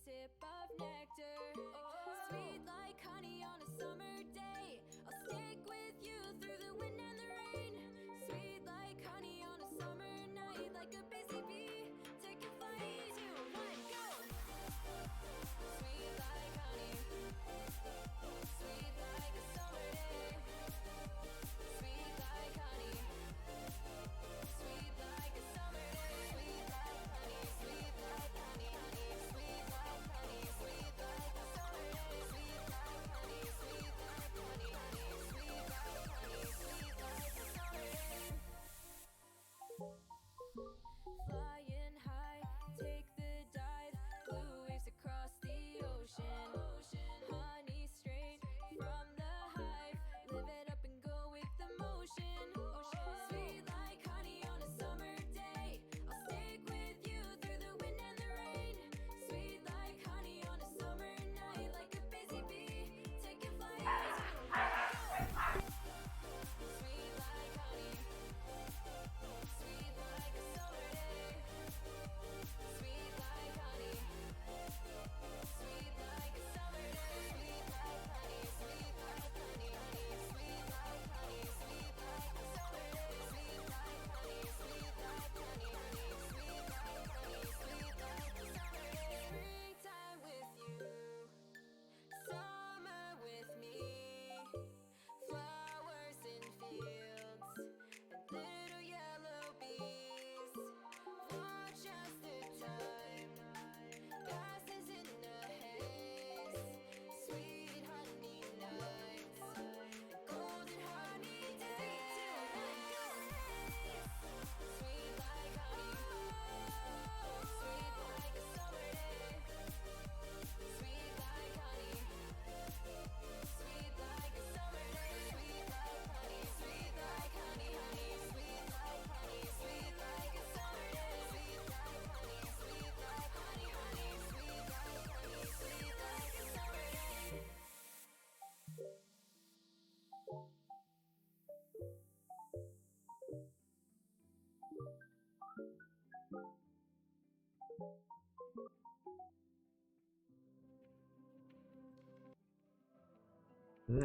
sip of nectar, sweet like honey on a summer day. I'll stick with you through the wind and the rain. Sweet like honey on a summer night, like a busy bee. Take a flight, 2, 1, go. Sweet like honey, sweet like a summer day. Sweet like honey, sweet like a summer day. Sweet like honey, sweet like honey, honey. Sweet like honey, sweet like a summer day. Sweet like honey, sweet like honey, honey. Sweet like honey, sweet like a summer day. Flying high, take the dive, blue waves across the ocean. Honey straight from the hive, live it up and go with the motion. Sweet like honey on a summer day, I'll stick with you through the wind and the rain. Sweet like honey on a summer night, like a busy bee, take a flight. Sweet like honey, sweet like a summer day. Sweet like honey, sweet like a summer day. Sweet like honey, sweet like honey, honey. Sweet like honey, sweet like a summer day. Sweet like honey, sweet like honey, honey. Sweet like honey, sweet like a summer day. Springtime with you, summer with me. Flowers in fields and little yellow bees. Watch as the time passes in a haze. Sweet honey nights, golden honey days. Sweet like honey, sweet like a summer day. Sweet like honey, sweet like a summer day. Sweet like honey, sweet like honey, honey. Sweet like honey, sweet like a summer day. Sweet like honey, sweet like honey, honey. Sweet like honey, sweet like a summer day.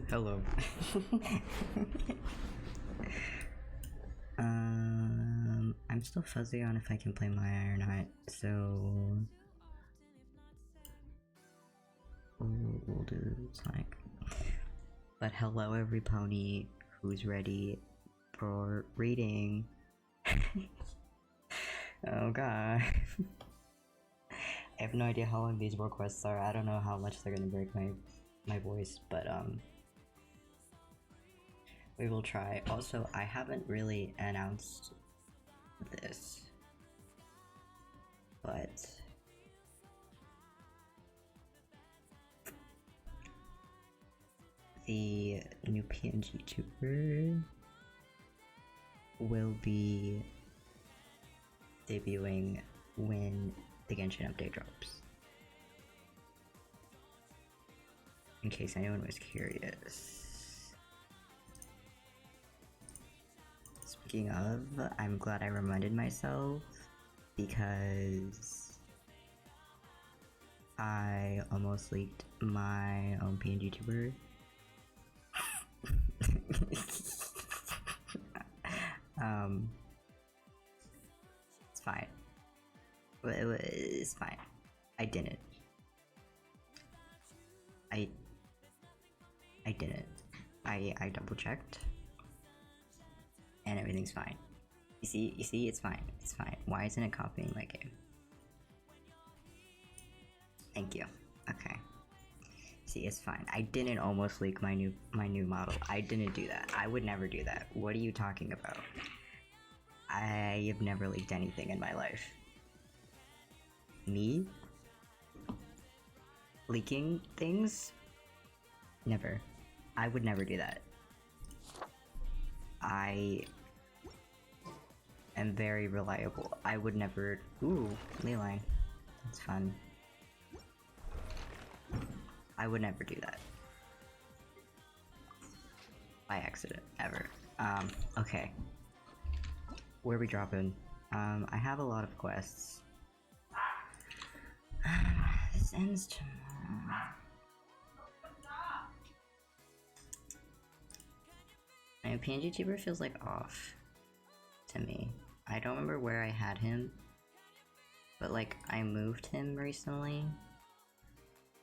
Hello. I'm still fuzzy on if I can play Maya or not, so we'll do like. But hello, every pony who's ready for reading. Oh god. I have no idea how long these requests are. I don't know how much they're gonna break my voice, but we will try. Also, I haven't really announced this, but the new PNG tuber will be debuting when the Genshin update drops. In case anyone was curious. Speaking of, I'm glad I reminded myself because I almost leaked my own PNG tuber. It's fine. It's fine. I didn't. I didn't. I double checked, and everything's fine. You see, it's fine. It's fine. Why isn't it copying my game? Thank you. Okay. See, it's fine. I didn't almost leak my new model. I didn't do that. I would never do that. What are you talking about? I have never leaked anything in my life. Me? Leaking things? Never. I would never do that. I am very reliable. I would never. Ooh, Leyline. That's fun. I would never do that. By accident, ever. Okay. Where are we dropping? I have a lot of quests. This This ends tomorrow. And PNG Tuber feels like off to me. I don't remember where I had him, but like I moved him recently,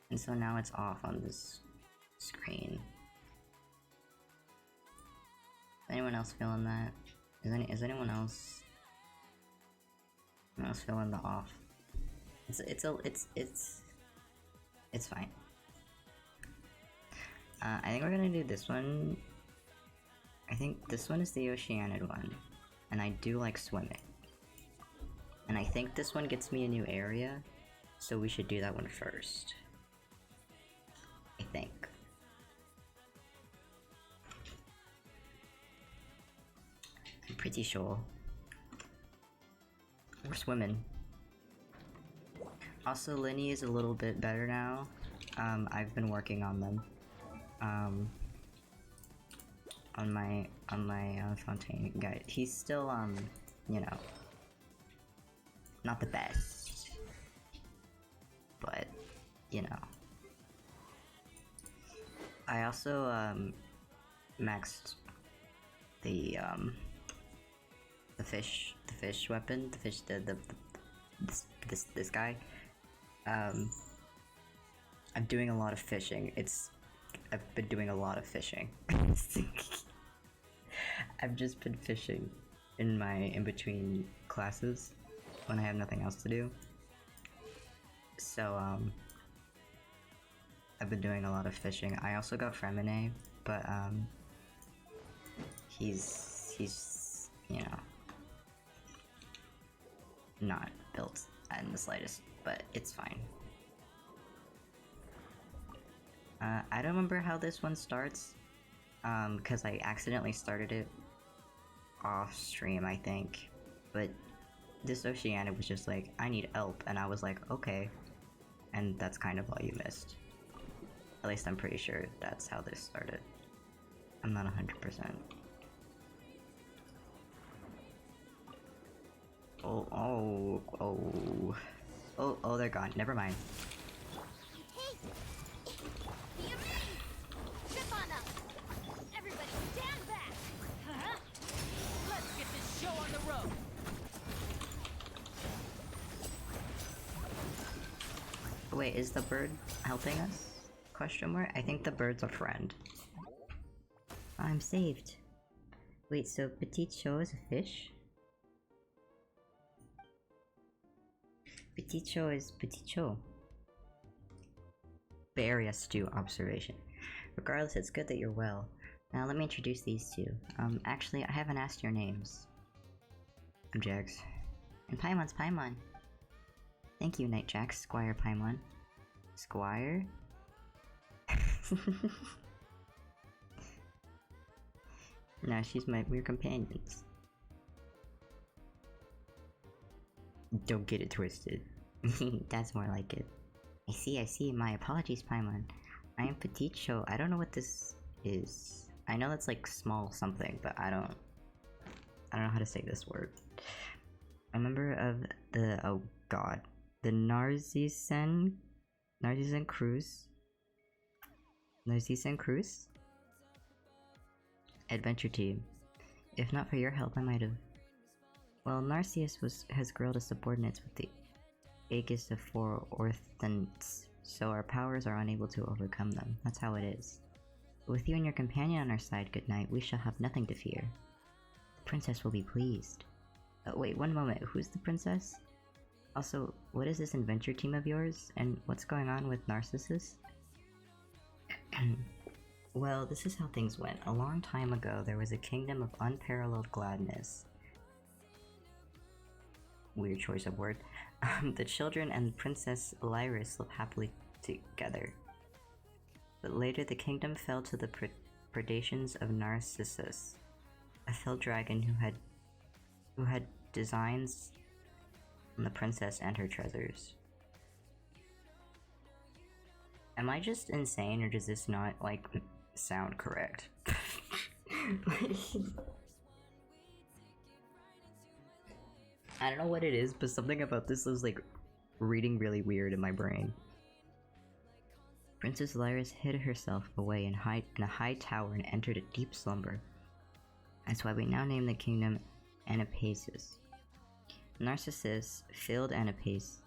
and so now it's off on this screen. Is anyone else feeling that? Is anyone else feeling the off? It's fine. I think we're gonna do this one. I think this one is the Oceanid one, and I do like swimming. And I think this one gets me a new area, so we should do that one first. I think. I'm pretty sure. We're swimming. Also, Linny is a little bit better now. I've been working on them. On my fontaine guy. He's still you know, not the best, but you know. I also maxed the fish weapon, this guy. I'm doing a lot of fishing. I've been doing a lot of fishing. I've just been fishing in between classes when I have nothing else to do. So I've been doing a lot of fishing. I also got Fremine, but he's you know, not built in the slightest, but it's fine. I don't remember how this one starts, because I accidentally started it off stream, I think. But this Oceanic was just like, I need help, and I was like, okay. And that's kind of all you missed. At least I'm pretty sure that's how this started. I'm not 100%. Oh, they're gone. Never mind. Hey! Be a man! Zip on up! Everybody stand back! Huh? Let's get this show on the road! Wait, is the bird helping us? Question mark? I think the bird's a friend. I'm saved. Wait, so Petite Cho is a fish? Petite Cho is Petite Cho. Very astute observation. Regardless, it's good that you're well. Now let me introduce these two. Actually, I haven't asked your names. I'm Jax. And Paimon's Paimon. Thank you, Night Jax, Squire Paimon. Squire? No, we're companions. Don't get it twisted. That's more like it. I see. My apologies, Paimon. I am Petite Cho. I don't know what this is. I know that's like small something, but I don't know how to say this word. A member of the the Narcisen Cruise adventure team. If not for your help, I might have. Well, Narcissus has grilled his subordinates with the Aegis of 4 Orthents, so our powers are unable to overcome them. That's how it is. With you and your companion on our side, good night, we shall have nothing to fear. The princess will be pleased. Wait, one moment, who's the princess? Also, what is this adventure team of yours, and what's going on with Narcissus? Well, this is how things went. A long time ago, there was a kingdom of unparalleled gladness. Weird choice of word. The children and Princess Lyris lived happily together. But later the kingdom fell to the predations of Narcissus, a fell dragon who had designs on the princess and her treasures. Am I just insane, or does this not, like, sound correct? I don't know what it is, but something about this is like reading really weird in my brain. Princess Lyris hid herself away in a high tower and entered a deep slumber. That's why we now name the kingdom Anapaesus. Narcissus filled Anapaesus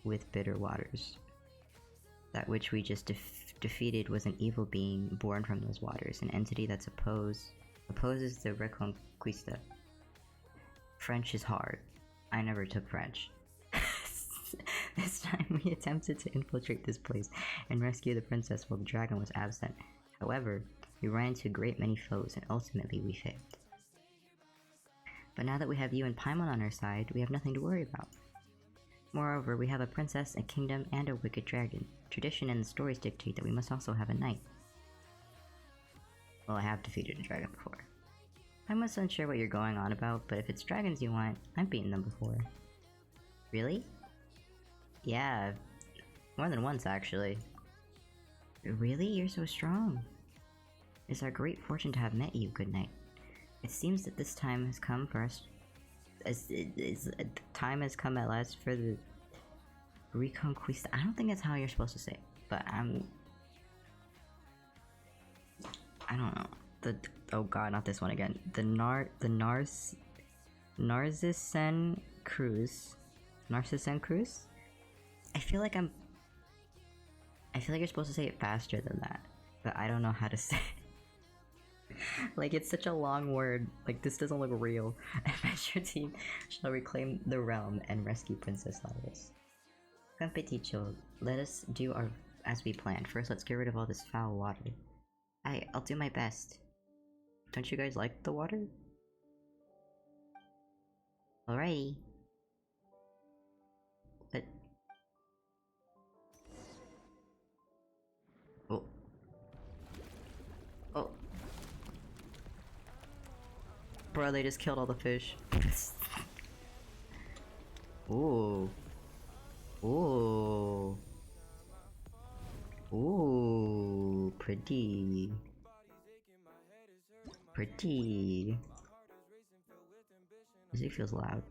with bitter waters. That which we just defeated was an evil being born from those waters, an entity that opposes the Reconquista. French is hard. I never took French. This time we attempted to infiltrate this place and rescue the princess while the dragon was absent. However, we ran into a great many foes and ultimately we failed. But now that we have you and Paimon on our side, we have nothing to worry about. Moreover, we have a princess, a kingdom, and a wicked dragon. Tradition and the stories dictate that we must also have a knight. Well, I have defeated a dragon before. I'm unsure what you're going on about, but if it's dragons you want, I've beaten them before. Really? Yeah, more than once actually. Really? You're so strong. It's our great fortune to have met you, good knight. It seems that this time has come for us. Time has come at last for the Reconquista. I don't think that's how you're supposed to say it, but I don't know. Oh god, not this one again. The Narcissan Cruise. Narcissan Cruise? I feel like you're supposed to say it faster than that, but I don't know how to say it. Like, it's such a long word. Like, this doesn't look real. Adventure team shall reclaim the realm and rescue Princess Lyris. Competicho, let us do as we planned. First, let's get rid of all this foul water. I'll do my best. Don't you guys like the water? Alrighty. But... Oh. Oh. Bro, they just killed all the fish. Ooh. Ooh. Ooh. Pretty. Pretty. Music feels loud.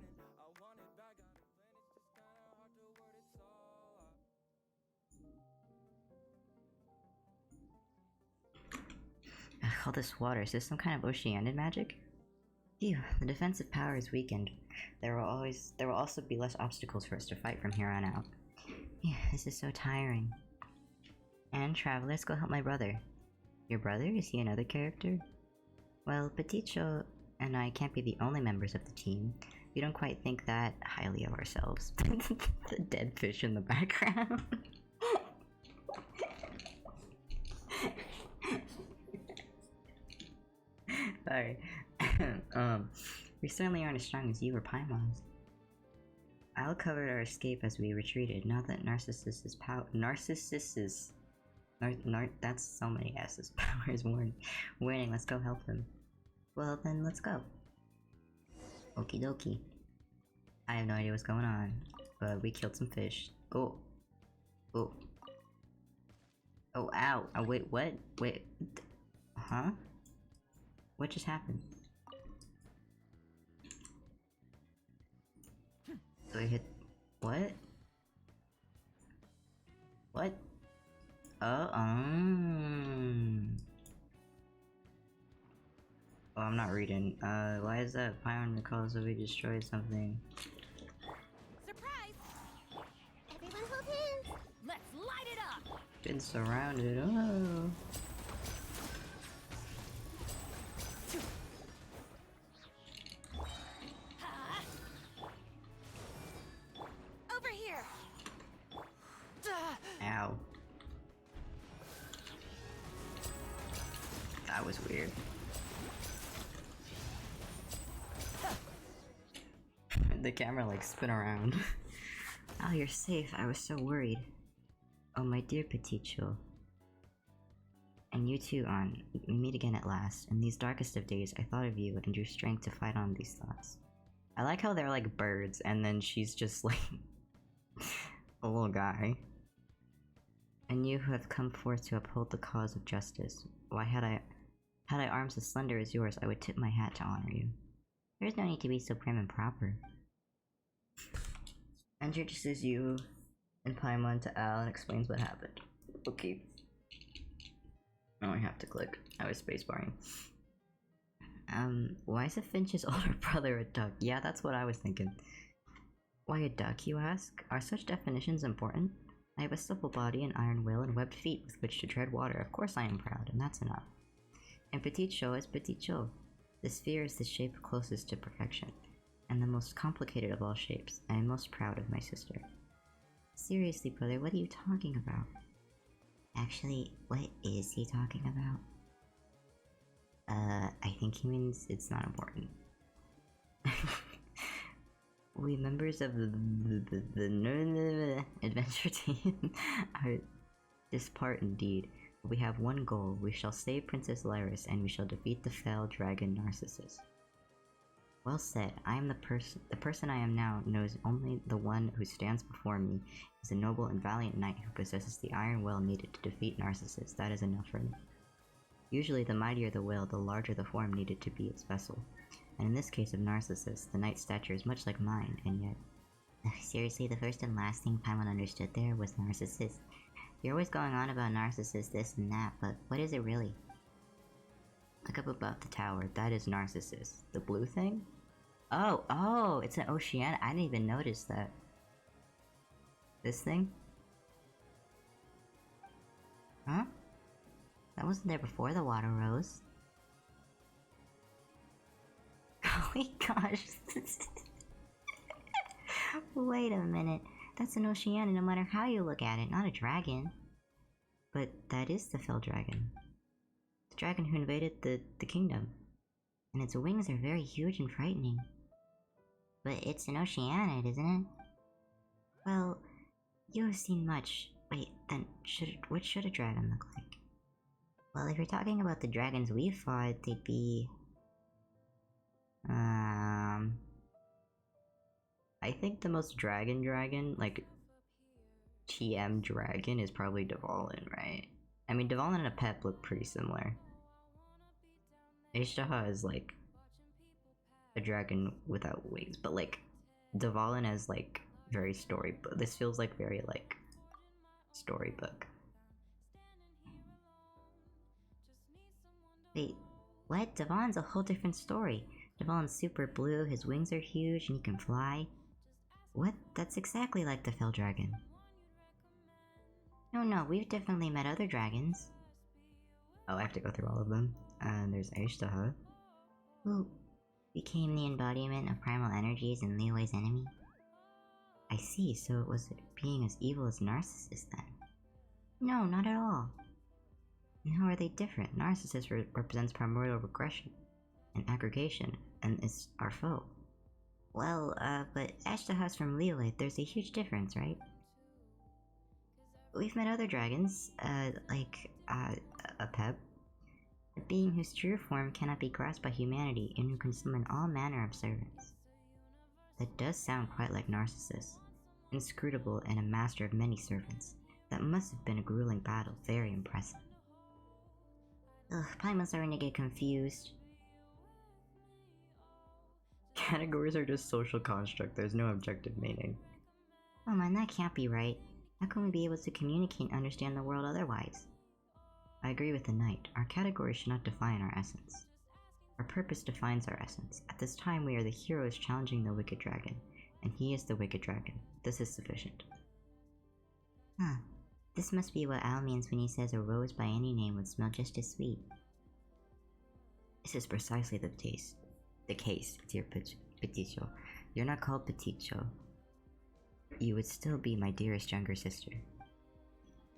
All this water, is this some kind of oceanic magic? Phew, the defensive power is weakened. There will also be less obstacles for us to fight from here on out. Yeah, this is so tiring. And travelers, go help my brother. Your brother? Is he another character? Well, Peticho and I can't be the only members of the team. We don't quite think that highly of ourselves. The dead fish in the background. Sorry. We certainly aren't as strong as you or Paimons. Al covered our escape as we retreated. Now that Narcissus's that's so many S's. Power is winning. Let's go help him. Well then, let's go. Okie dokie. I have no idea what's going on, but we killed some fish. Oh. Oh. Oh, ow. Oh, wait, what? Wait. Huh? What just happened? So I hit... What? What? Oh, Oh, I'm not reading. Why is that Pyron recalls that we destroyed something? Surprise! Everyone hold hands! Let's light it up! Been surrounded, oh! Over here! Ow. That was weird. The camera like spin around. Oh, you're safe. I was so worried. Oh, my dear Peticho. And you too, An. We meet again at last. In these darkest of days, I thought of you and your strength to fight on these thoughts. I like how they're like birds, and then she's just like a little guy. And you who have come forth to uphold the cause of justice. Why had I arms as slender as yours, I would tip my hat to honor you. There's no need to be so prim and proper. introduces you and Paimon to Al and explains what happened. Okay. Oh, I have to click. I was spacebarring. Why is a Finch's older brother a duck? Yeah, that's what I was thinking. Why a duck, you ask? Are such definitions important? I have a supple body, an iron will, and webbed feet with which to tread water. Of course I am proud, and that's enough. And Petit Cho is Petit Cho. The sphere is the shape closest to perfection, and the most complicated of all shapes. I am most proud of my sister. Seriously, brother, what are you talking about? Actually, what is he talking about? I think he means it's not important. We members of the adventure team are dispart indeed. We have one goal. We shall save Princess Lyris, and we shall defeat the fell dragon Narcissus. Well said. I am the person I am now knows only the one who stands before me is a noble and valiant knight who possesses the iron will needed to defeat Narcissus. That is enough for me. Usually the mightier the will, the larger the form needed to be its vessel. And in this case of Narcissus, the knight's stature is much like mine, and yet... Seriously, the first and last thing Paimon understood there was Narcissus. You're always going on about Narcissus this and that, but what is it really? Look up above the tower, that is Narcissus. The blue thing? Oh, it's an ocean. I didn't even notice that. This thing? Huh? That wasn't there before the water rose. Oh my gosh. Wait a minute. That's an ocean no matter how you look at it, not a dragon. But that is the fell dragon. The dragon who invaded the kingdom. And its wings are very huge and frightening. But it's an oceanid, isn't it? Well, you have seen much. Wait, then what should a dragon look like? Well, if you're talking about the dragons we fought, they'd be... I think the most dragon, like... TM dragon is probably Dvalin, right? I mean, Dvalin and Apep look pretty similar. Ishtaha is like... a dragon without wings, but like... Dvalin has like... very storybook. This feels like very like... storybook. Wait, what? Devon's a whole different story. Devon's super blue, his wings are huge, and he can fly. What? That's exactly like the Fell Dragon. No, we've definitely met other dragons. Oh, I have to go through all of them. There's Aishtaha, who became the embodiment of primal energies and Liyue's enemy. I see, so it was being as evil as Narcissus then. No, not at all. And how are they different? Narcissus represents primordial regression and aggregation, and is our foe. Well, but Ashtaha's from Liyue, there's a huge difference, right? We've met other dragons, like, Apep. A being whose true form cannot be grasped by humanity and who can summon all manner of servants. That does sound quite like Narcissus. Inscrutable and a master of many servants. That must have been a grueling battle, very impressive. Ugh, Paimon's starting to get confused. Categories are just social construct, there's no objective meaning. Oh man, that can't be right. How can we be able to communicate and understand the world otherwise? I agree with the knight. Our categories should not define our essence. Our purpose defines our essence. At this time we are the heroes challenging the wicked dragon, and he is the wicked dragon. This is sufficient. Huh. This must be what Al means when he says a rose by any name would smell just as sweet. This is precisely the case, dear Peticho. You're not called Peticho. You would still be my dearest younger sister.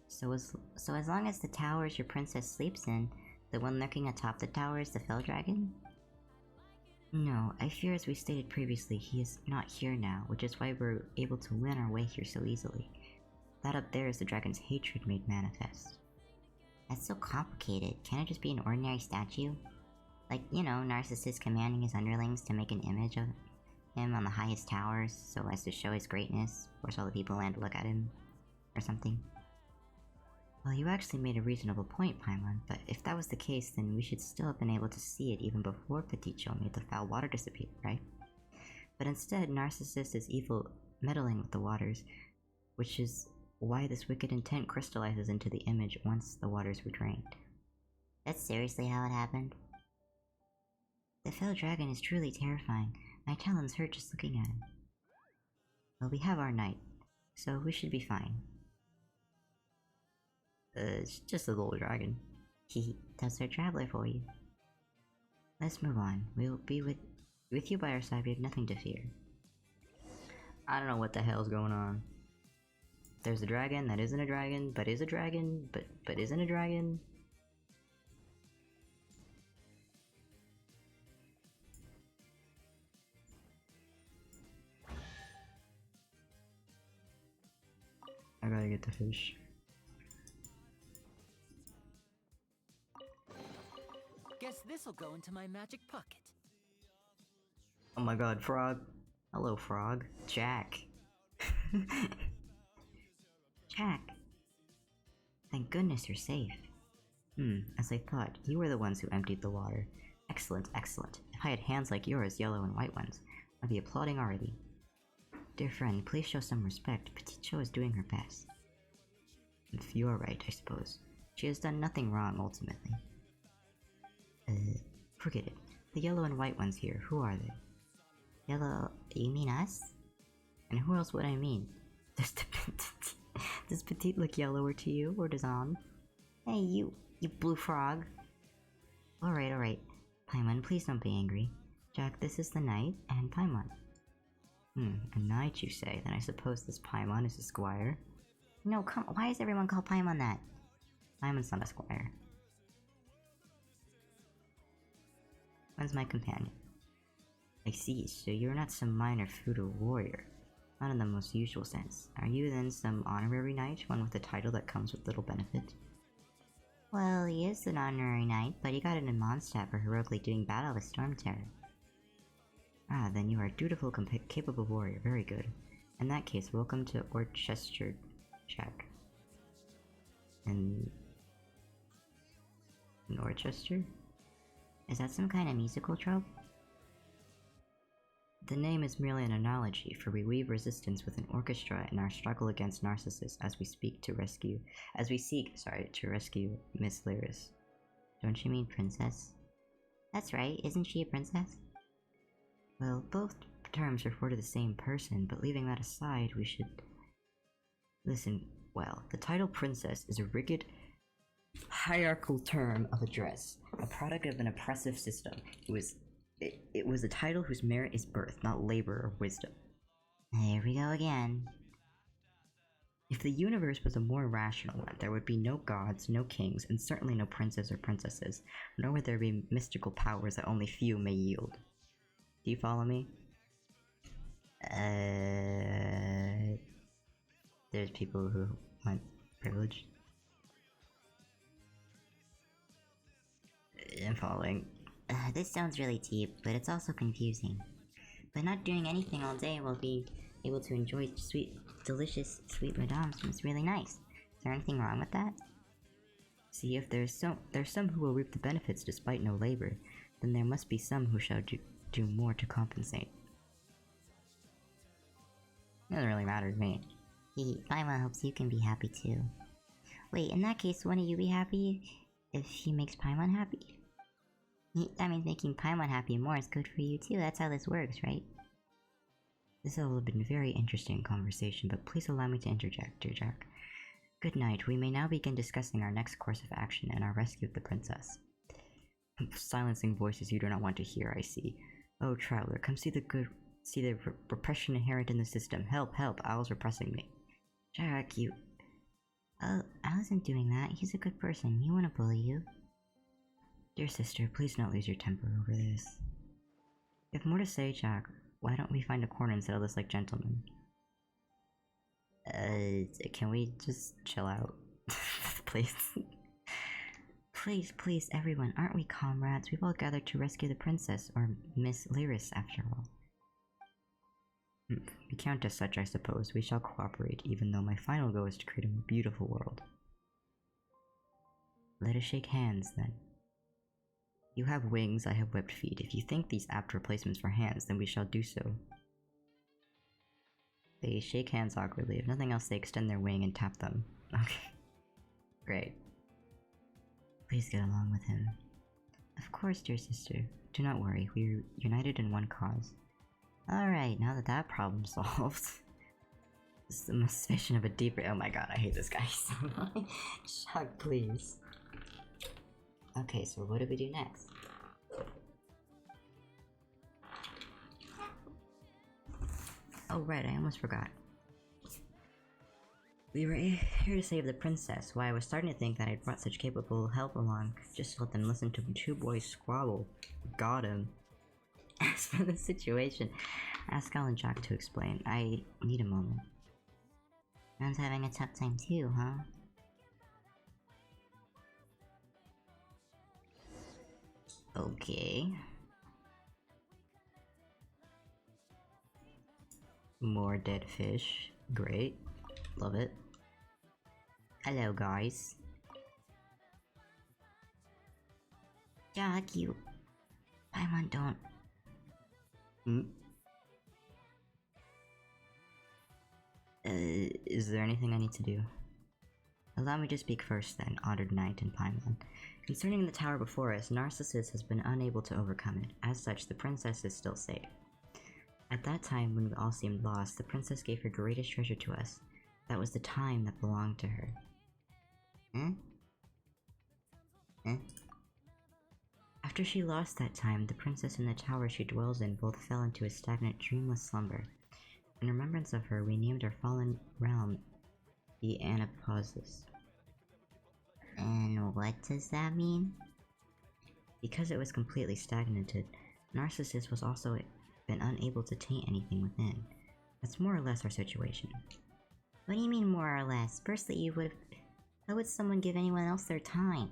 So as long as the towers your princess sleeps in, the one lurking atop the tower is the Fell Dragon? No, I fear as we stated previously, he is not here now, which is why we're able to win our way here so easily. That up there is the dragon's hatred made manifest. That's so complicated. Can't it just be an ordinary statue? Like, you know, Narcissus commanding his underlings to make an image of him on the highest towers so as to show his greatness, force all the people land to look at him, or something. Well, you actually made a reasonable point, Paimon, but if that was the case, then we should still have been able to see it even before Peticho made the foul water disappear, right? But instead, Narcissus is evil meddling with the waters, which is why this wicked intent crystallizes into the image once the waters were drained. That's seriously how it happened? The fell dragon is truly terrifying. My talons hurt just looking at him. Well, we have our night, so we should be fine. It's just a little dragon. Hehe, that's our traveler for you. Let's move on. We'll be with you by our side. We have nothing to fear. I don't know what the hell's going on. There's a dragon that isn't a dragon, but is a dragon, but isn't a dragon. I gotta get the fish. Guess this'll go into my magic pocket. Oh my god, frog. Hello, frog. Jack. Jack. Thank goodness you're safe. As I thought, you were the ones who emptied the water. Excellent, excellent. If I had hands like yours, yellow and white ones, I'd be applauding already. Dear friend, please show some respect. Petite Cho is doing her best. If you are right, I suppose. She has done nothing wrong, ultimately. Forget it. The yellow and white ones here, who are they? Yellow... you mean us? And who else would I mean? Does Petite look yellower to you, or does Anne? Hey, you blue frog. Alright. Paimon, please don't be angry. Jack, this is the knight, and Paimon. A knight, you say? Then I suppose this Paimon is a squire? No, why does everyone call Paimon that? Paimon's not a squire. One's my companion. I see, so you're not some minor feudal warrior. Not in the most usual sense. Are you then some honorary knight, one with a title that comes with little benefit? Well, he is an honorary knight, but he got it in Mondstadt for heroically doing battle with Storm Terror. Ah, then you are a dutiful, capable warrior. Very good. In that case, welcome to Orchester, Jack. In Orchester? Is that some kind of musical trope? The name is merely an analogy, for we weave resistance with an orchestra in our struggle against Narcissus as we seek to rescue Miss Lyris. Don't you mean princess? That's right, isn't she a princess? Well, both terms refer to the same person, but leaving that aside, we should... Listen, well, the title princess is a rigid, hierarchical term of address, a product of an oppressive system. It was a title whose merit is birth, not labor or wisdom. Here we go again. If the universe was a more rational one, there would be no gods, no kings, and certainly no princes or princesses, nor would there be mystical powers that only few may yield. Do you follow me? There's people who want privilege. I'm following. This sounds really cheap, but it's also confusing. But not doing anything all day while being able to enjoy delicious sweet madames is really nice. Is there anything wrong with that? See, if there's some who will reap the benefits despite no labor, then there must be some who shall do more to compensate. It doesn't really matter to me. Paimon hopes you can be happy too. Wait, in that case, wouldn't you be happy if he makes Paimon happy? That means making Paimon happy more is good for you too. That's how this works, right? This has all been a very interesting conversation, but please allow me to interject, dear Jack. Good night. We may now begin discussing our next course of action and our rescue of the princess. Silencing voices you do not want to hear, I see. Oh, traveler, come see the repression inherent in the system. Help, Owl's repressing me. Jack, you... Oh, I wasn't doing that. He's a good person. He wouldn't bully you. Dear sister, please don't lose your temper over this. You have more to say, Jack. Why don't we find a corner and settle this like gentlemen? Can we just chill out? Please? Please, everyone, aren't we comrades? We've all gathered to rescue the princess, or Miss Lyris, after all. We count as such, I suppose. We shall cooperate, even though my final goal is to create a more beautiful world. Let us shake hands, then. You have wings, I have webbed feet. If you think these apt replacements for hands, then we shall do so. They shake hands awkwardly. If nothing else, they extend their wing and tap them. Okay. Great. Please get along with him. Of course, dear sister. Do not worry, we're united in one cause. Alright, now that that problem's solved. This is the suspicion of a deeper— oh my god, I hate this guy so much. Shut, please. Okay, so what do we do next? Oh right, I almost forgot. We were here to save the princess. Why, I was starting to think that I'd brought such capable help along just to let them listen to two boys squabble. Got him. As for the situation, ask Al and Jack to explain. I need a moment. Man's having a tough time too, huh? Okay. More dead fish. Great. Love it. Hello, guys. Jack, you... Paimon, don't... Is there anything I need to do? Allow me to speak first then, honored knight and Paimon. Concerning the tower before us, Narcissus has been unable to overcome it. As such, the princess is still safe. At that time, when we all seemed lost, the princess gave her greatest treasure to us. That was the time that belonged to her. After she lost that time, the princess and the tower she dwells in both fell into a stagnant, dreamless slumber. In remembrance of her, we named our fallen realm the Anapausis. And what does that mean? Because it was completely stagnated, Narcissus was also been unable to taint anything within. That's more or less our situation. What do you mean more or less? Firstly, how would someone give anyone else their time?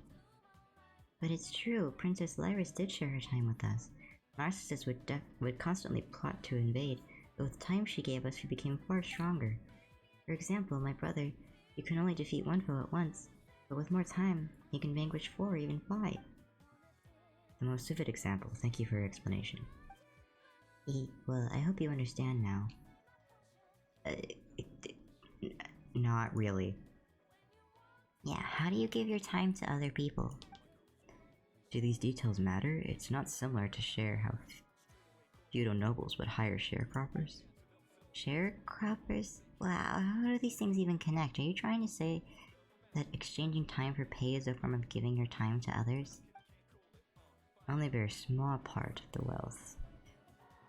But it's true, Princess Lyris did share her time with us. Narcissus would constantly plot to invade, but with time she gave us, we became far stronger. For example, my brother, you can only defeat one foe at once, but with more time, he can vanquish 4 or even 5. The most vivid example, thank you for your explanation. Well, I hope you understand now. Not really. Yeah, how do you give your time to other people? Do these details matter? It's not similar to share how feudal nobles would hire sharecroppers. Sharecroppers? Wow, how do these things even connect? Are you trying to say that exchanging time for pay is a form of giving your time to others? Only a very small part of the wealth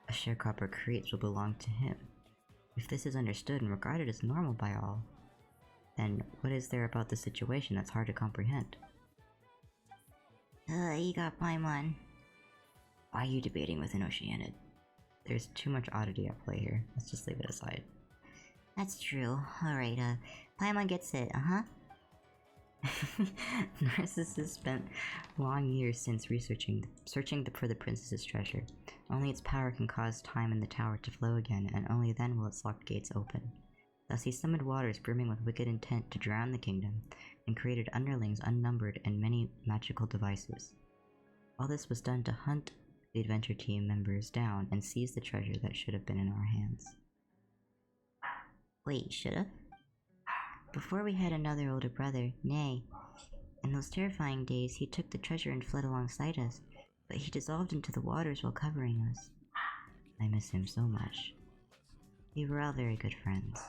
a sharecropper creates will belong to him. If this is understood and regarded as normal by all, then what is there about the situation that's hard to comprehend? You got Paimon. Why are you debating with an Oceanid? There's too much oddity at play here. Let's just leave it aside. That's true. Alright, Paimon gets it, Narcissus spent long years since searching for the princess's treasure. Only its power can cause time in the tower to flow again, and only then will its locked gates open. Thus he summoned waters brimming with wicked intent to drown the kingdom, and created underlings unnumbered and many magical devices. All this was done to hunt the adventure team members down and seize the treasure that should have been in our hands. Wait, should've? Before we had another older brother, Nay. In those terrifying days, he took the treasure and fled alongside us, but he dissolved into the waters while covering us. I miss him so much. We were all very good friends.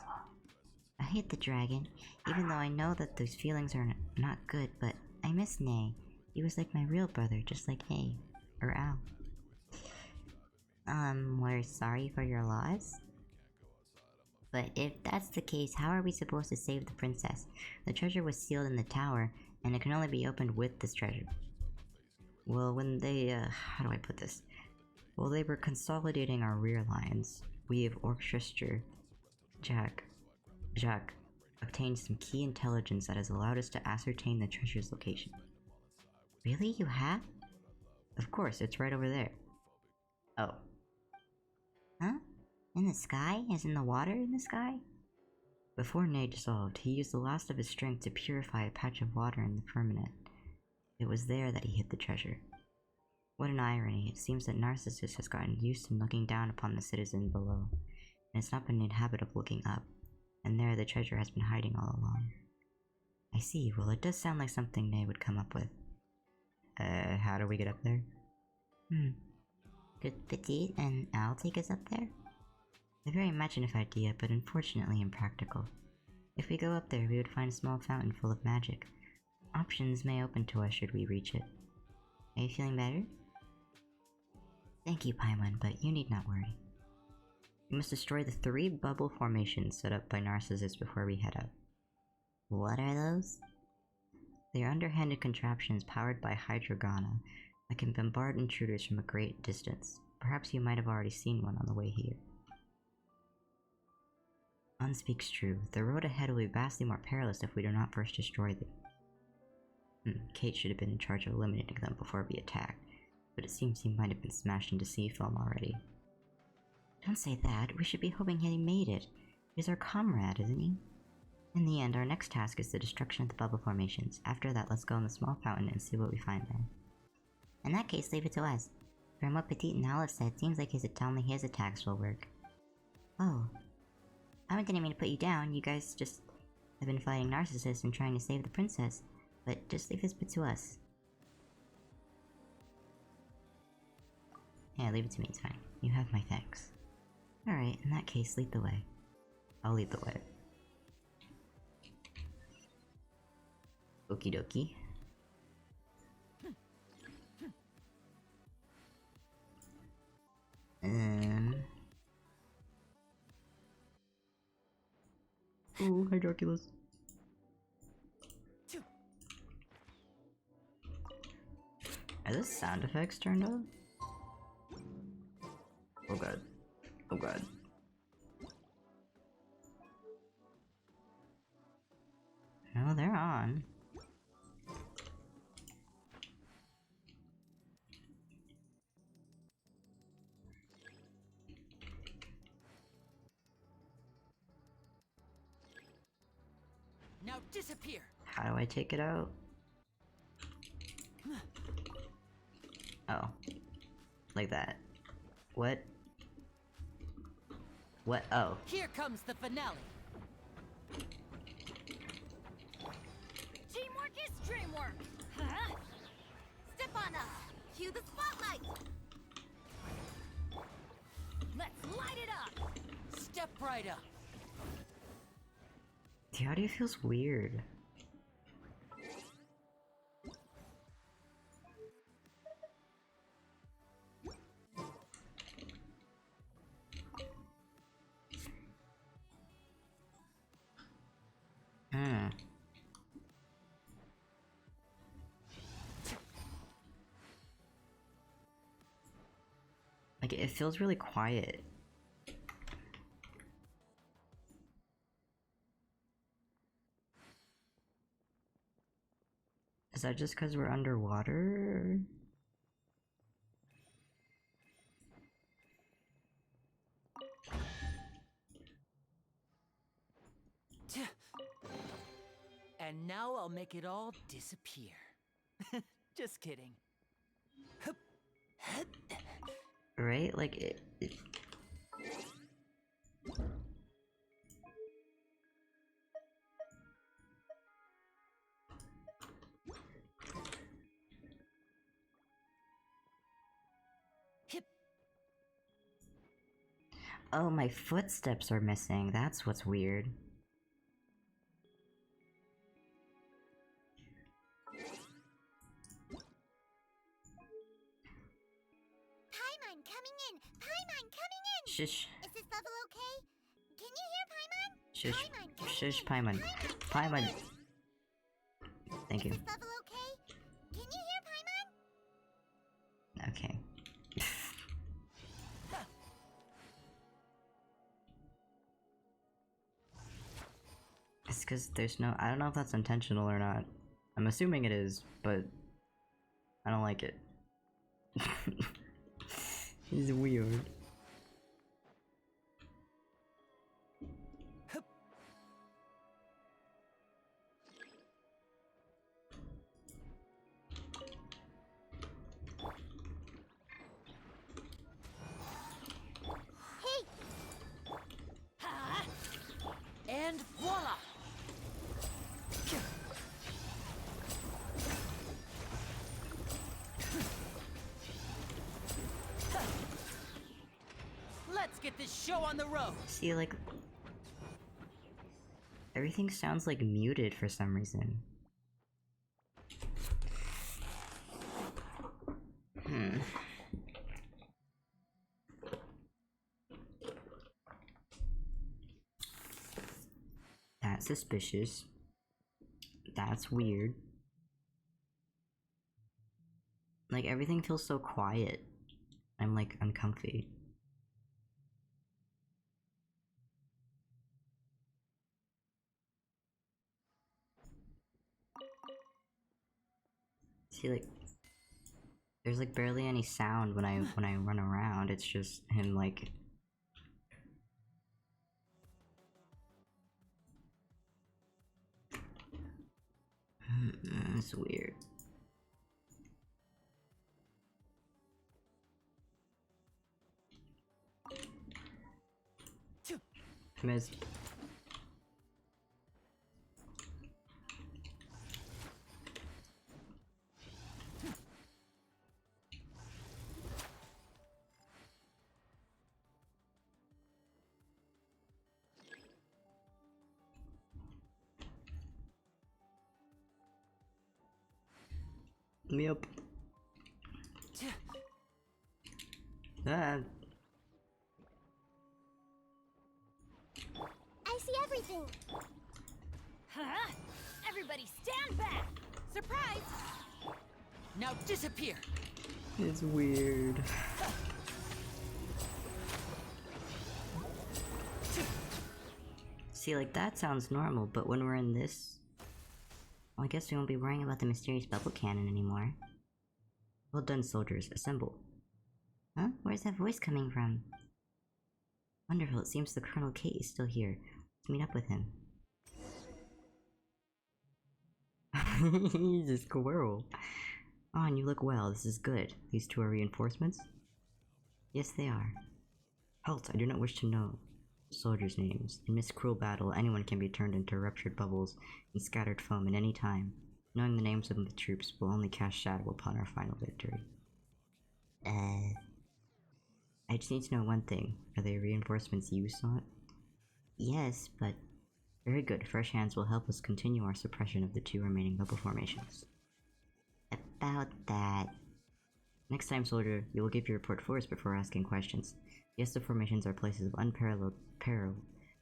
I hate the dragon, even though I know that those feelings are not good, but I miss Nay. He was like my real brother, just like Hay. Or Al. We're sorry for your loss? But if that's the case, how are we supposed to save the princess? The treasure was sealed in the tower, and it can only be opened with this treasure. Well, when they, how do I put this? Well, they were consolidating our rear lines. We have orchestrated Jack obtained some key intelligence that has allowed us to ascertain the treasure's location. Really? You have? Of course, it's right over there. Oh. Huh? In the sky? As in the water in the sky? Before Nay dissolved, he used the last of his strength to purify a patch of water in the firmament. It was there that he hid the treasure. What an irony, it seems that Narcissus has gotten used to looking down upon the citizen below. and it's not been in the habit of looking up, and there the treasure has been hiding all along. I see. Well, it does sound like something they would come up with. How do we get up there? Could Petite and Al take us up there? A very imaginative idea, but unfortunately impractical. If we go up there, we would find a small fountain full of magic. Options may open to us should we reach it. Are you feeling better? Thank you, Paimon, but you need not worry. We must destroy the 3 bubble formations set up by Narcissus before we head up. What are those? They are underhanded contraptions powered by Hydrogana that can bombard intruders from a great distance. Perhaps you might have already seen one on the way here. None speaks true. The road ahead will be vastly more perilous if we do not first destroy them. Kate should have been in charge of eliminating them before we attacked, but it seems he might have been smashed into sea foam already. Don't say that. We should be hoping he made it. He's our comrade, isn't he? In the end, our next task is the destruction of the bubble formations. After that, let's go in the small fountain and see what we find there. In that case, leave it to us. From what Petite and Olive said, it seems like only his attacks will work. Oh. I didn't mean to put you down. You guys just have been fighting Narcissus and trying to save the princess. But just leave this bit to us. Yeah, leave it to me, it's fine. You have my thanks. Alright, in that case, lead the way. I'll lead the way. Okie dokie. Oh, hi Dracula's. Are the sound effects turned on? Oh god. Oh god. No, they're on. Now disappear. How do I take it out? Oh. Like that. What? What? Oh. Here comes the finale. Teamwork is dreamwork! Huh? Step on us! Cue the spotlight! Let's light it up! Step right up. The audio feels weird. Like, it feels really quiet. Is that just because we're underwater? And now I'll make it all disappear. Just kidding. Right? Like, it... Oh, my footsteps are missing. That's what's weird. Paimon coming in! Paimon coming in! Shush. Is this level okay? Can you hear Paimon? Shush. Paimon, coming Shush, in. Paimon. Paimon. Thank you. Is this level okay? Can you hear Paimon? Okay. It's because there's no... I don't know if that's intentional or not. I'm assuming it is, but... I don't like it. It's weird. Hey! get this show on the road. See, like, everything sounds like muted for some reason. That's suspicious. That's weird. Like, everything feels so quiet. I'm, like, uncomfy. See, like, there's, like, barely any sound when I run around. It's just him, like... It's weird. Miss. Me up. Ah. I see everything. Huh? Everybody stand back! Surprise! Now disappear. It's weird. See, like, that sounds normal, but when we're in this... Well, I guess we won't be worrying about the mysterious bubble cannon anymore. Well done, soldiers. Assemble. Huh? Where's that voice coming from? Wonderful, it seems the Colonel Kate is still here. Let's meet up with him. He's a squirrel. Oh, and you look well. This is good. These two are reinforcements? Yes, they are. Halt, I do not wish to know soldiers' names. In this cruel battle, anyone can be turned into ruptured bubbles and scattered foam at any time. Knowing the names of the troops will only cast shadow upon our final victory. I just need to know one thing. Are they reinforcements you sought? Yes, but... Very good. Fresh hands will help us continue our suppression of the two remaining bubble formations. About that... Next time, soldier, you will give your report first before asking questions. Yes, the formations are places of unparalleled peril,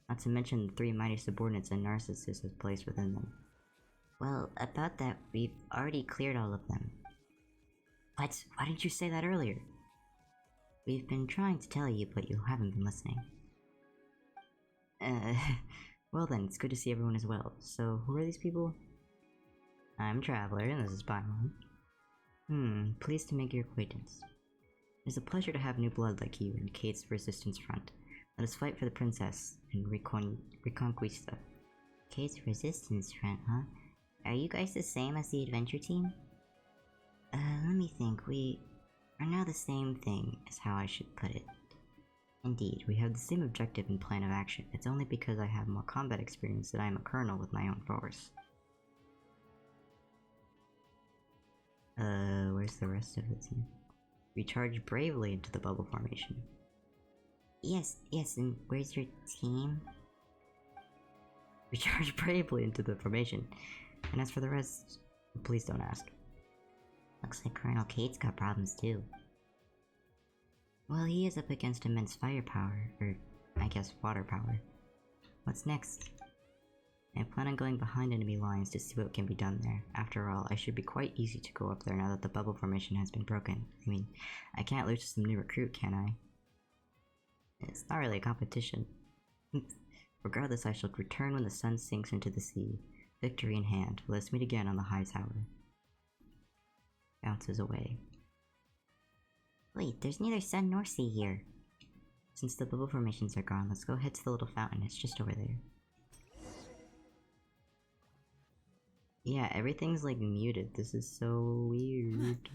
not to mention the three mighty subordinates and Narcissus has placed within them. Well, about that, we've already cleared all of them. What? Why didn't you say that earlier? We've been trying to tell you, but you haven't been listening. Well then, it's good to see everyone as well. So, who are these people? I'm Traveler, and this is Paimon. Pleased to make your acquaintance. It is a pleasure to have new blood like you in Kate's resistance front. Let us fight for the princess and Reconquista. Kate's resistance front, huh? Are you guys the same as the adventure team? Let me think. We are now the same thing, is how I should put it. Indeed, we have the same objective and plan of action. It's only because I have more combat experience that I am a colonel with my own force. Where's the rest of the team? We charge bravely into the bubble formation. Yes, and where's your team? We charge bravely into the formation. And as for the rest, please don't ask. Looks like Colonel Kate's got problems too. Well, he is up against immense firepower, or I guess water power. What's next? I plan on going behind enemy lines to see what can be done there. After all, I should be quite easy to go up there now that the bubble formation has been broken. I mean, I can't lose to some new recruit, can I? It's not really a competition. Regardless, I shall return when the sun sinks into the sea. Victory in hand. Let's meet again on the high tower. Bounces away. Wait, there's neither sun nor sea here. Since the bubble formations are gone, let's go head to the little fountain. It's just over there. Yeah, everything's like muted. This is so weird.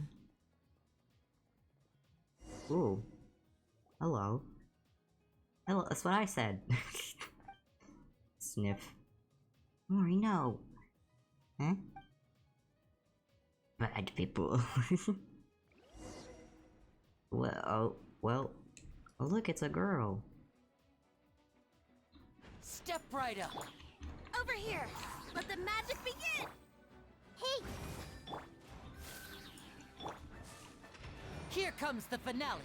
Ooh. Hello. Hello, that's what I said. Sniff. Mori, no. Huh? Bad people. Well, oh, look, it's a girl. Step right up. Over here! Let the magic begin! Hey! Here comes the finale.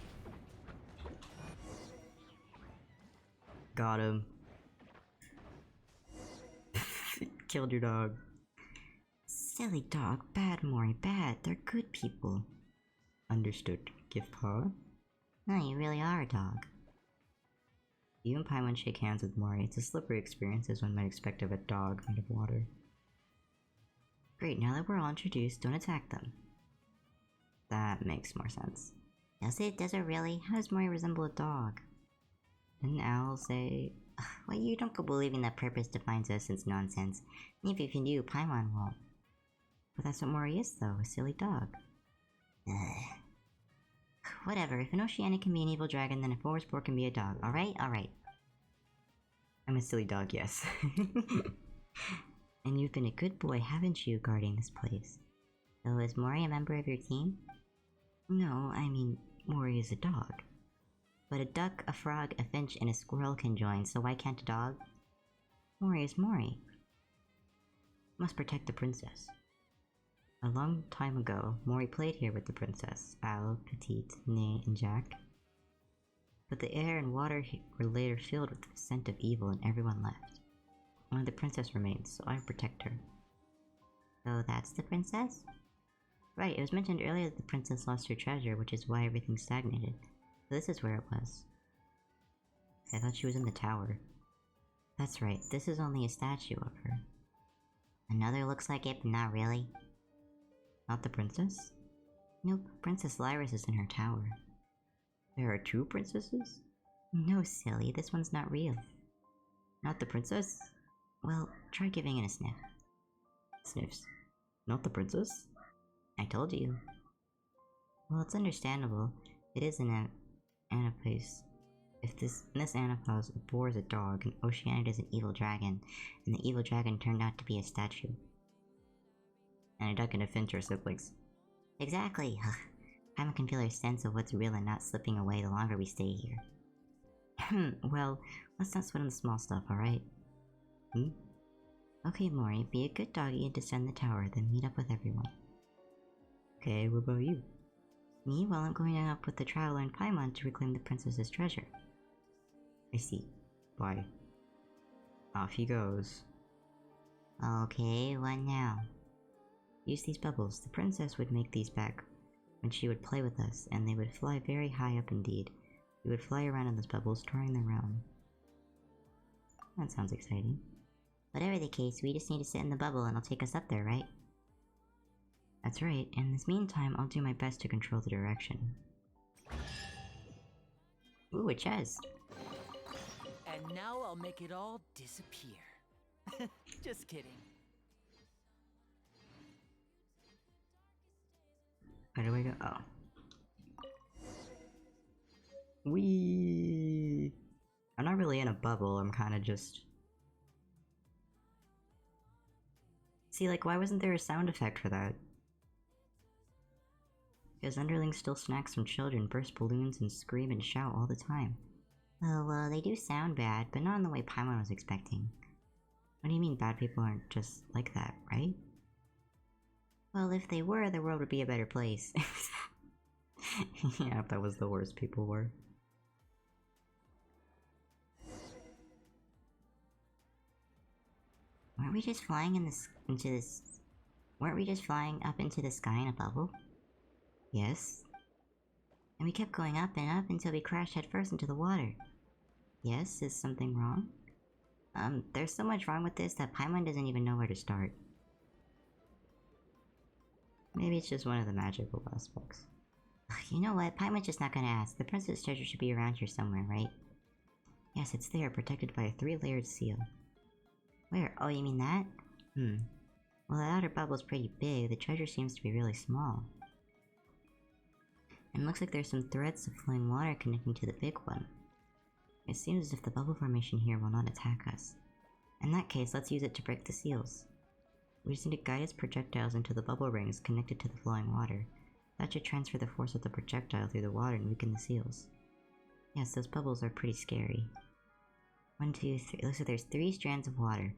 Got him. Killed your dog. Silly dog, bad Mori, bad. They're good people. Understood. Give paw. No, you really are a dog. You and Paimon shake hands with Mori. It's a slippery experience as one might expect of a dog made of water. Great, now that we're all introduced, don't attack them. That makes more sense. Does it? Does it really? How does Mori resemble a dog? Didn't Al say... Ugh, well, you don't go believing that purpose defines essence nonsense. If you can do, Paimon won't. But that's what Mori is though, a silly dog. Ugh. Whatever, if an Oceanic can be an evil dragon, then a forest boar can be a dog. Alright? Alright. I'm a silly dog, yes. And you've been a good boy, haven't you, guarding this place? So is Mori a member of your team? No, I mean, Mori is a dog. But a duck, a frog, a finch, and a squirrel can join, so why can't a dog? Mori is Mori. Must protect the princess. A long time ago, Mori played here with the princess, Al, Petite, Ney, and Jack. But the air and water were later filled with the scent of evil and everyone left. Only the princess remains, so I protect her. So that's the princess? Right, it was mentioned earlier that the princess lost her treasure, which is why everything stagnated. So this is where it was. I thought she was in the tower. That's right, this is only a statue of her. Another looks like it, but not really. Not the princess? Nope, Princess Lyris is in her tower. There are two princesses? No, silly, this one's not real. Not the princess? Well, try giving it a sniff. Sniffs. Not the princess? I told you. Well, it's understandable. It is an Anapase. If in this Anapause, a boar is a dog, and Oceanid is an evil dragon, and the evil dragon turned out to be a statue. And a duck and a finch are siblings. Exactly! Paimon can feel her sense of what's real and not slipping away the longer we stay here. Well, let's not sweat on the small stuff, alright? Okay, Mori, be a good doggy and descend the tower, then meet up with everyone. Okay, what about you? Me? Well, I'm going up with the Traveler and Paimon to reclaim the princess's treasure. I see. Bye. Off he goes. Okay, what now? Use these bubbles. The princess would make these back when she would play with us, and they would fly very high up indeed. We would fly around in those bubbles, touring the realm. That sounds exciting. Whatever the case, we just need to sit in the bubble and it'll take us up there, right? That's right. In this meantime, I'll do my best to control the direction. Ooh, a chest! And now I'll make it all disappear. Just kidding. Where do we go? Oh. Whee! I'm not really in a bubble, I'm kinda just... See, like, why wasn't there a sound effect for that? Because underlings still snack some children, burst balloons, and scream and shout all the time. Well, they do sound bad, but not in the way Paimon was expecting. What do you mean bad people aren't just like that, right? Well, if they were, the world would be a better place. Yeah, if that was the worst people were. Weren't we just flying Weren't we just flying up into the sky in a bubble? Yes. And we kept going up and up until we crashed headfirst into the water. Yes, is something wrong? There's so much wrong with this that Paimon doesn't even know where to start. Maybe it's just one of the magical aspects. You know what? Paimon's just not gonna ask. The princess treasure should be around here somewhere, right? Yes, it's there, protected by a 3-layered seal. Where? Oh, you mean that? Well, the outer bubble's pretty big. The treasure seems to be really small. And looks like there's some threads of flowing water connecting to the big one. It seems as if the bubble formation here will not attack us. In that case, let's use it to break the seals. We just need to guide its projectiles into the bubble rings connected to the flowing water. That should transfer the force of the projectile through the water and weaken the seals. Yes, those bubbles are pretty scary. 1, 2, 3. Looks like there's 3 strands of water.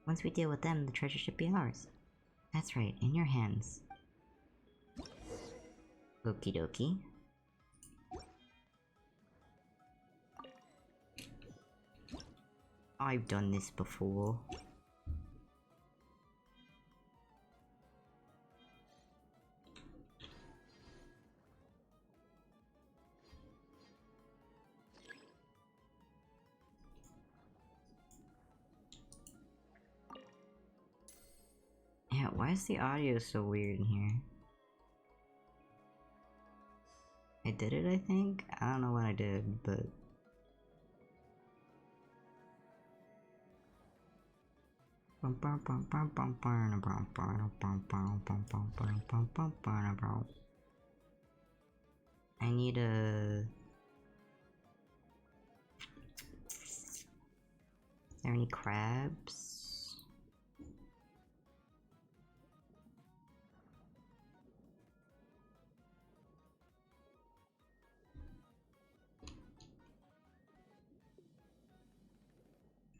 Once we deal with them, the treasure should be ours. That's right, in your hands. Okie dokie. I've done this before. Yeah, why is the audio so weird in here? I did it, I think? I don't know what I did, but... I need a... Is there any crabs?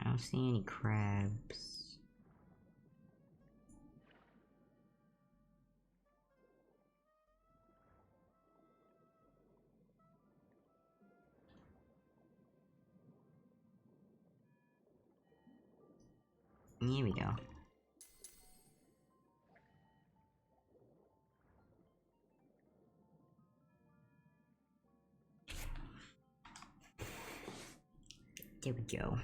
I don't see any crabs. Here we go. There we go.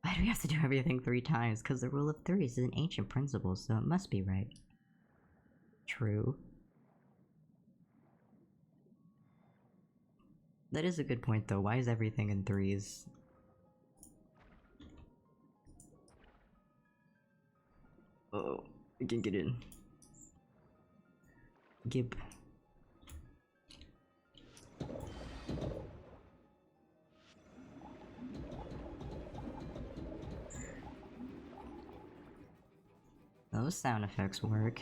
Why do we have to do everything 3 times? Because the rule of threes is an ancient principle, so it must be right. True. That is a good point though, why is everything in 3s? Oh, we can get in. Gib. Those sound effects work.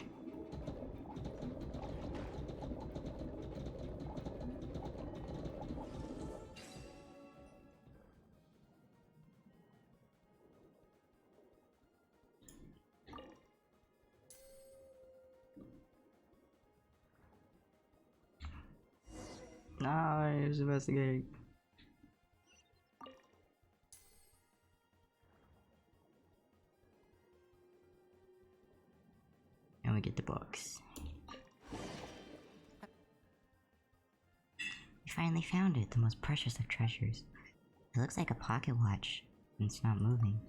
No, I was investigating. And we get the box. We finally found it, the most precious of treasures. It looks like a pocket watch, and it's not moving.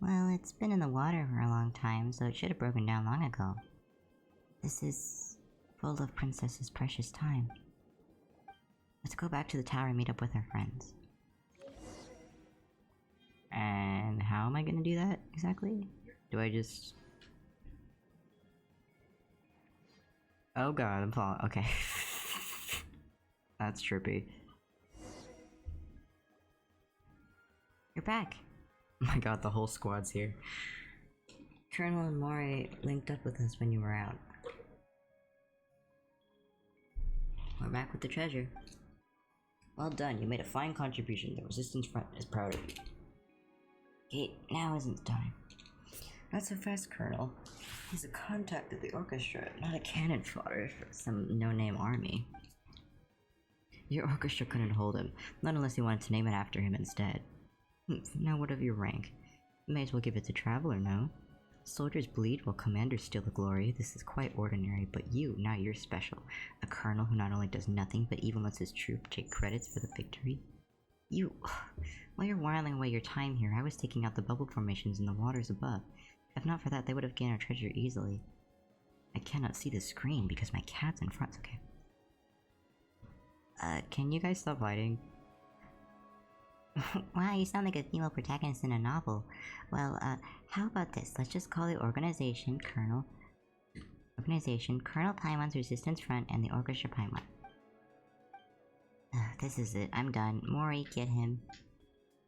Well, it's been in the water for a long time, so it should have broken down long ago. This is full of Princess's precious time. Let's go back to the tower and meet up with our friends. And how am I gonna do that exactly? Do I just... Oh god, I'm falling. Okay. That's trippy. You're back. Oh my god, the whole squad's here. Colonel and Mori linked up with us when you were out. We're back with the treasure. Well done, you made a fine contribution. The Resistance Front is proud of you. Okay, now isn't the time. Not so fast, Colonel. He's a contact of the orchestra, not a cannon fodder for some no-name army. Your orchestra couldn't hold him, not unless you wanted to name it after him instead. Now what of your rank? You may as well give it to Traveler, no? Soldiers bleed while commanders steal the glory. This is quite ordinary, but now you're special. A colonel who not only does nothing, but even lets his troop take credits for the victory. While you're whiling away your time here, I was taking out the bubble formations in the waters above. If not for that, they would have gained our treasure easily. I cannot see the screen because my cat's in front. Okay. Can you guys stop fighting? Wow, you sound like a female protagonist in a novel. Well, how about this? Let's just call the organization Colonel Paimon's Resistance Front and the Orchestra Paimon. This is it. I'm done. Mori, get him.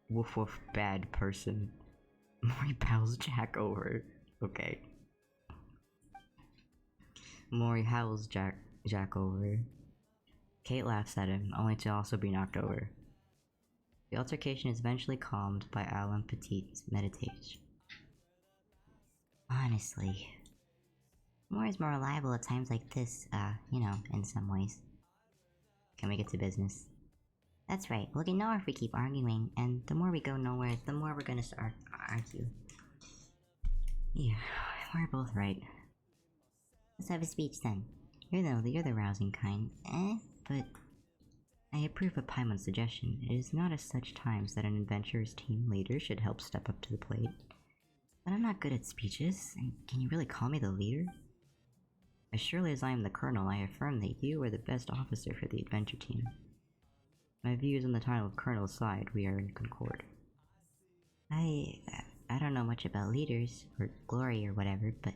Woof woof, bad person. Mori pals Jack over. Okay. Mori howls Jack over. Kate laughs at him, only to also be knocked over. The altercation is eventually calmed by Alain Petit's meditation. Honestly, more is more reliable at times like this, in some ways. Can we get to business? That's right, we'll get nowhere if we keep arguing, and the more we go nowhere, the more we're gonna start argue. Yeah, we're both right. Let's have a speech then. You're the rousing kind, but I approve of Paimon's suggestion. It is not at such times that an adventurer's team leader should help step up to the plate. But I'm not good at speeches, and can you really call me the leader? As surely as I am the colonel, I affirm that you are the best officer for the adventure team. My views on the title of colonel aside, we are in concord. I don't know much about leaders, or glory or whatever, but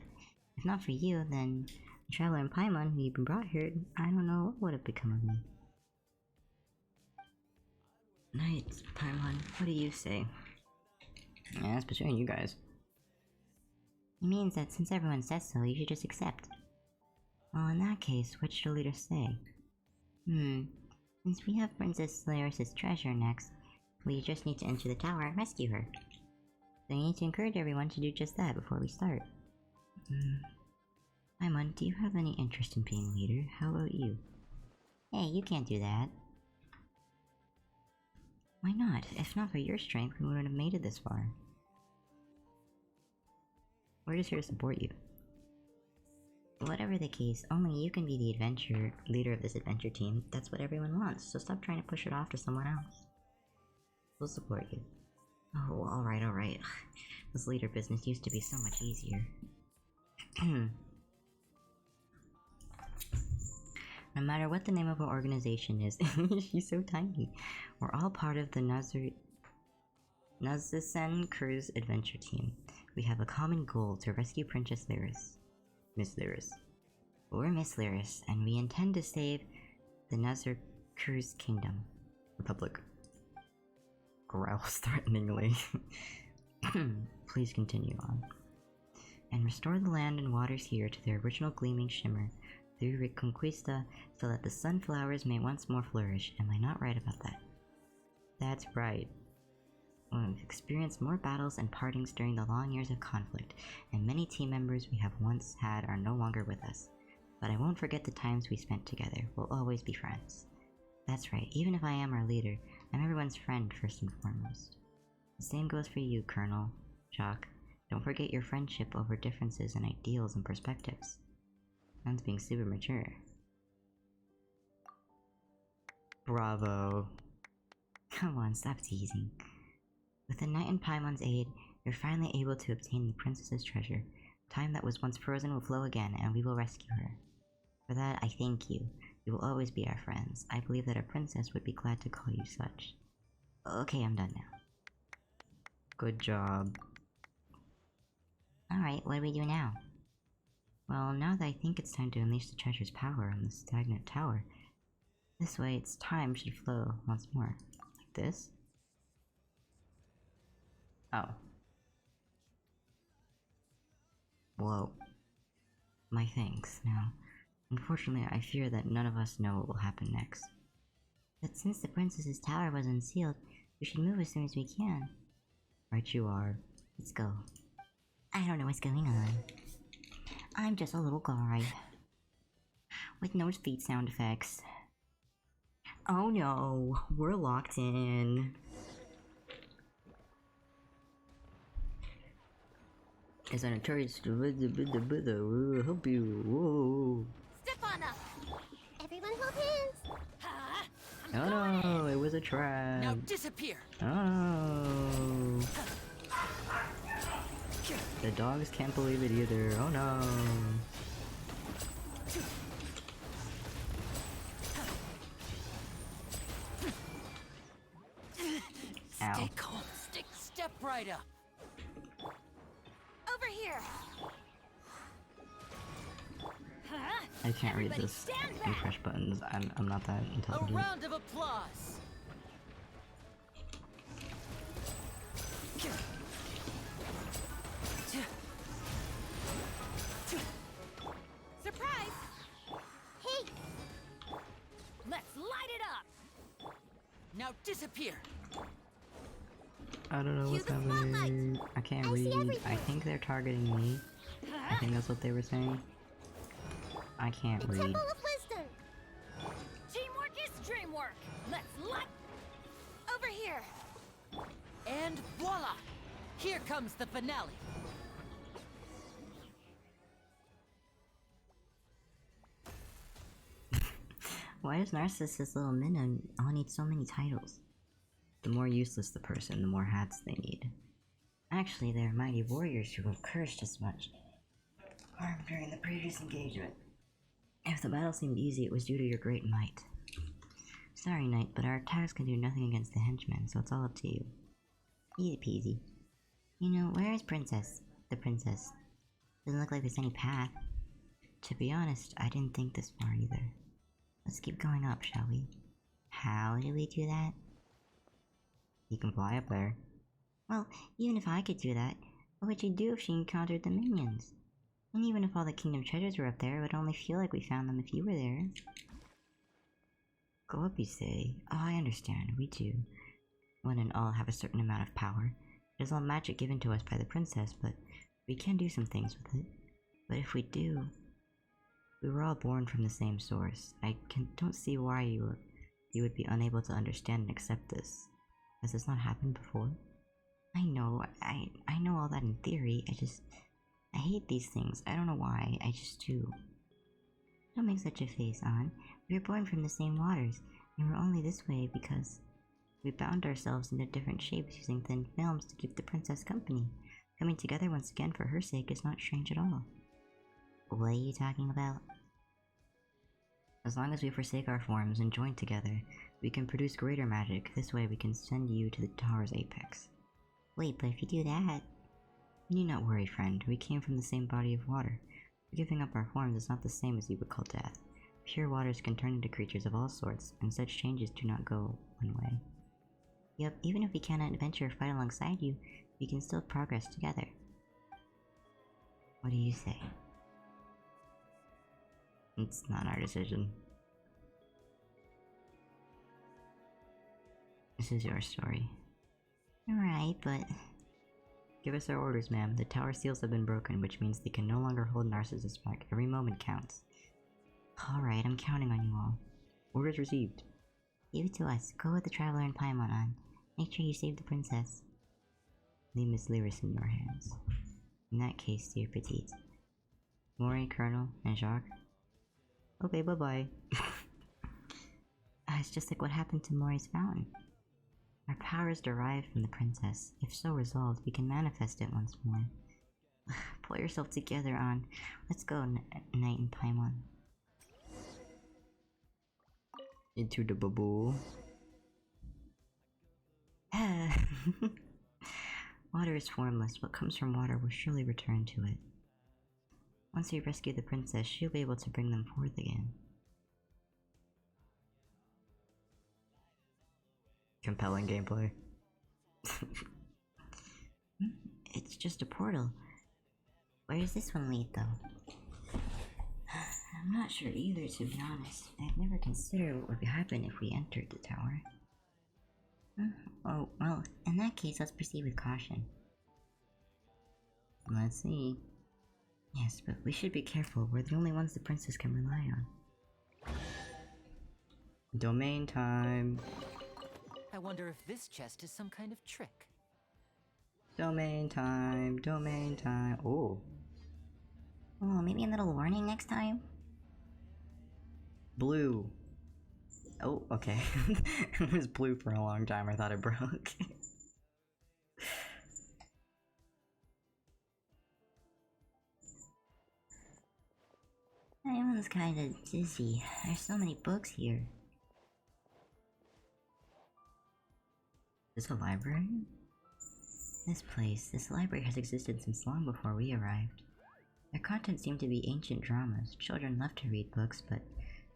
if not for you, then the traveler and Paimon who you've been brought here, I don't know what would have become of me. Knight, Paimon, what do you say? Yeah, it's between you guys. It means that since everyone says so, you should just accept. Well, in that case, what should a leader say? Since we have Princess Laris's treasure next, we just need to enter the tower and rescue her. So you need to encourage everyone to do just that before we start. Paimon, do you have any interest in being leader? How about you? Hey, you can't do that. Why not? If not for your strength, we wouldn't have made it this far. We're just here to support you. Whatever the case, only you can be the leader of this adventure team. That's what everyone wants, so stop trying to push it off to someone else. We'll support you. Oh, alright. This leader business used to be so much easier. No matter what the name of our organization is, she's so tiny. We're all part of the Nazisen Cruise Adventure Team. We have a common goal to rescue Princess Lyris. Miss Lyris. We're Miss Lyris, and we intend to save the Nazir Cruise Kingdom. Republic. Growls threateningly. Please continue on. And restore the land and waters here to their original gleaming shimmer through Reconquista so that the sunflowers may once more flourish. Am I not right about that? That's right. We've experienced more battles and partings during the long years of conflict, and many team members we have once had are no longer with us. But I won't forget the times we spent together. We'll always be friends. That's right, even if I am our leader, I'm everyone's friend first and foremost. The same goes for you, Colonel, Jacques. Don't forget your friendship over differences in ideals and perspectives. Sounds being super mature. Bravo. Come on, stop teasing. With the Knight and Paimon's aid, you're finally able to obtain the princess's treasure. Time that was once frozen will flow again, and we will rescue her. For that, I thank you. You will always be our friends. I believe that a princess would be glad to call you such. Okay, I'm done now. Good job. Alright, what do we do now? Well, now that I think it's time to unleash the treasure's power on the stagnant tower, this way its time should flow once more. Like this? Oh. Whoa. My thanks. Now, unfortunately, I fear that none of us know what will happen next. But since the princess's tower was unsealed, we should move as soon as we can. Right you are. Let's go. I don't know what's going on. I'm just a little guy. With no feet sound effects. Oh no, we're locked in. As an encouraged to help you. Whoa. Step on up. Everyone hold hands. I'm Oh going no, in. it was a trap. Now disappear. Oh. The dogs can't believe it either. Oh no. Ow. Stay calm. Step right up. Over here. I can't read Everybody this stand and back. press buttons. I'm not that A intelligent. round of applause. Surprise! Hey! Let's light it up. Now disappear. I don't know Cue what's the spotlight. happening. I can't I see read. I everything. think they're targeting me. I think that's what they were saying. I can't The read. Temple of Wisdom. Teamwork is dreamwork. Let's light. Over here. And voila! Here comes the finale. Why does Narcissus little Minna all need so many titles? The more useless the person, the more hats they need. Actually, they're mighty warriors who have cursed as much harm during the previous engagement. If the battle seemed easy, it was due to your great might. Sorry, Knight, but our attacks can do nothing against the henchmen, so it's all up to you. Easy peasy. You know, where is Princess? The princess. Doesn't look like there's any path. To be honest, I didn't think this far either. Let's keep going up, shall we? How do we do that? You can fly up there. Well, even if I could do that, what would you do if she encountered the minions? And even if all the kingdom treasures were up there, it would only feel like we found them if you were there. Go up, you say? Oh, I understand. We do. One and all have a certain amount of power. It is all magic given to us by the princess, but we can do some things with it. But if we do... We were all born from the same source. Don't see why you would be unable to understand and accept this. Has this not happened before? I know all that in theory, I hate these things. I don't know why, I just do. Don't make such a face, An. We were born from the same waters, and we're only this way because we bound ourselves into different shapes using thin films to keep the princess company. Coming together once again for her sake is not strange at all. What are you talking about? As long as we forsake our forms and join together, we can produce greater magic. This way we can send you to the tower's apex. Wait, but if you do that... You need not worry, friend. We came from the same body of water. Giving up our forms is not the same as you would call death. Pure waters can turn into creatures of all sorts, and such changes do not go one way. Yep, even if we cannot adventure or fight alongside you, we can still progress together. What do you say? It's not our decision. This is your story. Right, but... Give us our orders, ma'am. The tower seals have been broken, which means they can no longer hold Narcissus back. Every moment counts. Alright, I'm counting on you all. Orders received. Give it to us. Go with the Traveler and Paimon on. Make sure you save the princess. Leave Miss Lyris in your hands. In that case, dear Petite. Mori, Colonel, and Jacques? Okay, bye-bye. It's just like what happened to Mori's fountain. Our power is derived from the princess. If so resolved, we can manifest it once more. Pull yourself together, An. Let's go, Knight and Paimon. Into the bubble. Water is formless. What comes from water will surely return to it. Once we rescue the princess, she'll be able to bring them forth again. Compelling gameplay. It's just a portal. Where does this one lead, though? I'm not sure either, to be honest. I've never considered what would happen if we entered the tower. Oh, well, in that case, let's proceed with caution. Let's see. Yes, but we should be careful. We're the only ones the princess can rely on. Domain time. I wonder if this chest is some kind of trick. Domain time. Domain time. Oh. Oh, maybe a little warning next time? Blue. Oh, okay. It was blue for a long time. I thought it broke. Everyone's kinda dizzy. There's so many books here. Is this a library? This library has existed since long before we arrived. Their contents seem to be ancient dramas. Children love to read books, but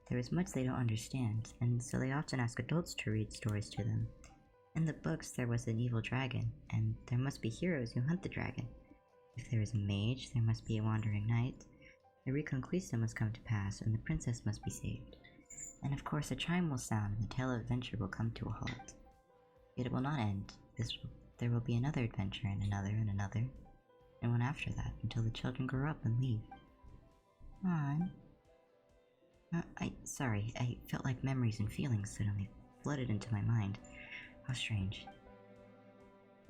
there is much they don't understand, and so they often ask adults to read stories to them. In the books, there was an evil dragon, and there must be heroes who hunt the dragon. If there is a mage, there must be a wandering knight. The Reconquista must come to pass, and the princess must be saved. And of course, a chime will sound, and the tale of adventure will come to a halt. Yet it will not end. there will be another adventure and another and another, and one after that until the children grow up and leave. On. Sorry, I felt like memories and feelings suddenly flooded into my mind. How strange.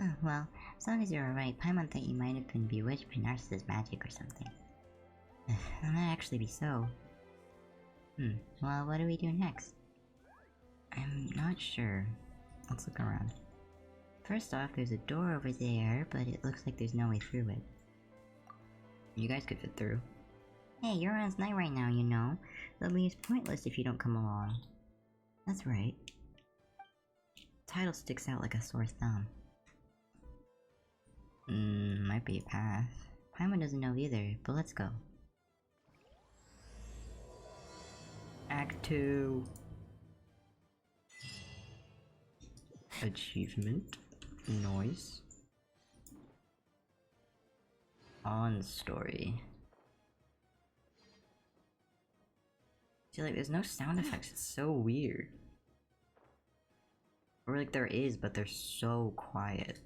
Oh, well, as long as you're alright, Paimon thought you might have been bewitched by Narcissus magic or something. That might actually be so. Well, what do we do next? I'm not sure. Let's look around. First off, there's a door over there, but it looks like there's no way through it. You guys could fit through. Hey, you're on night right now, you know. That'll be pointless if you don't come along. That's right. Title sticks out like a sore thumb. Might be a path. Paimon doesn't know either, but let's go. Act 2. Achievement. Noise. On story. See, like, there's no sound effects, it's so weird. Or like there is, but they're so quiet.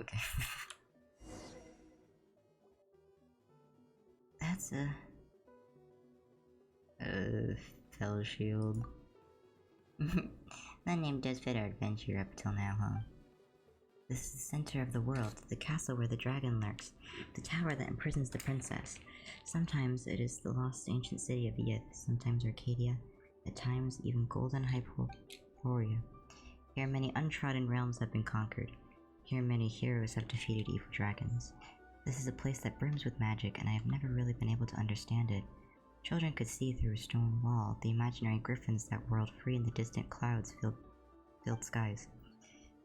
Okay. That's a fell shield. That name does fit our adventure up till now, huh? This is the center of the world, the castle where the dragon lurks, the tower that imprisons the princess. Sometimes it is the lost ancient city of Yith, sometimes Arcadia, at times even golden Hyperborea. Here many untrodden realms have been conquered. Here many heroes have defeated evil dragons. This is a place that brims with magic, and I have never really been able to understand it. Children could see through a stone wall, the imaginary griffins that whirled free in the distant clouds filled skies.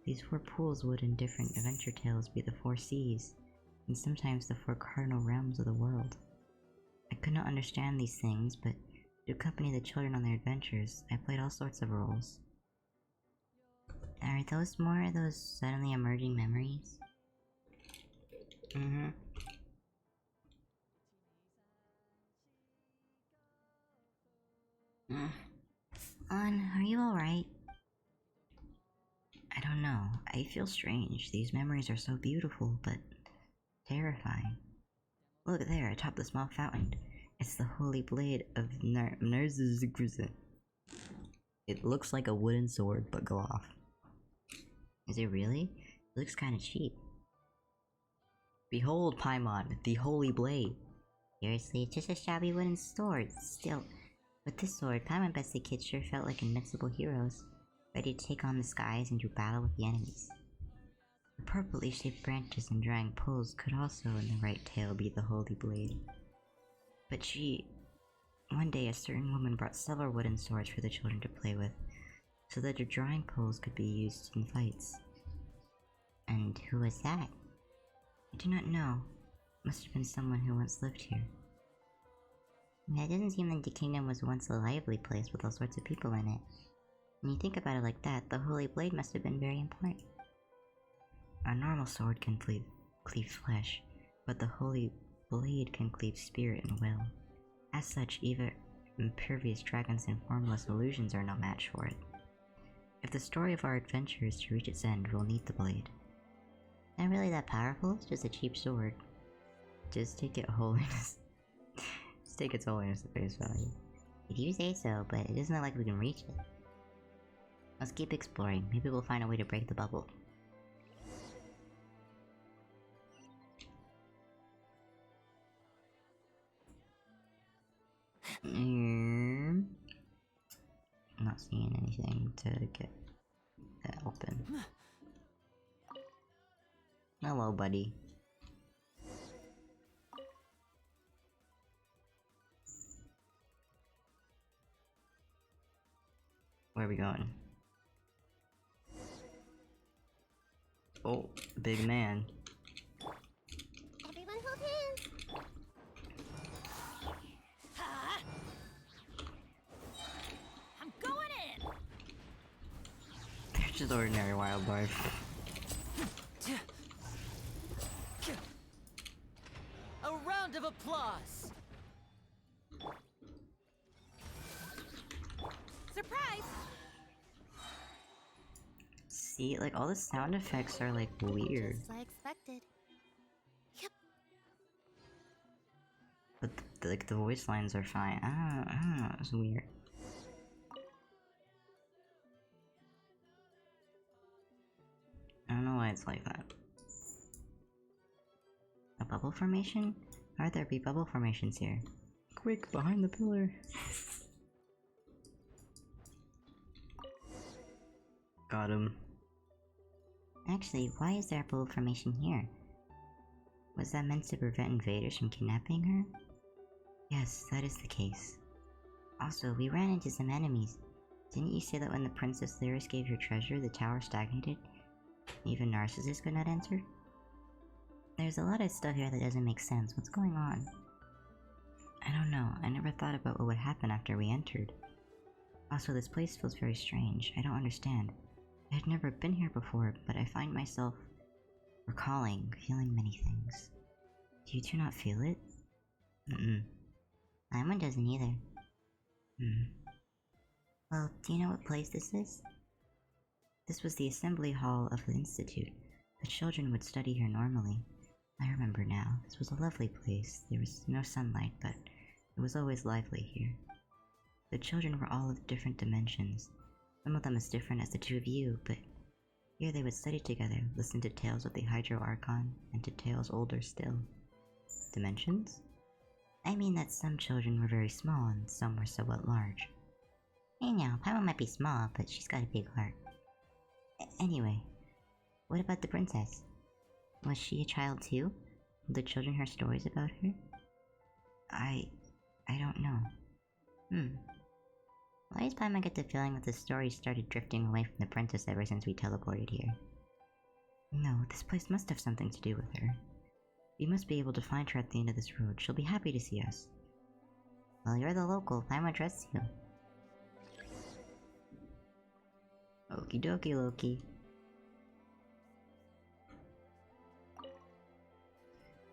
These 4 pools would in different adventure tales be the 4 seas, and sometimes the 4 cardinal realms of the world. I could not understand these things, but to accompany the children on their adventures, I played all sorts of roles. Are those more of those suddenly emerging memories? Are you alright? I don't know. I feel strange. These memories are so beautiful, but terrifying. Look there, atop the small fountain. It's the holy blade of Narcissus. It looks like a wooden sword, but go off. Is it really? It looks kinda cheap. Behold, Paimon, the holy blade. Seriously, it's just a shabby wooden sword. Still, with this sword, Paimon bets the kids sure felt like invincible heroes, ready to take on the skies and do battle with the enemies. The purplely shaped branches and drying poles could also, in the right tale, be the holy blade. But one day a certain woman brought several wooden swords for the children to play with, so that their drawing poles could be used in fights. And who was that? I do not know. Must have been someone who once lived here. It doesn't seem like the kingdom was once a lively place with all sorts of people in it. When you think about it like that, the holy blade must have been very important. A normal sword can cleave flesh, but the holy blade can cleave spirit and will. As such, even impervious dragons and formless illusions are no match for it. If the story of our adventure is to reach its end, we'll need the blade. Not really that powerful, it's just a cheap sword. Just take it holiness. Just take its holiness at face value. If you say so, but it doesn't look like we can reach it. Let's keep exploring, maybe we'll find a way to break the bubble. I'm not seeing anything to get that open. Hello, buddy. Where are we going? Oh, big man. Just ordinary wildlife. A round of applause! Surprise! See, like, all the sound effects are, like, weird. Just as I expected. Yep. But, like, the voice lines are fine. I don't know, it's weird. I don't know why it's like that. A bubble formation? Why would there be bubble formations here? Quick, behind the pillar! Got him. Actually, why is there a bubble formation here? Was that meant to prevent invaders from kidnapping her? Yes, that is the case. Also, we ran into some enemies. Didn't you say that when the Princess Lyris gave her treasure, the tower stagnated? Even Narcissus could not enter? There's a lot of stuff here that doesn't make sense. What's going on? I don't know. I never thought about what would happen after we entered. Also, this place feels very strange. I don't understand. I had never been here before, but I find myself recalling, feeling many things. Do you two not feel it? Paimon doesn't either. Well, do you know what place this is? This was the assembly hall of the Institute. The children would study here normally. I remember now. This was a lovely place. There was no sunlight, but it was always lively here. The children were all of different dimensions. Some of them as different as the two of you, but here they would study together, listen to tales of the Hydro Archon, and to tales older still. Dimensions? I mean that some children were very small and some were somewhat large. Hey now, Paimon might be small, but she's got a big heart. Anyway, what about the princess? Was she a child too? Did the children hear stories about her? I don't know. Why does Paimon get the feeling that the stories started drifting away from the princess ever since we teleported here? No, this place must have something to do with her. We must be able to find her at the end of this road. She'll be happy to see us. Well, you're the local. Paimon trusts you. Okie dokie, Loki.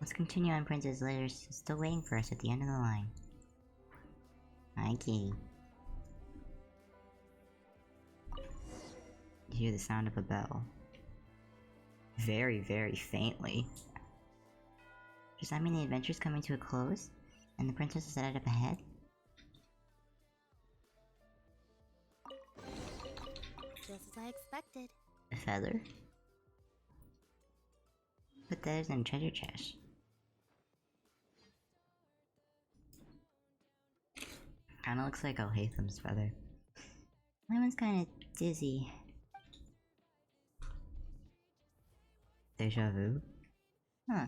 Let's continue on Princess Lyris. Still waiting for us at the end of the line. Hi, Kitty. You hear the sound of a bell. Very, very faintly. Does that mean the adventure's coming to a close? And the princess is headed up ahead? Just as I expected. A feather? Put those in treasure chest. Kinda looks like Alhatham's feather. That one's kinda dizzy. Deja vu? Huh.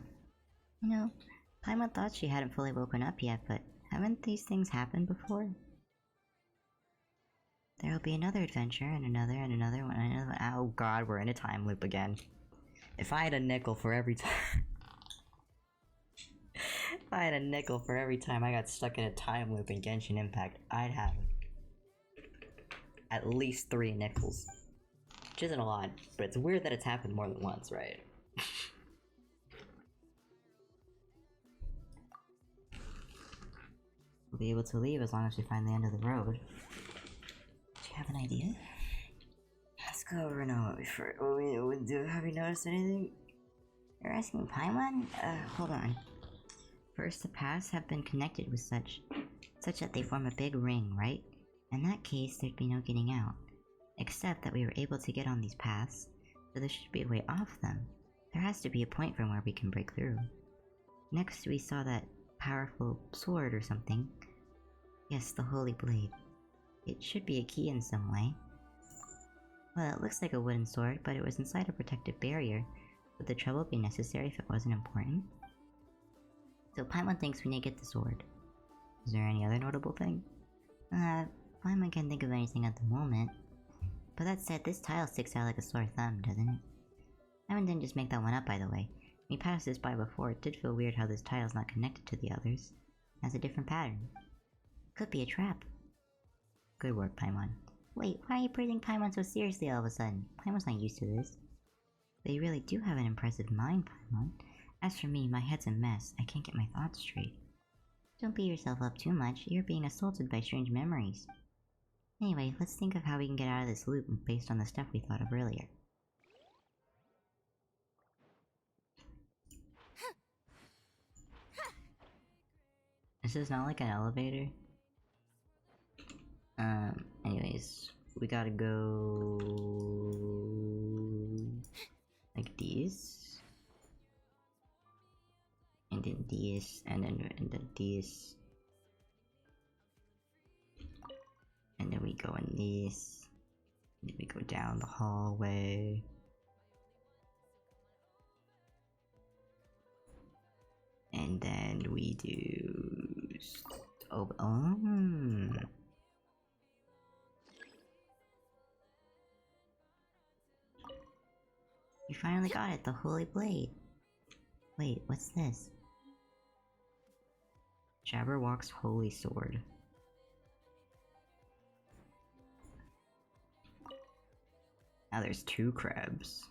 You know, Paimon thought she hadn't fully woken up yet, but haven't these things happened before? There'll be another adventure, and another one, and another one. Oh god, we're in a time loop again. If I had a nickel for every time... if I had a nickel for every time I got stuck in a time loop in Genshin Impact, I'd have at least 3 nickels. Which isn't a lot, but it's weird that it's happened more than once, right? We'll be able to leave as long as we find the end of the road. Do you have an idea? Let's go over and over before. Have you noticed anything? You're asking Paimon? Hold on. First, the paths have been connected with such that they form a big ring, right? In that case, there'd be no getting out. Except that we were able to get on these paths, so there should be a way off them. There has to be a point from where we can break through. Next, we saw that powerful sword or something. Yes, the Holy Blade. It should be a key in some way. Well, it looks like a wooden sword, but it was inside a protective barrier. Would the trouble be necessary if it wasn't important? So Paimon thinks we need to get the sword. Is there any other notable thing? Paimon can't think of anything at the moment. But that said, this tile sticks out like a sore thumb, doesn't it? Paimon didn't just make that one up, by the way. When we passed this by before, it did feel weird how this tile's not connected to the others. It has a different pattern. Could be a trap. Good work, Paimon. Wait, why are you praising Paimon so seriously all of a sudden? Paimon's not used to this. But you really do have an impressive mind, Paimon. As for me, my head's a mess. I can't get my thoughts straight. Don't beat yourself up too much. You're being assaulted by strange memories. Anyway, let's think of how we can get out of this loop based on the stuff we thought of earlier. This is not like an elevator. Anyways, we gotta go like this, and then this, and then this, and then we go in this, and then we go down the hallway. And then we do... Oh. You finally got it, the Holy Blade. Wait, what's this? Jabberwock's Holy Sword. Now there's 2 crabs.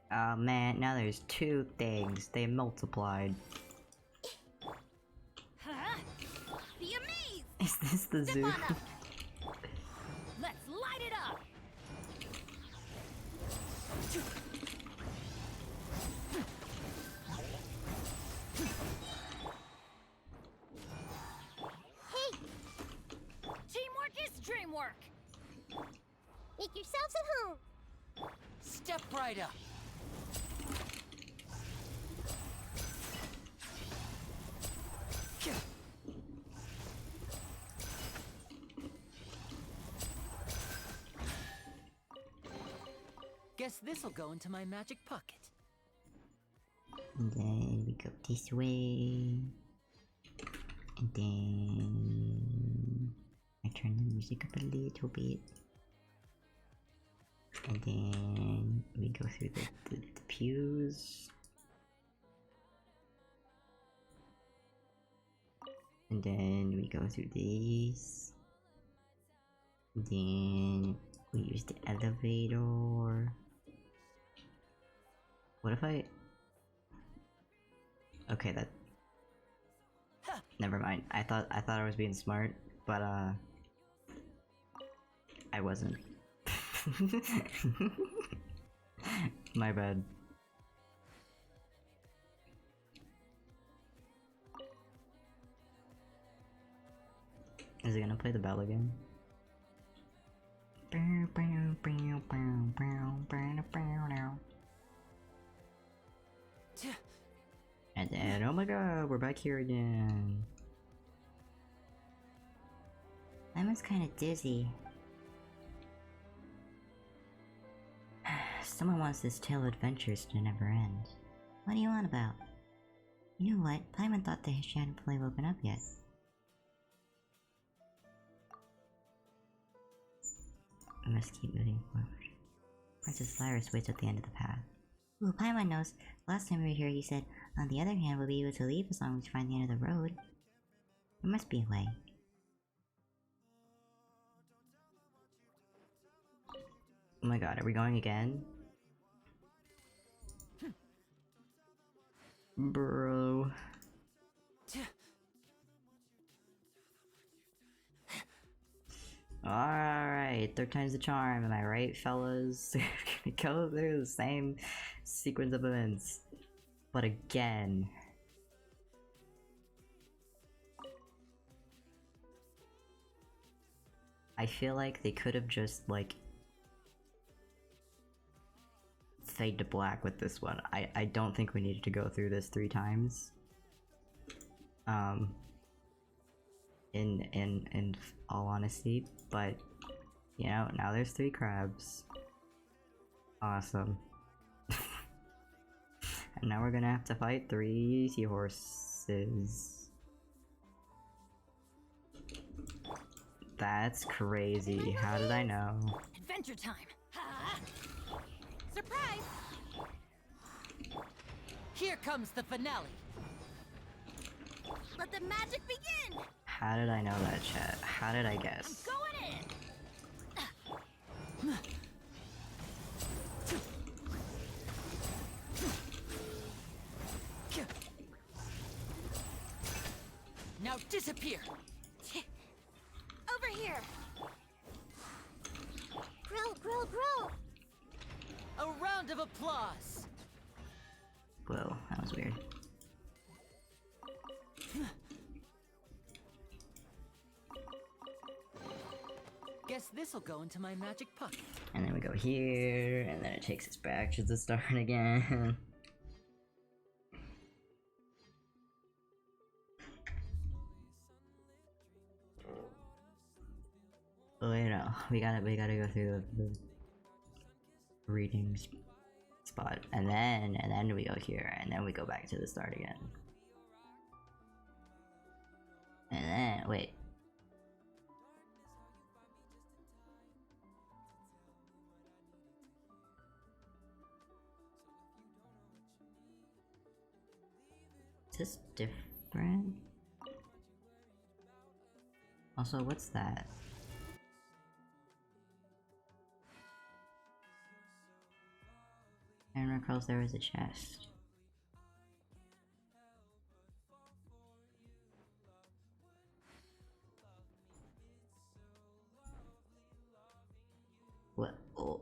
Oh man, now there's 2 things. They multiplied. Huh? Be amazed! Is this the Step zoo? on up. Let's light it up! Hey, Teamwork is dreamwork! make yourselves at home. Step right up. Guess this'll go into my magic pocket. And then we go this way. And then... I turn the music up a little bit. And then we go through the pews. And then we go through these. Then we use the elevator. What if I... Okay, that... Never mind. I thought I was being smart, but I wasn't. My bad. Is it gonna play the bell again? And then, oh my god, we're back here again. I'm just kinda dizzy. Someone wants this tale of adventures to never end. What do you want about? You know what? Paimon thought the history hadn't fully woken up yet. We must keep moving forward. Princess Lyris waits at the end of the path. Ooh, Paimon knows. Last time we were here he said, on the other hand, we'll be able to leave as long as we find the end of the road. There must be a way. Oh my god, are we going again? Bro. Alright, 3rd time's the charm, am I right, fellas? We're gonna go through the same sequence of events. But again. I feel like they could have just, like, fade to black with this one. I don't think we needed to go through this 3 times. In all honesty, but you know, now there's 3 crabs. Awesome. And now we're gonna have to fight 3 seahorses. That's crazy. How did I know? Adventure time! Ha! Surprise! Here comes the finale. Let the magic begin! How did I know that, chat? How did I guess? Going in! Now disappear. Over here! Grill, grill, grill! A round of applause. Whoa, that was weird. Guess this'll go into my magic pocket. And then we go here, and then it takes us back to the start again. Oh, wait, no, we gotta go through the readings spot, and then we go here, and then we go back to the start again. And then, wait. Is this different? Also, what's that? I remember across there was a chest. What? Oh.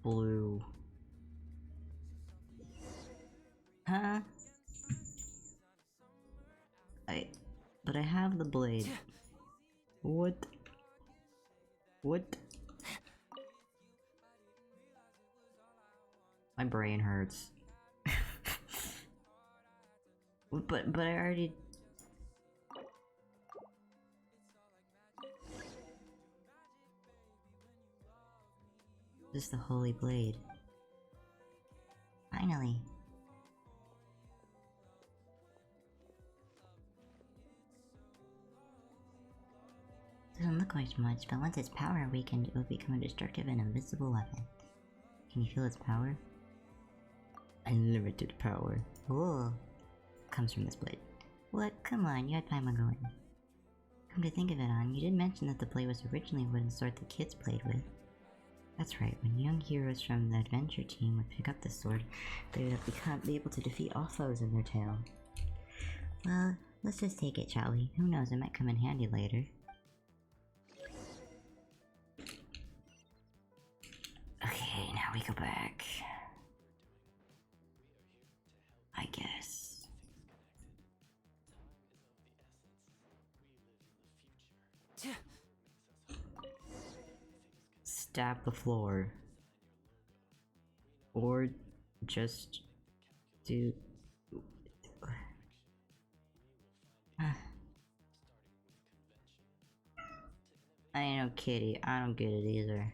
Blue. Huh? But I have the blade. What? What? My brain hurts. but I already. This is the holy blade. Finally. Doesn't look like much, but once its power awakened, it will become a destructive and invisible weapon. Can you feel its power? Unlimited power. Whoa. Comes from this blade. What? Come on, you had Paimon going. Come to think of it, you did mention that the blade was originally a wooden sword the kids played with. That's right, when young heroes from the adventure team would pick up the sword, they would be able to defeat all foes in their tale. Well, let's just take it, shall we? Who knows, it might come in handy later. Okay, now we go back. I guess. Stab the floor. Or just do. I ain't no kitty, I don't get it either.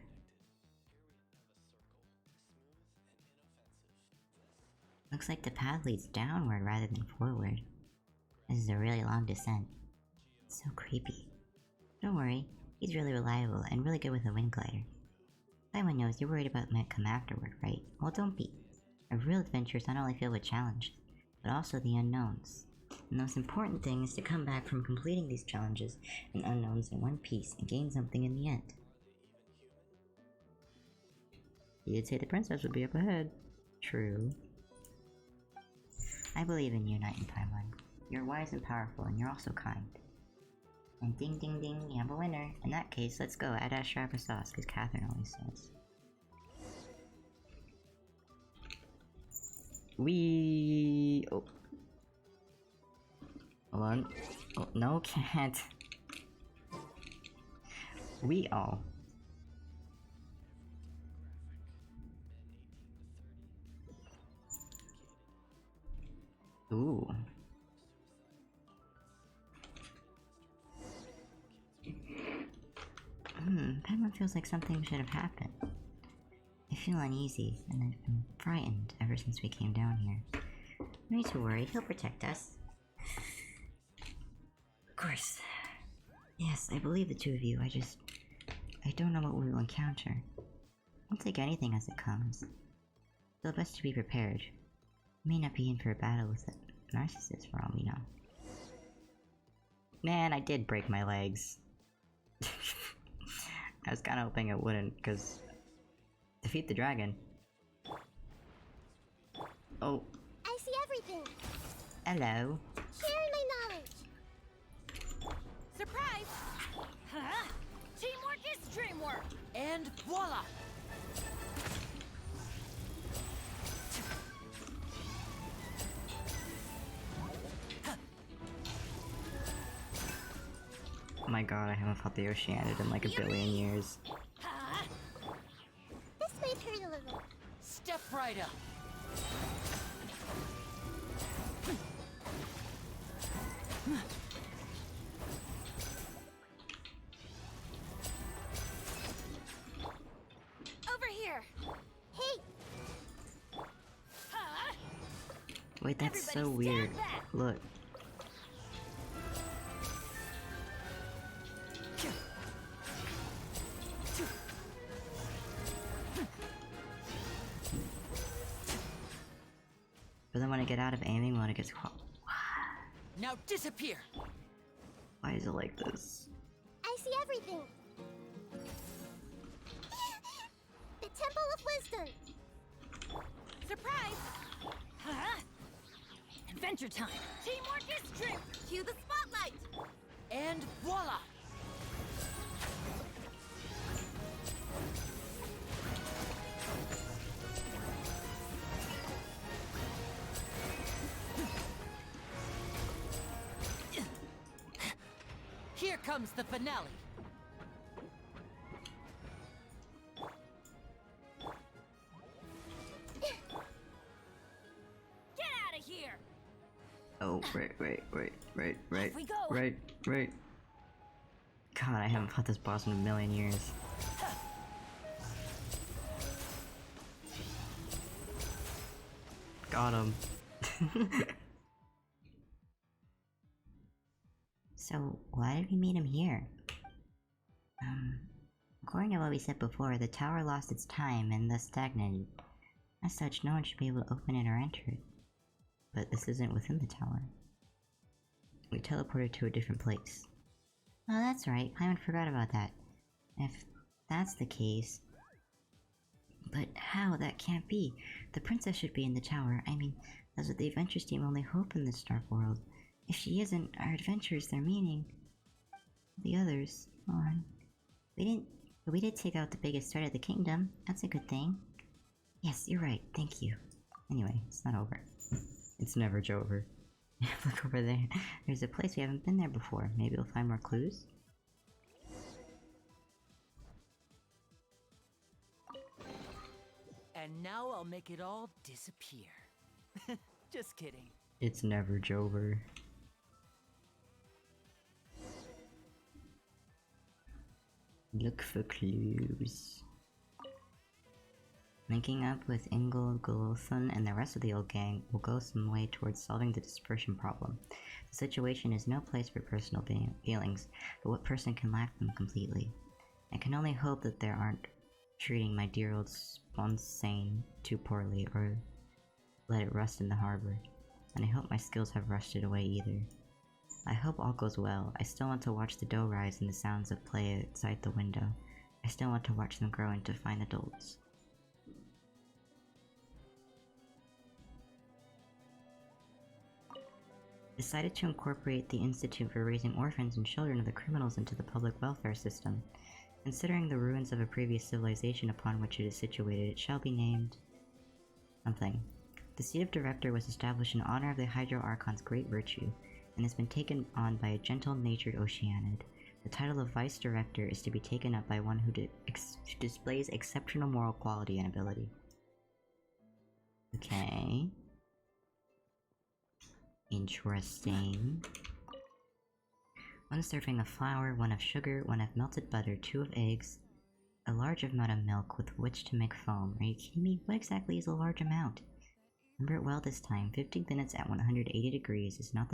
Looks like the path leads downward rather than forward. This is a really long descent. It's so creepy. Don't worry, he's really reliable and really good with a wind glider. Everyone knows you're worried about what might come afterward, right? Well, don't be. A real adventure is not only filled with challenges, but also the unknowns. The most important thing is to come back from completing these challenges and unknowns in one piece and gain something in the end. You'd say the princess would be up ahead. True. I believe in you, Knight and Paimon. You're wise and powerful, and you're also kind. And ding ding ding, you have a winner. In that case, let's go, add Ashrapa sauce, because Catherine always says. Oh. Hold on. Oh, no, can't. We all. Ooh. Paimon feels like something should have happened. I feel uneasy, and I've been frightened ever since we came down here. No need to worry, he'll protect us. Of course. Yes, I believe the two of you, I just I don't know what we will encounter. I'll take anything as it comes. Still best to be prepared. May not be in for a battle with a narcissist for all we know. Man, I did break my legs. I was kinda hoping it wouldn't, cause... Defeat the dragon. Oh. I see everything. Hello. Sharing my knowledge. Surprise! Huh? Teamwork is dreamwork! And voila! Oh my god, I haven't fought the Oceanid in like a billion years. Huh? This might hurt a little. Step right up! Over here. Hey, Huh? Wait, that's so Everybody stand weird. back. Look. But then when I get out of aiming mode, it gets caught. Now disappear! Why is it like this? I see everything. The Temple of Wisdom. Surprise! Huh? Adventure time! Teamwork is dream! Cue the spotlight. And voila! Here comes the finale! Get out of here! Oh, right. Off we go. Right. God, I haven't fought this boss in a million years. Got him. So, why did we meet him here? According to what we said before, the tower lost its time and thus stagnated. As such, no one should be able to open it or enter it. But this isn't within the tower. We teleported to a different place. Oh, that's right. Hyman forgot about that. If that's the case... But how? That can't be. The princess should be in the tower. I mean, that's what the adventures team only hope in this dark world. If she isn't, our adventures, their meaning... The others... on. We did take out the biggest threat of the kingdom. That's a good thing. Yes, you're right. Thank you. Anyway, it's not over. It's never over. Look over there. There's a place we haven't been there before. Maybe we'll find more clues? And now I'll make it all disappear. Just kidding. It's never Jover. Look for clues. Linking up with Ingol, Golothan, and the rest of the old gang will go some way towards solving the dispersion problem. The situation is no place for personal feelings, but what person can lack them completely? I can only hope that they aren't treating my dear old Sponsane too poorly, or let it rust in the harbor. And I hope my skills have rusted away either. I hope all goes well. I still want to watch the dough rise and the sounds of play outside the window. I still want to watch them grow into fine adults. Decided to incorporate the Institute for Raising Orphans and Children of the Criminals into the public welfare system. Considering the ruins of a previous civilization upon which it is situated, it shall be named... something. The seat of director was established in honor of the Hydro Archon's great virtue, and has been taken on by a gentle-natured Oceanid. The title of vice director is to be taken up by one who displays exceptional moral quality and ability. Okay. Interesting. 1 serving of flour, 1 of sugar, 1 of melted butter, 2 of eggs, a large amount of milk with which to make foam. Are you kidding me? What exactly is a large amount? Remember it well this time. 15 minutes at 180 degrees is not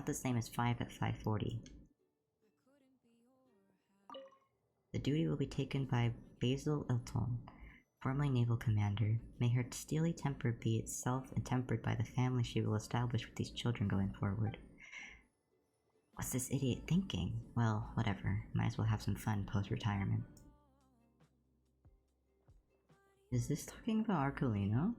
the same as 5 at 540. The duty will be taken by Basil Ilton, formerly naval commander. May her steely temper be itself tempered by the family she will establish with these children going forward. What's this idiot thinking? Well, whatever. Might as well have some fun post-retirement. Is this talking about Arcolino?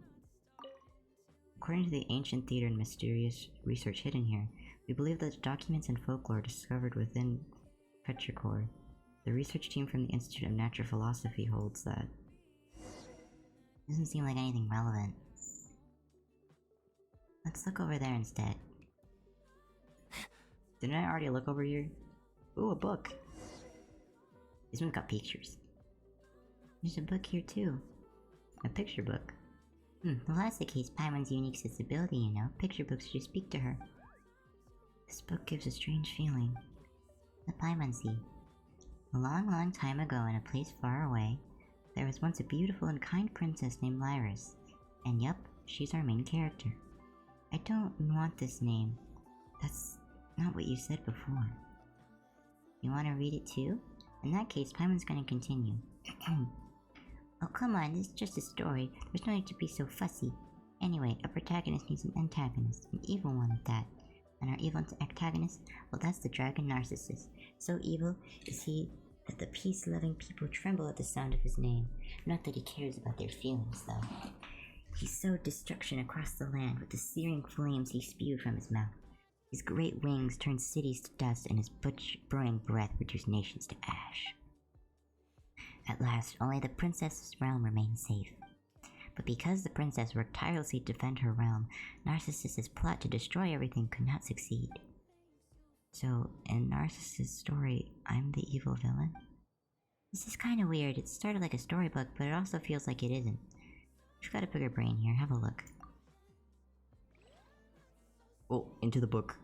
According to the ancient theater and mysterious research hidden here, we believe that documents and folklore discovered within Petrichor. The research team from the Institute of Natural Philosophy holds that. Doesn't seem like anything relevant. Let's look over there instead. Didn't I already look over here? Ooh, a book! This one's got pictures. There's a book here too. A picture book. Well, that's the case. Paimon's unique sensibility, you know. Picture books just speak to her. This book gives a strange feeling. The Paimon Sea. A long, long time ago in a place far away, there was once a beautiful and kind princess named Lyris. And yup, she's our main character. I don't want this name. That's not what you said before. You want to read it too? In that case, Paimon's gonna continue. Oh, come on, this is just a story. There's no need to be so fussy. Anyway, a protagonist needs an antagonist, an evil one at that. And our evil antagonist, well, that's the dragon Narcissus. So evil is he that the peace-loving people tremble at the sound of his name. Not that he cares about their feelings, though. He sowed destruction across the land with the searing flames he spewed from his mouth. His great wings turned cities to dust, and his burning breath reduced nations to ash. At last, only the princess's realm remained safe. But because the princess worked tirelessly to defend her realm, Narcissus's plot to destroy everything could not succeed. So, in Narcissus' story, I'm the evil villain? This is kinda weird. It started like a storybook, but it also feels like it isn't. You've got a bigger brain here, have a look. Oh, into the book.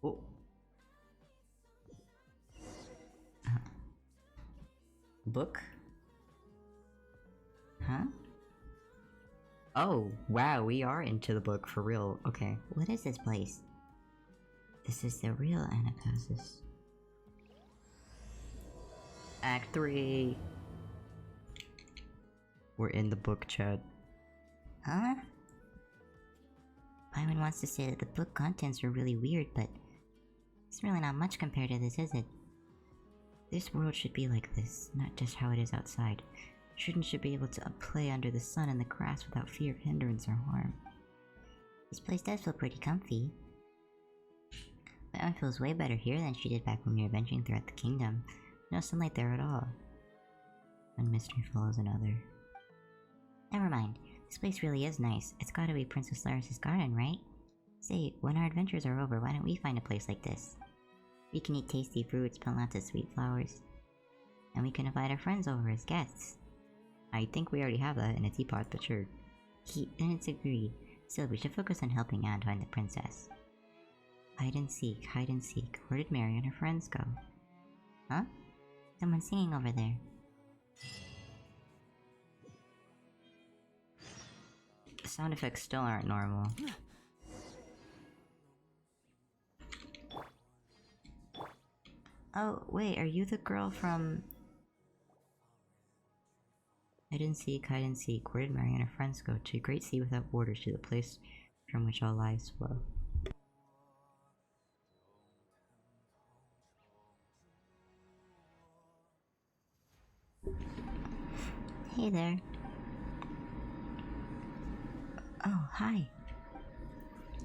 Oh. Book? Huh? Oh, wow, we are into the book for real. Okay. What is this place? This is the real Anacausis. Act 3. We're in the book, chat. Huh? Paimon wants to say that the book contents are really weird, but it's really not much compared to this, is it? This world should be like this, not just how it is outside. Children should be able to play under the sun and the grass without fear of hindrance or harm. This place does feel pretty comfy. Paimon feels way better here than she did back when we were adventuring throughout the kingdom. No sunlight there at all. One mystery follows another. Never mind. This place really is nice. It's gotta be Princess Lyris' garden, right? Say, when our adventures are over, why don't we find a place like this? We can eat tasty fruits, plant lots of sweet flowers. And we can invite our friends over as guests. I think we already have that in a teapot, but sure. Then it's agreed. Still, we should focus on helping Anne find the princess. Hide and seek, hide and seek. Where did Mary and her friends go? Huh? Someone's singing over there. The sound effects still aren't normal. Oh, wait, are you the girl from... Hide and seek, hide and seek. Where did Mary and her friends go? To a great sea without borders, to the place from which all lives flow. Hey there. Oh, hi.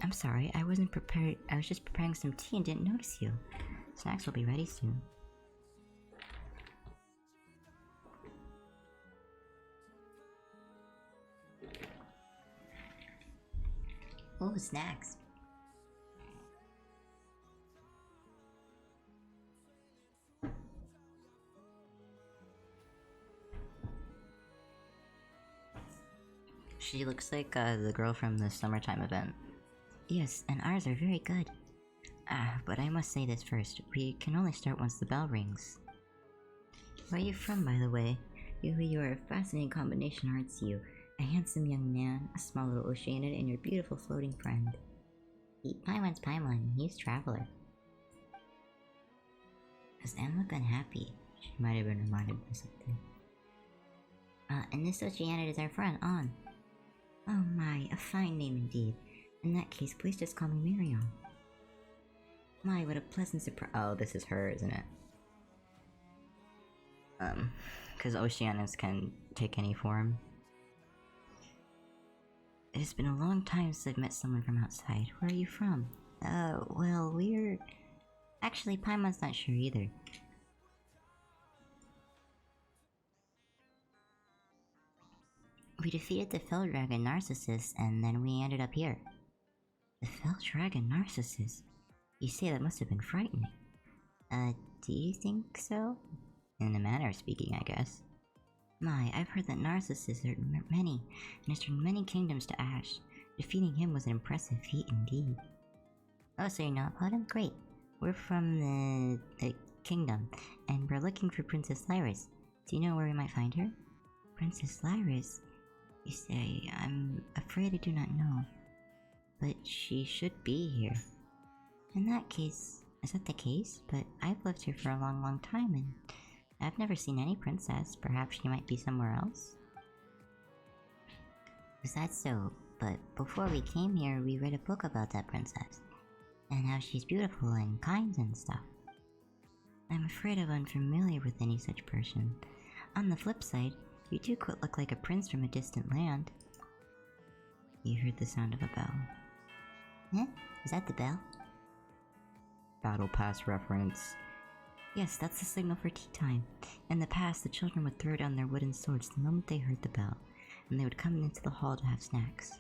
I'm sorry, I wasn't prepared. I was just preparing some tea and didn't notice you. Snacks will be ready soon. Oh, snacks. She looks like the girl from the summertime event. Yes, and ours are very good. But I must say this first. We can only start once the bell rings. Where are you from, by the way? You are a fascinating combination, aren't you? A handsome young man, a small little oceanid, and your beautiful floating friend. Paimon's Paimon, he's Traveler. Does Anne look unhappy? She might have been reminded by something. And this Oceana is our friend, Anne. Oh my, a fine name indeed. In that case, please just call me Marion. My, what a pleasant surprise. Oh, this is her, isn't it? Because Oceanus can take any form. It has been a long time since I've met someone from outside. Where are you from? Well, we're... Actually, Paimon's not sure either. We defeated the fell dragon Narcissus, and then we ended up here. The fell dragon Narcissus? You say that must have been frightening. Do you think so? In a manner of speaking, I guess. My, I've heard that Narcissus hurt many, and has turned many kingdoms to ash. Defeating him was an impressive feat indeed. Oh, so you know about him? Great. We're from the kingdom, and we're looking for Princess Lyris. Do you know where we might find her? Princess Lyris? You say, I'm afraid I do not know. But she should be here. In that case, is that the case? But I've lived here for a long, long time, and I've never seen any princess. Perhaps she might be somewhere else? Is that so? But before we came here, we read a book about that princess, and how she's beautiful and kind and stuff. I'm afraid I'm unfamiliar with any such person. On the flip side, you do quite look like a prince from a distant land. You heard the sound of a bell. Eh? Is that the bell? Battle Pass reference. Yes, that's the signal for tea time. In the past, the children would throw down their wooden swords the moment they heard the bell, and they would come into the hall to have snacks.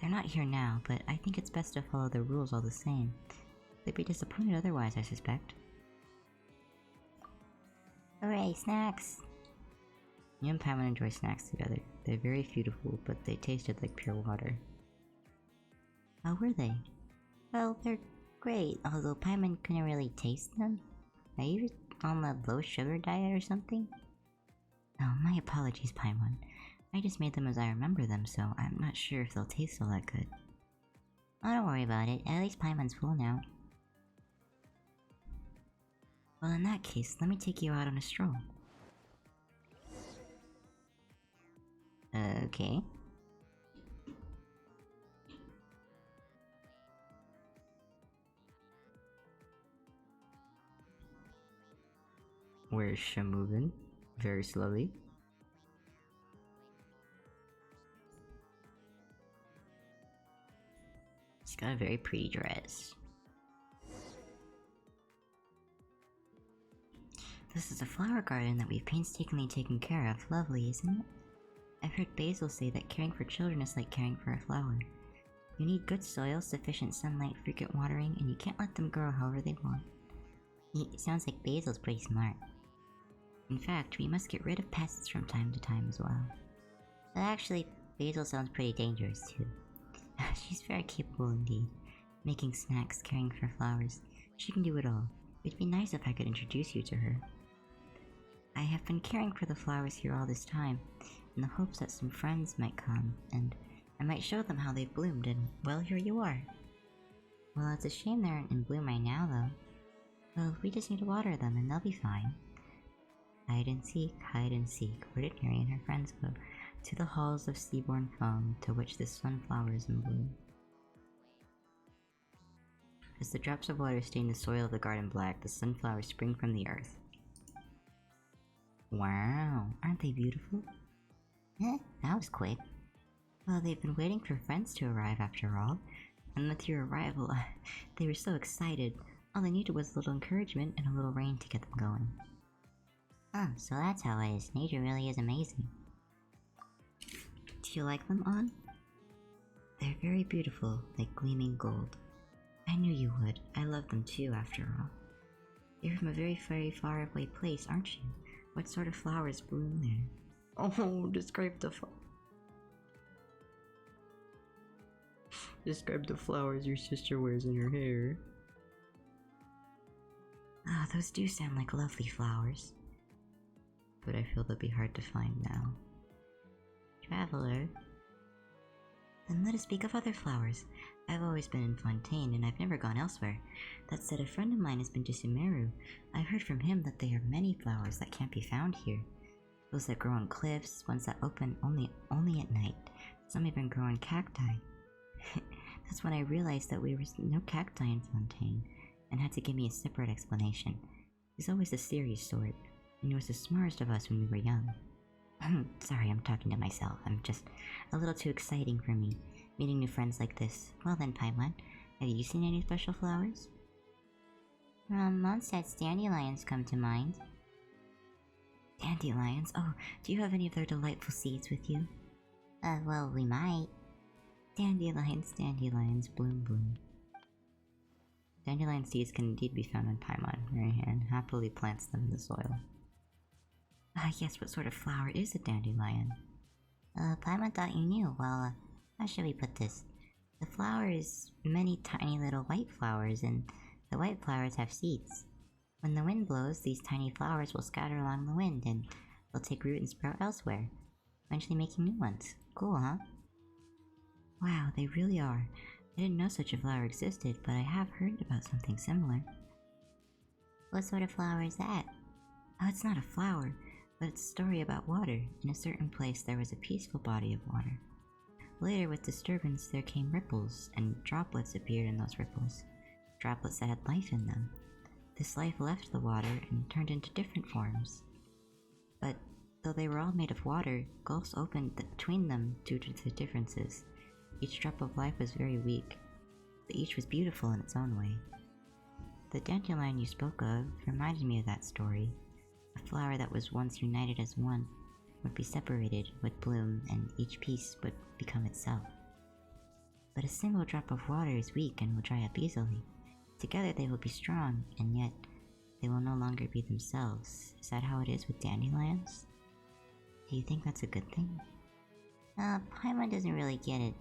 They're not here now, but I think it's best to follow the rules all the same. They'd be disappointed otherwise, I suspect. Hooray, snacks! Me and Paimon enjoy snacks together. They're very beautiful, but they tasted like pure water. How were they? Well, they're great, although Paimon couldn't really taste them. Are you on the low sugar diet or something? Oh, my apologies, Paimon. I just made them as I remember them, so I'm not sure if they'll taste all that good. Oh, don't worry about it. At least Paimon's full now. Well, in that case, let me take you out on a stroll. Okay. Where's she moving? Very slowly. She's got a very pretty dress. This is a flower garden that we've painstakingly taken care of. Lovely, isn't it? I've heard Basil say that caring for children is like caring for a flower. You need good soil, sufficient sunlight, frequent watering, and you can't let them grow however they want. It sounds like Basil's pretty smart. In fact, we must get rid of pests from time to time as well. But actually, Basil sounds pretty dangerous too. She's very capable indeed. Making snacks, caring for flowers. She can do it all. It'd be nice if I could introduce you to her. I have been caring for the flowers here all this time, in the hopes that some friends might come, and I might show them how they've bloomed, and well, here you are. Well, it's a shame they aren't in bloom right now, though. Well, we just need to water them, and they'll be fine. Hide and seek, where did Mary and her friends go? To the halls of seaborn foam, to which the sunflower is in bloom. As the drops of water stain the soil of the garden black, the sunflowers spring from the earth. Wow, aren't they beautiful? That was quick. Well, they've been waiting for friends to arrive after all, and with your arrival, they were so excited. All they needed was a little encouragement and a little rain to get them going. Oh, so that's how it is. Nature really is amazing. Do you like them, Anne? They're very beautiful, like gleaming gold. I knew you would. I love them too, after all. You're from a very, very far away place, aren't you? What sort of flowers bloom there? Oh, describe the Describe the flowers your sister wears in her hair. Ah, those do sound like lovely flowers. But I feel they'll be hard to find now. Traveler. Then let us speak of other flowers. I've always been in Fontaine and I've never gone elsewhere. That said, a friend of mine has been to Sumeru. I've heard from him that there are many flowers that can't be found here. Those that grow on cliffs, ones that open only at night. Some even grow on cacti. That's when I realized that there was no cacti in Fontaine, and had to give me a separate explanation. He's always the serious sort, and he was the smartest of us when we were young. Sorry, I'm talking to myself. I'm just a little too exciting for me, meeting new friends like this. Well then, Paimon, have you seen any special flowers? Mondstadt's dandelions come to mind. Dandelions? Oh, do you have any of their delightful seeds with you? Well, we might. Dandelions, dandelions, bloom, bloom. Dandelion seeds can indeed be found on Paimon, where Marianne happily plants them in the soil. Yes, what sort of flower is a dandelion? Paimon thought you knew. Well, how should we put this? The flower is many tiny little white flowers, and the white flowers have seeds. When the wind blows, these tiny flowers will scatter along the wind, and they'll take root and sprout elsewhere, eventually making new ones. Cool, huh? Wow, they really are. I didn't know such a flower existed, but I have heard about something similar. What sort of flower is that? Oh, it's not a flower, but it's a story about water. In a certain place there was a peaceful body of water. Later, with disturbance, there came ripples, and droplets appeared in those ripples. Droplets that had life in them. This life left the water and turned into different forms. But though they were all made of water, gulfs opened between them due to the differences. Each drop of life was very weak, but each was beautiful in its own way. The dandelion you spoke of reminded me of that story. A flower that was once united as one would be separated, would bloom, and each piece would become itself. But a single drop of water is weak and will dry up easily. Together they will be strong, and yet they will no longer be themselves. Is that how it is with dandelions? Do you think that's a good thing? Paimon doesn't really get it.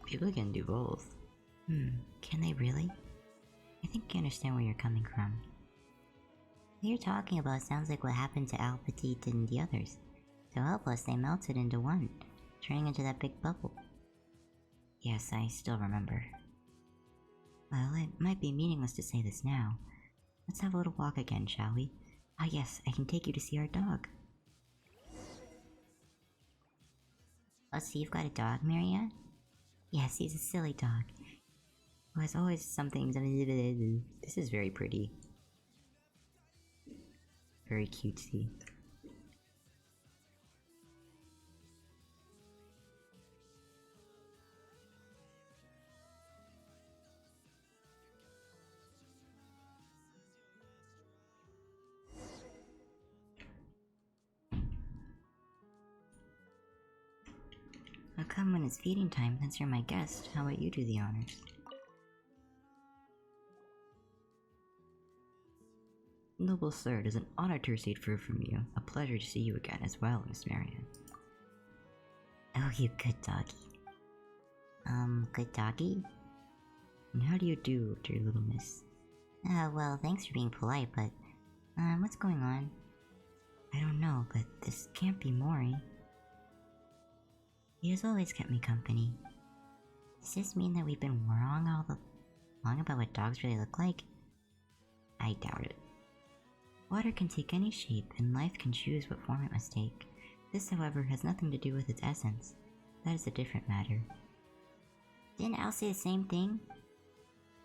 People can do both. Can they really? I think I understand where you're coming from. What you're talking about sounds like what happened to Al Petit and the others. To help us, they melted into one, turning into that big bubble. Yes, I still remember. Well, it might be meaningless to say this now. Let's have a little walk again, shall we? Ah yes, I can take you to see our dog. Oh, so you've got a dog, Marianne? Yes, he's a silly dog. Who has always something... This is very pretty. Very cutesy. I'll come when it's feeding time, since you're my guest. How about you do the honors? Noble sir, it is an honor to receive fruit from you. A pleasure to see you again as well, Miss Marianne. Oh, you good doggy. Good doggy? And how do you do, dear little miss? Well, thanks for being polite, but... what's going on? I don't know, but this can't be Mori. He has always kept me company. Does this mean that we've been wrong all along about what dogs really look like? I doubt it. Water can take any shape, and life can choose what form it must take. This, however, has nothing to do with its essence. That is a different matter. Didn't Al say the same thing?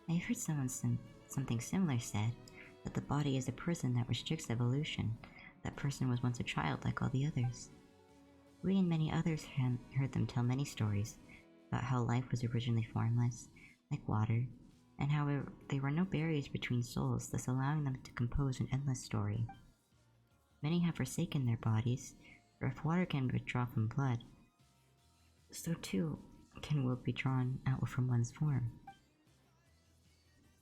I heard something similar said, that the body is a prison that restricts evolution. That person was once a child like all the others. We and many others heard them tell many stories about how life was originally formless, like water, and how there were no barriers between souls, thus allowing them to compose an endless story. Many have forsaken their bodies, for if water can withdraw from blood, so too can will be drawn out from one's form.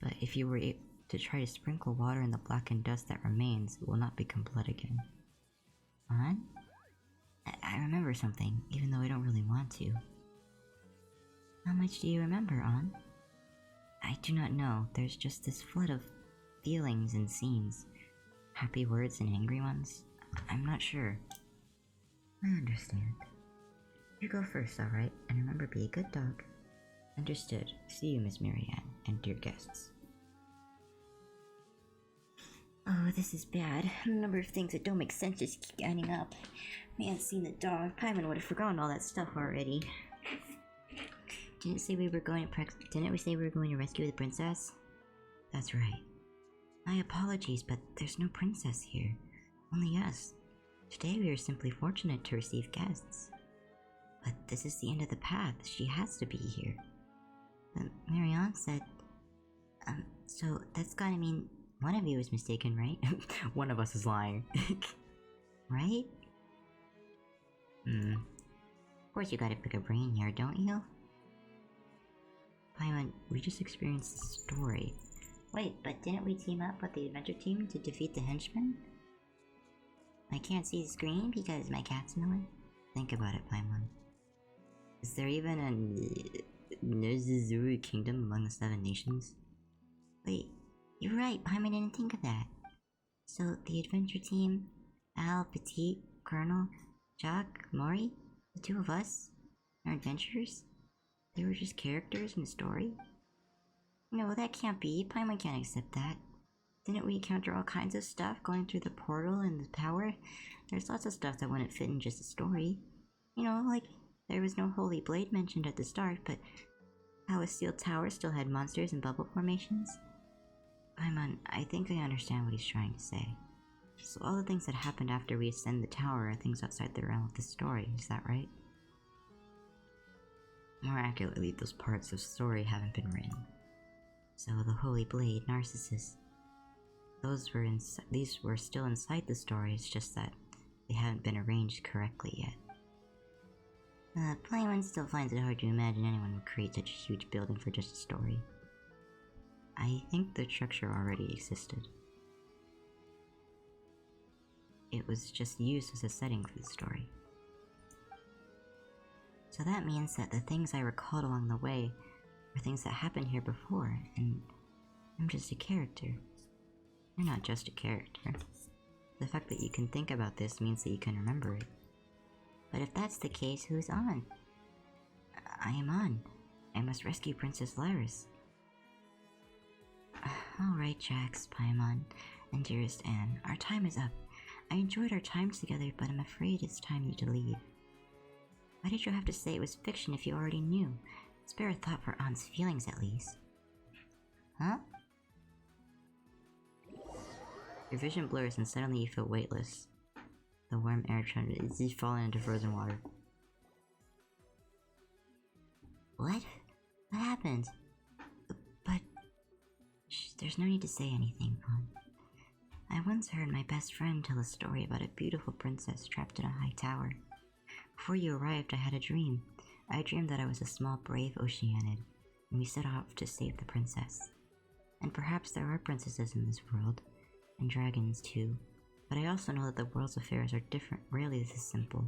But if you were to try to sprinkle water in the blackened dust that remains, it will not become blood again. On? I remember something, even though I don't really want to. How much do you remember, On? I do not know. There's just this flood of feelings and scenes. Happy words and angry ones. I'm not sure. I understand. You go first, alright? And remember, be a good dog. Understood. See you, Miss Marianne, and dear guests. Oh, this is bad. The number of things that don't make sense just keep adding up. Man, seen the dog. Paimon would have forgotten all that stuff already. Didn't we say we were going to rescue the princess? That's right. My apologies, but there's no princess here. Only us. Today we are simply fortunate to receive guests. But this is the end of the path. She has to be here. Marianne said... so that's gotta mean one of you is mistaken, right? One of us is lying. Right? Of course you gotta pick a brain here, don't you? Paimon, we just experienced the story. Wait, but didn't we team up with the adventure team to defeat the henchmen? I can't see the screen because my cat's in the way. Think about it, Paimon. Is there even a Nozuzuru kingdom among the 7 nations? Wait, you're right, Paimon didn't think of that. So, the adventure team, Al, Petit, Colonel, Jacques, Mori, the 2 of us, our adventurers? They were just characters in a story? No, that can't be. Paimon can't accept that. Didn't we encounter all kinds of stuff going through the portal and the tower? There's lots of stuff that wouldn't fit in just a story. You know, like, there was no holy blade mentioned at the start, but how a sealed tower still had monsters and bubble formations? Paimon, I think I understand what he's trying to say. So all the things that happened after we ascend the tower are things outside the realm of the story, is that right? More accurately, those parts of the story haven't been written. So the Holy Blade, Narcissus, these were still inside the story, it's just that they haven't been arranged correctly yet. Paimon still finds it hard to imagine anyone would create such a huge building for just a story. I think the structure already existed. It was just used as a setting for the story. So that means that the things I recalled along the way were things that happened here before, and I'm just a character. You're not just a character. The fact that you can think about this means that you can remember it. But if that's the case, who's on? I am on. I must rescue Princess Lyris. Alright, Jax, Paimon, and dearest Anne, our time is up. I enjoyed our times together, but I'm afraid it's time to leave. Why did you have to say it was fiction if you already knew? Spare a thought for Anne's feelings, at least. Huh? Your vision blurs and suddenly you feel weightless. The warm air is you falling into frozen water. What? What happened? But... Shh, there's no need to say anything, Anne. I once heard my best friend tell a story about a beautiful princess trapped in a high tower. Before you arrived, I had a dream. I dreamed that I was a small, brave Oceanid, and we set off to save the princess. And perhaps there are princesses in this world, and dragons too, but I also know that the world's affairs are different, rarely this simple.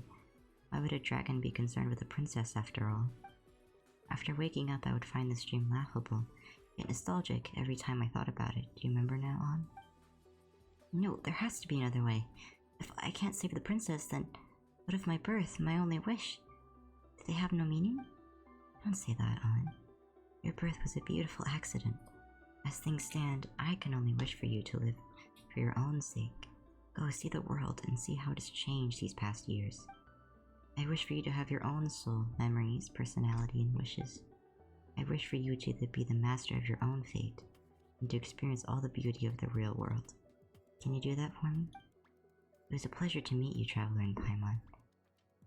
Why would a dragon be concerned with a princess after all? After waking up, I would find this dream laughable, yet nostalgic every time I thought about it. Do you remember now, Anne? No, there has to be another way. If I can't save the princess, then what of my birth, my only wish? Do they have no meaning? Don't say that, Anne. Your birth was a beautiful accident. As things stand, I can only wish for you to live for your own sake. Go see the world and see how it has changed these past years. I wish for you to have your own soul, memories, personality, and wishes. I wish for you to be the master of your own fate, and to experience all the beauty of the real world. Can you do that for me? It was a pleasure to meet you, Traveler in Paimon.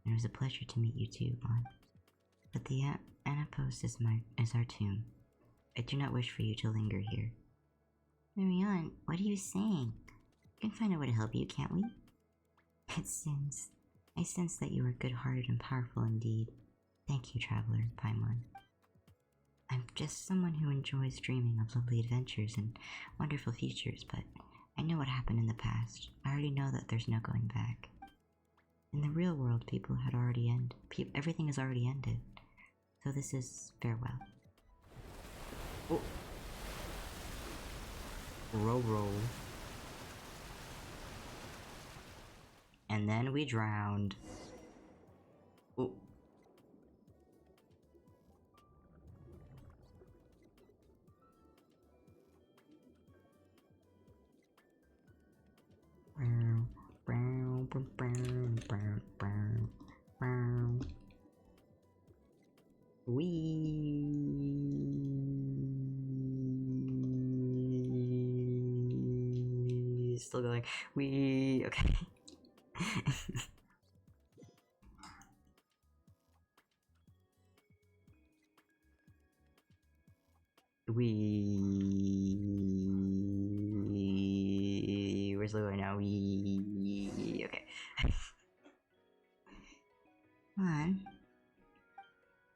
And it was a pleasure to meet you too, Anne. But the Anapos is our tomb. I do not wish for you to linger here. Marianne, what are you saying? We can find a way to help you, can't we? I sense that you are good-hearted and powerful indeed. Thank you, Traveler, Paimon. I'm just someone who enjoys dreaming of lovely adventures and wonderful futures, but I know what happened in the past. I already know that there's no going back. In the real world, everything has already ended. So this is farewell. Oh. Roll. And then we drowned. Oh. We still going. We okay. We're still going now. We okay. Come on.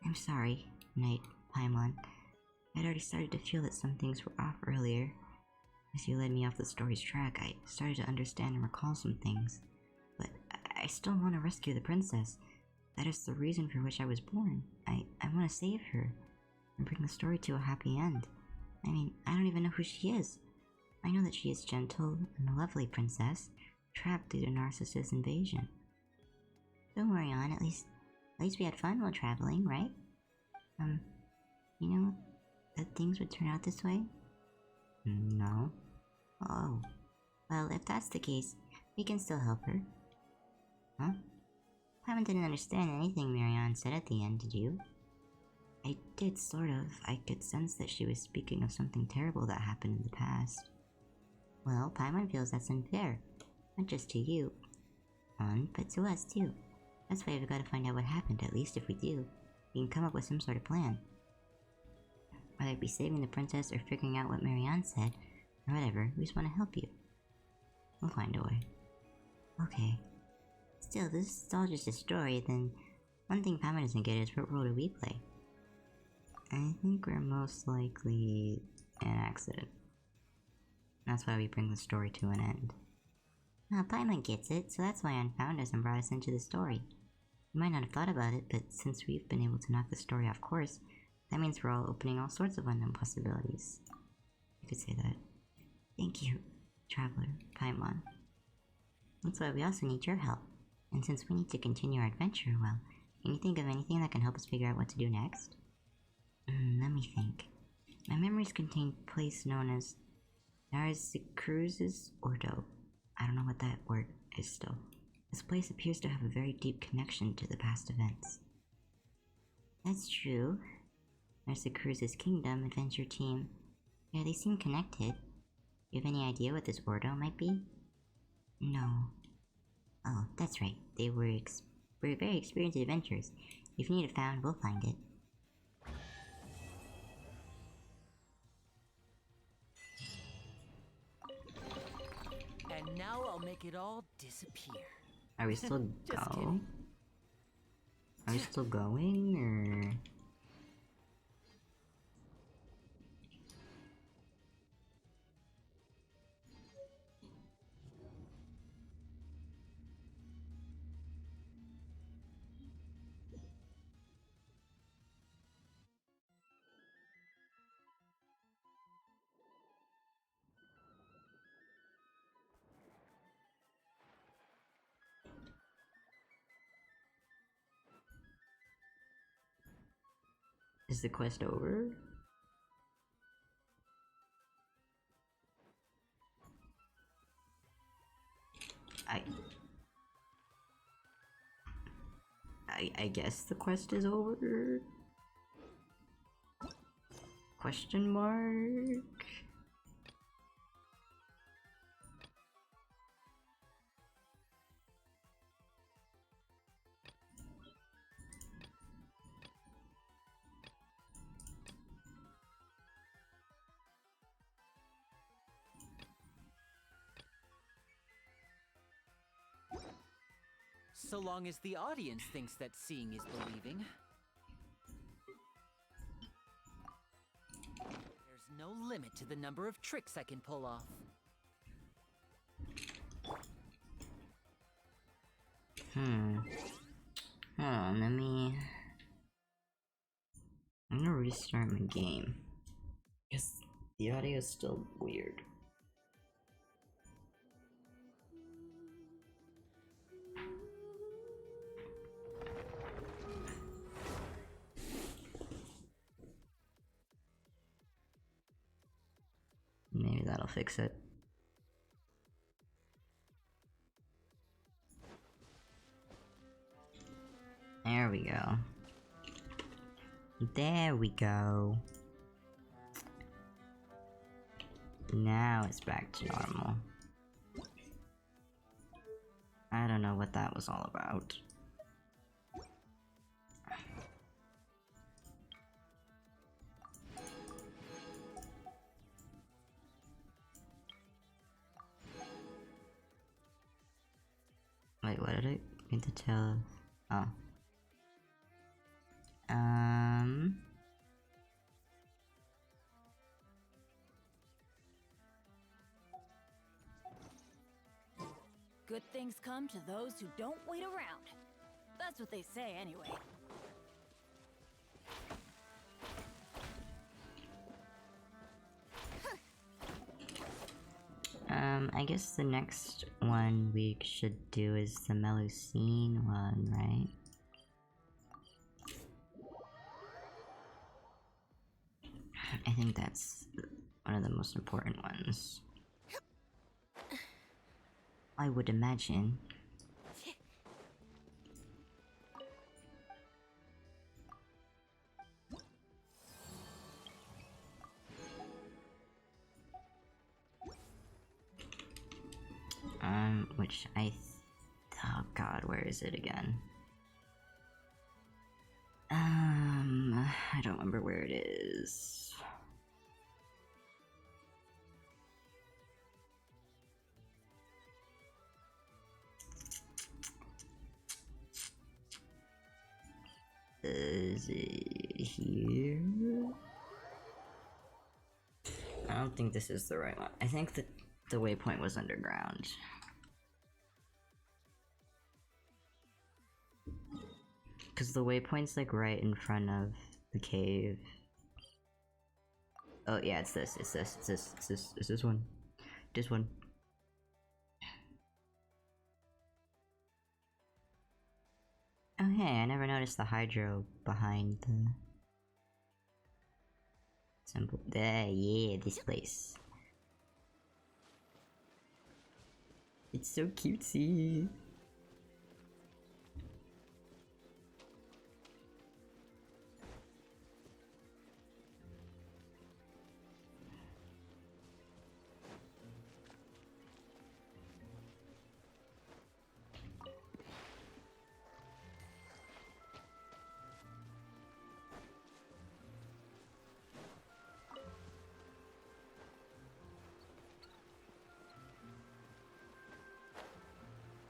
I'm sorry, Knight Paimon. I'd already started to feel that some things were off earlier. As you led me off the story's track, I started to understand and recall some things. But I still want to rescue the princess. That is the reason for which I was born. I want to save her and bring the story to a happy end. I mean, I don't even know who she is. I know that she is gentle and a lovely princess, trapped through the Narcissus invasion. Don't worry, On. At least we had fun while traveling, right? You know that things would turn out this way? No. Oh. Well, if that's the case, we can still help her. Huh? Paimon didn't understand anything Marianne said at the end, did you? I did, sort of. I could sense that she was speaking of something terrible that happened in the past. Well, Paimon feels that's unfair. Not just to you, but to us too. That's why we've got to find out what happened. At least if we do, we can come up with some sort of plan. Whether it be saving the princess or figuring out what Marianne said, or whatever, we just want to help you. We'll find a way. Okay. Still, this is all just a story, then one thing Paimon doesn't get is what role do we play? I think we're most likely an accident. That's why we bring the story to an end. Now, Paimon gets it, so that's why Anne found us and brought us into the story. You might not have thought about it, but since we've been able to knock the story off course, that means we're all opening all sorts of unknown possibilities. You could say that. Thank you, Traveler, Paimon. That's why we also need your help. And since we need to continue our adventure, well, can you think of anything that can help us figure out what to do next? Let me think. My memories contain a place known as Narcissus Ordo. I don't know what that word is still. This place appears to have a very deep connection to the past events. That's true. Narcissus' kingdom adventure team. Yeah, they seem connected. You have any idea what this Ordo might be? No. Oh, that's right. They were very experienced adventurers. If you need it found, we'll find it. And now I'll make it all disappear. Are we still Just go? kidding. Are we still going, or? Is the quest over? I guess the quest is over? Question mark? So long as the audience thinks that seeing is believing. There's no limit to the number of tricks I can pull off. Hold on, let me... I'm gonna restart my game. Because the audio is still weird. Maybe that'll fix it. There we go. There we go. Now it's back to normal. I don't know what that was all about. Wait, what did I mean to tell? Oh. Good things come to those who don't wait around. That's what they say, anyway. I guess the next one we should do is the Melusine one, right? I think that's one of the most important ones. I would imagine. Which oh god, where is it again? I don't remember where it is. Is it here? I don't think this is the right one. I think that the waypoint was underground. Cause the waypoint's like right in front of the cave. Oh yeah, it's this one. This one. Oh hey, I never noticed the hydro behind the symbol. Yeah, this place. It's so cutesy.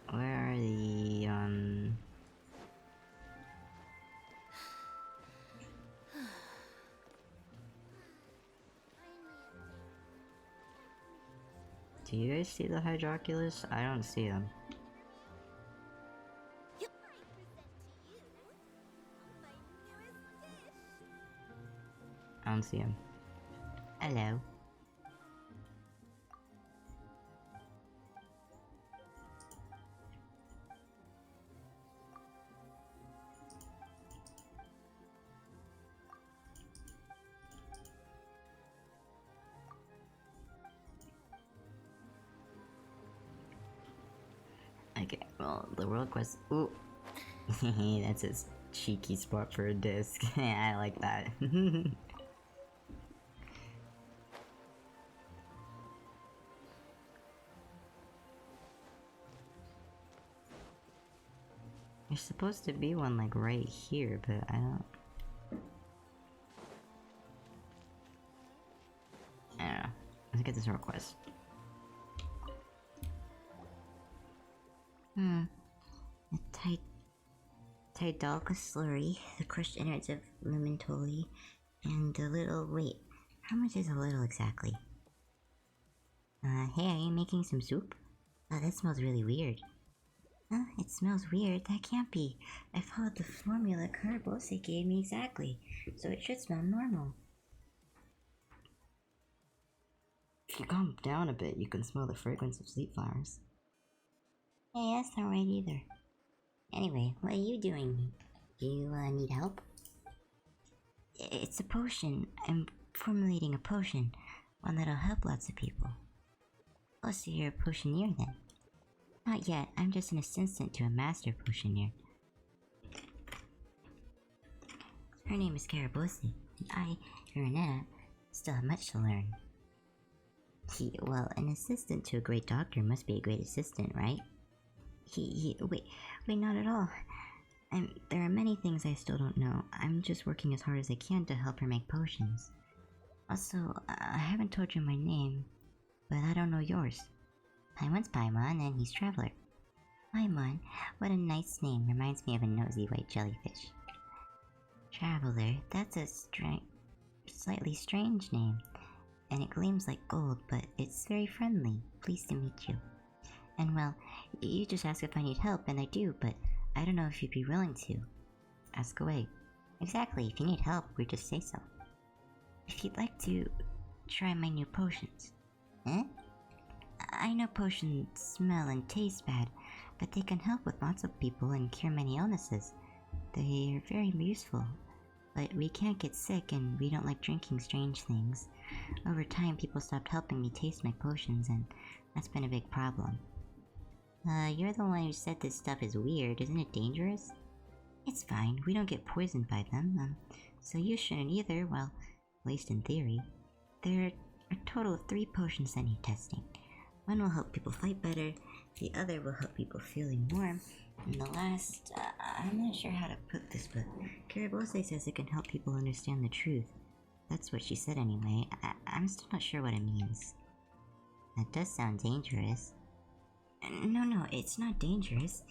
Where are the, do you guys see the Hydroculus? I don't see them. I don't see him. Hello. Okay, well, the world quest. Ooh, that's a cheeky spot for a disc. I like that. There's supposed to be one like right here, but I don't know. Let's get this request. The Tidalca slurry, the crushed innards of Lumentoli, and a little. Wait, how much is a little exactly? Hey, are you making some soup? Oh, that smells really weird. Huh? It smells weird? That can't be. I followed the formula Carbose gave me exactly, so it should smell normal. If you calm down a bit, you can smell the fragrance of sleep flowers. Hey, that's not right either. Anyway, what are you doing? Do you need help? It's a potion. I'm formulating a potion. One that'll help lots of people. Oh, so you're a potioneer then? Not yet. I'm just an assistant to a master potioneer. Her name is Carabosi. I, Renetta, still have much to learn. Well, an assistant to a great doctor must be a great assistant, right? Wait, not at all. There are many things I still don't know. I'm just working as hard as I can to help her make potions. Also, I haven't told you my name, but I don't know yours. Paimon's Paimon, and he's Traveler. Paimon, what a nice name. Reminds me of a nosy white jellyfish. Traveler, that's a slightly strange name. And it gleams like gold, but it's very friendly. Pleased to meet you. And well, you just ask if I need help, and I do, but I don't know if you'd be willing to. Ask away. Exactly, if you need help, we just say so. If you'd like to try my new potions. Eh? I know potions smell and taste bad, but they can help with lots of people and cure many illnesses. They are very useful, but we can't get sick and we don't like drinking strange things. Over time, people stopped helping me taste my potions, and that's been a big problem. You're the one who said this stuff is weird. Isn't it dangerous? It's fine. We don't get poisoned by them, so you shouldn't either, well, at least in theory. There are a total of 3 potions that need testing. One will help people fight better, the other will help people feeling warm, and the last, I'm not sure how to put this, but Karabose says it can help people understand the truth. That's what she said anyway. I'm still not sure what it means. That does sound dangerous. No, it's not dangerous.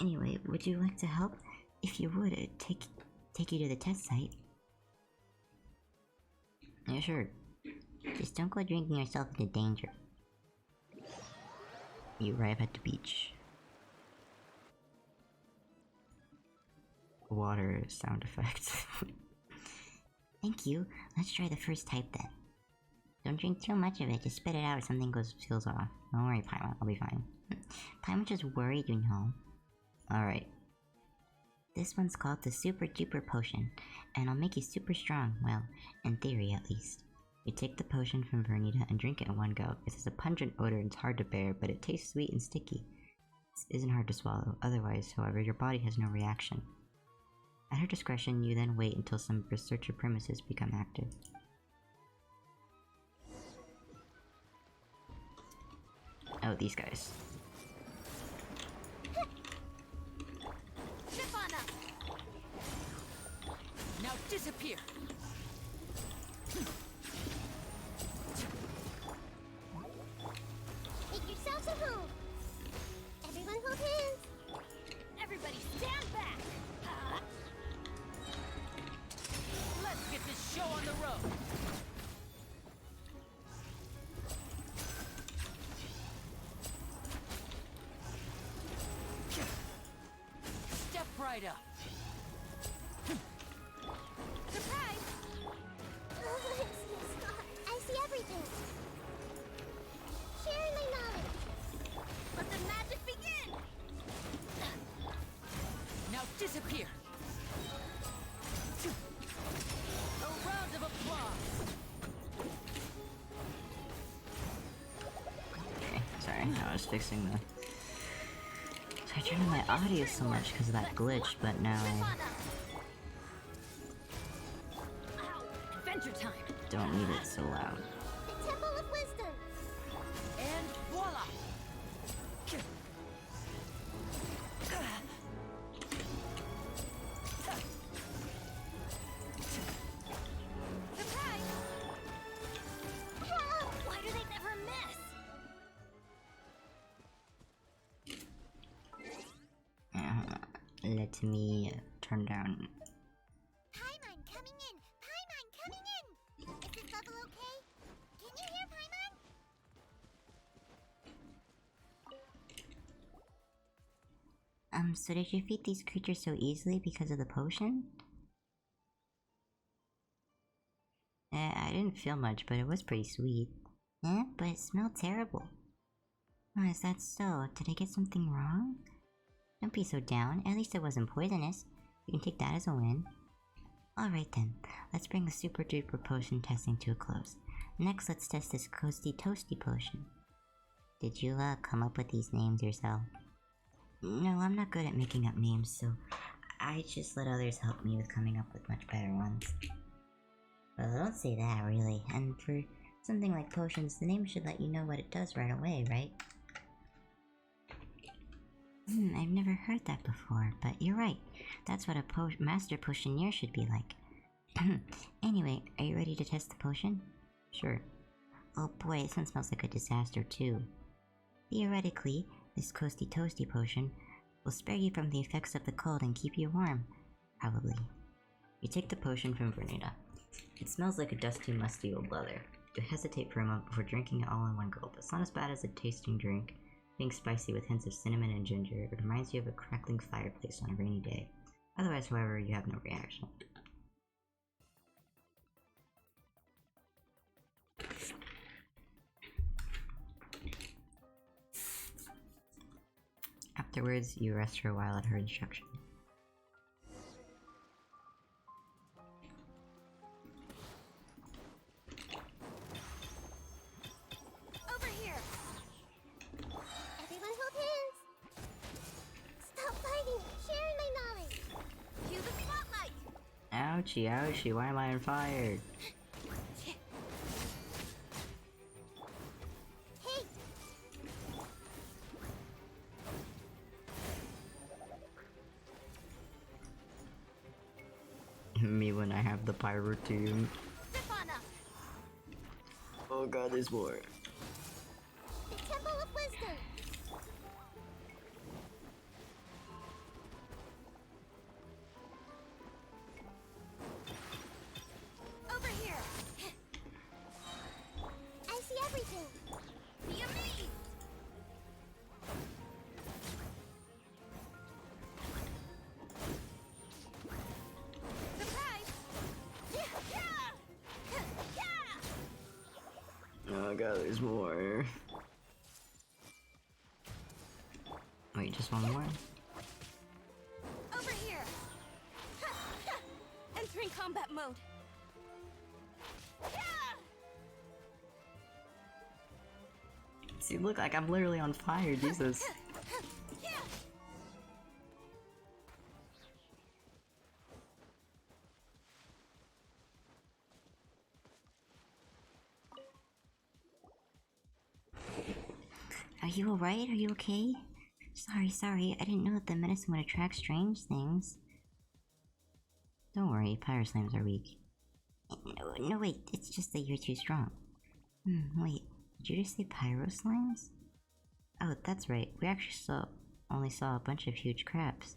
Anyway, would you like to help? If you would, take you to the test site. Yeah, sure. Just don't go drinking yourself into danger. You arrive at the beach. Water sound effects. Thank you. Let's try the first type then. Don't drink too much of it, just spit it out if something feels off. Don't worry, Paimon, I'll be fine. Paimon just worried, you know. Alright. This one's called the Super Duper Potion, and it'll make you super strong, well, in theory at least. You take the potion from Vernita and drink it in one go. It has a pungent odor and it's hard to bear, but it tastes sweet and sticky. It isn't hard to swallow. Otherwise, however, your body has no reaction. At her discretion, you then wait until some researcher premises become active. Oh, these guys. Trip on up. Now disappear! Make yourselves at home. Everyone hold hands. Everybody stand back! Let's get this show on the road! Step right up! Surprise! Oh, I see everything. Sharing my knowledge. Let the magic begin. Now disappear! A round of applause! Okay, sorry, I was fixing the... So I turned on my audio so much because of that glitch, but now Trip on I up. Ow! Adventure time! don't need it so loud. The Temple of Wisdom. And voila! Surprise! Help! Why do they never miss? Let me turn down. Paimon coming in! Paimon coming in! Is this level okay? Can you hear Paimon? So did you feed these creatures so easily because of the potion? I didn't feel much, but it was pretty sweet. Yeah, but it smelled terrible. Oh, is that so? Did I get something wrong? Don't be so down. At least it wasn't poisonous. You can take that as a win. Alright then, let's bring the super duper potion testing to a close. Next, let's test this Coasty Toasty potion. Did you, come up with these names yourself? No, I'm not good at making up names, so I just let others help me with coming up with much better ones. Well, don't say that, really. And for something like potions, the name should let you know what it does right away, right? I've never heard that before, but you're right. That's what a master potioneer should be like. Anyway, are you ready to test the potion? Sure. Oh boy, this one smells like a disaster too. Theoretically, this Coasty Toasty potion will spare you from the effects of the cold and keep you warm. Probably. You take the potion from Vernita. It smells like a dusty, musty old leather. You hesitate for a moment before drinking it all in one gulp. It's not as bad as a tasting drink, being spicy with hints of cinnamon and ginger. It reminds you of a crackling fireplace on a rainy day. Otherwise, however, you have no reaction. Afterwards, you rest for a while at her instruction. Over here! Everyone hold hands! Stop fighting! Sharing my knowledge! Cue the spotlight! Ouchie, ouchie, why am I on fire? Hey! Me when I have the pyro tune. Sifana! Oh god, there's more. The Temple of Wisdom! Over here! I see everything! Be amazed! Surprise! Oh god, there's more. Wait, just one more? Over here! Entering combat mode! See, look, like I'm literally on fire, Jesus. Are you alright? Are you okay? Sorry, I didn't know that the medicine would attract strange things. Don't worry, pyro slimes are weak. No, wait, it's just that you're too strong. Wait, did you just say pyro slimes? Oh, that's right, we actually only saw a bunch of huge crabs.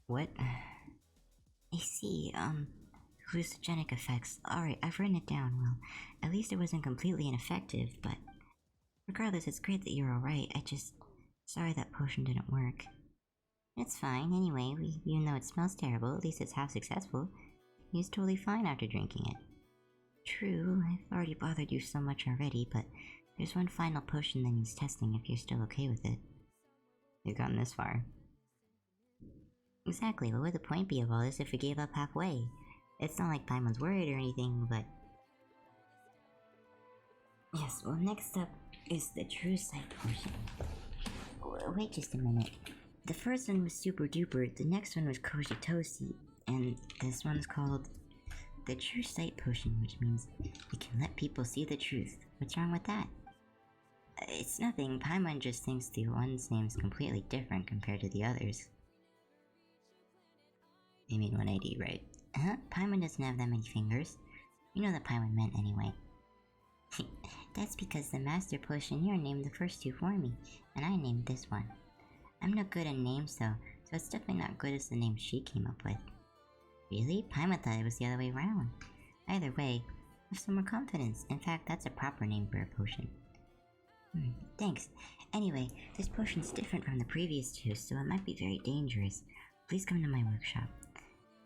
What? I see, hallucinogenic effects. Alright, I've written it down. Well, at least it wasn't completely ineffective, but regardless, it's great that you're alright. Sorry that potion didn't work. It's fine, anyway, even though it smells terrible, at least it's half successful. He was totally fine after drinking it. True, I've already bothered you so much already, but there's one final potion that needs testing if you're still okay with it. You've gotten this far. Exactly, what would the point be of all this if we gave up halfway? It's not like Paimon's worried or anything, but... Yes, well next up is the True Sight potion. Wait just a minute. The first one was Super Duper, the next one was Koji Toasty, and this one's called the True Sight potion, which means it can let people see the truth. What's wrong with that? It's nothing, Paimon just thinks the one's name's completely different compared to the others. You mean 180, right? Huh? Paimon doesn't have that many fingers. You know that Paimon meant anyway. That's because the Master Potioneer named the first two for me, and I named this one. I'm no good at names though, so it's definitely not good as the name she came up with. Really? Paimon thought it was the other way around. Either way, have some more confidence. In fact, that's a proper name for a potion. Thanks. Anyway, this potion's different from the previous two, so it might be very dangerous. Please come to my workshop.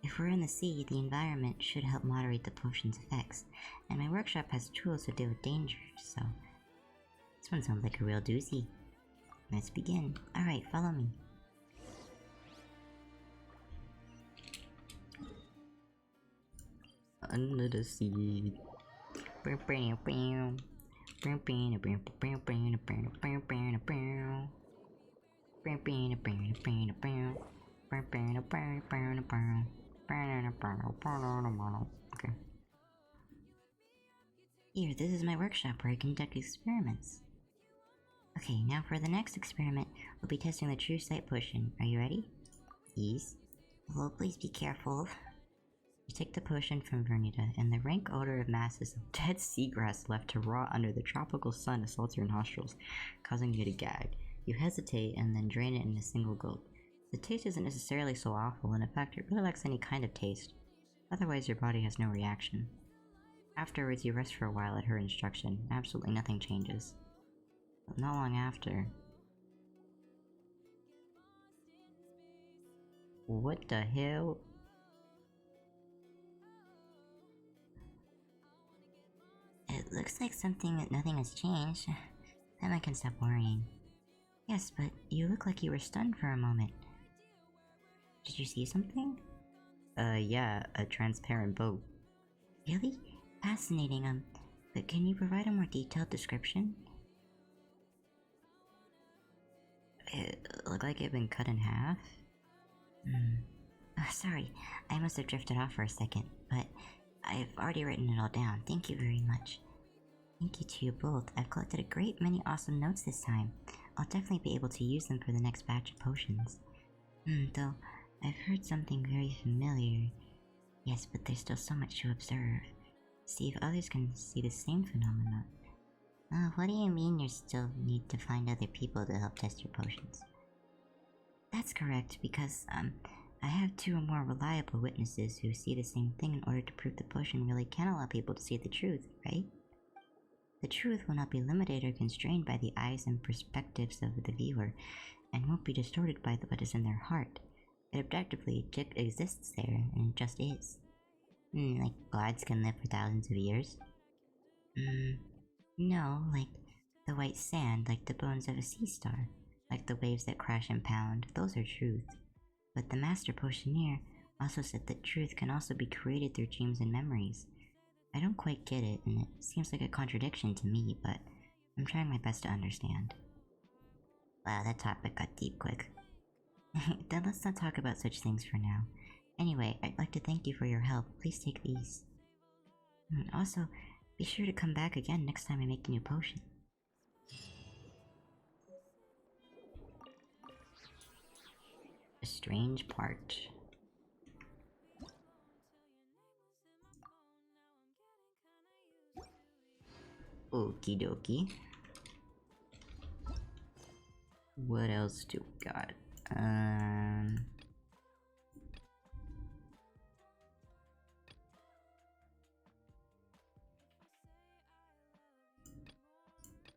If we're in the sea, the environment should help moderate the potion's effects, and my workshop has tools to deal with danger, so... This one sounds like a real doozy. Let's begin. Alright, follow me. Under the sea. Okay. Here, this is my workshop where I conduct experiments. Okay, now for the next experiment, we'll be testing the true sight potion. Are you ready? Yes. Well, please be careful. You take the potion from Vernita, and the rank odor of masses of dead seagrass left to rot under the tropical sun assaults your nostrils, causing you to gag. You hesitate and then drain it in a single gulp. The taste isn't necessarily so awful, and in fact, it really lacks any kind of taste. Otherwise, your body has no reaction. Afterwards, you rest for a while at her instruction. Absolutely nothing changes. But not long after... What the hell? It looks like nothing has changed. Then I can stop worrying. Yes, but you look like you were stunned for a moment. Did you see something? Yeah, a transparent boat. Really? Fascinating, but can you provide a more detailed description? It looked like it had been cut in half. Sorry, I must have drifted off for a second, but I've already written it all down. Thank you very much. Thank you to you both. I've collected a great many awesome notes this time. I'll definitely be able to use them for the next batch of potions. Though, I've heard something very familiar. Yes, but there's still so much to observe. See if others can see the same phenomena. What do you mean you still need to find other people to help test your potions? That's correct, because, I have 2 or more reliable witnesses who see the same thing in order to prove the potion really can allow people to see the truth, right? The truth will not be limited or constrained by the eyes and perspectives of the viewer, and won't be distorted by what is in their heart. It objectively exists there, and it just is. Like gods can live for thousands of years? No, like the white sand, like the bones of a sea star, like the waves that crash and pound, those are truth. But the Master Potioneer also said that truth can also be created through dreams and memories. I don't quite get it, and it seems like a contradiction to me, but I'm trying my best to understand. Wow, that topic got deep quick. Then let's not talk about such things for now. Anyway, I'd like to thank you for your help. Please take these. Also, be sure to come back again next time I make a new potion. A strange part. Okie dokie. What else do we got?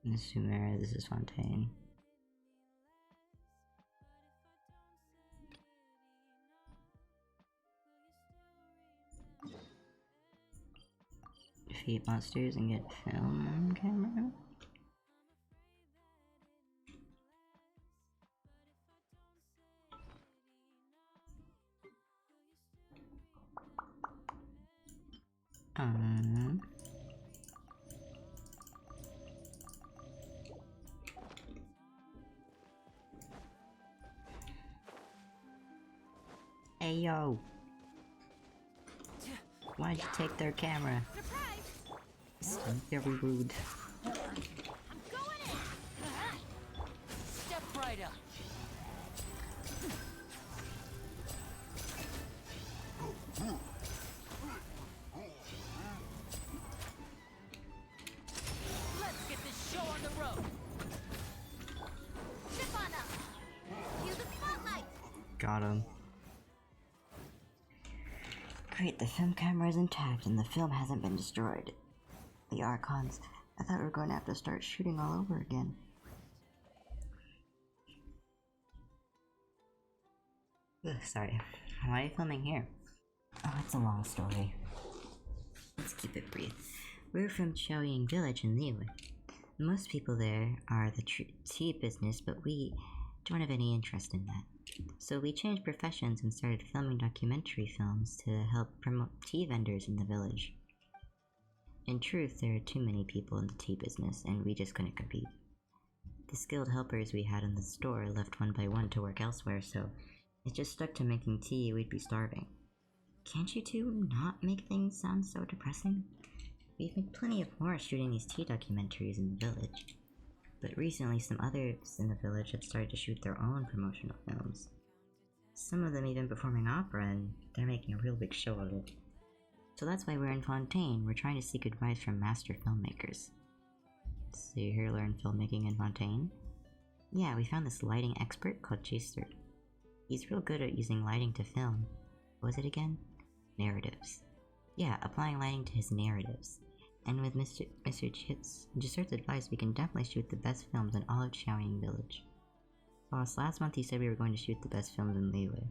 This is Sumera, this is Fontaine. Defeat monsters and get film on camera. Hey yo! Why'd you take their camera? So very rude. I'm going in. Step right up. Let's get this show on the road. Chip on up. Cue the spotlight. Got him. Great, the film camera is intact and the film hasn't been destroyed. The Archons, I thought we were going to have to start shooting all over again. Ugh, sorry, why are you filming here? Oh, it's a long story. Let's keep it brief. We're from Chaoying Village in Liyue. Most people there are the tea business, but we don't have any interest in that. So we changed professions and started filming documentary films to help promote tea vendors in the village. In truth, there are too many people in the tea business, and we just couldn't compete. The skilled helpers we had in the store left one by one to work elsewhere, so it just stuck to making tea. We'd be starving. Can't you two not make things sound so depressing? We've made plenty of more shooting these tea documentaries in the village. But recently, some others in the village have started to shoot their own promotional films. Some of them even performing opera, and they're making a real big show of it. So that's why we're in Fontaine. We're trying to seek advice from master filmmakers. So you're here to learn filmmaking in Fontaine? Yeah, we found this lighting expert called Jaster. He's real good at using lighting to film. What was it again? Narratives. Yeah, applying lighting to his narratives. And with Mr. Jasert's advice, we can definitely shoot the best films in all of Xiaoying Village. Boss, last month he said we were going to shoot the best films in Liyue.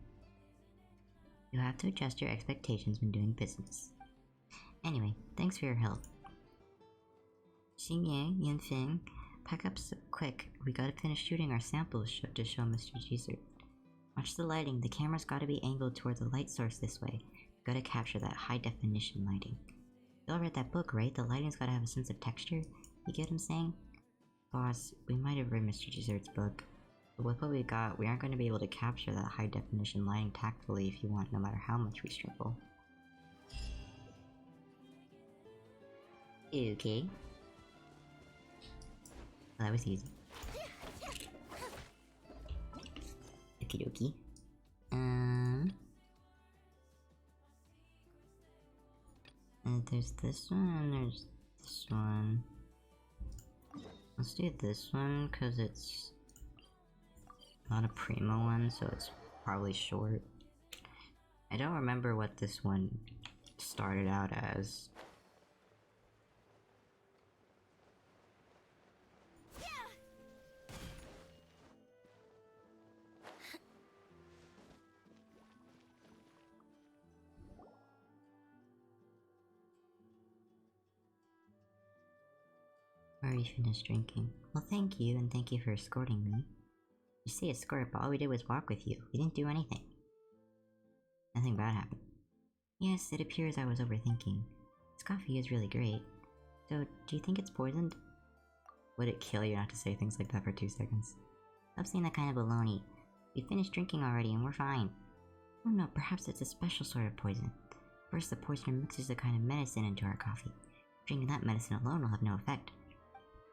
You'll have to adjust your expectations when doing business. Anyway, thanks for your help. Xingye, Yinfeng, pack up quick. We gotta finish shooting our samples to show Mr. Jasert. Watch the lighting. The camera's gotta be angled toward the light source this way. We gotta capture that high definition lighting. You all read that book, right? The lighting's gotta have a sense of texture. You get what I'm saying? Boss, we might have read Mr. Jasert's book, but with what we got, we aren't going to be able to capture that high definition lighting tactfully if you want, no matter how much we struggle. Okay. Well, that was easy. Okie dokie. There's this one and there's this one. Let's do this one because it's not a primo one, so it's probably short. I don't remember what this one started out as. Already finished drinking. Well, thank you, and thank you for escorting me. You say escort, but all we did was walk with you. We didn't do anything. Nothing bad happened. Yes, it appears I was overthinking. This coffee is really great. So, do you think it's poisoned? Would it kill you not to say things like that for 2 seconds? Stop saying that kind of baloney. We finished drinking already and we're fine. Oh no, perhaps it's a special sort of poison. First, the poisoner mixes a kind of medicine into our coffee. Drinking that medicine alone will have no effect.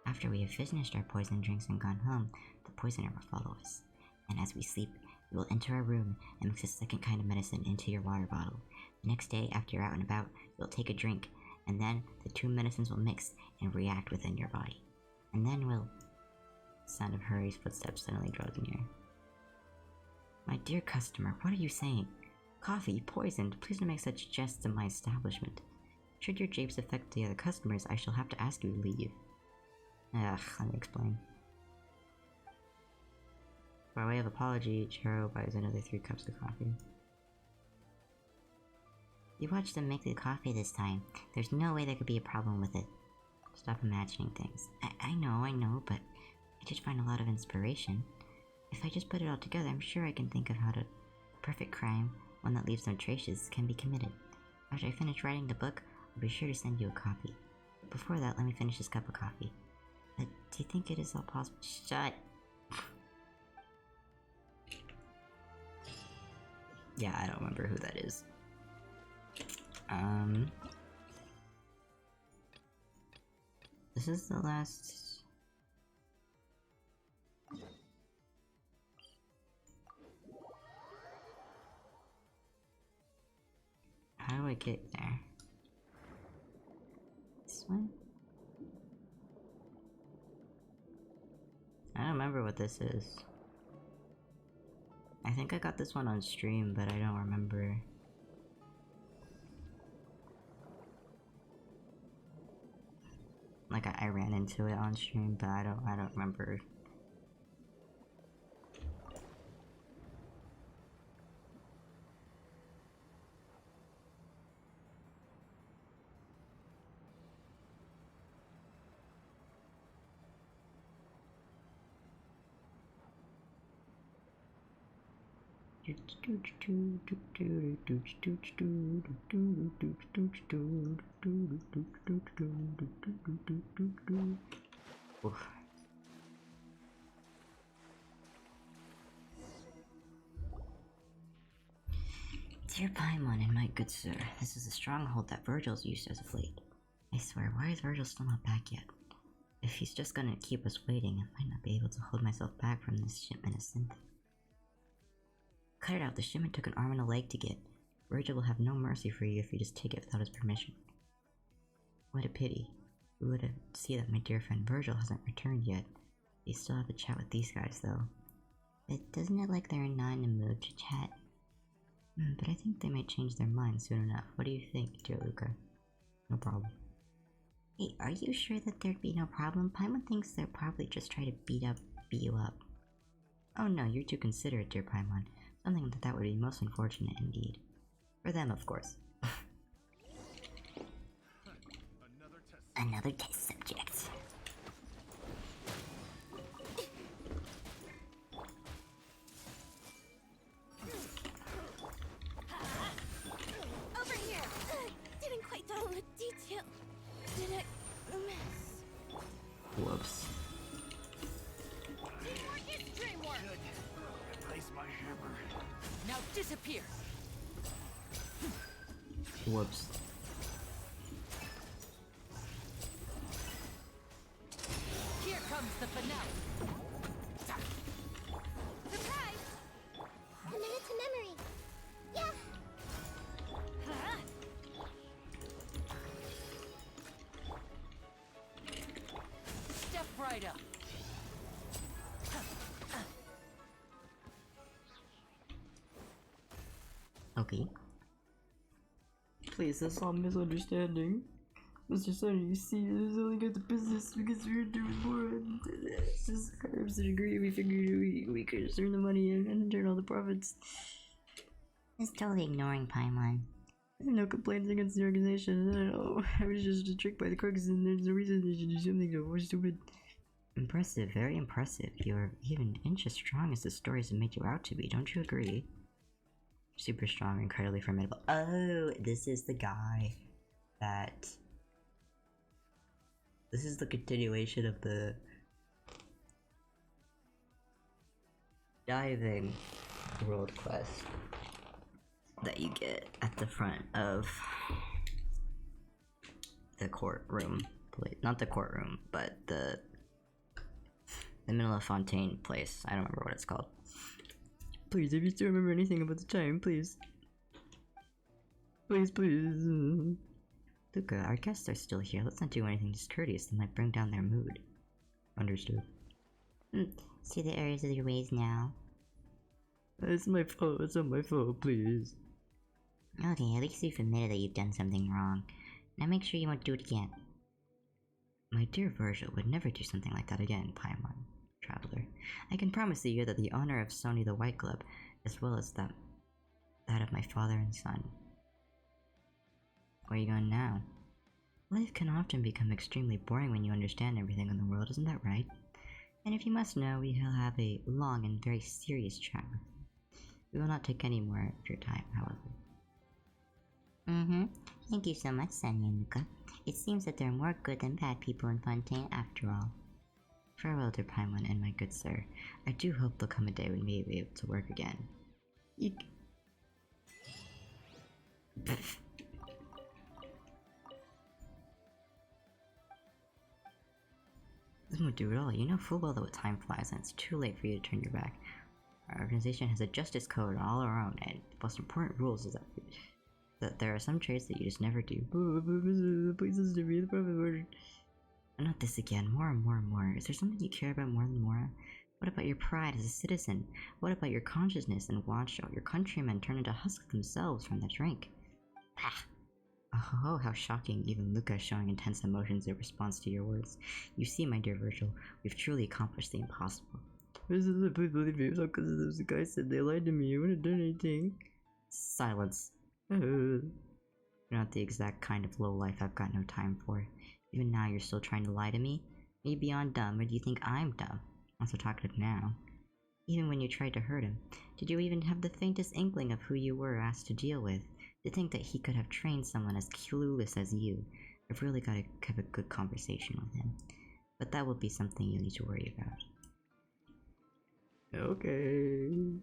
After we have finished our poison drinks and gone home, the poisoner will follow us. And as we sleep, we will enter our room and mix a second kind of medicine into your water bottle. The next day, after you're out and about, you'll take a drink, and then the 2 medicines will mix and react within your body. And then we'll... The sound of Hurry's footsteps suddenly draws near. My dear customer, what are you saying? Coffee, poisoned, please don't make such jests in my establishment. Should your japes affect the other customers, I shall have to ask you to leave. Ugh, let me explain. By way of apology, Chiro buys another 3 cups of coffee. You watched them make the coffee this time. There's no way there could be a problem with it. Stop imagining things. I know, but I did find a lot of inspiration. If I just put it all together, I'm sure I can think of how to... A perfect crime, one that leaves no traces, can be committed. After I finish writing the book, I'll be sure to send you a copy. But before that, let me finish this cup of coffee. But do you think it is all possible? Shut! Yeah, I don't remember who that is. This is the last... How do I get there? This one? I don't remember what this is. I think I got this one on stream, but I don't remember. Like I ran into it on stream, but I don't remember. Oof. Dear Paimon and my good sir, this is a stronghold that Virgil's used as of late. I swear, why is Virgil still not back yet? If he's just gonna keep us waiting, I might not be able to hold myself back from this shipment of synth. Cut it out, the shipment took an arm and a leg to get. Virgil will have no mercy for you if you just take it without his permission. What a pity. We would see that my dear friend Virgil hasn't returned yet. You still have to chat with these guys, though. But doesn't it like they're not in the mood to chat? But I think they might change their minds soon enough. What do you think, dear Luca? No problem. Hey, are you sure that there'd be no problem? Paimon thinks they'll probably just try to beat you up. Oh no, you're too considerate, dear Paimon. Something that would be most unfortunate indeed. For them, of course. Another test subject. Over here! Didn't quite follow the detail. Did it miss? Whoops. Teamwork is dreamwork! Replace my hammer. Now disappear. Whoops. Here comes the finale. Surprise! Commit it to memory. Yeah! Step right up. Okay. Please, that's all misunderstanding. Mr. Sonny, you see, there's only got the business because we were doing more. It's just herbs and agree. We figured we could just earn the money and turn all the profits. It's totally ignoring Paimon. I have no complaints against the organization. I don't know. I was just tricked by the crooks, and there's no reason they should do something so more stupid. Impressive, very impressive. You're even inch as strong as the stories have made you out to be. Don't you agree? Super strong, incredibly formidable. Oh, this is the guy that. This is the continuation of the diving world quest that you get at the front of the courtroom place. Not the courtroom, but the middle of Fontaine place. I don't remember what it's called. Please, if you still remember anything about the time, please. Please, please. Luca, our guests are still here. Let's not do anything discourteous that might bring down their mood. Understood. See the errors of your ways now. It's my fault. It's not my fault, please. Okay, at least you've admitted that you've done something wrong. Now make sure you won't do it again. My dear Virgil would never do something like that again, Paimon, traveler. I can promise you that the honor of Sony the White Glove, as well as that of my father and son. Where are you going now? Life can often become extremely boring when you understand everything in the world, isn't that right? And if you must know, we will have a long and very serious chat with you. We will not take any more of your time, however. Thank you so much, Sonia and Luca. It seems that there are more good than bad people in Fontaine after all. Farewell, dear Paimon and my good sir. I do hope there'll come a day when we may be able to work again. Eek. This won't do at all. You know full well that time flies and it's too late for you to turn your back. Our organization has a justice code all our own, and the most important rules is that there are some trades that you just never do. Please listen to me, the profit word. Not this again. More and more and more. Is there something you care about more than Mora? What about your pride as a citizen? What about your consciousness and watch your countrymen turn into husks themselves from the drink? Ah! Oh, how shocking. Even Luca is showing intense emotions in response to your words. You see, my dear Virgil, we've truly accomplished the impossible. Please believe me. It was all because those guys said they lied to me. You wouldn't have done anything. Silence. You're not the exact kind of lowlife I've got no time for. Even now, you're still trying to lie to me? Are you beyond dumb, or do you think I'm dumb? Also talkative now. Even when you tried to hurt him, did you even have the faintest inkling of who you were asked to deal with? To think that he could have trained someone as clueless as you, I've really got to have a good conversation with him. But that will be something you need to worry about. Okay.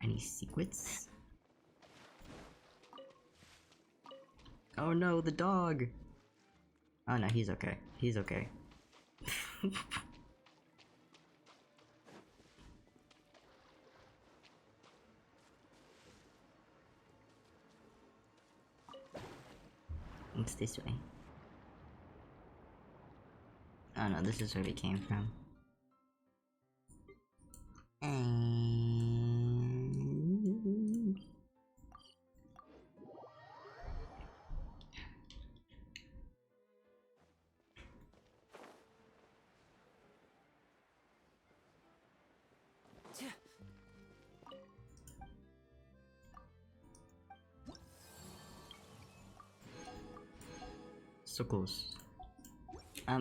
Any secrets? Oh no, the dog! Oh no, he's okay. He's okay. It's this way. Oh no, this is where we came from. And... so close.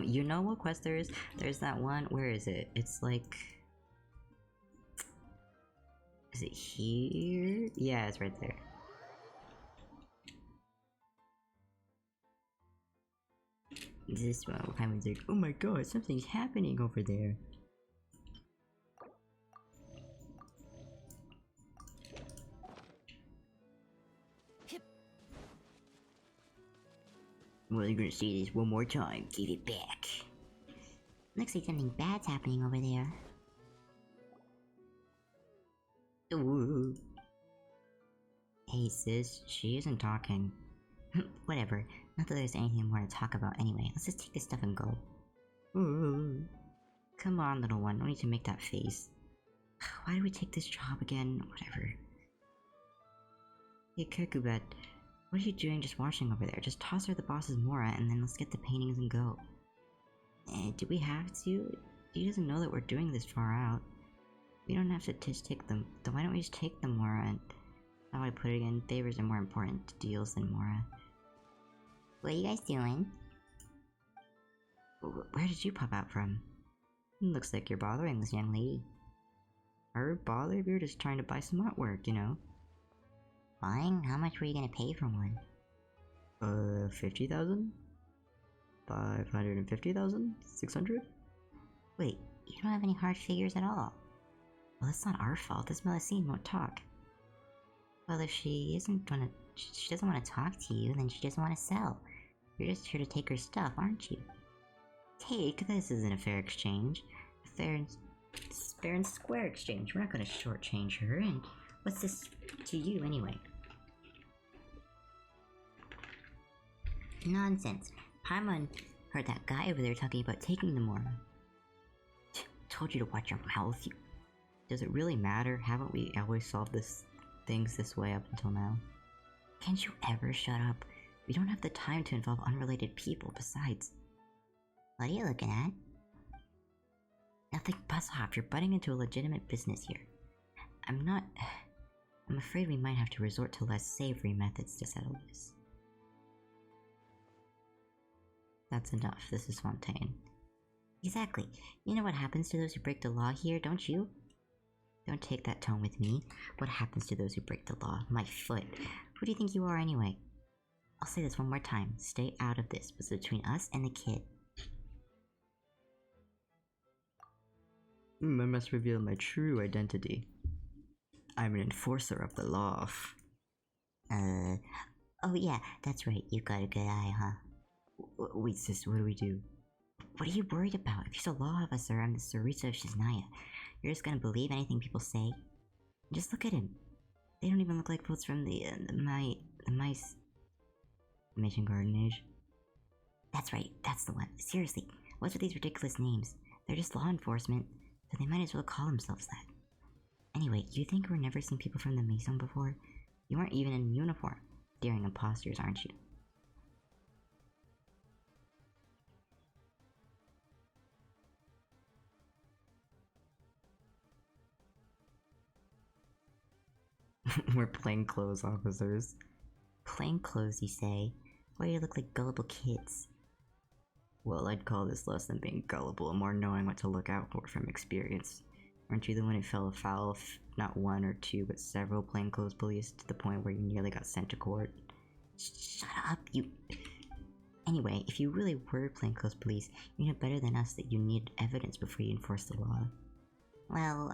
You know what quest there is? There's that one, where is it? It's like... Is it here? Yeah, it's right there. This one, Paimon's like, oh my god, something's happening over there. Well, you're gonna say this one more time. Give it back. Looks like something bad's happening over there. Ooh. Hey sis, she isn't talking. Whatever, not that there's anything more to talk about anyway. Let's just take this stuff and go. Ooh. Come on, little one, don't need to make that face. Why do we take this job again? Whatever. Hey Kirkubet, what are you doing just watching over there? Just toss her the boss's Mora and then let's get the paintings and go. Do we have to? He doesn't know that we're doing this far out. We don't have to just take them. Then why don't we just take the Mora and... How do I put it again? Favors are more important to deals than Mora. What are you guys doing? Where did you pop out from? Looks like you're bothering this young lady. Her bother? We were just trying to buy some artwork, you know? Buying? How much were you gonna pay for one? 50,000? 550,000? 600? Wait, you don't have any hard figures at all. Well, that's not our fault. This Melusine won't talk. Well, if she she doesn't want to talk to you, then she doesn't want to sell. You're just here to take her stuff, aren't you? Take? This isn't a fair exchange. Fair and square exchange. We're not gonna shortchange her, and what's this to you anyway? Nonsense. Paimon heard that guy over there talking about taking the Mora. Told you to watch your mouth. Does it really matter? Haven't we always solved things this way up until now? Can't you ever shut up? We don't have the time to involve unrelated people. Besides, what are you looking at? Nothing. Buzz off. You're butting into a legitimate business here. I'm afraid we might have to resort to less savory methods to settle this. That's enough. This is Fontaine. Exactly. You know what happens to those who break the law here, don't you? Don't take that tone with me. What happens to those who break the law? My foot. Who do you think you are anyway? I'll say this one more time. Stay out of this. What's between us and the kid? I must reveal my true identity. I'm an enforcer of the law. Oh yeah, that's right. You've got a good eye, huh? Wait, sis, what do we do? What are you worried about? If you're the law officer, I'm the Sarita of Shiznaya. You're just gonna believe anything people say? Just look at him. They don't even look like folks from the mice... Mission Garden Age? That's right, that's the one. Seriously, what's with these ridiculous names? They're just law enforcement, so they might as well call themselves that. Anyway, you think we've never seen people from the Maison before? You aren't even in uniform. Daring imposters, aren't you? We're plainclothes officers. Plain clothes, you say? Why do you look like gullible kids? Well, I'd call this less than being gullible and more knowing what to look out for from experience. Weren't you the one who fell afoul of not one or two, but several plainclothes police to the point where you nearly got sent to court? Shut up, you. Anyway, if you really were plainclothes police, you know better than us that you need evidence before you enforce the law. Well,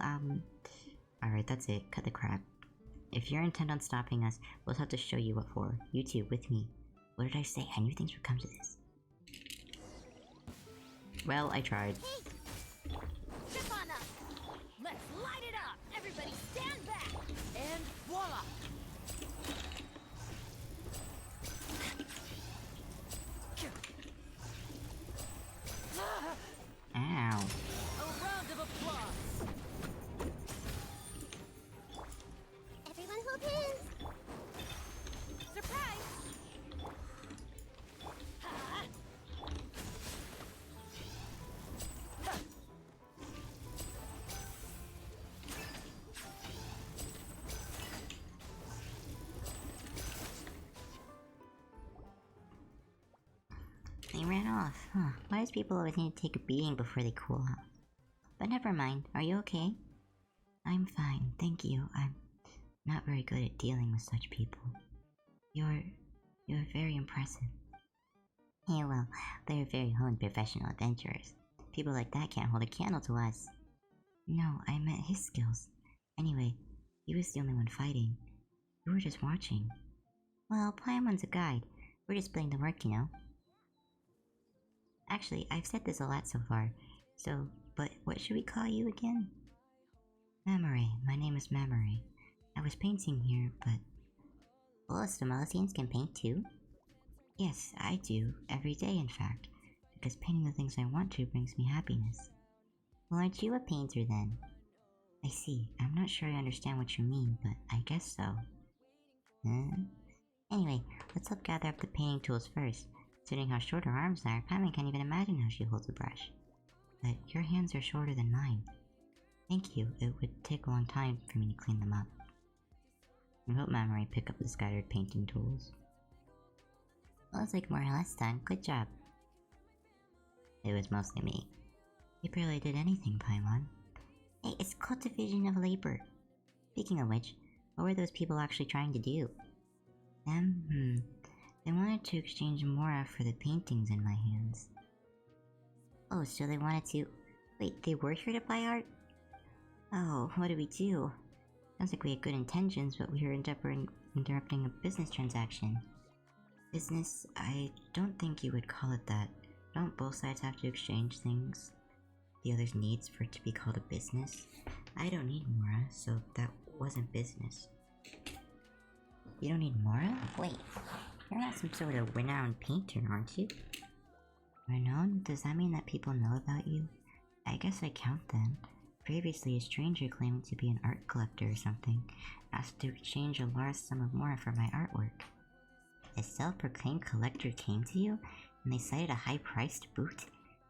Alright, that's it. Cut the crap. If you're intent on stopping us, we'll have to show you what for. You two, with me. what did I say? I knew things would come to this. Well, I tried. Chip on up! Let's light it up! Everybody stand back! And voila! Ow. A round of applause! Everyone hold hands! Surprise! Ha! They ran off, huh? Why do people always need to take a beating before they cool off? But never mind, are you okay? I'm fine, thank you. I'm not very good at dealing with such people. You're very impressive. Yeah, well, they're very honed professional adventurers. People like that can't hold a candle to us. No, I meant his skills. Anyway, he was the only one fighting. We were just watching. Well, Paimon's a guide. We're just playing the work, you know? Actually, I've said this a lot so far. So, but what should we call you again? Memory. My name is Memory. I was painting here, but... Oh, Stamosians can paint too? Yes, I do. Every day, in fact. Because painting the things I want to brings me happiness. Well, aren't you a painter then? I see. I'm not sure I understand what you mean, but I guess so. Anyway, let's help gather up the painting tools first. Considering how short her arms are, Paimon can't even imagine how she holds a brush. But your hands are shorter than mine. Thank you, it would take a long time for me to clean them up. I hope Memory pick up the scattered painting tools. Well, it's like more or less done. Good job. It was mostly me. You barely did anything, Paimon. Hey, it's called division of labor. Speaking of which, what were those people actually trying to do? Them? They wanted to exchange Mora for the paintings in my hands. Oh, so they wanted to... Wait, they were here to buy art? Oh, what do we do? Sounds like we had good intentions, but we were interrupting a business transaction. Business? I don't think you would call it that. Don't both sides have to exchange things the other's needs for it to be called a business? I don't need Mora, so that wasn't business. You don't need Mora? Wait, you're not some sort of renowned painter, aren't you? Renowned? Does that mean that people know about you? I guess I count then. Previously, a stranger claiming to be an art collector or something asked to exchange a large sum of Mora for my artwork. A self-proclaimed collector came to you, and they cited a high price to boot?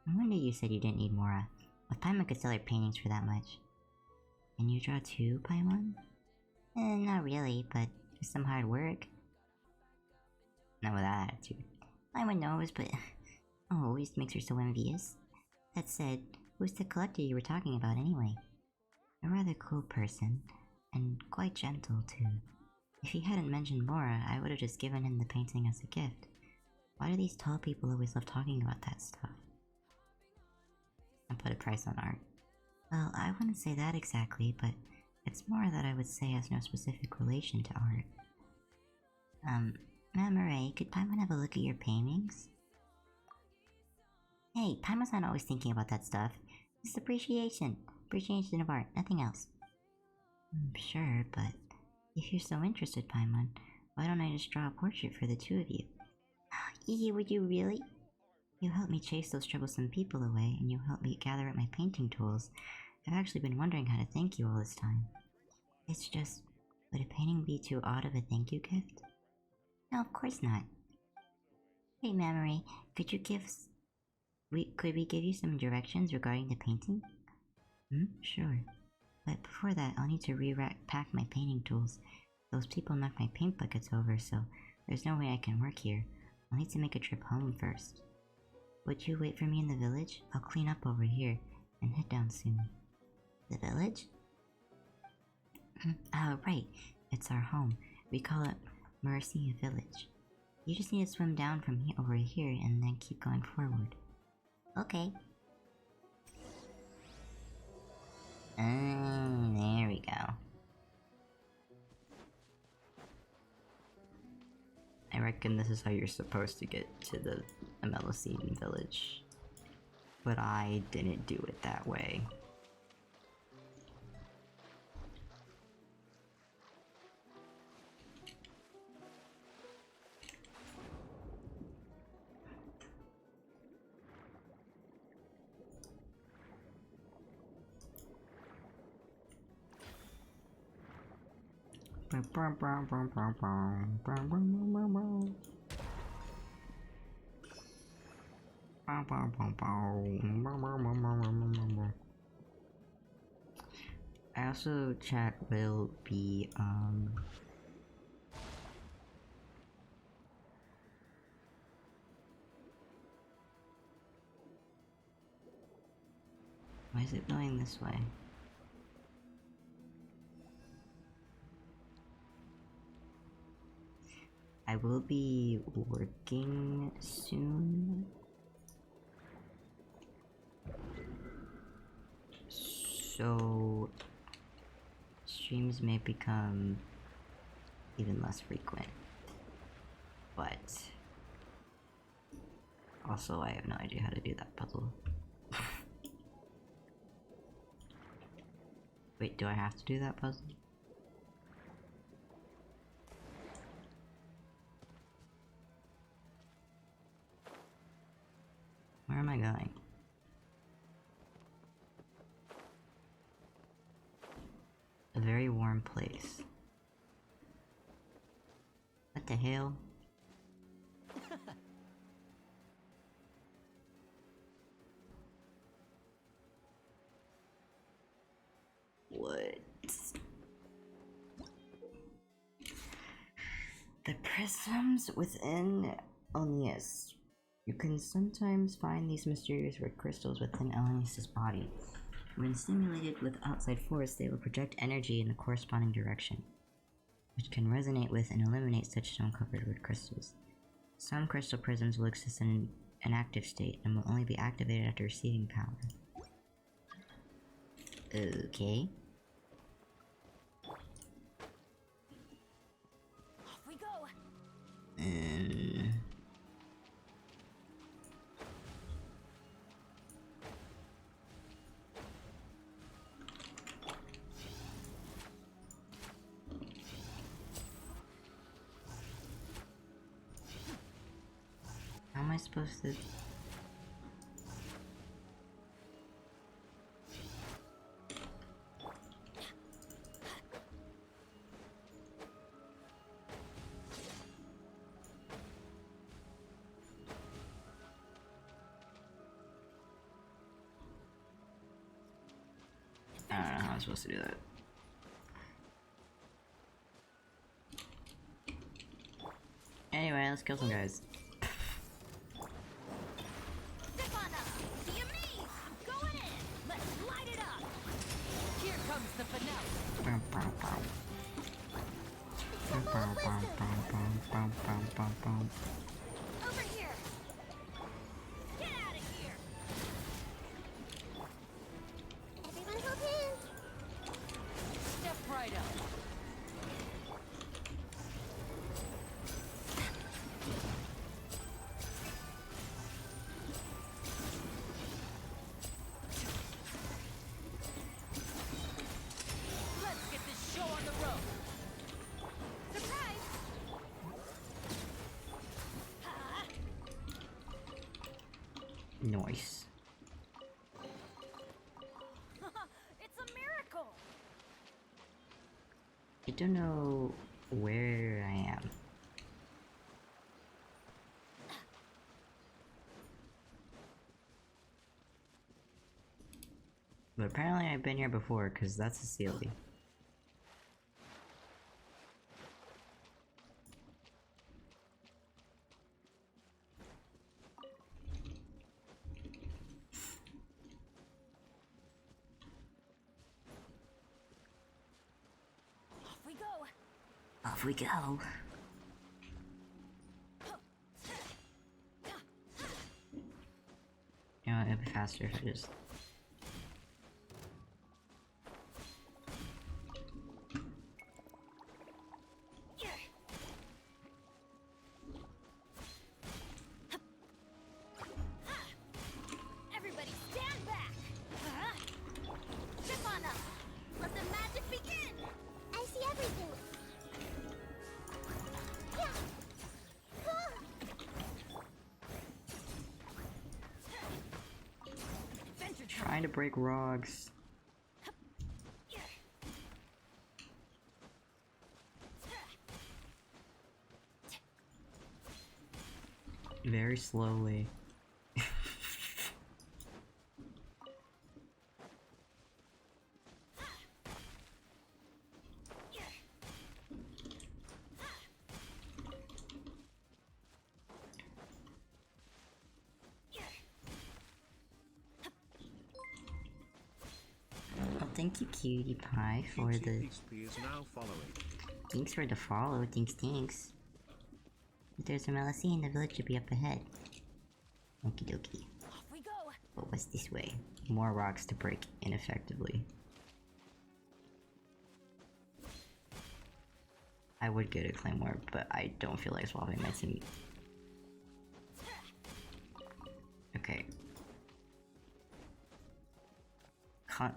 No wonder you said you didn't need Mora. If Paimon could sell her paintings for that much. Can you draw too, Paimon? Not really, but just some hard work. Not with that attitude. Paimon knows, but... Oh, always makes her so envious. That said, who's the collector you were talking about anyway? A rather cool person, and quite gentle too. If he hadn't mentioned Mora, I would have just given him the painting as a gift. Why do these tall people always love talking about that stuff? And put a price on art. Well, I wouldn't say that exactly, but it's more that I would say has no specific relation to art. Memory, could Paimon have a look at your paintings? Hey, Paimon's not always thinking about that stuff. It's appreciation. Appreciation of art, nothing else. Sure, but if you're so interested, Paimon, why don't I just draw a portrait for the two of you? Would you really? You helped me chase those troublesome people away, and you helped me gather up my painting tools. I've actually been wondering how to thank you all this time. It's just, would a painting be too odd of a thank you gift? No, of course not. Hey, Memory, could we give you some directions regarding the painting? Sure. But before that, I'll need to pack my painting tools. Those people knocked my paint buckets over, so there's no way I can work here. I'll need to make a trip home first. Would you wait for me in the village? I'll clean up over here and head down soon. The village? Oh, right. It's our home. We call it Mercia Village. You just need to swim down from here over here and then keep going forward. Okay. There we go. I reckon this is how you're supposed to get to the Amelisine village. But I didn't do it that way. I also chat will be why is it going this way? I will be working soon. So streams may become even less frequent. But also I have no idea how to do that puzzle. Wait, do I have to do that puzzle? Where am I going? A very warm place. What the hell? What? The prisms within Elnius. You can sometimes find these mysterious red crystals within Elnius' body. When stimulated with outside force, they will project energy in the corresponding direction, which can resonate with and eliminate such stone-covered red crystals. Some crystal prisms will exist in an active state and will only be activated after receiving power. Okay. Off we go. How am I supposed to... I don't know how I'm supposed to do that. Anyway, let's kill some guys. Step on up. Be amazed. I'm going in. Let's light it up. Here comes the finale. Bow, bow, bow. Bow, bow, bow, bow, bow, bow, bow, bow. Over here. Get out of here. Everyone hold hands. Step right up. Let's get this show on the road. Surprise. Nice. It's a miracle. I don't know where I am. But apparently I've been here before, because that's a Sealy. Off we go. You know what, it'd be faster if I just... Everybody stand back! Chip on up! Let the magic begin! I see everything. Yeah. Adventure time! Trying to break rocks. Very slowly. Oh, thank you, cutie pie, for the... XP is now following. Thanks for the follow, thanks. If there's some LSE in the village should be up ahead. Okie dokie. Off we go! But what's this way? More rocks to break ineffectively. I would get a claymore, but I don't feel like swapping my team. Okay.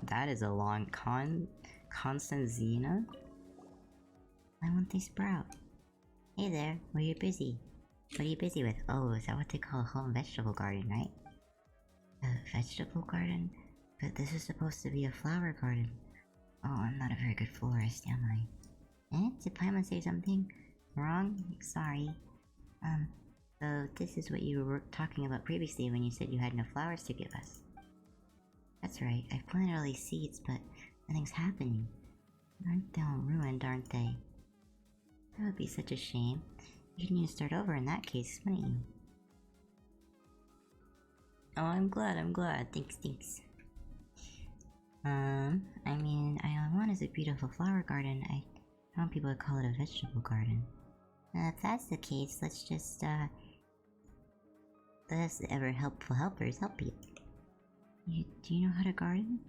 That is a long Constanzina? Why won't they sprout? Hey there, what are you busy? What are you busy with? Oh, is that what they call a home vegetable garden, right? A vegetable garden? But this is supposed to be a flower garden. Oh, I'm not a very good florist, am I? Did Paimon say something wrong? Sorry. So this is what you were talking about previously when you said you had no flowers to give us. That's right, I've planted all these seeds, but nothing's happening. Aren't they all ruined, aren't they? That would be such a shame. You need to start over in that case, wouldn't you? Oh, I'm glad. Thanks. I mean, I want is a beautiful flower garden. I want people to call it a vegetable garden. If that's the case, let's just, let us ever helpful helpers help you. Do you know how to garden?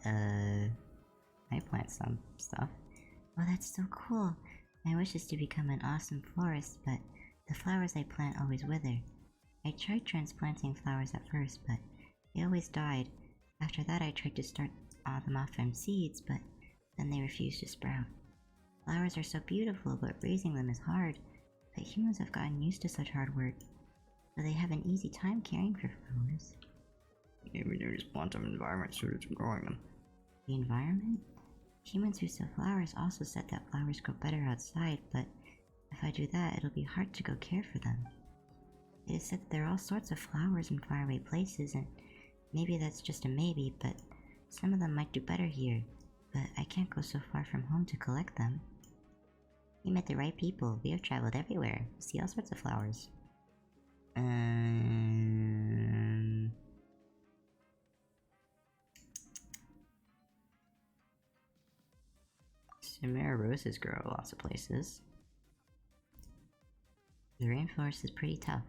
I plant some stuff. Oh, that's so cool. My wish is to become an awesome florist, but the flowers I plant always wither. I tried transplanting flowers at first, but they always died. After that I tried to start them off from seeds, but then they refused to sprout. Flowers are so beautiful, but raising them is hard. But humans have gotten used to such hard work, so they have an easy time caring for flowers. Maybe they just want an environment suited to growing them. The environment? Humans who sell flowers also said that flowers grow better outside, but if I do that, it'll be hard to go care for them. It is said that there are all sorts of flowers in faraway places, and maybe that's just a maybe, but some of them might do better here, but I can't go so far from home to collect them. We met the right people. We have traveled everywhere. See all sorts of flowers. Chimera roses grow lots of places. The rainforest is pretty tough.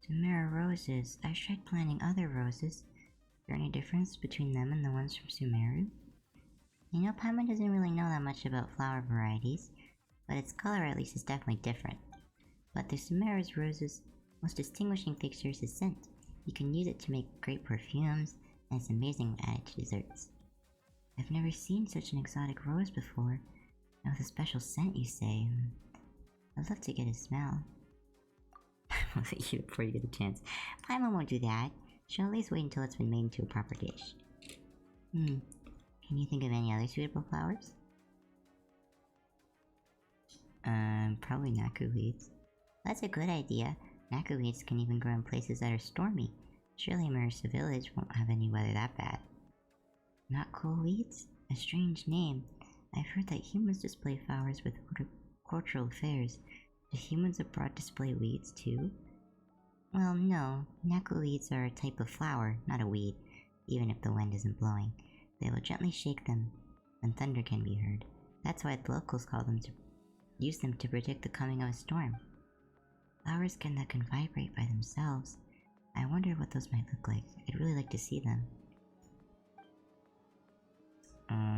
Chimera roses. I tried planting other roses. Is there any difference between them and the ones from Sumeru? You know, Paimon doesn't really know that much about flower varieties, but its color at least is definitely different. But the Sumeru's roses' most distinguishing feature is its scent. You can use it to make great perfumes, and it's amazing when added to desserts. I've never seen such an exotic rose before, and with a special scent, you say. I'd love to get a smell. I'll let you before you get a chance. Paimon won't do that. She'll at least wait until it's been made into a proper dish. Can you think of any other suitable flowers? Probably naku weeds. That's a good idea. Naku weeds can even grow in places that are stormy. Surely Marissa Village won't have any weather that bad. Not cool weeds? A strange name. I've heard that humans display flowers with cultural fairs. Do humans abroad display weeds too? Well, no. Naku weeds are a type of flower, not a weed, even if the wind isn't blowing. They will gently shake them and thunder can be heard. That's why the locals use them to predict the coming of a storm. Flowers that can vibrate by themselves. I wonder what those might look like. I'd really like to see them.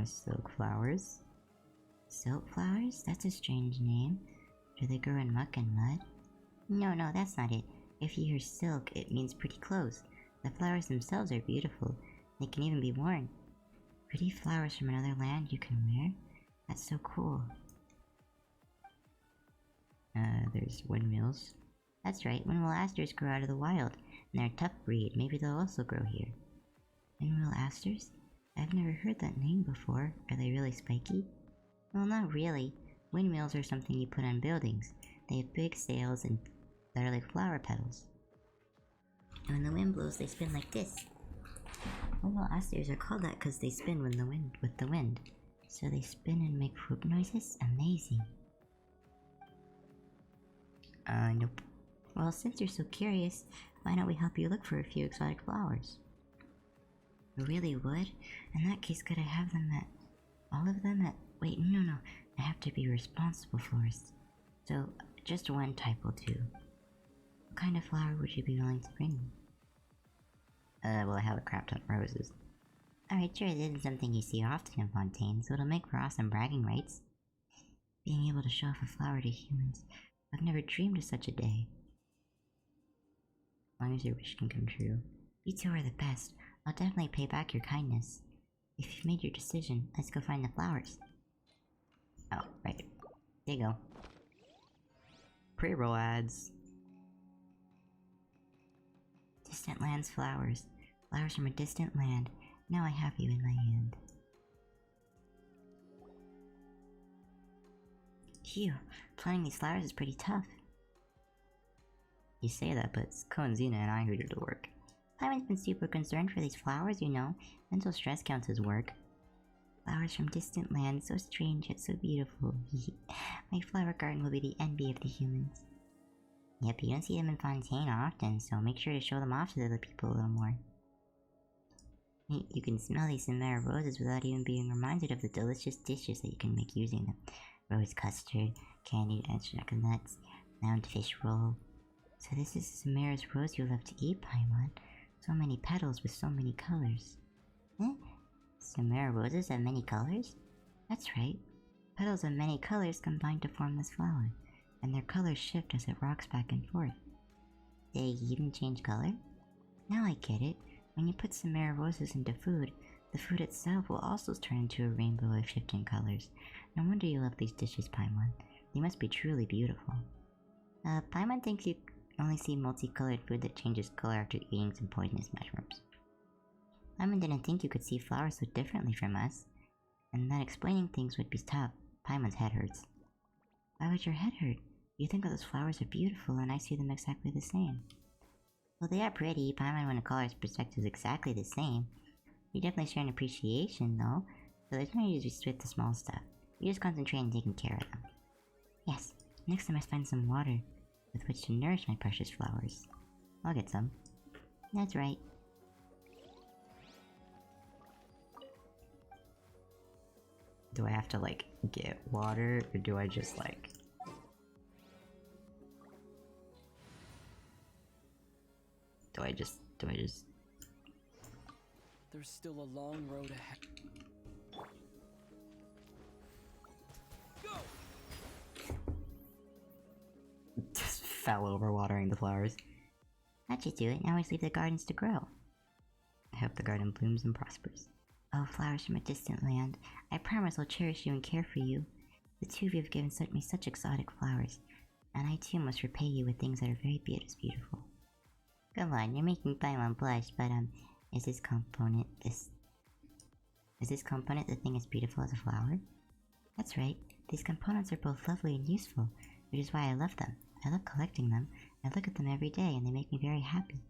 Silk flowers? Silk flowers? That's a strange name. Do they grow in muck and mud? No, that's not it. If you hear silk, it means pretty clothes. The flowers themselves are beautiful. They can even be worn. Pretty flowers from another land you can wear? That's so cool. There's windmills. That's right, windmill asters grow out of the wild, and they're a tough breed. Maybe they'll also grow here. Windmill asters? I've never heard that name before. Are they really spiky? Well, not really. Windmills are something you put on buildings. They have big sails and that are like flower petals. And when the wind blows, they spin like this. Windmill asters are called that because they spin with the wind. So they spin and make whoop noises? Amazing. Nope. Well, since you're so curious, why don't we help you look for a few exotic flowers? You really would? In that case, could I have them at... all of them at... Wait, no. I have to be responsible florist. So, just one type will do. What kind of flower would you be willing to bring me? Well, I have a crap ton of roses. Alright, sure, this isn't something you see often in Fontaine, so it'll make for awesome bragging rights. Being able to show off a flower to humans. I've never dreamed of such a day. As long as your wish can come true. You two are the best. I'll definitely pay back your kindness. If you've made your decision, let's go find the flowers. Oh, right. There you go. Pre-roll ads. Distant lands flowers. Flowers from a distant land. Now I have you in my hand. Phew, planting these flowers is pretty tough. You say that, but it's Conzina and I who did the work. Paimon's been super concerned for these flowers, you know. Mental stress counts as work. Flowers from distant lands, so strange yet so beautiful. My flower garden will be the envy of the humans. Yep, you don't see them in Fontaine often, so make sure to show them off to the other people a little more. You can smell these Samara roses without even being reminded of the delicious dishes that you can make using them. Rose custard, candied extract nuts, round fish roll. So this is Samara's rose you love to eat, Paimon. So many petals with so many colors. Eh? Samara roses have many colors? That's right. Petals of many colors combine to form this flower, and their colors shift as it rocks back and forth. They even change color? Now I get it. When you put Samara roses into food, the food itself will also turn into a rainbow of shifting colors. No wonder you love these dishes, Paimon. They must be truly beautiful. Paimon thinks you only see multicolored food that changes color after eating some poisonous mushrooms. Paimon didn't think you could see flowers so differently from us, and that explaining things would be tough. Paimon's head hurts. Why would your head hurt? You think those flowers are beautiful, and I see them exactly the same. Well, they are pretty. Paimon wouldn't call our perspectives exactly the same. We definitely share an appreciation, though, so there's no need to split the small stuff. We just concentrate on taking care of them. Yes, next I must find some water with which to nourish my precious flowers. I'll get some. That's right. Do I have to, like, get water, or do I just, like... Do I just... There's still a long road ahead. just fell over watering the flowers. That should do it. Now we just leave the gardens to grow. I hope the garden blooms and prospers. Oh, flowers from a distant land. I promise I'll cherish you and care for you. The two of you have given me such exotic flowers, and I too must repay you with things that are very beautiful. Come on, you're making Paimon blush, but is this component the thing as beautiful as a flower? That's right. These components are both lovely and useful, which is why I love them. I love collecting them. I look at them every day, and they make me very happy.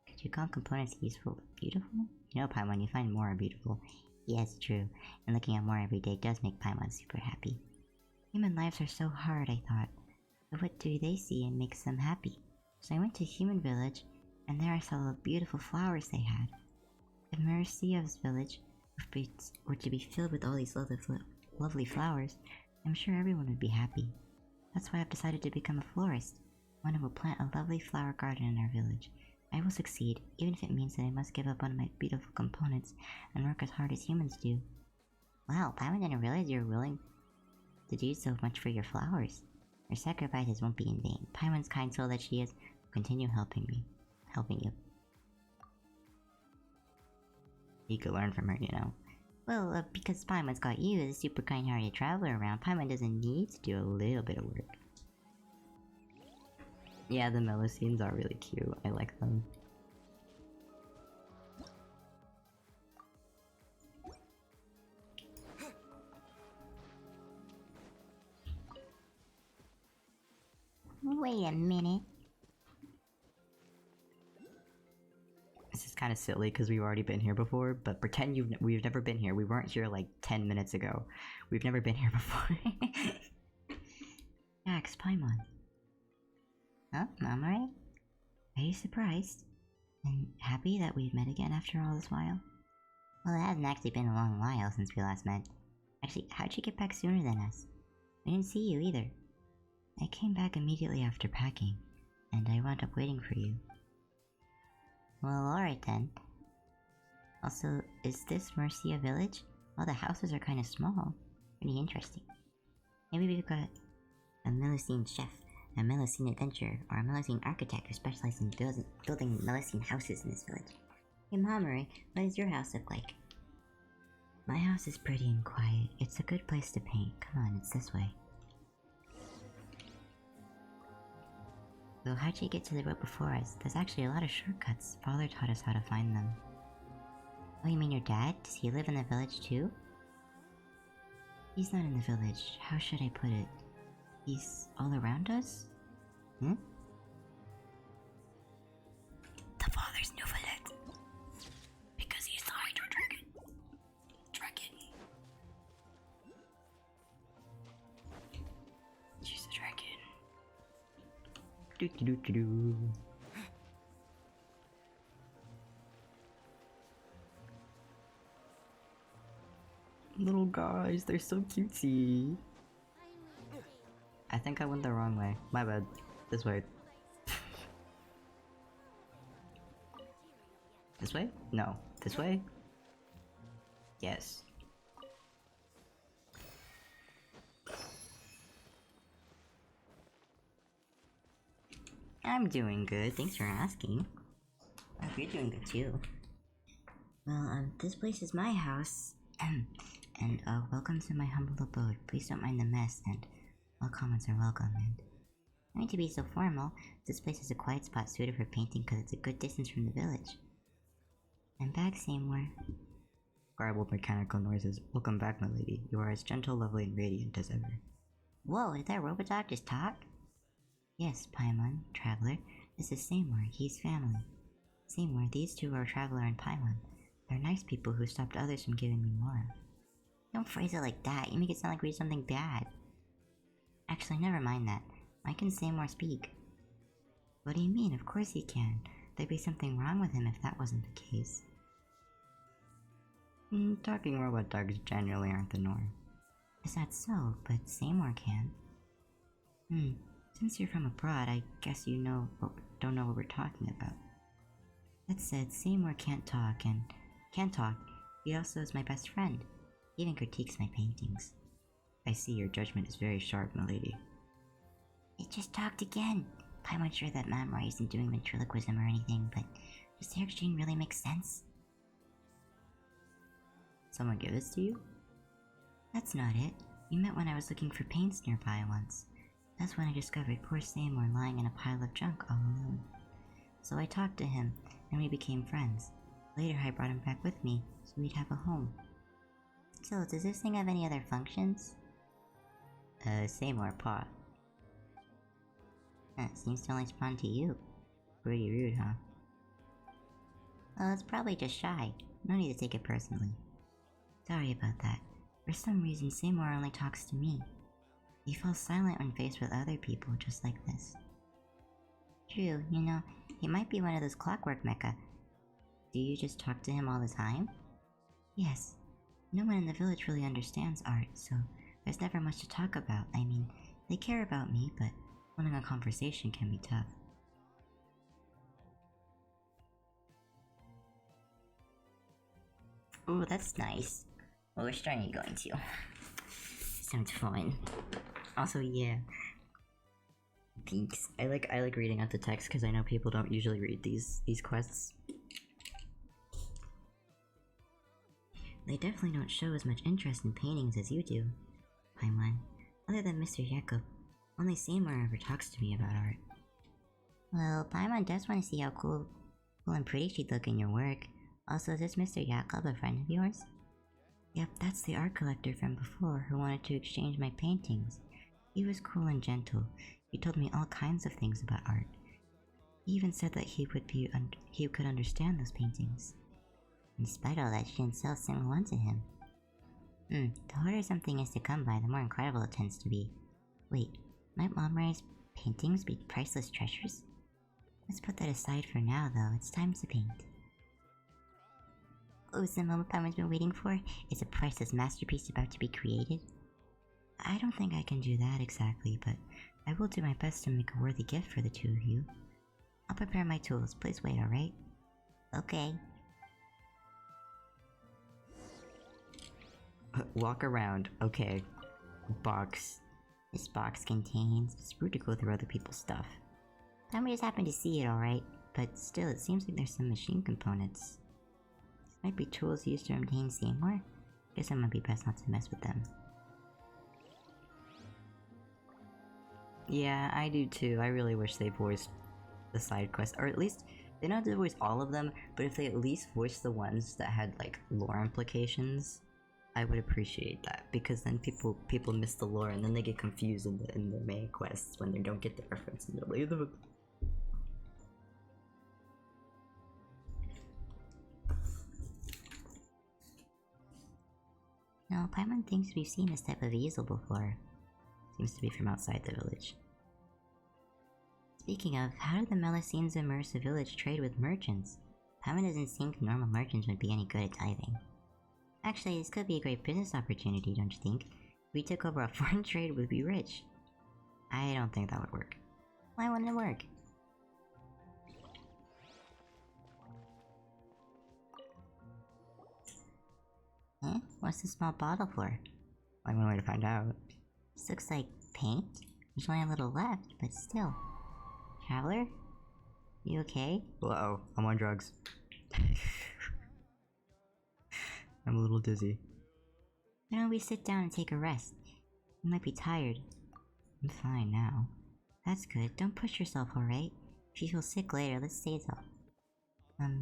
Could you call components useful but beautiful? You know, Paimon, you find Mora beautiful. Yes, true. And looking at Mora every day does make Paimon super happy. Human lives are so hard, I thought. But what do they see and makes them happy? So I went to Human Village, and there I saw the beautiful flowers they had. At Mercia's village, were to be filled with all these lovely flowers, I'm sure everyone would be happy. That's why I've decided to become a florist, one who will plant a lovely flower garden in our village. I will succeed, even if it means that I must give up one of my beautiful components and work as hard as humans do. Wow, Paimon didn't realize you were willing to do so much for your flowers. Your sacrifices won't be in vain. Paimon's kind soul that she is will continue helping you. You could learn from her, you know. Well, because Paimon's got you as a super kind-hearted traveler around, Paimon doesn't need to do a little bit of work. Yeah, the Melusines are really cute. I like them. Wait a minute. This is kind of silly because we've already been here before, but pretend we've never been here. We weren't here like 10 minutes ago. We've never been here before. Max, Paimon. Huh? I'm alright? Are you surprised? And happy that we've met again after all this while? Well, it hasn't actually been a long while since we last met. Actually, how'd you get back sooner than us? We didn't see you either. I came back immediately after packing, and I wound up waiting for you. Well, alright then. Also, is this Mercia village? Well, the houses are kind of small. Pretty interesting. Maybe we've got a Melusine chef, a Melusine adventurer, or a Melusine architect who specializes in building Melusine houses in this village. Hey Mamoru, what does your house look like? My house is pretty and quiet. It's a good place to paint. Come on, it's this way. So how'd you get to the road before us? There's actually a lot of shortcuts. Father taught us how to find them. Oh, you mean your dad? Does he live in the village too? He's not in the village. How should I put it? He's all around us? Hmm? The father's new village. Because he's the Hydro Dragon. She's a dragon. Do do do do do. Little guys, they're so cutesy. I think I went the wrong way. My bad. This way. This way? No. This way? Yes. I'm doing good, thanks for asking. I hope you're doing good too. Well, this place is my house. And, welcome to my humble abode. Please don't mind the mess, and all comments are welcome, and... I need to be so formal. This place is a quiet spot suited for painting because it's a good distance from the village. I'm back, Seymour. Garbled mechanical noises. Welcome back, my lady. You are as gentle, lovely, and radiant as ever. Whoa, did that robot dog just talk? Yes, Paimon, traveler. This is Seymour. He's family. Seymour, these two are Traveler and Paimon. They're nice people who stopped others from giving me more. Don't phrase it like that. You make it sound like we did something bad. Actually, never mind that. Why can Seymour speak? What do you mean? Of course he can. There'd be something wrong with him if that wasn't the case. Talking robot dogs generally aren't the norm. Is that so? But Seymour can. Since you're from abroad, I guess you don't know what we're talking about. That said, Seymour can't talk, and he also is my best friend. He even critiques my paintings. I see your judgment is very sharp, milady. It just talked again. I'm sure that Mamoru isn't doing ventriloquism or anything, but does their exchange really make sense? Someone give this to you? That's not it. We met when I was looking for paints nearby once. That's when I discovered poor Seymour lying in a pile of junk all alone. So I talked to him, and we became friends. Later I brought him back with me, so we'd have a home. So, does this thing have any other functions? Seymour paw. Seems to only respond to you. Pretty rude, huh? Well, it's probably just shy. No need to take it personally. Sorry about that. For some reason, Seymour only talks to me. He falls silent when faced with other people just like this. True, you know, he might be one of those clockwork mecha. Do you just talk to him all the time? Yes, No one in the village really understands art, so there's never much to talk about. I mean, they care about me, but holding a conversation can be tough. Oh, that's nice. Well, which are you going to? Sounds fun. Also, yeah. Thanks. I like reading out the text because I know people don't usually read these quests. They definitely don't show as much interest in paintings as you do, Paimon. Other than Mr. Jakob, only Seymour ever talks to me about art. Well, Paimon does want to see how cool and pretty she'd look in your work. Also, is this Mr. Jakob a friend of yours? Yep, that's the art collector from before who wanted to exchange my paintings. He was cool and gentle. He told me all kinds of things about art. He even said that he could understand those paintings. Despite all that, she didn't sell a single one to him. The harder something is to come by, the more incredible it tends to be. Wait, might Momray's paintings be priceless treasures? Let's put that aside for now, though. It's time to paint. Oh, is the moment Paimon's been waiting for? Is a priceless masterpiece about to be created? I don't think I can do that exactly, but I will do my best to make a worthy gift for the two of you. I'll prepare my tools. Please wait, alright? Okay. Walk around. Okay. Box. This box contains... It's rude to go through other people's stuff. Paimon just happened to see it, alright? But still, it seems like there's some machine components. These might be tools used to obtain Seymour. Guess it might be best not to mess with them. Yeah, I do too. I really wish they voiced the side quests, or at least they don't have to voice all of them, but if they at least voiced the ones that had like lore implications, I would appreciate that, because then people miss the lore and then they get confused in the main quests when they don't get the reference and they're like, No, Paimon thinks we've seen this type of easel before. Seems to be from outside the village. Speaking of, how did the Melusines immersive village trade with merchants? Paimon doesn't think normal merchants would be any good at tithing. Actually, this could be a great business opportunity, don't you think? If we took over a foreign trade, we'd be rich. I don't think that would work. Why wouldn't it work? Eh? What's the small bottle for? Like one way to find out. This looks like paint. There's only a little left, but still. Traveler? You okay? Uh-oh, I'm on drugs. I'm a little dizzy. Why don't we sit down and take a rest? You might be tired. I'm fine now. That's good. Don't push yourself, alright? If you feel sick later, let's stay so.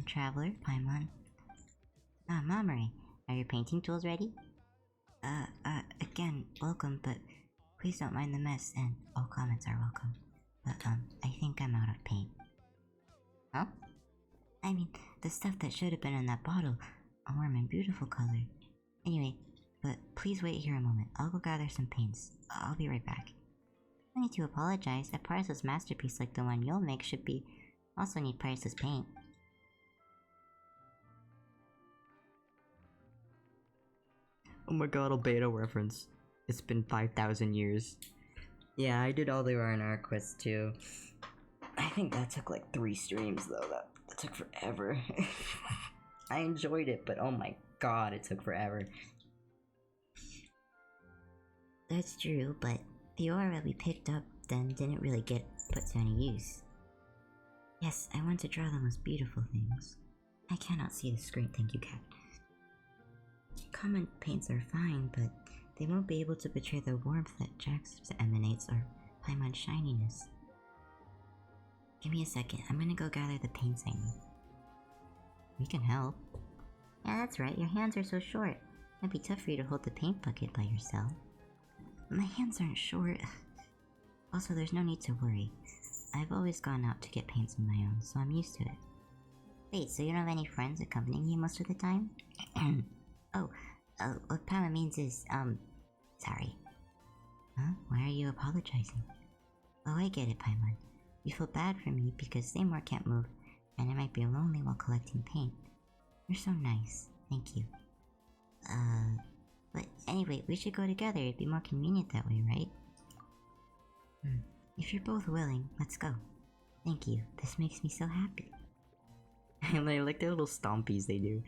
Traveler, Paimon. Ah, Momray, are your painting tools ready? Again, welcome, but please don't mind the mess, and all comments are welcome. But, I think I'm out of paint. Huh? I mean, the stuff that should have been in that bottle. A warm and beautiful color. Anyway, but please wait here a moment. I'll go gather some paints. I'll be right back. No need to apologize. A priceless masterpiece like the one you'll make should be also need priceless paint. Oh my god, a beta reference. It's been 5,000 years. Yeah, I did all the R&R quests too. I think that took like 3 streams though. That took forever. I enjoyed it, but oh my god, it took forever. That's true, but the aura we picked up then didn't really get put to any use. Yes, I want to draw the most beautiful things. I cannot see the screen, thank you, Cat. Common paints are fine, but they won't be able to portray the warmth that Jax emanates or Paimon's shininess. Give me a second, I'm gonna go gather the paints I need. We can help. Yeah, that's right, your hands are so short. It'd be tough for you to hold the paint bucket by yourself. My hands aren't short. Also, there's no need to worry. I've always gone out to get paints on my own, so I'm used to it. Wait, so you don't have any friends accompanying you most of the time? What Paimon means is, sorry. Huh? Why are you apologizing? Oh, I get it, Paimon. You feel bad for me because Seymour can't move, and I might be lonely while collecting paint. You're so nice. Thank you. But anyway, we should go together. It'd be more convenient that way, right? If you're both willing, let's go. Thank you. This makes me so happy. And I like the little stompies they do.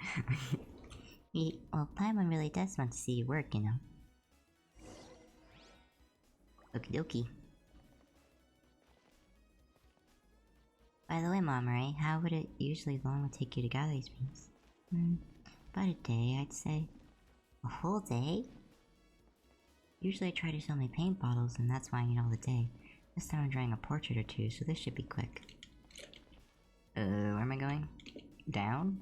Well, Paimon really does want to see you work, you know. Okie dokie. By the way, Momore, how would it usually long take you to gather these rings? About a day, I'd say. A whole day? Usually I try to sell my paint bottles, and that's why I need all the day. This time I'm drawing a portrait or two, so this should be quick. Where am I going? Down?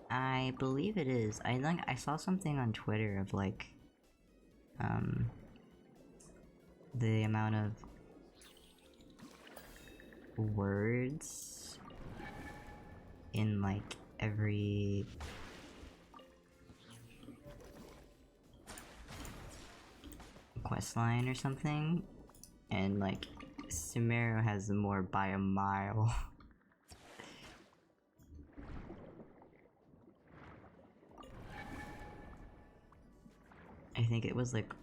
I believe it is. I saw something on Twitter of like the amount of words in like every quest line or something, and like Sumeru has more by a mile. I think it was like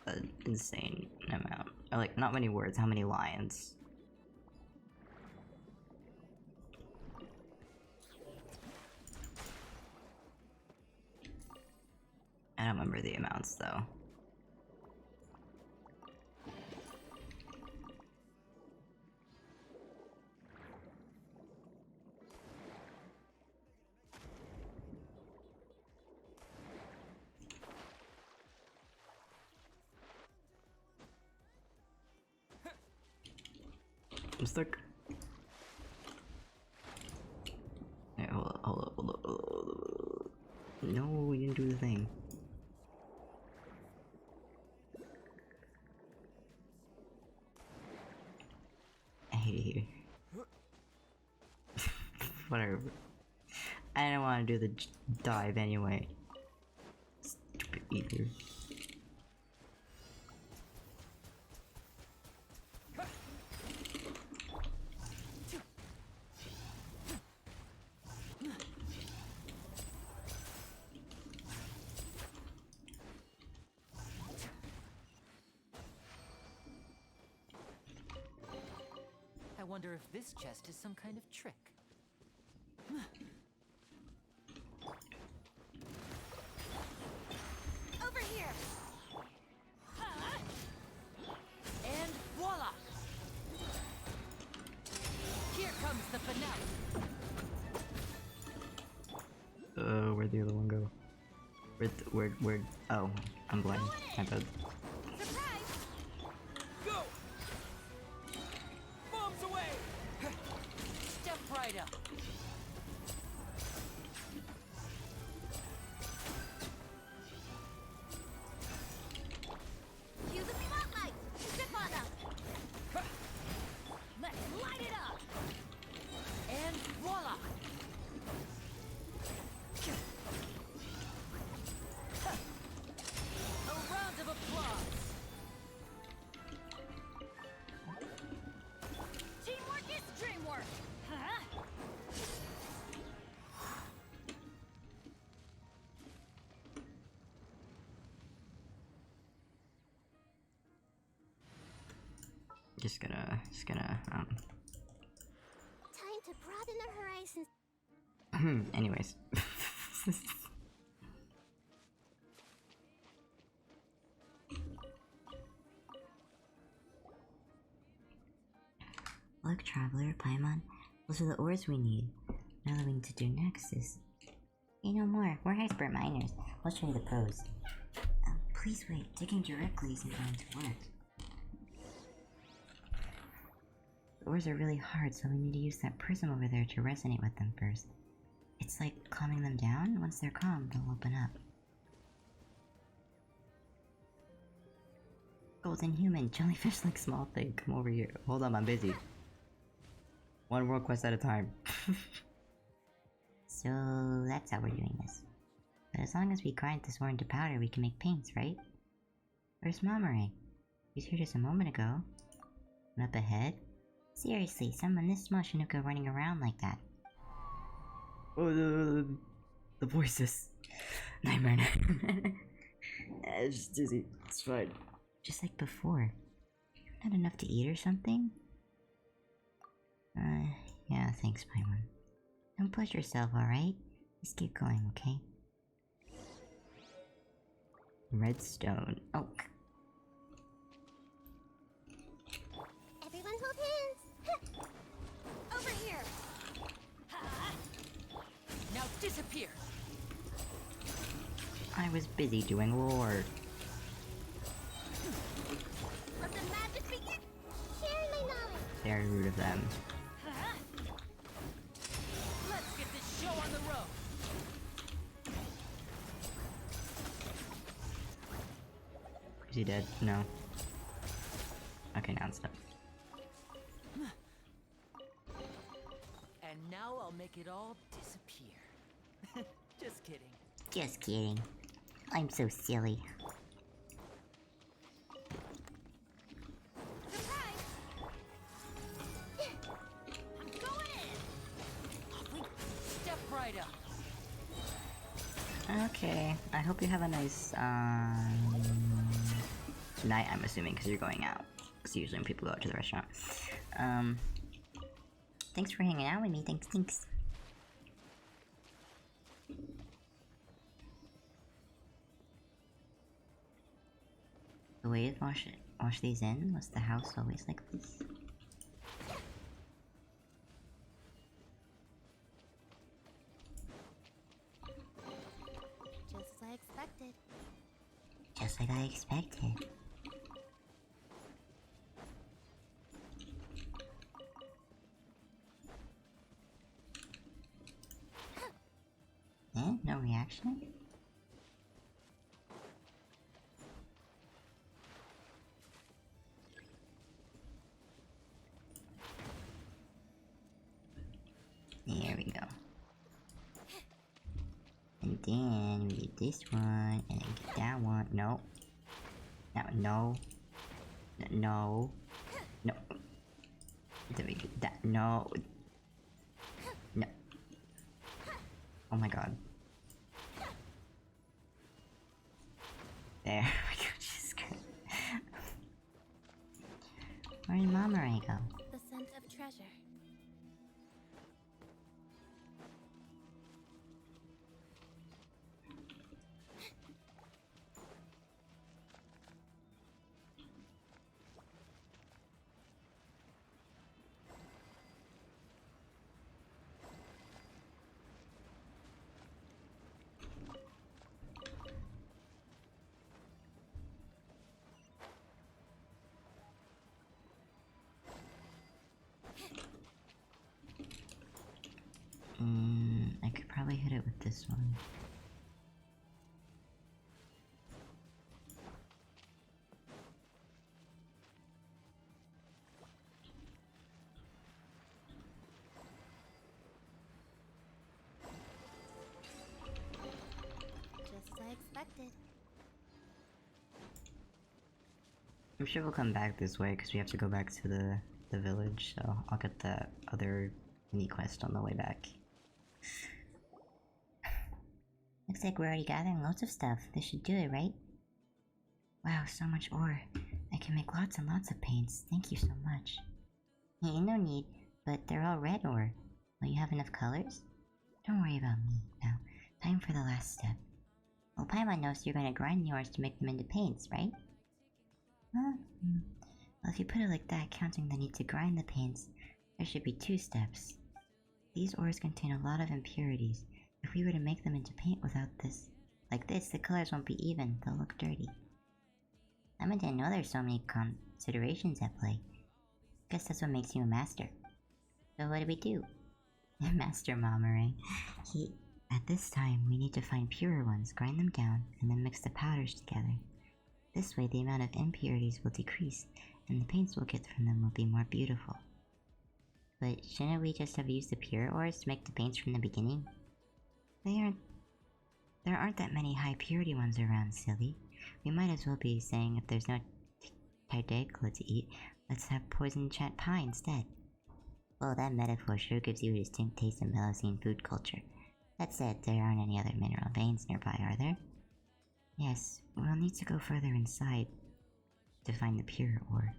an insane amount. Or like, not many words, how many lines? I don't remember the amounts though. I'm stuck. Hey, hold up. No, we didn't do the thing. I hate it here. Whatever. I don't want to do the dive anyway. Stupid ether. I wonder if this chest is some kind of trick. Over here! And voila! Here comes the finale. Where'd the other one go? Where? Oh, I'm blind. My bad. Surprise! Go! Bombs away! Step right up. Cue the spotlight! Zip on up! Let's light it up! And voila! A round of applause. Teamwork is dreamwork! Huh? Just gonna, Time to broaden our horizons. anyways. Look, Traveler, Paimon, those are the ores we need. Now all we need to do next is... Say no more, we're expert miners. We'll show you the pros. Please wait, digging directly isn't going to work. The ores are really hard, so we need to use that prism over there to resonate with them first. It's like calming them down. Once they're calm, they'll open up. Golden human, jellyfish like small thing. Come over here. Hold on, I'm busy. One world quest at a time. So that's how we're doing this. But as long as we grind this ore into powder, we can make paints, right? Where's Mamare? He was here just a moment ago. And up ahead? Seriously, someone this small shouldn't go running around like that. Oh, the voices. Nightmare. It's just dizzy. It's fine. Just like before. Not enough to eat or something? Yeah, thanks, Paimon. Don't push yourself, alright? Just keep going, okay? Redstone. Oh. Everyone hold hands. Over here. Now disappear. I was busy doing lore. Let the magic begin. Sharing my knowledge. Very rude of them. Let's get this show on the road. Is he dead? No. Okay, now it's done. And now I'll make it all disappear. Just kidding. Just kidding. I'm so silly. Surprise. I'm going in. Step right up. Okay. I hope you have a nice, night, I'm assuming, because you're going out. Because usually when people go out to the restaurant. Thanks for hanging out with me. Thanks. The way to wash these in, was the house always like this? Just as I expected. Just like I expected. Eh? No reaction? There we go. And then we get this one, and then get that one. No. No. No. No. Then we get that. No. No. Oh my god. There we go. Jesus Christ. Where did Mama Ray go? The scent of treasure. I could probably hit it with this one. Just as I expected. I'm sure we'll come back this way because we have to go back to the village, so I'll get the other mini quest on the way back. Looks like we're already gathering loads of stuff. This should do it, right? Wow, so much ore. I can make lots and lots of paints. Thank you so much. Hey, no need, but they're all red ore. Will you have enough colors? Don't worry about me. Now, time for the last step. Well, Paimon knows you're gonna grind the ores to make them into paints, right? Huh? Well, if you put it like that, counting the need to grind the paints, there should be 2 steps. These ores contain a lot of impurities. If we were to make them into paint without this, like this, the colors won't be even, they'll look dirty. I didn't know there's so many considerations at play. Guess that's what makes you a master. So what do we do? Master Mamare. At this time, we need to find purer ones, grind them down, and then mix the powders together. This way, the amount of impurities will decrease, and the paints we'll get from them will be more beautiful. But shouldn't we just have used the pure ores to make the paints from the beginning? There aren't that many high purity ones around, silly. We might as well be saying if there's no Tadekla to eat, let's have poison chat pie instead. Well, that metaphor sure gives you a distinct taste of Melocene food culture. That said, there aren't any other mineral veins nearby, are there? Yes, we'll need to go further inside to find the pure ore.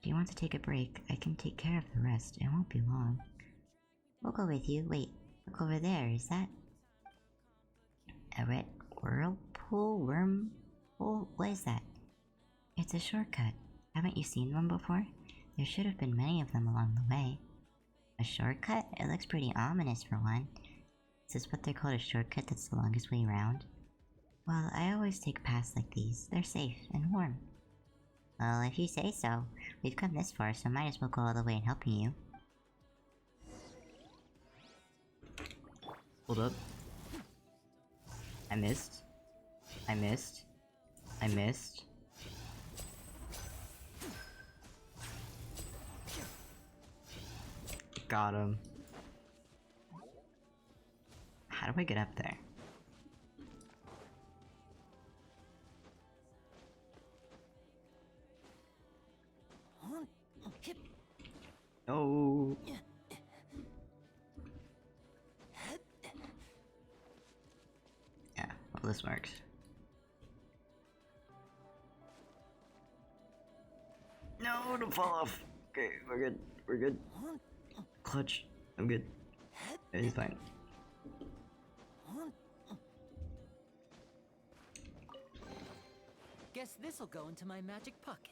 If you want to take a break, I can take care of the rest. It won't be long. We'll go with you. Wait, look over there. Is that a red whirlpool? Wormhole? What is that? It's a shortcut. Haven't you seen one before? There should have been many of them along the way. A shortcut? It looks pretty ominous for one. Is this what they call a shortcut that's the longest way around? Well, I always take paths like these. They're safe and warm. Well, if you say so. We've come this far, so might as well go all the way in helping you. Hold up. I missed. I missed. I missed. Got him. How do I get up there? Oh. Yeah, well, this works. No, don't fall off. Okay, we're good. We're good. Clutch. I'm good. It's fine. Guess this'll go into my magic pocket.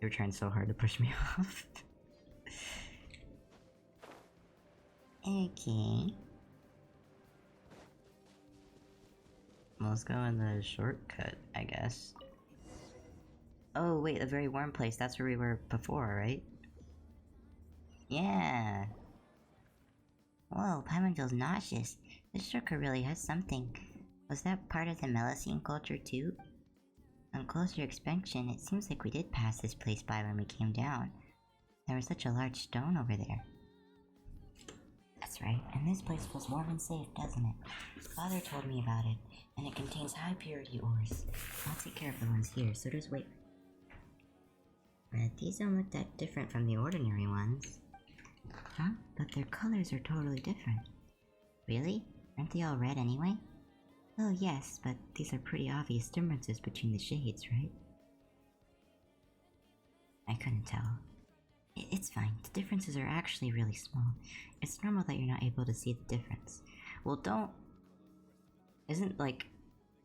They're trying so hard to push me off. Okay. Let's go in the shortcut, I guess. Oh, wait, the very warm place. That's where we were before, right? Yeah. Whoa, Paimon feels nauseous. This shortcut really has something. Was that part of the Melocene culture too? On closer inspection, it seems like we did pass this place by when we came down. There was such a large stone over there. That's right, and this place feels warm and safe, doesn't it? Father told me about it, and it contains high purity ores. I'll take care of the ones here, so just wait. But these don't look that different from the ordinary ones. Huh? But their colors are totally different. Really? Aren't they all red anyway? Well, yes, but these are pretty obvious differences between the shades, right? I couldn't tell. It's fine. The differences are actually really small. It's normal that you're not able to see the difference. Well, don't... Isn't, like,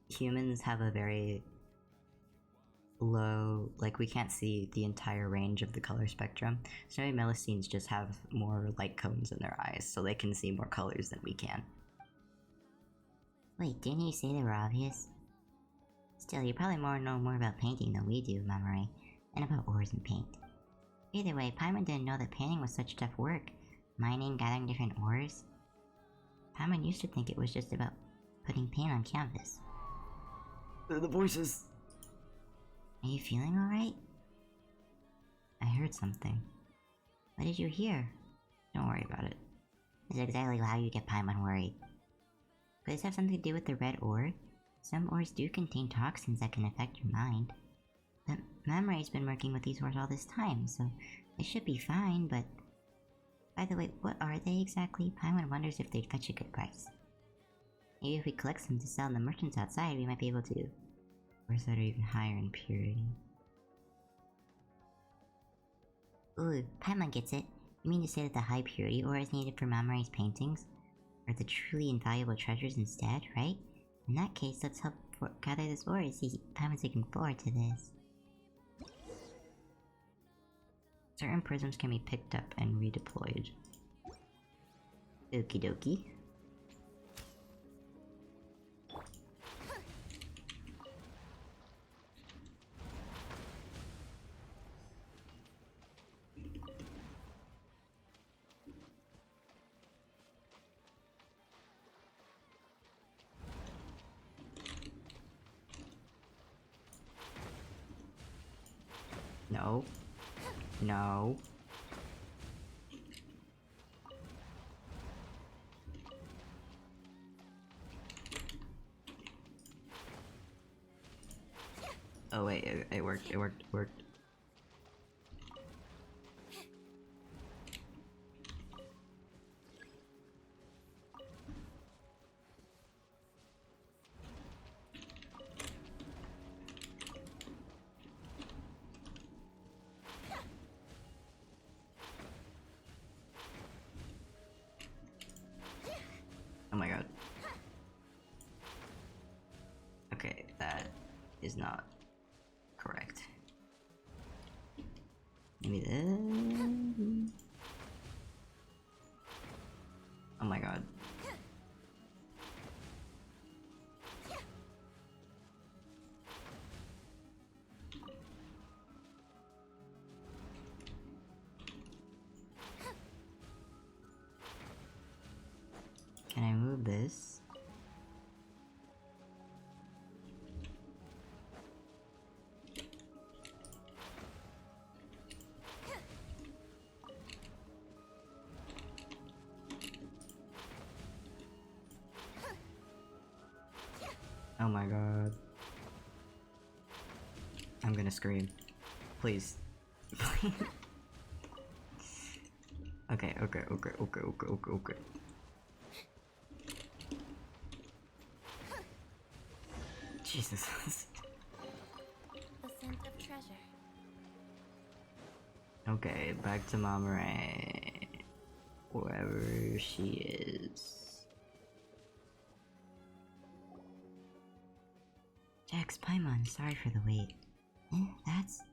humans have a very low... Like, we can't see the entire range of the color spectrum. So maybe Melocenes just have more light cones in their eyes, so they can see more colors than we can. Wait, didn't you say they were obvious? Still, you probably know more about painting than we do, Mamoru, and about ores and paint. Either way, Paimon didn't know that painting was such tough work. Mining, gathering different ores. Paimon used to think it was just about putting paint on canvas. The voices! Are you feeling alright? I heard something. What did you hear? Don't worry about it. This is exactly how you get Paimon worried. Could this have something to do with the red ore? Some ores do contain toxins that can affect your mind. But Mamoru's been working with these ores all this time, so they should be fine, but... By the way, what are they exactly? Paimon wonders if they'd fetch a good price. Maybe if we collect some to sell in the merchants outside, we might be able to... Ores that are even higher in purity. Ooh, Paimon gets it. You mean to say that the high purity ore is needed for Mamoru's paintings? Are the truly invaluable treasures instead, right? In that case, let's help gather this ore. See, Paimon's looking forward to this. Certain prisms can be picked up and redeployed. Okie dokie. No. No. Oh wait, it worked, it worked, it worked. is not correct. Maybe this. Oh my god. Can I move this? Oh my god. I'm gonna scream. Please. Okay. Jesus. The scent of treasure. Okay, back to Mama Ray. Wherever she is. Jax, Paimon, sorry for the wait. That's...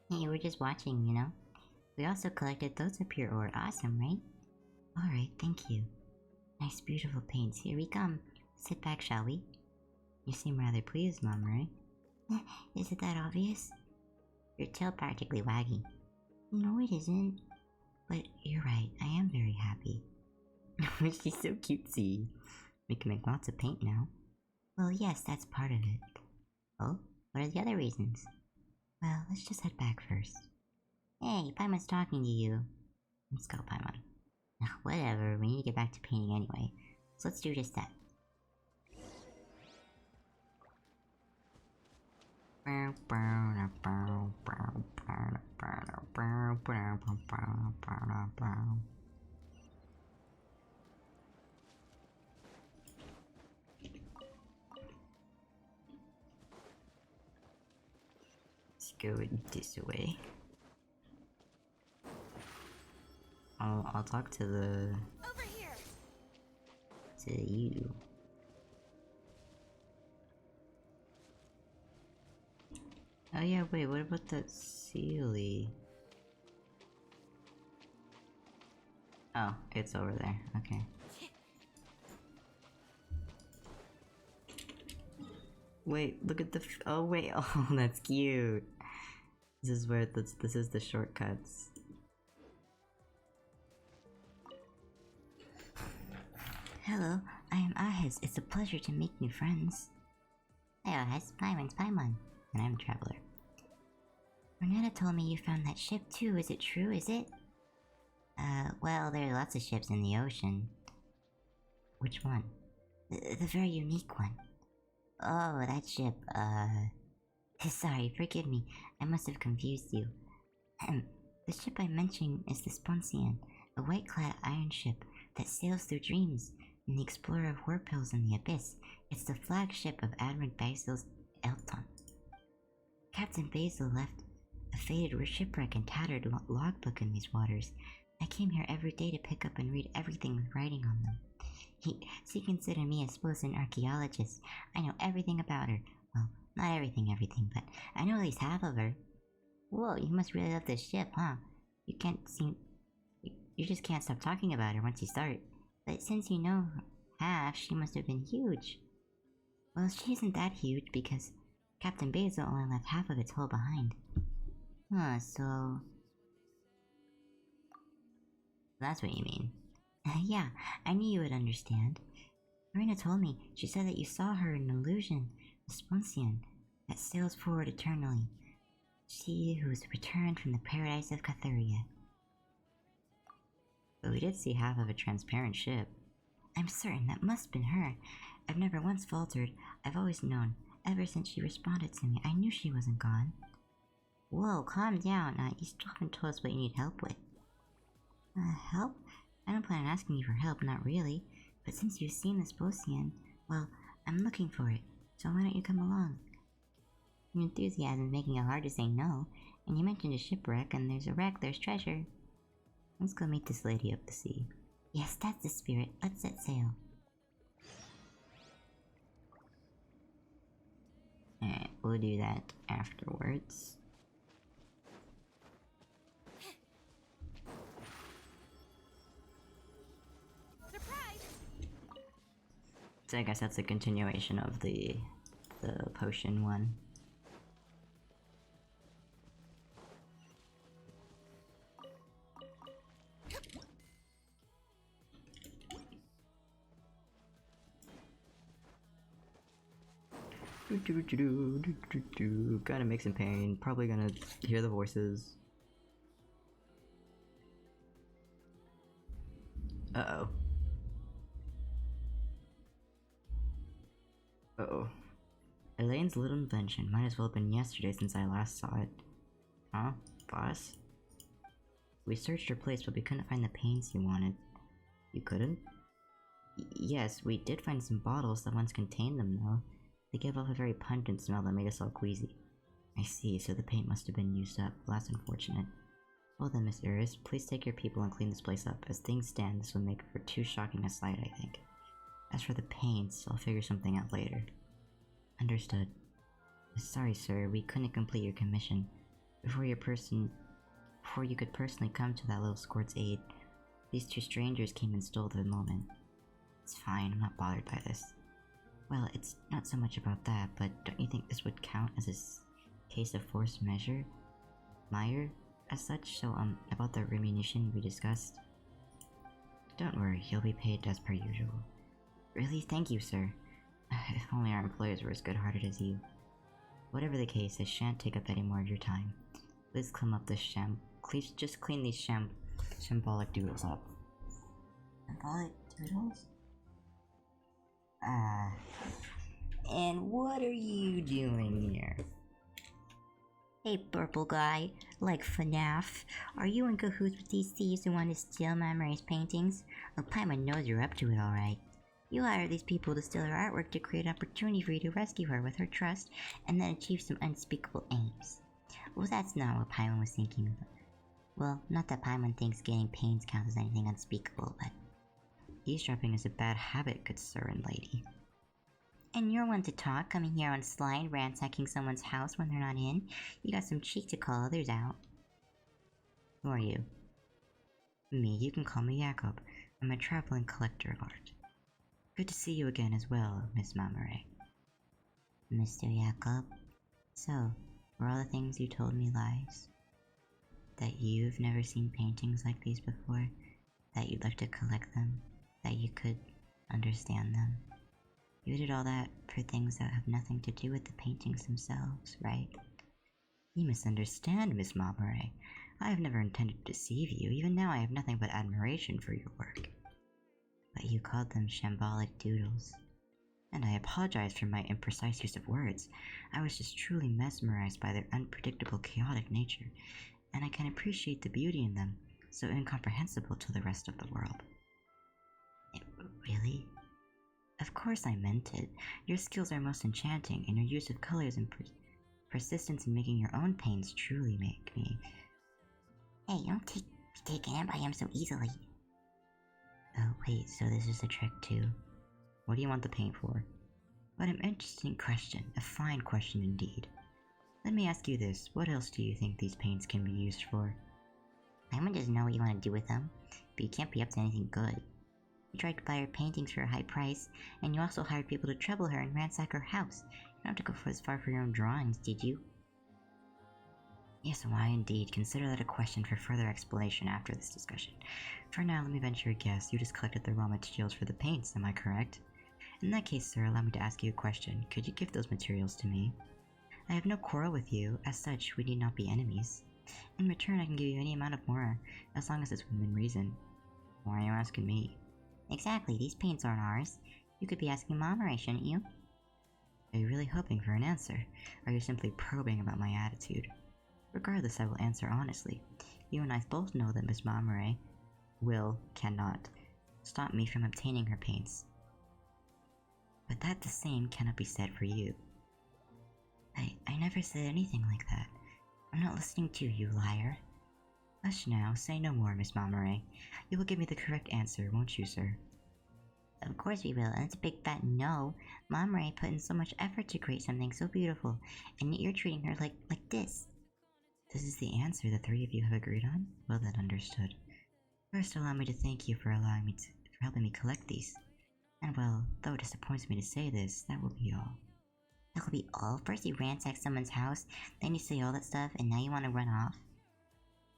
Hey, we're just watching, you know? We also collected those of pure ore. Awesome, right? Alright, thank you. Nice, beautiful paints. Here we come. Sit back, shall we? You seem rather pleased, Mom, right? Is it that obvious? Your tail practically wagging. No, it isn't. But you're right, I am very happy. She's so cutesy. We can make lots of paint now. Well, yes, that's part of it. Oh? What are the other reasons? Well, let's just head back first. Hey, Paimon's talking to you. Let's go, Paimon. Whatever, we need to get back to painting anyway. So let's do just that. Let's go this way. I'll talk to the... Over here! to you. Oh yeah, wait, what about that Sealy? Oh, it's over there, okay. Wait, look at the oh wait, oh that's cute! This is where this is the shortcuts. Hello, I am Ahes. It's a pleasure to make new friends. Hey Ahes, Paimon's Paimon, and I'm a traveler. Renetta told me you found that ship too. Is it true, is it? Well, there are lots of ships in the ocean. Which one? The very unique one. Oh, that ship, Sorry, forgive me. I must have confused you. The ship I'm mentioning is the Sponsian, a white-clad iron ship that sails through dreams in the explorer of warp hills in the abyss. It's the flagship of Admiral Basil's Elton. Captain Basil left a faded shipwreck and tattered logbook in these waters. I came here every day to pick up and read everything with writing on them. So consider me, I suppose, an archaeologist. I know everything about her. Well, not everything, but I know at least half of her. Whoa, you must really love this ship, huh? You just can't stop talking about her once you start. But since you know half, she must have been huge. Well, she isn't that huge because Captain Basil only left half of its hull behind. huh, so... That's what you mean. Yeah, I knew you would understand. Marina told me. She said that you saw her in an illusion, the Sponsian, that sails forward eternally. She who has returned from the paradise of Cathuria. But we did see half of a transparent ship. I'm certain that must have been her. I've never once faltered. I've always known. Ever since she responded to me, I knew she wasn't gone. Whoa, calm down. You still haven't told us what you need help with. Help? I don't plan on asking you for help, not really. But since you've seen the Sponsian, well, I'm looking for it. So why don't you come along? Your enthusiasm is making it hard to say no. And you mentioned a shipwreck, and there's a wreck, there's treasure. Let's go meet this lady up the sea. Yes, that's the spirit. Let's set sail. Alright, we'll do that afterwards. Surprise! So I guess that's a continuation of the potion one. Gonna make some pain. Probably gonna hear the voices. Uh-oh. Uh-oh. Elaine's little invention might as well have been yesterday since I last saw it. Huh? Boss? We searched your place, but we couldn't find the paints you wanted. You couldn't? Yes, we did find some bottles that once contained them, though. They gave off a very pungent smell that made us all queasy. I see, so the paint must have been used up. Well, that's unfortunate. Well then, Miss Iris, please take your people and clean this place up. As things stand, this will make for too shocking a sight, I think. As for the paints, I'll figure something out later. Understood. Sorry, sir, we couldn't complete your commission. Before you could personally come to that little squirt's aid, these two strangers came and stole the moment. It's fine, I'm not bothered by this. Well, it's not so much about that, but don't you think this would count as a case of forced measure? Meyer? As such, so, about the remunition we discussed? Don't worry, he'll be paid as per usual. Really? Thank you, sir. If only our employers were as good-hearted as you. Whatever the case, I shan't take up any more of your time. Please clean up this please just clean these shambolic doodles up. Symbolic doodles? And what are you doing here? Hey, purple guy, like FNAF, are you in cahoots with these thieves who want to steal Mamori's paintings? Well, Paimon knows you're up to it, alright. You hired these people to steal her artwork to create an opportunity for you to rescue her with her trust, and then achieve some unspeakable aims. Well, that's not what Paimon was thinking of. Well, not that Paimon thinks getting pains counts as anything unspeakable, but... Eavesdropping is a bad habit, good sir and lady. And you're one to talk, coming here on slide, ransacking someone's house when they're not in. You got some cheek to call others out. Who are you? Me, you can call me Jakob. I'm a traveling collector of art. Good to see you again as well, Miss Mamore. Mr. Jakob? So, were all the things you told me lies? That you've never seen paintings like these before? That you'd like to collect them? That you could understand them? You did all that for things that have nothing to do with the paintings themselves, right? You misunderstand, Miss Mamore. I have never intended to deceive you. Even now I have nothing but admiration for your work. But you called them shambolic doodles. And I apologize for my imprecise use of words. I was just truly mesmerized by their unpredictable, chaotic nature, and I can appreciate the beauty in them, so incomprehensible to the rest of the world. Really? Of course I meant it. Your skills are most enchanting, and your use of colors and persistence in making your own paints truly make me... Hey, you don't be taken in by him so easily. Oh wait, so this is a trick too? What do you want the paint for? What an interesting question, a fine question indeed. Let me ask you this, what else do you think these paints can be used for? Paimon doesn't know what you want to do with them, but you can't be up to anything good. You tried to buy her paintings for a high price, and you also hired people to trouble her and ransack her house. You don't have to go as far for your own drawings, did you? Yes, why indeed. Consider that a question for further explanation after this discussion. For now, let me venture a guess. You just collected the raw materials for the paints, am I correct? In that case, sir, allow me to ask you a question. Could you give those materials to me? I have no quarrel with you. As such, we need not be enemies. In return, I can give you any amount of more, as long as it's within reason. Why are you asking me? Exactly, these paints aren't ours. You could be asking Mamore, shouldn't you? Are you really hoping for an answer? Or are you simply probing about my attitude? Regardless, I will answer honestly. You and I both know that Miss Mamore cannot stop me from obtaining her paints. But that the same cannot be said for you. I never said anything like that. I'm not listening to you, liar. Hush now, say no more, Miss Mamore. You will give me the correct answer, won't you, sir? Of course we will, and it's a big fat no. Mom Ray put in so much effort to create something so beautiful, and yet you're treating her like this. This is the answer the three of you have agreed on? Well then, understood. First, allow me to thank you for helping me collect these. And well, though it disappoints me to say this, that will be all. That will be all? First you ransack someone's house, then you say all that stuff, and now you want to run off?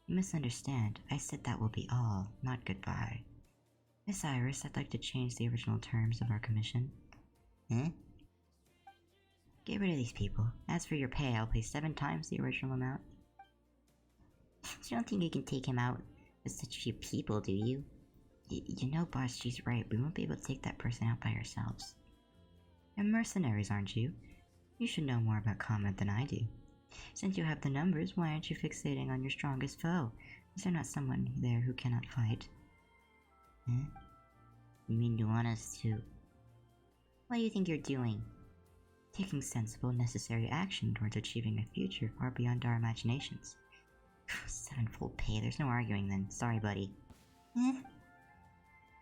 You misunderstand. I said that will be all, not goodbye. Miss Iris, I'd like to change the original terms of our commission. Eh? Get rid of these people. As for your pay, I'll pay 7 times the original amount. You don't think you can take him out with such few people, do you? You know, boss, she's right. We won't be able to take that person out by ourselves. You're mercenaries, aren't you? You should know more about combat than I do. Since you have the numbers, why aren't you fixating on your strongest foe? Is there not someone there who cannot fight? Eh? You mean you want us to... What do you think you're doing? Taking sensible, necessary action towards achieving a future far beyond our imaginations. 7-fold pay, there's no arguing then. Sorry, buddy. Eh?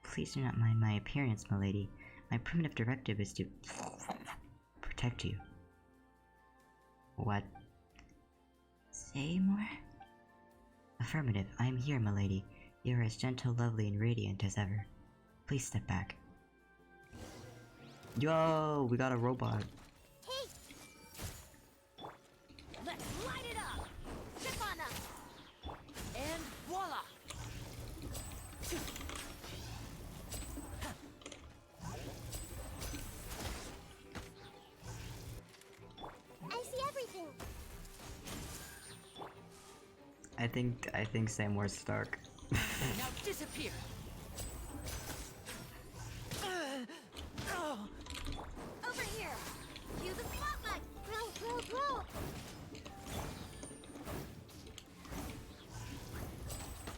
Please do not mind my appearance, milady. My primitive directive is to... protect you. What? Say more? Affirmative, I am here, milady. You are as gentle, lovely, and radiant as ever. Please step back. Yo, we got a robot. Let's light it up! Chip on up! And voila! I see everything. I think Samore's Stark. Now disappear! Oh. Over here. Cue the spotlight. Grow.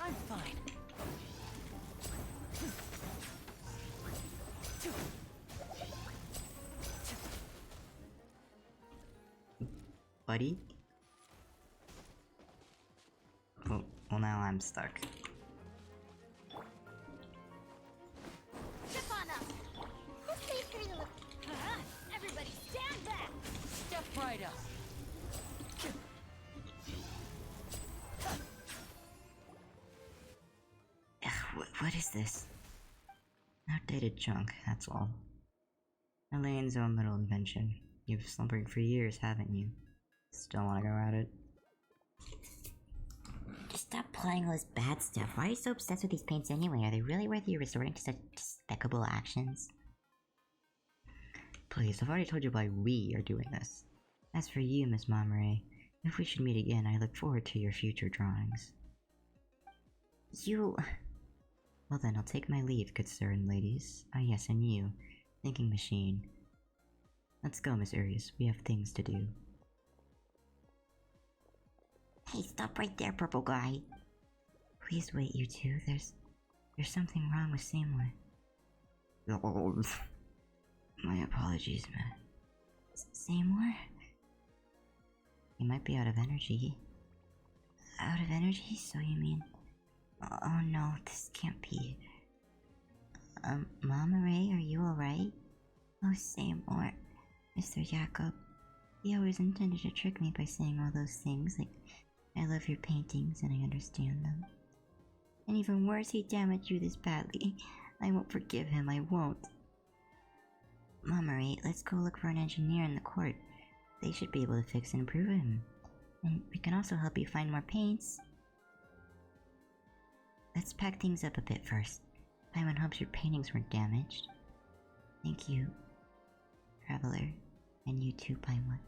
I'm fine. Buddy? Well, now I'm stuck. Chip on up. This place kind of looks... Everybody stand back! Step right up. What is this? Outdated junk, that's all. Elaine's own little invention. You've slumbering for years, haven't you? Still wanna go at it? Just stop playing all this bad stuff. Why are you so obsessed with these paints anyway? Are they really worth you resorting to such despicable actions? Please, I've already told you why we are doing this. As for you, Miss Momray, if we should meet again, I look forward to your future drawings. You... Well then, I'll take my leave, good sir and ladies. Ah yes, and you, thinking machine. Let's go, Miss Urias. We have things to do. Hey, stop right there, purple guy. Please wait, you two. There's something wrong with Seymour. My apologies, man. Seymour? He might be out of energy. Out of energy? So you mean... Oh no, this can't be... Mama Ray, are you alright? Oh, Seymour. Mr. Jacob. He always intended to trick me by saying all those things, like, I love your paintings and I understand them. And even worse, he damaged you this badly. I won't forgive him, I won't. Mama Ray, let's go look for an engineer in the court. They should be able to fix and improve him. And we can also help you find more paints. Let's pack things up a bit first. Paimon hopes your paintings weren't damaged. Thank you, Traveler. And you too, Paimon.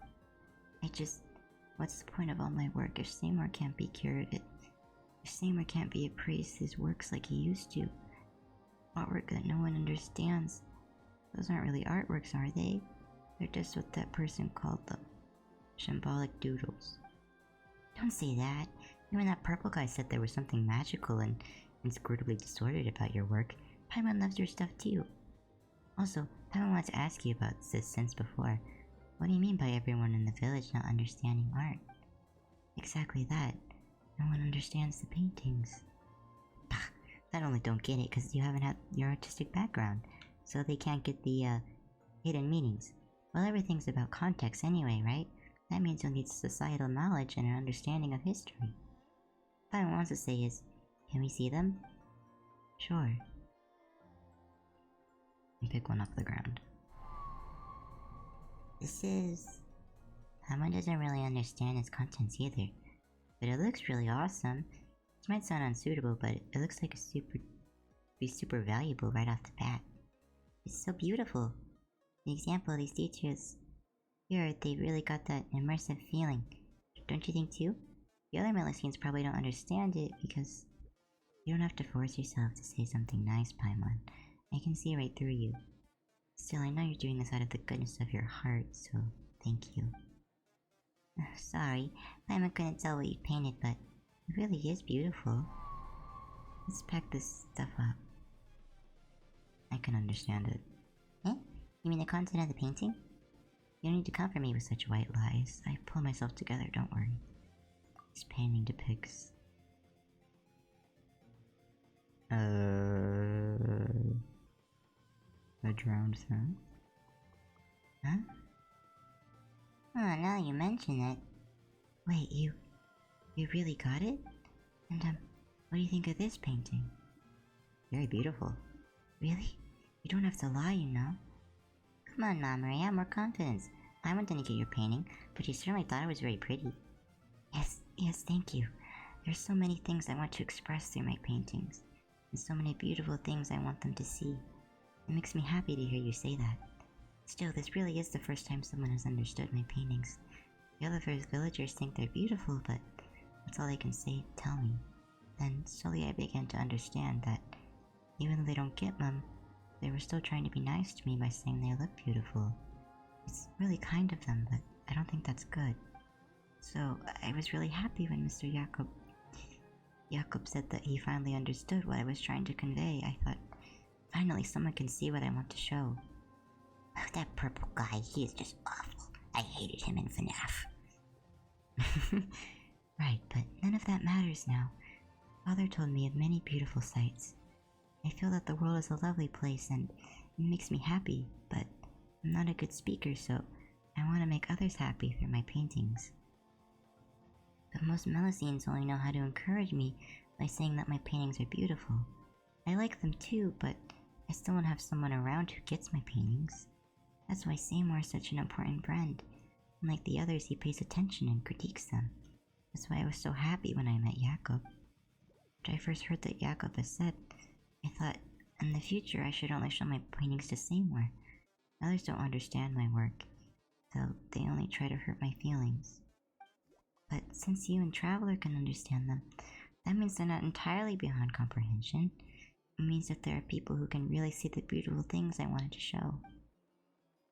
What's the point of all my work if Seymour can't be cured? If Seymour can't be appraised his works like he used to? Artwork that no one understands. Those aren't really artworks, are they? They're just what that person called them. Shambolic doodles. Don't say that. Even that purple guy said there was something magical and inscrutably distorted about your work. Paimon loves your stuff too. Also, Paimon wants to ask you about this since before. What do you mean by everyone in the village not understanding art? Exactly that. No one understands the paintings. Pah, that only don't get it because you haven't had your artistic background. so they can't get the, hidden meanings. Well, everything's about context anyway, right? That means you'll need societal knowledge and an understanding of history. What I want to say is, can we see them? Sure. And pick one off the ground. This is... Paimon doesn't really understand its contents either, but it looks really awesome. This might sound unsuitable, but it looks like be super valuable right off the bat. It's so beautiful. The example of these details here, they really got that immersive feeling. Don't you think too? The other Melusines probably don't understand it because you don't have to force yourself to say something nice, Paimon. I can see right through you. Still, I know you're doing this out of the goodness of your heart, so thank you. Sorry, Paimon couldn't tell what you painted, but it really is beautiful. Let's pack this stuff up. I can understand it. Eh? You mean the content of the painting? You don't need to comfort me with such white lies. I pull myself together, don't worry. This painting depicts... a drowned son? Huh? Oh, now you mention it. Wait, you really got it? And, what do you think of this painting? Very beautiful. Really? You don't have to lie, you know. Come on, Mamoru, have more confidence. I didn't get your painting, but you certainly thought it was very pretty. Yes, thank you. There's so many things I want to express through my paintings, and so many beautiful things I want them to see. It makes me happy to hear you say that. Still, this really is the first time someone has understood my paintings. The other villagers think they're beautiful, but that's all they can tell me. Then, slowly I began to understand that, even though they don't get them, they were still trying to be nice to me by saying they look beautiful. It's really kind of them, but I don't think that's good. So, I was really happy when Mr. Jakob said that he finally understood what I was trying to convey. I thought, finally someone can see what I want to show. Oh, that purple guy, he is just awful. I hated him in FNAF. Right, but none of that matters now. Father told me of many beautiful sights. I feel that the world is a lovely place and it makes me happy, but I'm not a good speaker, so I want to make others happy through my paintings. But most Melusines only know how to encourage me by saying that my paintings are beautiful. I like them too, but I still want to have someone around who gets my paintings. That's why Seymour is such an important friend. Unlike the others, he pays attention and critiques them. That's why I was so happy when I met Jakob. When I first heard that Jakob had said, I thought, in the future I should only show my paintings to Seymour. Others don't understand my work, so they only try to hurt my feelings. But since you and Traveler can understand them, that means they're not entirely beyond comprehension. It means that there are people who can really see the beautiful things I wanted to show.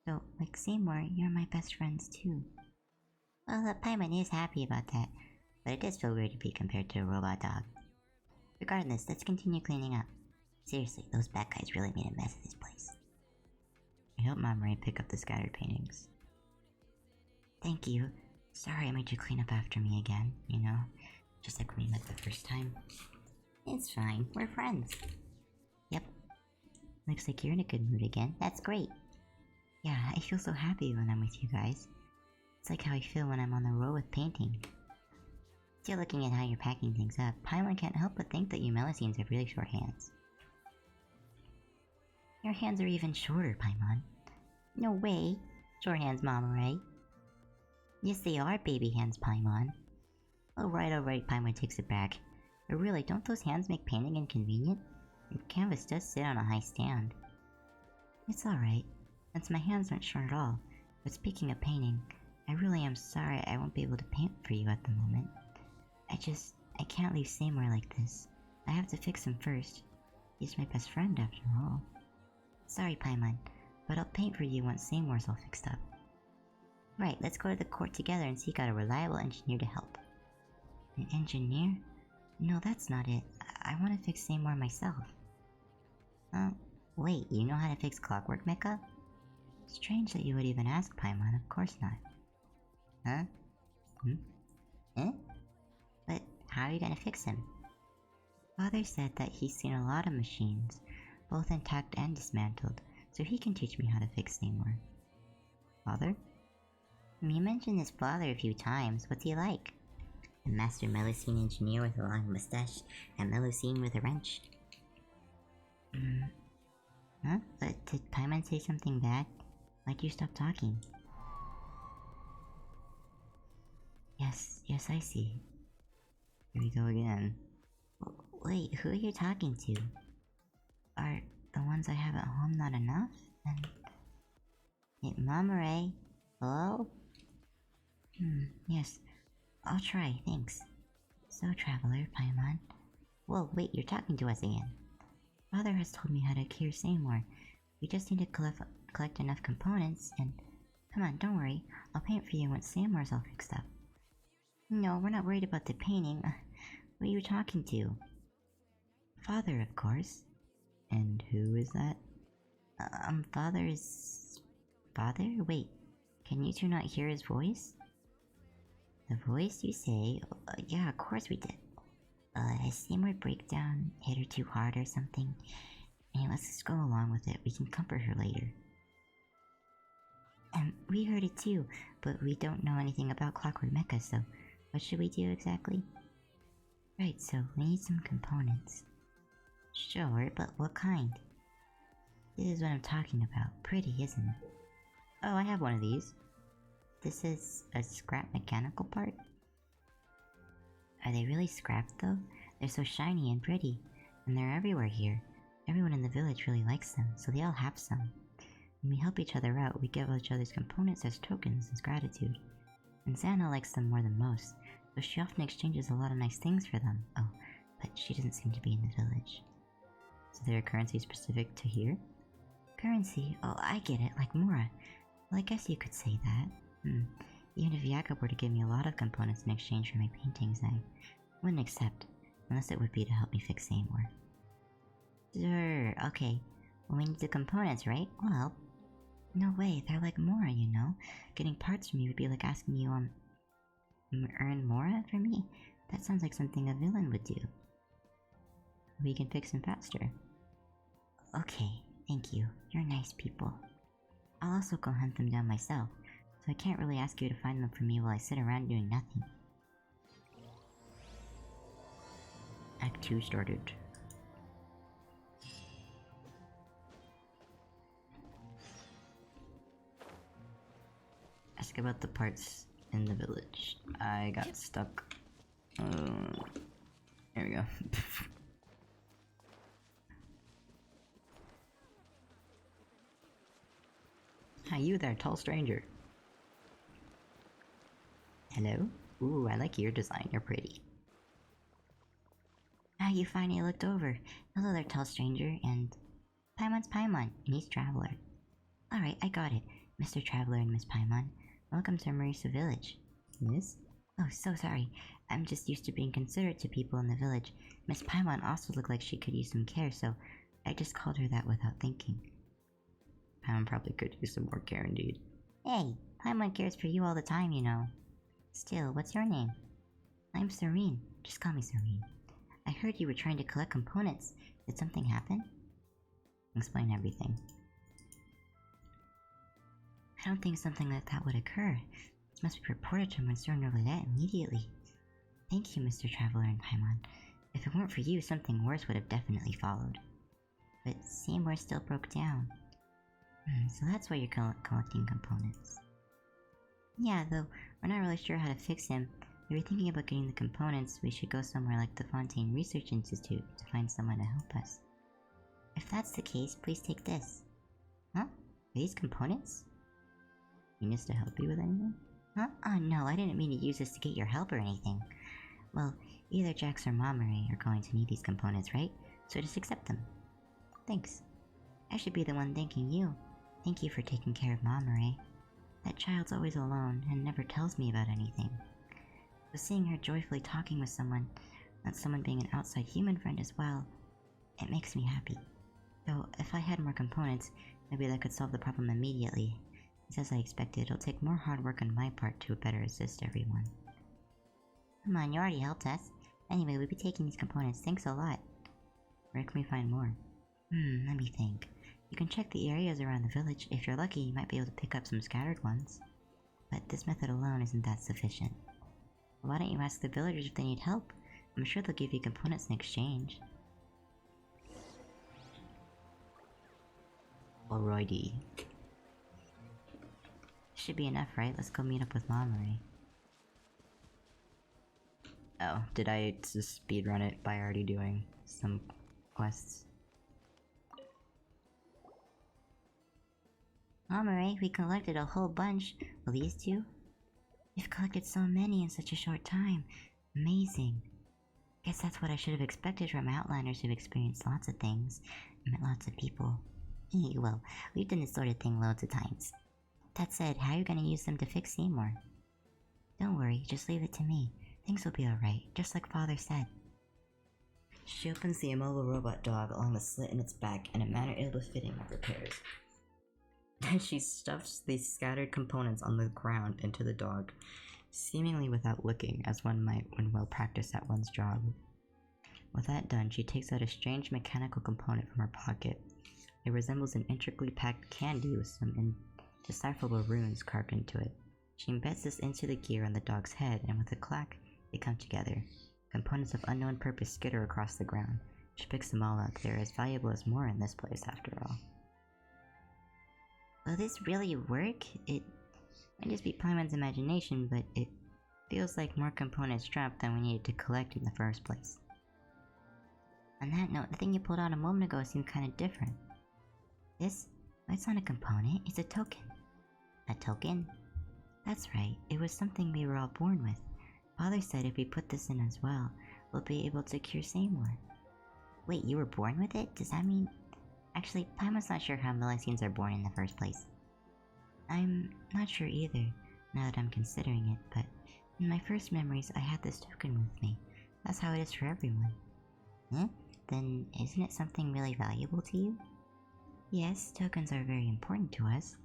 So, like Seymour, you're my best friends too. Well, Paimon is happy about that, but it does feel weird to be compared to a robot dog. Regardless, let's continue cleaning up. Seriously, those bad guys really made a mess of this place. I helped Mamoru pick up the scattered paintings. Thank you. Sorry I made you clean up after me again, you know? Just like we met the first time. It's fine, we're friends. Yep. Looks like you're in a good mood again. That's great. Yeah, I feel so happy when I'm with you guys. It's like how I feel when I'm on the road with painting. Still looking at how you're packing things up, Paimon can't help but think that you Melusines have really short hands. Your hands are even shorter, Paimon. No way. Short hands, Mamoru. Yes, they are baby hands, Paimon. Alright, Paimon takes it back. But really, don't those hands make painting inconvenient? The canvas does sit on a high stand. It's alright, since my hands aren't short at all. But speaking of painting, I really am sorry I won't be able to paint for you at the moment. I can't leave Seymour like this. I have to fix him first. He's my best friend after all. Sorry, Paimon, but I'll paint for you once Seymour's all fixed up. Right, let's go to the court together and seek out a reliable engineer to help. An engineer? No, that's not it. I want to fix Seymour myself. Wait, you know how to fix Clockwork Mecha? Strange that you would even ask, Paimon, of course not. Huh? Eh? But how are you gonna fix him? Father said that he's seen a lot of machines, both intact and dismantled, so he can teach me how to fix Namor. Father? You mentioned his father a few times. What's he like? A master Melusine engineer with a long mustache, and Melusine with a wrench. Huh? Did Paimon say something bad? Why'd you stop talking? Yes, I see. Here we go again. Wait, who are you talking to? Are the ones I have at home not enough? And... Hey, Mamare? Hello? Yes. I'll try, thanks. So, Traveler, Paimon. Whoa, wait, you're talking to us again. Father has told me how to cure Seymour. We just need to collect enough components, and... Come on, don't worry. I'll paint for you once Seymour's all fixed up. No, we're not worried about the painting. Who are you talking to? Father, of course. And who is that? Father is... Father? Wait, can you two not hear his voice? The voice, you say? Yeah, of course we did. Has Seymour breakdown hit her too hard or something? Hey, let's just go along with it. We can comfort her later. We heard it too, but we don't know anything about Clockwork Mecha, so what should we do exactly? Right, so we need some components. Sure, but what kind? This is what I'm talking about. Pretty, isn't it? Oh, I have one of these. This is a scrap mechanical part? Are they really scrap though? They're so shiny and pretty, and they're everywhere here. Everyone in the village really likes them, so they all have some. When we help each other out, we give each other's components as tokens as gratitude. And Xana likes them more than most, so she often exchanges a lot of nice things for them. Oh, but she doesn't seem to be in the village. So they're currency specific to here? Currency? Oh, I get it, like Mora. Well, I guess you could say that. Even if Jakob were to give me a lot of components in exchange for my paintings, I wouldn't accept, unless it would be to help me fix Seymour. Sure, okay. Well, we need the components, right? We'll help. No way, they're like Mora, you know? Getting parts from you would be like asking you, earn Mora for me? That sounds like something a villain would do. We can fix them faster. Okay, thank you. You're nice people. I'll also go hunt them down myself, so I can't really ask you to find them for me while I sit around doing nothing. Act 2 started. Ask about the parts in the village. I got stuck. There we go. Hi, you there, tall stranger. Hello? Ooh, I like your design, you're pretty. Ah, you finally looked over. Hello there, tall stranger, and... Paimon's Paimon, and he's Traveler. Alright, I got it. Mr. Traveler and Miss Paimon. Welcome to Marisa Village. Yes? Oh, so sorry. I'm just used to being considerate to people in the village. Miss Paimon also looked like she could use some care, so I just called her that without thinking. Paimon probably could use some more care indeed. Hey, Paimon cares for you all the time, you know. Still, what's your name? I'm Serene. Just call me Serene. I heard you were trying to collect components. Did something happen? Explain everything. I don't think something like that would occur. This must be reported to Monsieur Novelet immediately. Thank you, Mr. Traveler and Paimon. If it weren't for you, something worse would have definitely followed. But Seymour still broke down. So that's why you're collecting components. Yeah, though we're not really sure how to fix him. We were thinking about getting the components. We should go somewhere like the Fontaine Research Institute to find someone to help us. If that's the case, please take this. Huh? Are these components? You need us to help you with anything? Huh? Oh no, I didn't mean to use this to get your help or anything. Well, either Jax or Mamare are going to need these components, right? So just accept them. Thanks. I should be the one thanking you. Thank you for taking care of Mamare. That child's always alone and never tells me about anything. But seeing her joyfully talking with someone, and someone being an outside human friend as well, it makes me happy. Though, if I had more components, maybe that could solve the problem immediately. As I expected, it'll take more hard work on my part to better assist everyone. Come on, you already helped us. Anyway, we'll be taking these components. Thanks a lot. Where can we find more? Let me think. You can check the areas around the village. If you're lucky, you might be able to pick up some scattered ones. But this method alone isn't that sufficient. Why don't you ask the villagers if they need help? I'm sure they'll give you components in exchange. Alrighty. Should be enough, right? Let's go meet up with Momori. Oh, did I just speedrun it by already doing some quests? Momori, we collected a whole bunch. Will these two? You've collected so many in such a short time. Amazing. Guess that's what I should have expected from outliners who've experienced lots of things and met lots of people. Well, we've done this sort of thing loads of times. That said, how are you gonna use them to fix Seymour? Don't worry, just leave it to me. Things will be alright, just like Father said. She opens the immobile robot dog along the slit in its back in a manner ill-befitting of repairs. Then she stuffs the scattered components on the ground into the dog, seemingly without looking, as one might when well practiced at one's job. With that done, she takes out a strange mechanical component from her pocket. It resembles an intricately packed candy with some indecipherable runes carved into it. She embeds this into the gear on the dog's head, and with a clack, they come together. Components of unknown purpose skitter across the ground. She picks them all up. They're as valuable as more in this place, after all. Will this really work? It might just be Paimon's imagination, but it feels like more components dropped than we needed to collect in the first place. On that note, the thing you pulled out a moment ago seemed kinda different. This? Well, it's not a component, it's a token. A token? That's right, it was something we were all born with. Father said if we put this in as well, we'll be able to cure Seymour. Wait, you were born with it? Does that mean... Actually, Paimon's not sure how Milesians are born in the first place. I'm not sure either, now that I'm considering it, but in my first memories I had this token with me. That's how it is for everyone. Huh? Then isn't it something really valuable to you? Yes, tokens are very important to us.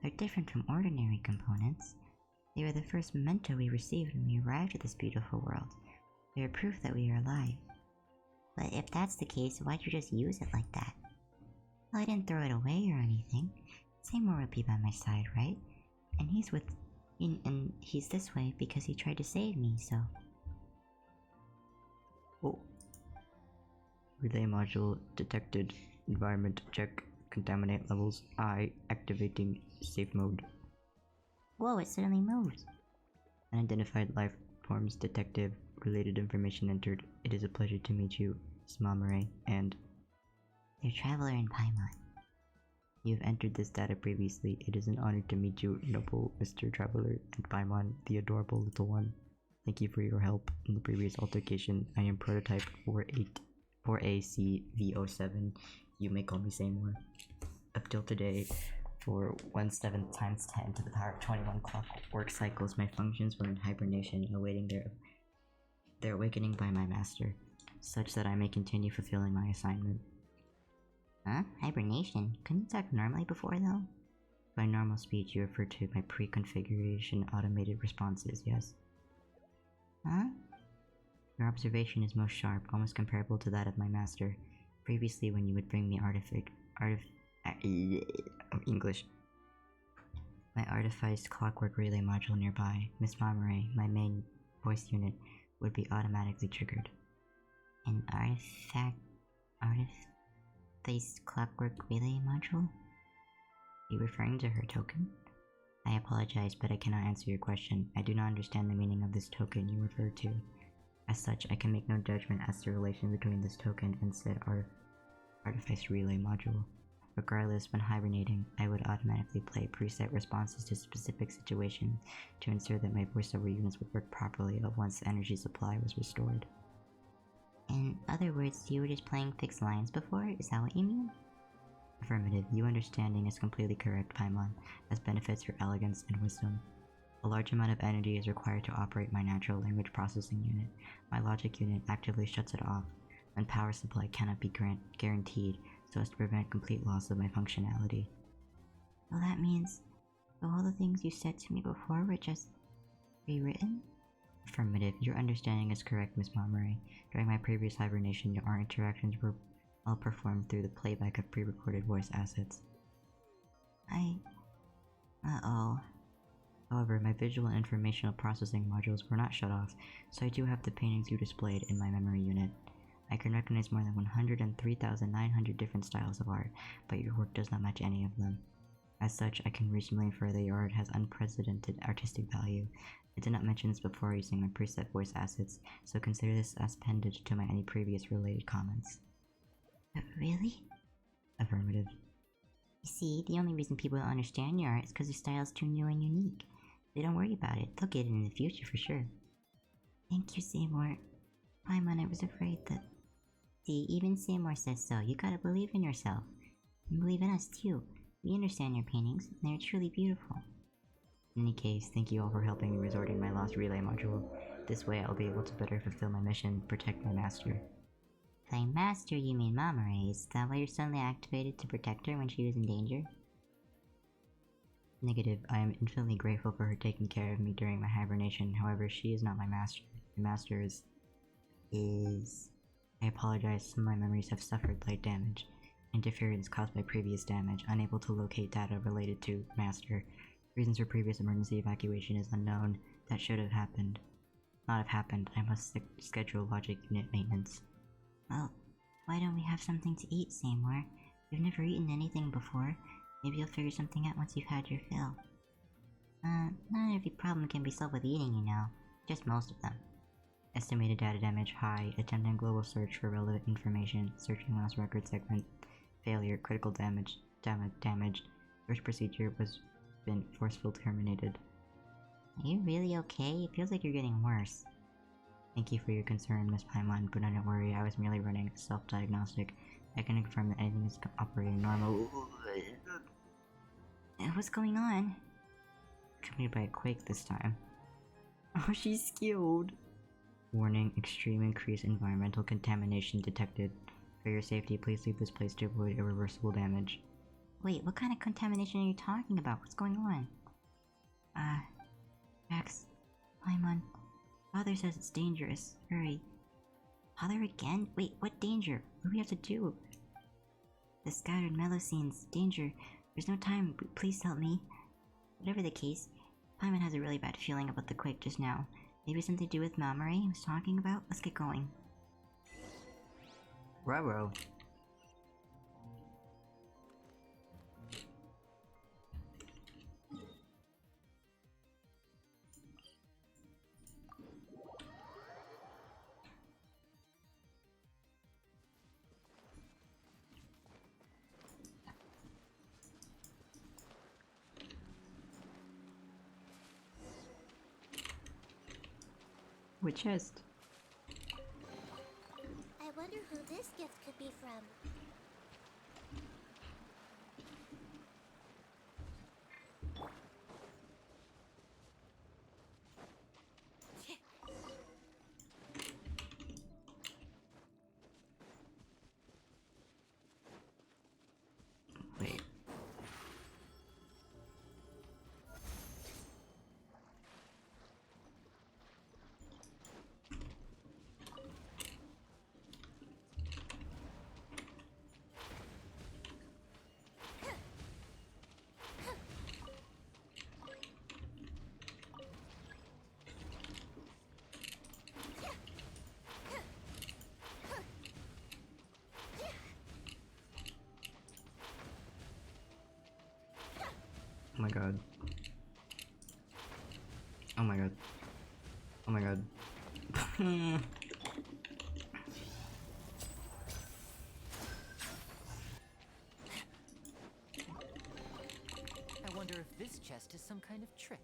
They're different from ordinary components. They were the first memento we received when we arrived at this beautiful world. They are proof that we are alive. But if that's the case, why'd you just use it like that? Well, I didn't throw it away or anything. Seymour would be by my side, right? And he's this way because he tried to save me, so... Oh. Relay module detected. Environment check. Contaminate levels. Activating safe mode. Whoa, it suddenly moves. Unidentified life forms detective. Related information entered. It is a pleasure to meet you, Smamare, and... Your traveler in Paimon. You have entered this data previously. It is an honor to meet you, noble Mr. Traveler, and Paimon, the adorable little one. Thank you for your help in the previous altercation. I am prototype 4ACV07. You may call me Seymour. Up till today, for 1/7 times 10 to the power of 21 clockwork cycles, my functions were in hibernation, awaiting their awakening by my master, such that I may continue fulfilling my assignment. Huh? Hibernation? Couldn't you talk normally before, though? By normal speech, you refer to my pre-configuration automated responses, yes? Huh? Your observation is most sharp, almost comparable to that of my master. Previously, when you would bring me English. My artificed clockwork relay module nearby, Miss Mamare, my main voice unit, would be automatically triggered. An artificed clockwork relay module? Are you referring to her token? I apologize, but I cannot answer your question. I do not understand the meaning of this token you refer to. As such, I can make no judgment as to the relation between this token and said artifice relay module. Regardless, when hibernating, I would automatically play preset responses to specific situations to ensure that my voiceover units would work properly once the energy supply was restored. In other words, you were just playing fixed lines before? Is that what you mean? Affirmative. Your understanding is completely correct, Paimon, as benefits your elegance and wisdom. A large amount of energy is required to operate my natural language processing unit. My logic unit actively shuts it off when power supply cannot be guaranteed, so as to prevent complete loss of my functionality. Well, that means all the things you said to me before were just rewritten? Affirmative. Your understanding is correct, Miss Mamare. During my previous hibernation, our interactions were I'll perform through the playback of pre-recorded voice assets. Uh-oh. However, my visual and informational processing modules were not shut off, so I do have the paintings you displayed in my memory unit. I can recognize more than 103,900 different styles of art, but your work does not match any of them. As such, I can reasonably infer that your art has unprecedented artistic value. I did not mention this before using my preset voice assets, so consider this as appendage to my any previous related comments. Really? Affirmative. You see, the only reason people don't understand your art is because your style is too new and unique. They don't worry about it, they'll get it in the future for sure. Thank you, Seymour. Paimon, I was afraid that... See, even Seymour says so. You gotta believe in yourself. And believe in us too. We understand your paintings, and they're truly beautiful. In any case, thank you all for helping me resorting my lost relay module. This way I'll be able to better fulfill my mission, protect my master. By master, you mean Mamare. Is that why you're suddenly activated to protect her when she was in danger? Negative. I am infinitely grateful for her taking care of me during my hibernation. However, she is not my master. My master is... I apologize, some of my memories have suffered light damage. Interference caused by previous damage, unable to locate data related to Master. Reasons for previous emergency evacuation is unknown. That should have happened. Not have happened. I must schedule logic unit maintenance. Well, why don't we have something to eat, Seymour? You've never eaten anything before. Maybe you'll figure something out once you've had your fill. Not every problem can be solved with eating, you know. Just most of them. Estimated data damage high. Attempting global search for relevant information. Searching lost record segment. Failure. Critical damage. Damaged. Search procedure was been forcefully terminated. Are you really okay? It feels like you're getting worse. Thank you for your concern, Miss Paimon, but don't worry, I was merely running a self-diagnostic. I can confirm that anything is operating normal. What's going on? Accompanied by a quake this time. Oh, she's skilled! Warning, extreme increased environmental contamination detected. For your safety, please leave this place to avoid irreversible damage. Wait, what kind of contamination are you talking about? What's going on? Rex, Paimon, Father says it's dangerous. Hurry. Father again? Wait, what danger? What do we have to do? The scattered Meloscenes. Danger. There's no time. Please help me. Whatever the case, Paimon has a really bad feeling about the quake just now. Maybe something to do with Mamare he was talking about? Let's get going. Ruh-roh. What chest? I wonder who this gift could be from. Wait. Oh my god. Oh my god. Oh my god. I wonder if this chest is some kind of trick.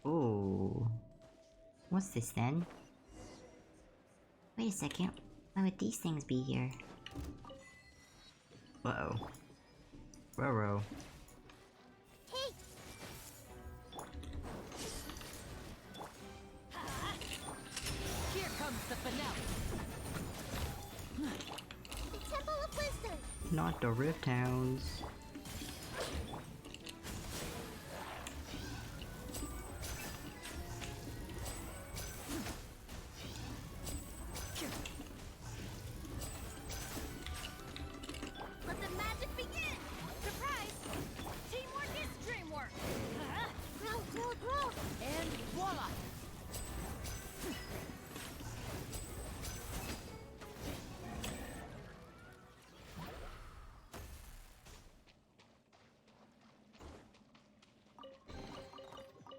Ooh. What's this then? Wait a second. Why would these things be here? Uh-oh. Ruh-roh. Hey! Here comes the finale. The Not the Rift Hounds. Let the magic begin! Surprise! Teamwork is dreamwork! Grow, grow, grow. And voila!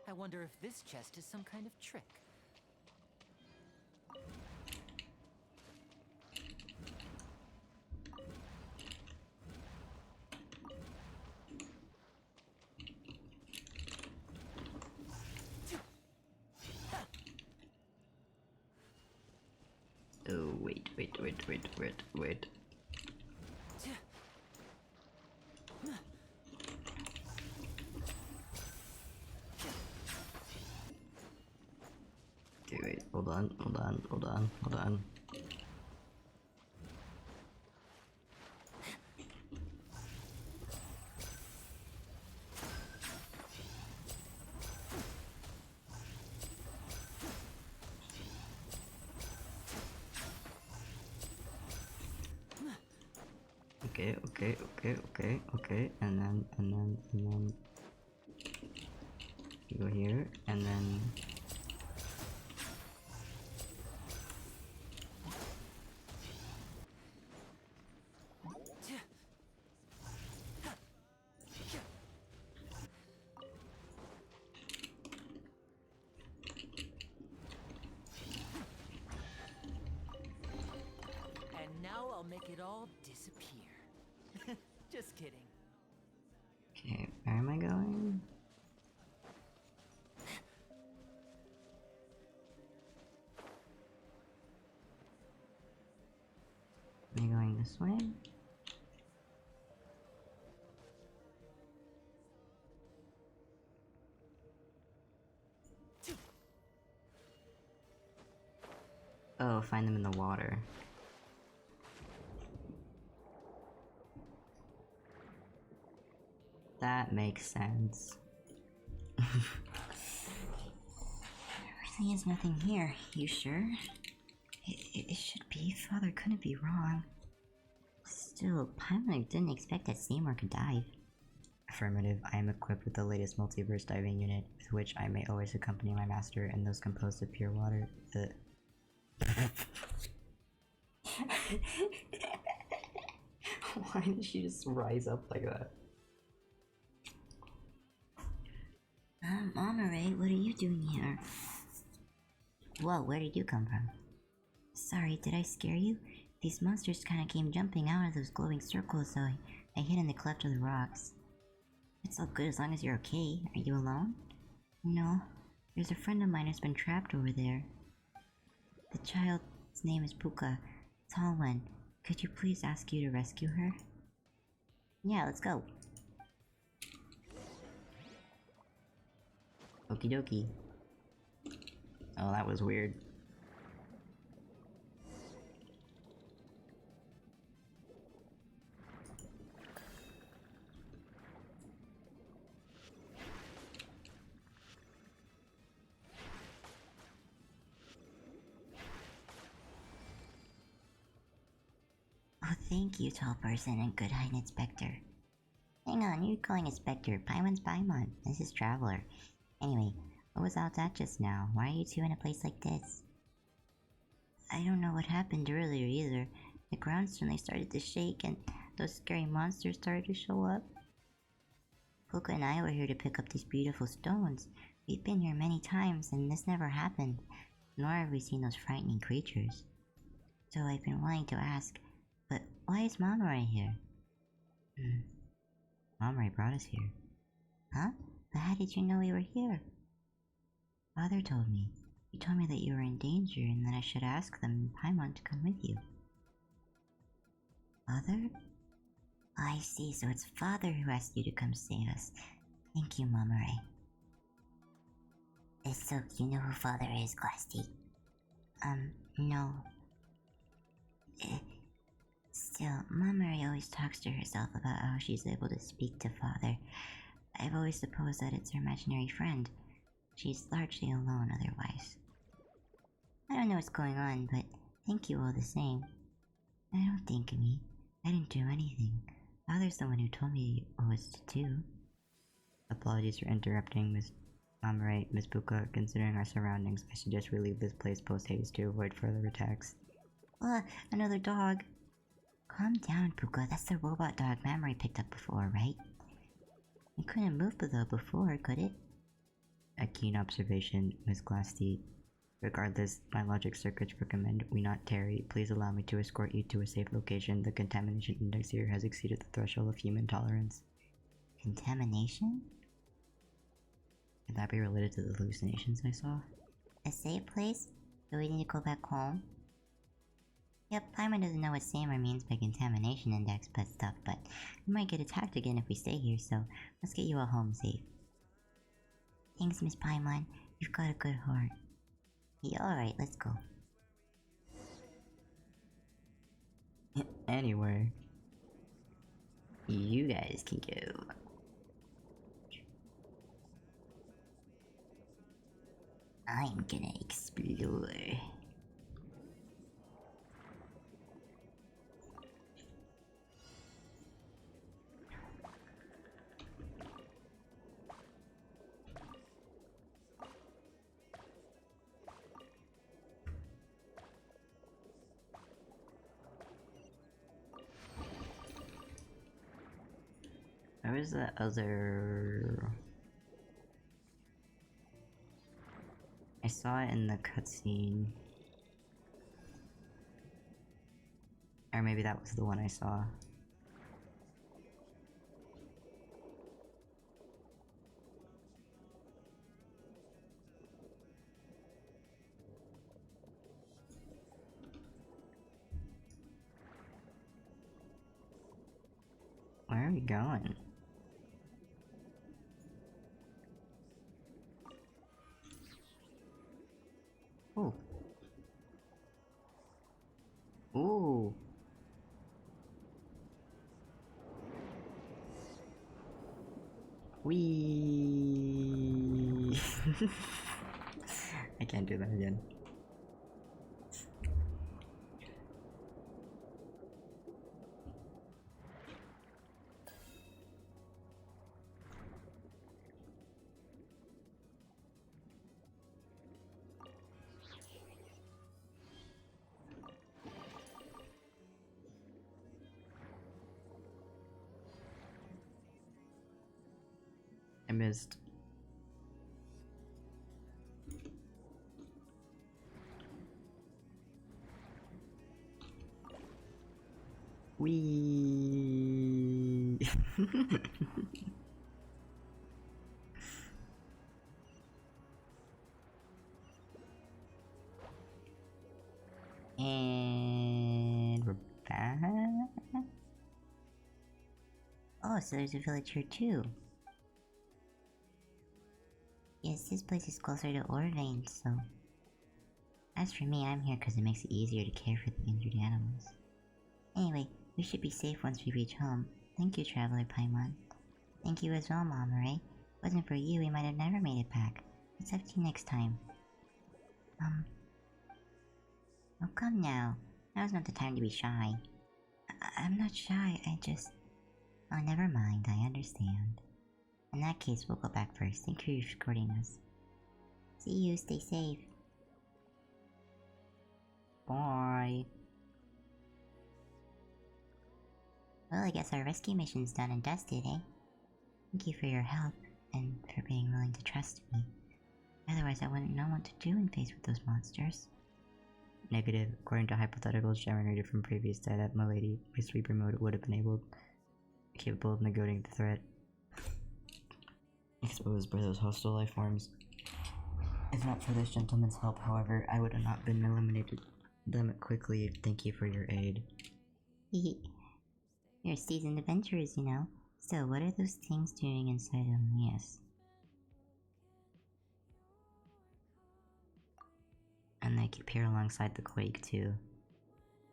I wonder if this chest is some kind of trick. Oh, wait. Okay, wait, hold on. Okay, and then you go here, and then And now I'll make it all disappear. Just kidding. okay, where am I going? Am I going this way? Oh, find them in the water. That makes sense. There really is nothing here. You sure? It should be. Father couldn't be wrong. Still, Paimon didn't expect that Seymour could dive. Affirmative, I am equipped with the latest multiverse diving unit, with which I may always accompany my master in those composed of pure water. Why did she just rise up like that? Mama Ray, what are you doing here? Whoa, where did you come from? Sorry, did I scare you? These monsters kinda came jumping out of those glowing circles, so I hid in the cleft of the rocks. It's all good as long as you're okay. Are you alone? No. There's a friend of mine who's been trapped over there. The child's name is Puka. Tall one. Could you please ask you to rescue her? Yeah, let's go. Okie dokie. Oh, that was weird. Oh, thank you, tall person and good height inspector. Hang on, you're calling Inspector. Paimon's Paimon. This is Traveler. Anyway, what was all that just now? Why are you two in a place like this? I don't know what happened earlier either. The ground suddenly started to shake and those scary monsters started to show up. Puka and I were here to pick up these beautiful stones. We've been here many times and this never happened, nor have we seen those frightening creatures. So I've been wanting to ask, but why is Mama right here? Mom brought us here. Huh? But how did you know we were here? Father told me. He told me that you were in danger and that I should ask them Paimon to come with you. Father? I see, so it's Father who asked you to come save us. Thank you, Mama Ray. So you know who Father is, Glass-T? No. Still, Mamori always talks to herself about how she's able to speak to Father. I've always supposed that it's her imaginary friend. She's largely alone otherwise. I don't know what's going on, but thank you all the same. I don't thank me. I didn't do anything. Father's the one who told me what was to do. Apologies for interrupting, Miss Mamorite, Miss Buka. Considering our surroundings, I suggest we leave this place post-haste to avoid further attacks. Another dog. Calm down, Puka. That's the robot dog Mamori picked up before, right? It couldn't move though before, could it? A keen observation, Miss Glassty. Regardless, my logic circuits recommend we not tarry. Please allow me to escort you to a safe location. The contamination index here has exceeded the threshold of human tolerance. Contamination? Could that be related to the hallucinations I saw? A safe place? Do we need to go back home? Yep, Paimon doesn't know what Samur means by contamination index but stuff, but we might get attacked again if we stay here, so let's get you all home safe. Thanks, Miss Paimon. You've got a good heart. Yeah, alright, let's go. Anyway, you guys can go. I'm gonna explore. Where was the other... I saw it in the cutscene. Or maybe that was the one I saw. Where are we going? Ooh. Ooh. Wee. I can't do that again. I missed. Wee. And we're back. Oh, so there's a village here too. Yes, this place is closer to Orvane, so... As for me, I'm here because it makes it easier to care for the injured animals. Anyway, we should be safe once we reach home. Thank you, Traveler Paimon. Thank you as well, Mamori. Wasn't for you, we might have never made it back. Let's have tea next time. Oh, come now. Now's not the time to be shy. I'm not shy, I just... Oh, never mind, I understand. In that case, we'll go back first. Thank you for escorting us. See you, stay safe. Bye. Well, I guess our rescue mission's done and dusted, eh? Thank you for your help, and for being willing to trust me. Otherwise, I wouldn't know what to do in face with those monsters. Negative. According to hypotheticals generated from previous data, Milady, my sweeper mode would have been capable of negating the threat exposed by those hostile life forms. If not for this gentleman's help, however, I would have not been eliminated them quickly. Thank you for your aid. You're seasoned adventurers, you know. Still, what are those things doing inside of Mias? And they keep here alongside the quake too.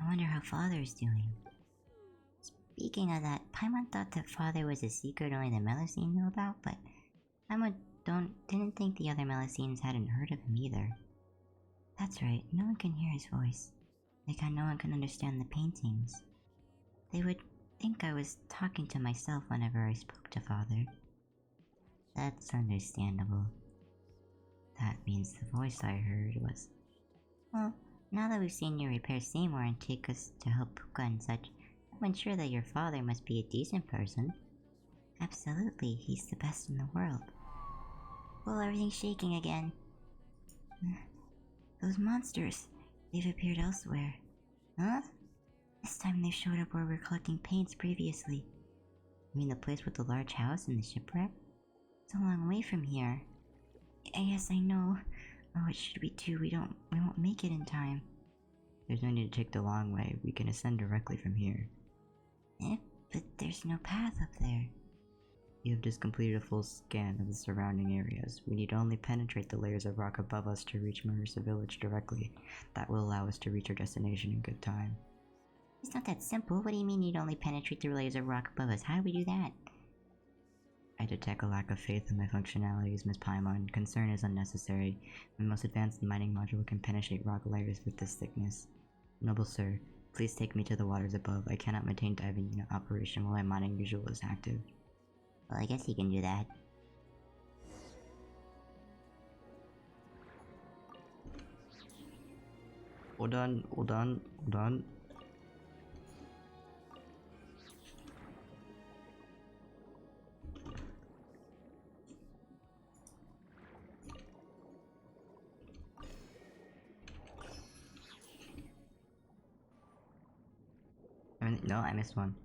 I wonder how Father's doing. Speaking of that, Paimon thought that father was a secret only the Melusine knew about, but Paimon didn't think the other Melusines hadn't heard of him either. That's right, no one can hear his voice. Like how no one can understand the paintings. They would think I was talking to myself whenever I spoke to father. That's understandable. That means the voice I heard was... Well, now that we've seen you repair Seymour and take us to help Puka and such, I'm sure that your father must be a decent person. Absolutely, he's the best in the world. Well, everything's shaking again. Those monsters, they've appeared elsewhere. Huh? This time they showed up where we were collecting paints previously. You mean the place with the large house and the shipwreck? It's a long way from here. Yes, I know. Oh, what should we do? We won't make it in time. There's no need to take the long way. We can ascend directly from here. But there's no path up there. You have just completed a full scan of the surrounding areas. We need to only penetrate the layers of rock above us to reach Marisa Village directly. That will allow us to reach our destination in good time. It's not that simple. What do you mean you'd only penetrate the layers of rock above us? How do we do that? I detect a lack of faith in my functionalities, Miss Paimon. Concern is unnecessary. My most advanced mining module can penetrate rock layers with this thickness. Noble sir, please take me to the waters above. I cannot maintain diving unit operation while my mining visual is active. Well, I guess he can do that. Hold on. No, I missed one.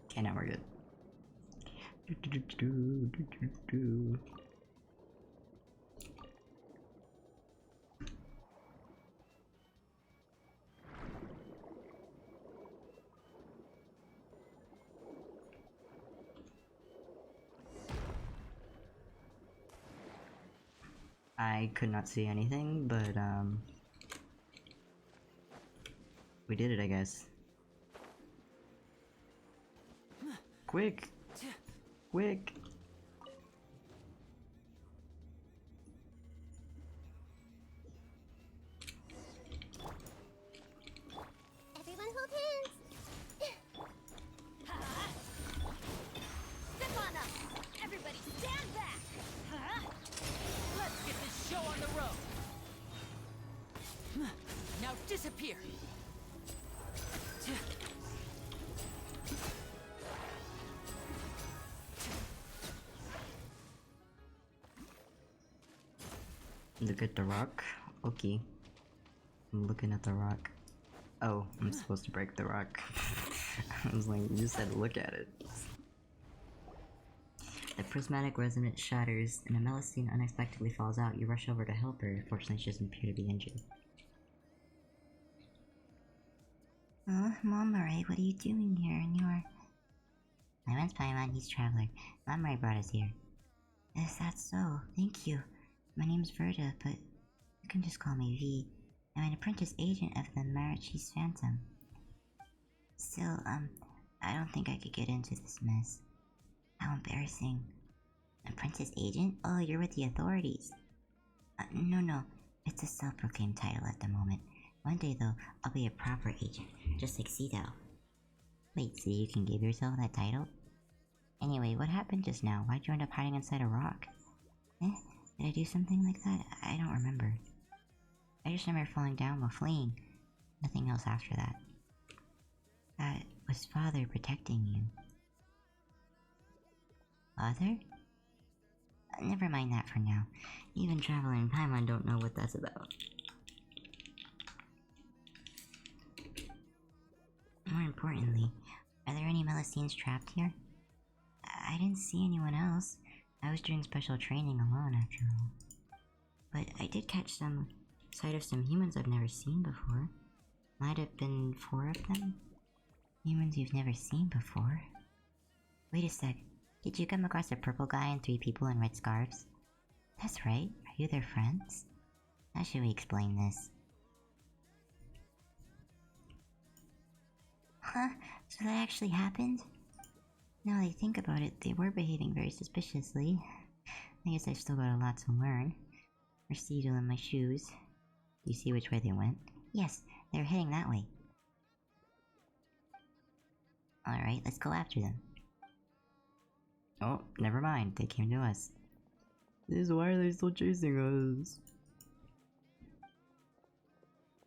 Okay, now we're good. I could not see anything, but we did it, I guess. Quick! Quick! Everyone hold hands. Step on up! Everybody stand back! Let's get this show on the road! Now disappear! Look at the rock. Okay. I'm looking at the rock. Oh, I'm supposed to break the rock. I was like, you just said look at it. The prismatic resonance shatters, and a Melusine unexpectedly falls out. You rush over to help her. Fortunately, she doesn't appear to be injured. Mom Murray, what are you doing here in your... My name's Paimon, he's Traveler. Mom Murray brought us here. Is that so? Thank you. My name's Verda, but you can just call me V. I'm an apprentice agent of the Marichis Phantom. Still, I don't think I could get into this mess. How embarrassing. Apprentice agent? Oh, you're with the authorities. No. It's a self-proclaimed title at the moment. One day, though, I'll be a proper agent, just like Cito. Wait, so you can give yourself that title? Anyway, what happened just now? Why'd you end up hiding inside a rock? Did I do something like that? I don't remember. I just remember falling down while fleeing. Nothing else after that. That was Father protecting you. Father? Never mind that for now. Even Traveler and Paimon don't know what that's about. More importantly, are there any Melusines trapped here? I didn't see anyone else. I was doing special training alone after all. But I did catch some sight of some humans I've never seen before. Might have been 4 of them? Humans you've never seen before. Wait a sec. Did you come across a purple guy and 3 people in red scarves? That's right. Are you their friends? How should we explain this? Huh? So that actually happened? Now that I think about it, they were behaving very suspiciously. I guess I've still got a lot to learn. First needle in my shoes. Do you see which way they went? Yes, they're heading that way. Alright, let's go after them. Oh, never mind. They came to us. Why are they still chasing us?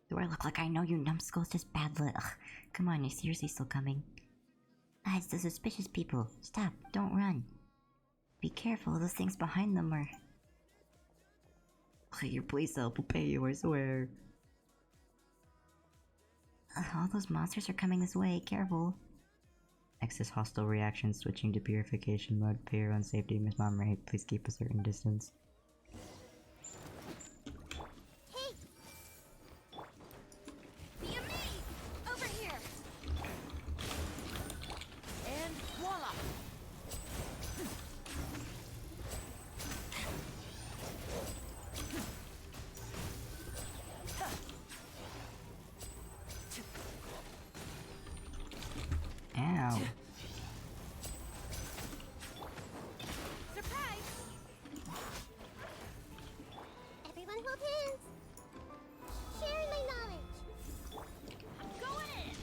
Do I look like I know you numbskulls? Just bad luck. Ugh, come on, you're seriously still coming? Ah, it's the suspicious people. Stop, don't run. Be careful, those things behind them are... Please, please help. We'll pay you, I swear. All those monsters are coming this way, careful. Excess hostile reaction switching to purification mode. Fear on safety, Miss Mom Rate. Please keep a certain distance. Hey! Be a me! Over here! And voila! Ow. Surprise! Everyone hold hands! Sharing my knowledge! Going in!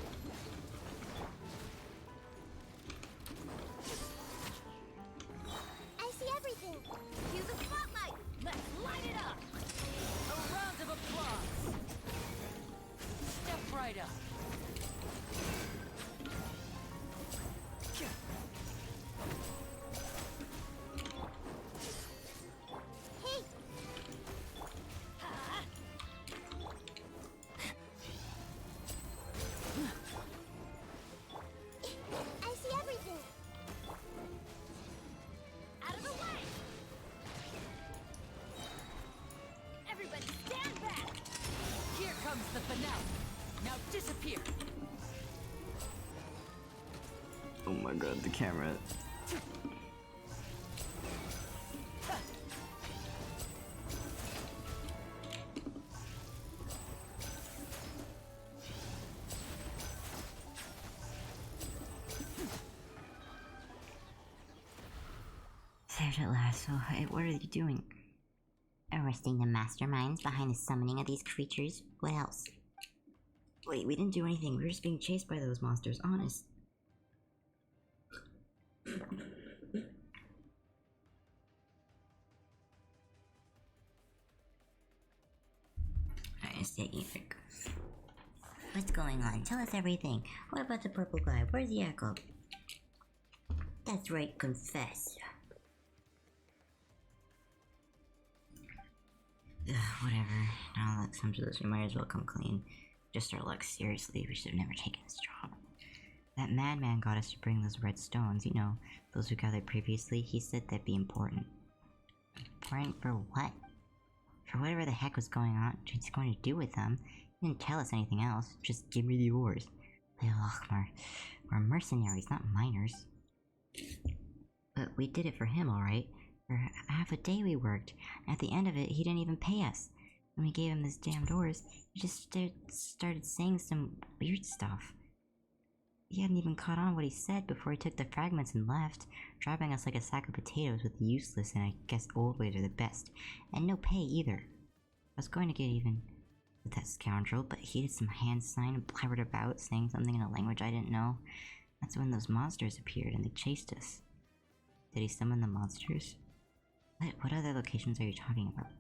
I see everything! Cue the spotlight! Let's light it up! A round of applause! Step right up! Hey! I see everything! Out of the way! Everybody stand back! Here comes the finale! Now disappear! Oh my god, the camera. There's at last. So, what are you doing? Arresting the masterminds behind the summoning of these creatures. What else? Wait, we didn't do anything. We were just being chased by those monsters, honest. I stay epic. What's going on? Tell us everything. What about the purple guy? Where's Jacob? That's right, confess. Whatever. Now that comes to this, we might as well come clean. Just our luck, seriously, we should have never taken this job. That madman got us to bring those red stones, you know, those we gathered previously. He said that'd be important. Important for what? For whatever the heck was going on, he's going to do with them. He didn't tell us anything else. Just give me the ores. Ugh, we're mercenaries, not miners. But we did it for him, alright. For half a day we worked. At the end of it, he didn't even pay us. When we gave him this damned ores, he just started saying some weird stuff. He hadn't even caught on what he said before he took the fragments and left, dropping us like a sack of potatoes with the useless and I guess old ways are the best. And no pay either. I was going to get even with that scoundrel, but he did some hand sign and blabbered about, saying something in a language I didn't know. That's when those monsters appeared and they chased us. Did he summon the monsters? What other locations are you talking about?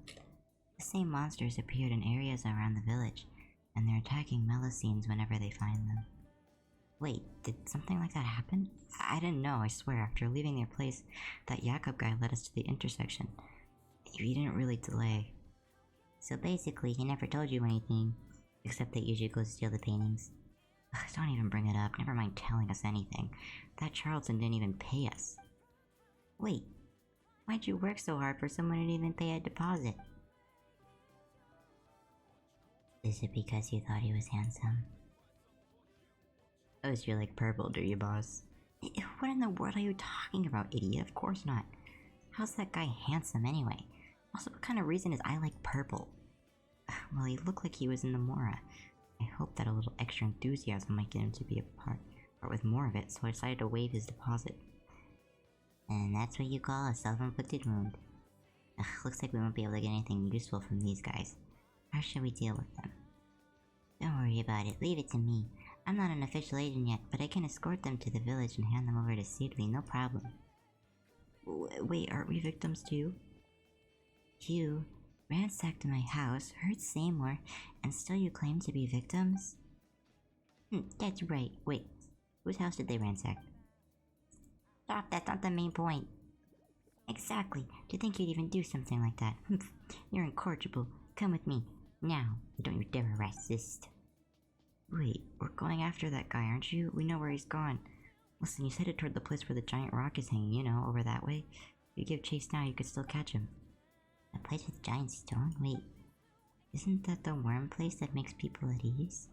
The same monsters appeared in areas around the village, and they're attacking Melusines whenever they find them. Wait, did something like that happen? I didn't know, I swear. After leaving their place, that Jakob guy led us to the intersection. He didn't really delay. So basically, he never told you anything, except that you should go steal the paintings. Ugh, don't even bring it up, never mind telling us anything. That Charlton didn't even pay us. Wait, why'd you work so hard for someone who didn't even pay a deposit? Is it because you thought he was handsome? Oh, so you're like purple, do you, boss? What in the world are you talking about, idiot? Of course not. How's that guy handsome anyway? Also, what kind of reason is I like purple? Well, he looked like he was in the Mora. I hope that a little extra enthusiasm might get him to be a part with more of it, so I decided to waive his deposit. And that's what you call a self-inflicted wound. Ugh, looks like we won't be able to get anything useful from these guys. How should we deal with them? Don't worry about it, leave it to me. I'm not an official agent yet, but I can escort them to the village and hand them over to Seedly, no problem. Wait, aren't we victims too? You ransacked my house, hurt Seymour, and still you claim to be victims? That's right. Wait, whose house did they ransack? Stop, that's not the main point. Exactly. To think you'd even do something like that. You're incorrigible. Come with me. Now. Don't you dare resist. Wait, we're going after that guy, aren't you? We know where he's gone. Listen, he's headed toward the place where the giant rock is hanging, you know, over that way. If you give chase now, you could still catch him. The place with giant stone? Wait. Isn't that the worm place that makes people at ease?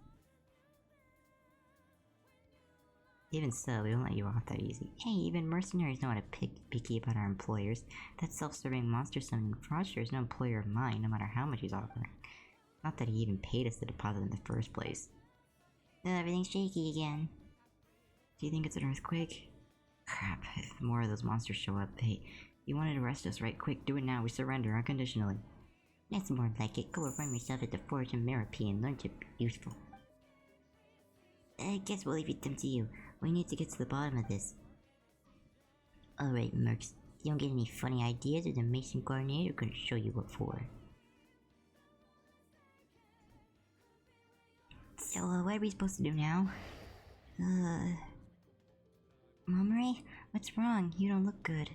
Even so, we won't let you off that easy. Hey, even mercenaries know how to picky about our employers. That self-serving monster summoning fraudster is no employer of mine, no matter how much he's offering. Not that he even paid us the deposit in the first place. Everything's shaky again. Do you think it's an earthquake? Crap, if more of those monsters show up. Hey, you wanted to arrest us, right? Quick, do it now. We surrender unconditionally. That's more like it. Go reform yourself at the Forge and Meripy and learn to be useful. I guess we'll leave them to you. We need to get to the bottom of this. Alright, Mercs. If you don't get any funny ideas, or the Mason Coordinator gonna show you what for. So, what are we supposed to do now? Momray? What's wrong? You don't look good.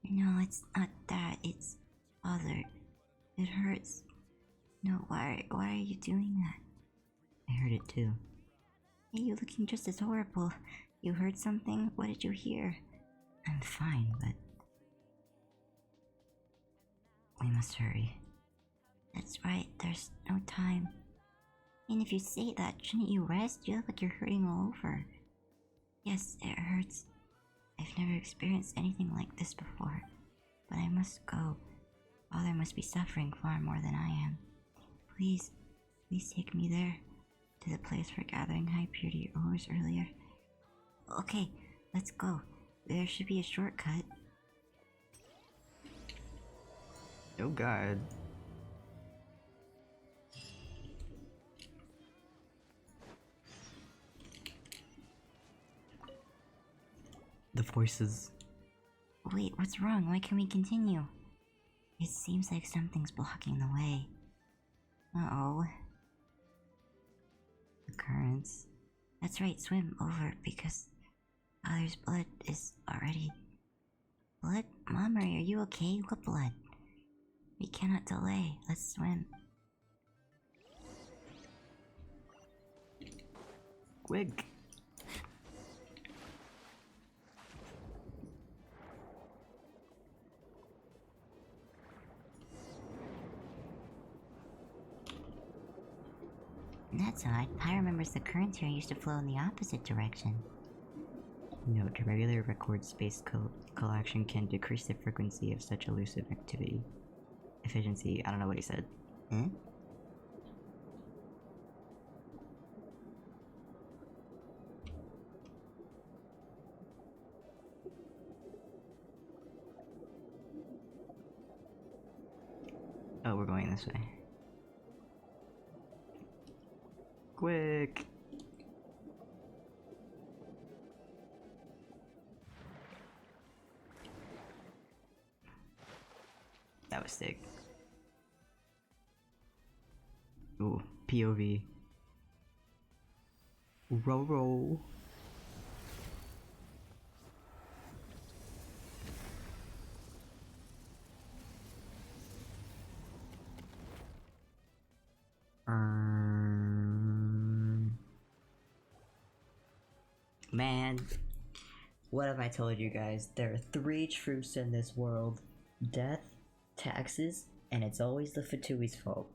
No, it's not that. It's... Father. It hurts. No, why are you doing that? I heard it too. Hey, you're looking just as horrible. You heard something? What did you hear? I'm fine, but... we must hurry. That's right, there's no time. And if you say that, shouldn't you rest? You look like you're hurting all over. Yes, it hurts. I've never experienced anything like this before. But I must go. Father must be suffering far more than I am. Please take me there. To the place for gathering high purity ores earlier. Okay, let's go. There should be a shortcut. Oh god. The voices. Wait, what's wrong? Why can't we continue? It seems like something's blocking the way. Uh-oh. The currents. That's right, swim over, because Father's blood is already... Blood? Momray, are you okay? What blood? We cannot delay. Let's swim. Quick. That's odd. Pi remembers the currents here used to flow in the opposite direction. Note, regular record space collection can decrease the frequency of such elusive activity. Efficiency, I don't know what he said. Huh? Oh, we're going this way. Quick! That was sick. Ooh, POV. Row. Man, what have I told you guys? There are 3 truths in this world: death, taxes, and it's always the Fatui's fault.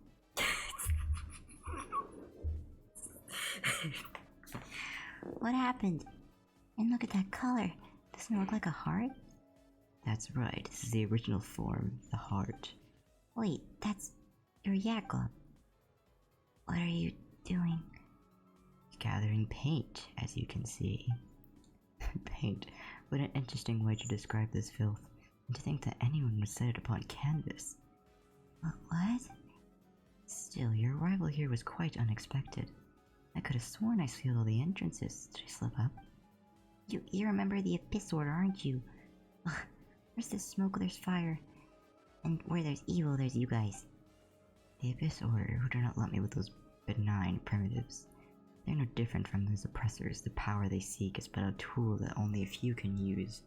What happened? And look at that color. Doesn't it look like a heart? That's right, this is the original form, the heart. Wait, that's your Yakla. What are you doing? Gathering paint, as you can see. Paint. What an interesting way to describe this filth. And to think that anyone would set it upon canvas. What? Still, your arrival here was quite unexpected. I could have sworn I sealed all the entrances. Did I slip up? You remember the Abyss Order, aren't you? Ugh, where's the smoke, there's fire. And where there's evil, there's you guys. The Abyss Order, who do not lump me with those benign primitives. They're no different from those oppressors. The power they seek is but a tool that only a few can use.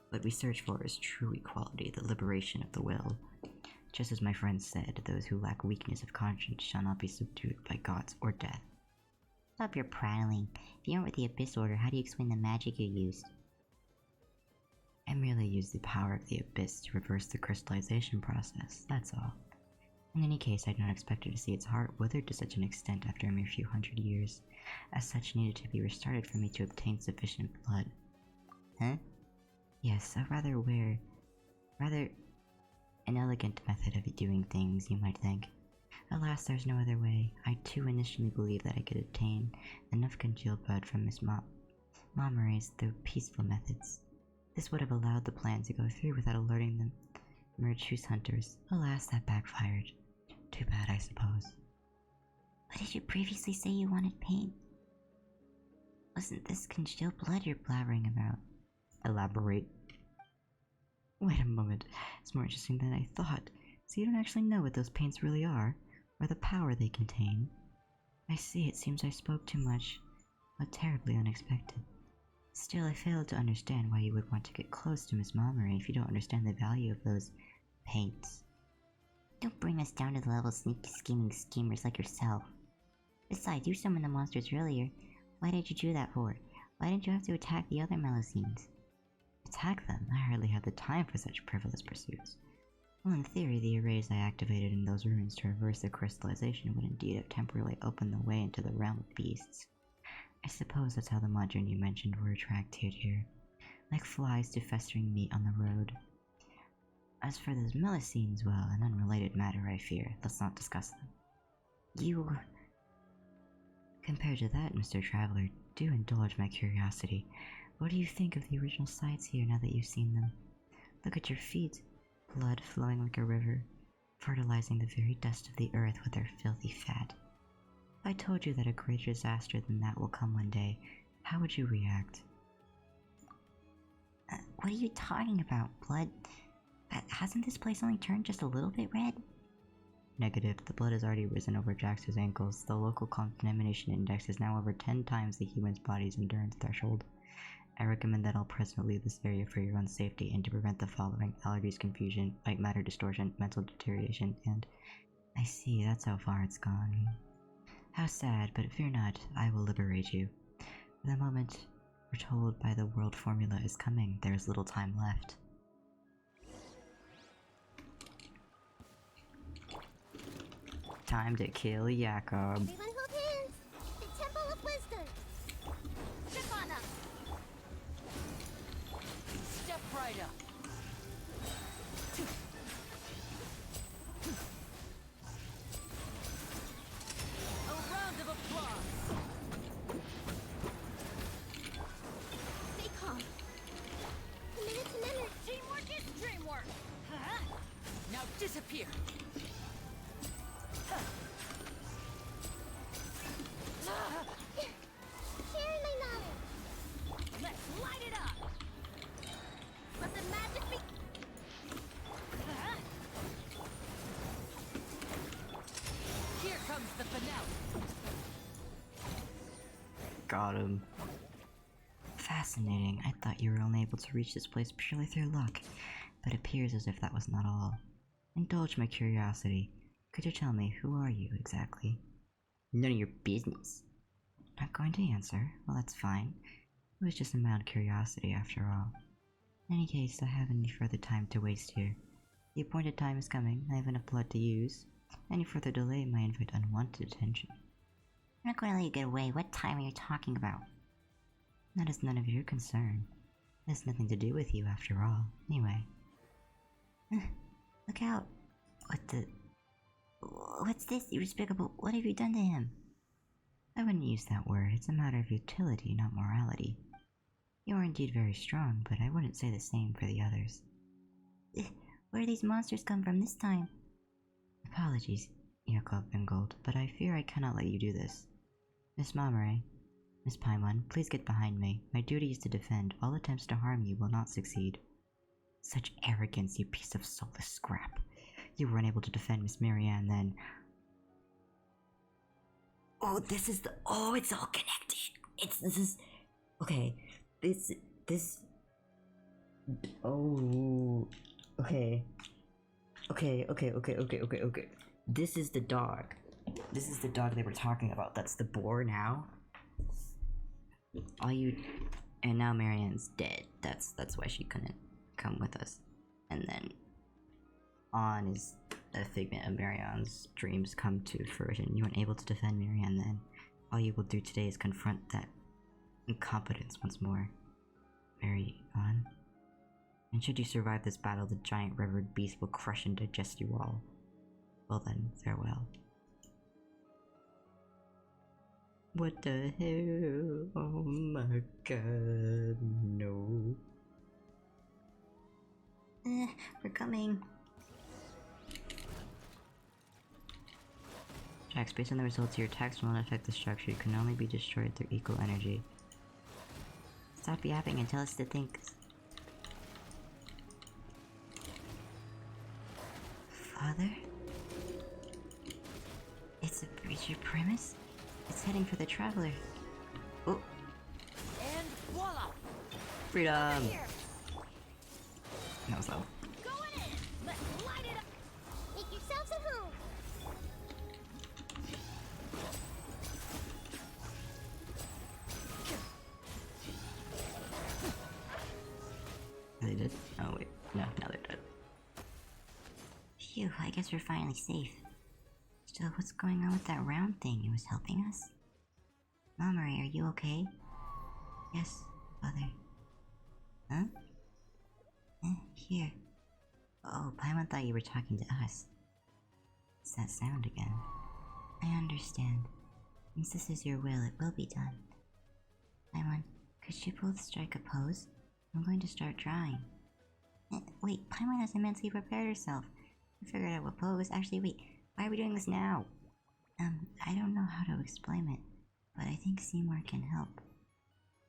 What we search for is true equality, the liberation of the will. Just as my friend said, those who lack weakness of conscience shall not be subdued by gods or death. Stop your prattling. If you aren't with the Abyss Order, how do you explain the magic you used? I merely used the power of the Abyss to reverse the crystallization process, that's all. In any case, I had not expected to see its heart withered to such an extent after a mere few hundred years. As such, needed to be restarted for me to obtain sufficient blood. Huh? Yes, a rather inelegant method of doing things, you might think. Alas, there's no other way. I too initially believed that I could obtain enough congealed blood from Miss Momares through peaceful methods. This would have allowed the plan to go through without alerting the Merchus hunters. Alas, that backfired. Too bad, I suppose. But did you previously say you wanted pain? Wasn't this congealed blood you're blabbering about? Elaborate. Wait a moment. It's more interesting than I thought. So you don't actually know what those paints really are, or the power they contain. I see, it seems I spoke too much. How terribly unexpected. Still, I fail to understand why you would want to get close to Miss Momaray if you don't understand the value of those paints. Don't bring us down to the level of sneaky scheming schemers like yourself. Besides, you summoned the monsters earlier. Why did you do that for? Why didn't you have to attack the other Melosines? Attack them? I hardly have the time for such frivolous pursuits. Well, in theory, the arrays I activated in those ruins to reverse the crystallization would indeed have temporarily opened the way into the realm of beasts. I suppose that's how the Modron you mentioned were attracted here, like flies to festering meat on the road. As for those Melosines, well, an unrelated matter, I fear. Let's not discuss them. You... Compared to that, Mr. Traveler, do indulge my curiosity. What do you think of the original sights here now that you've seen them? Look at your feet. Blood flowing like a river, fertilizing the very dust of the earth with their filthy fat. If I told you that a greater disaster than that will come one day, how would you react? What are you talking about, blood? Hasn't this place only turned just a little bit red? Negative. The blood has already risen over Jax's ankles. The local contamination index is now over 10 times the human's body's endurance threshold. I recommend that all present leave this area for your own safety and to prevent the following: allergies, confusion, white matter distortion, mental deterioration, and... I see, that's how far it's gone. How sad, but fear not, I will liberate you. For the moment we're told by the world formula is coming, there is little time left. Time to kill Jakob. Everyone hold hands. The Temple of Wisdom. Step on up. Step right up. A round of applause. Stay calm. Committed to memory. Teamwork is dreamwork. Now disappear. Sharing my knowledge. Let's light it up. Let the magic be. Here comes the finale. Got him. Fascinating. I thought you were only able to reach this place purely through luck, but it appears as if that was not all. Indulge my curiosity. Could you tell me, who are you exactly? None of your business. Not going to answer? Well, that's fine. It was just a mild curiosity after all. In any case, I haven't any further time to waste here. The appointed time is coming. I have enough blood to use. Any further delay might invite unwanted attention. I'm not going to let you get away. What time are you talking about? That is none of your concern. It has nothing to do with you after all. Anyway, Look out! What the... What's this, you despicable? What have you done to him? I wouldn't use that word. It's a matter of utility, not morality. You are indeed very strong, but I wouldn't say the same for the others. Where do these monsters come from this time? Apologies, Yakov Bengold, but I fear I cannot let you do this. Miss Mamare, Miss Paimon, please get behind me. My duty is to defend. All attempts to harm you will not succeed. Such arrogance, you piece of soulless scrap. You were unable to defend Miss Marianne then. Oh, this is the... Oh, it's all connected. This is... Okay. This... Oh... Okay. Okay. This is the dog. This is the dog they were talking about. That's the boar now. And now Marianne's dead. That's why she couldn't come with us. And then On is a figment of Marianne's dreams come to fruition. You weren't able to defend Marianne then. All you will do today is confront that incompetence once more. Marianne? And should you survive this battle, the giant revered beast will crush and digest you all. Well then, farewell. What the hell? Oh my god, no. We're coming. Jax, based on the results, your attacks will not affect the structure. You can only be destroyed through equal energy. Stop yapping and tell us to think. Father? It's a breach of premise? It's heading for the Traveler. Oh! And voila! Freedom! That was low. Going in! Let's light it up! Make yourselves at home! They did? Oh wait, no, now they're dead. Phew, I guess we're finally safe. Still, what's going on with that round thing? It was helping us? Mamare, are you okay? Yes, Father. Huh? Here. Oh, Paimon thought you were talking to us. It's that sound again. I understand. Since this is your will, it will be done. Paimon, could you both strike a pose? I'm going to start drawing. Wait, Paimon has immensely prepared herself. I figured out what pose. Actually, wait, why are we doing this now? I don't know how to explain it, but I think Seymour can help.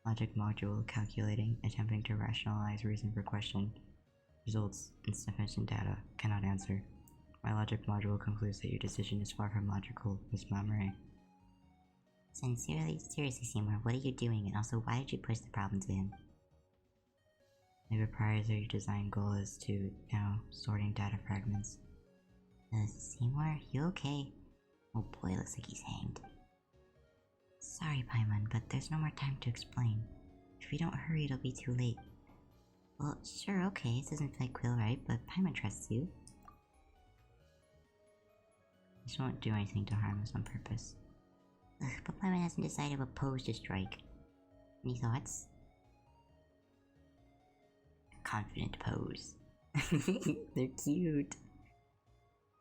Logic module calculating, attempting to rationalize reason for question. Results, insufficient data, cannot answer. My logic module concludes that your decision is far from logical, Miss Mamare. Seriously, Seymour, what are you doing? And also, why did you push the problem to him? The proprietary design goal is to, now, sorting data fragments. Seymour, you okay? Oh boy, looks like he's hanged. Sorry, Paimon, but there's no more time to explain. If we don't hurry, it'll be too late. Well, sure, okay, this doesn't feel right, but Paimon trusts you. This won't do anything to harm us on purpose. Ugh, but Paimon hasn't decided what pose to strike. Any thoughts? Confident pose. They're cute.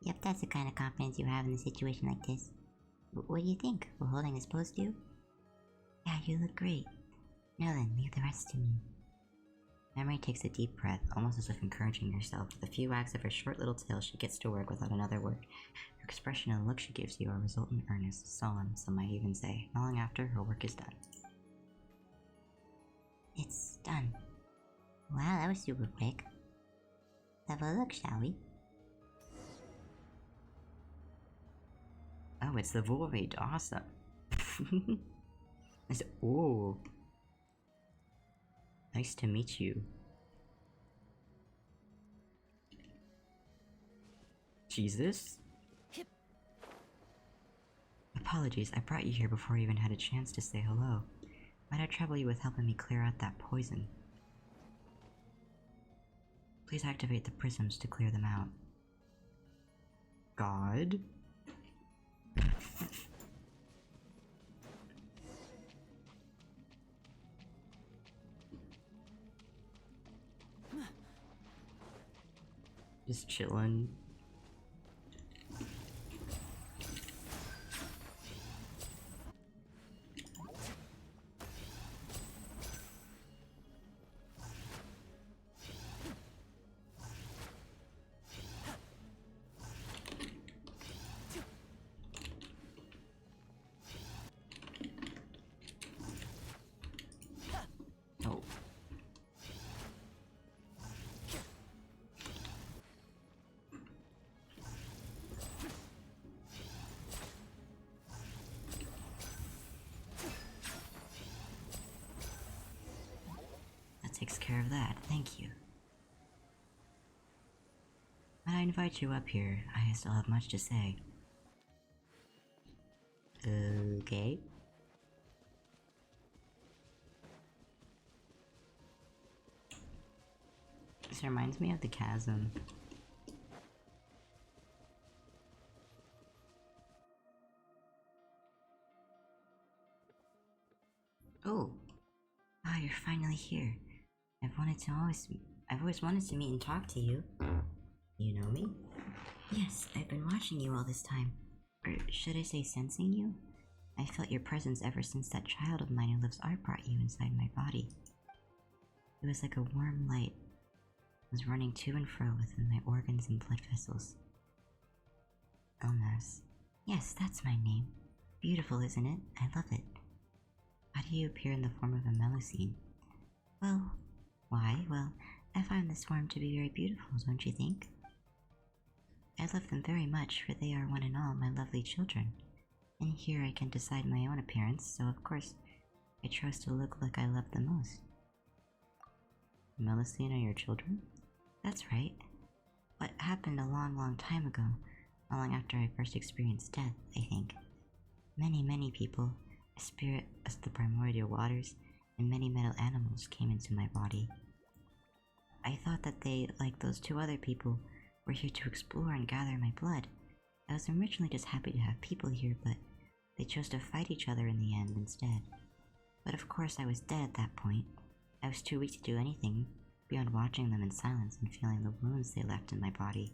Yep, that's the kind of confidence you have in a situation like this. What do you think? Will holding this pose do? Yeah, you look great. Now then, leave the rest to me. Memory takes a deep breath, almost as if encouraging herself. With a few wags of her short little tail, she gets to work without another word. Her expression and the look she gives you are resultant, earnest, solemn, some might even say. Not long after, her work is done. It's done. Wow, that was super quick. Let's have a look, shall we? Oh, it's the Void. Awesome. Ooh. Nice to meet you. Jesus? Apologies, I brought you here before you even had a chance to say hello. Might I trouble you with helping me clear out that poison? Please activate the prisms to clear them out. God? Just chilling. Oh. That takes care of that, thank you. When I invite you up here, I still have much to say. Okay. This reminds me of the chasm. Oh. Ah, you're finally here. I've always wanted to meet and talk to you. You know me? Yes, I've been watching you all this time. Or should I say sensing you? I felt your presence ever since that child of mine who loves art brought you inside my body. It was like a warm light was running to and fro within my organs and blood vessels. Elmas. Yes, that's my name. Beautiful, isn't it? I love it. How do you appear in the form of a Melusine? Well, why? Well, I find this form to be very beautiful, don't you think? I love them very much, for they are one and all my lovely children. And here I can decide my own appearance, so of course, I chose to look like I love them most. Melusine are your children? That's right. What happened a long time ago, not long after I first experienced death, I think. Many people, a spirit of the primordial waters, and many metal animals came into my body. I thought that they, like those two other people, were here to explore and gather my blood. I was originally just happy to have people here, but they chose to fight each other in the end instead. But of course I was dead at that point. I was too weak to do anything beyond watching them in silence and feeling the wounds they left in my body.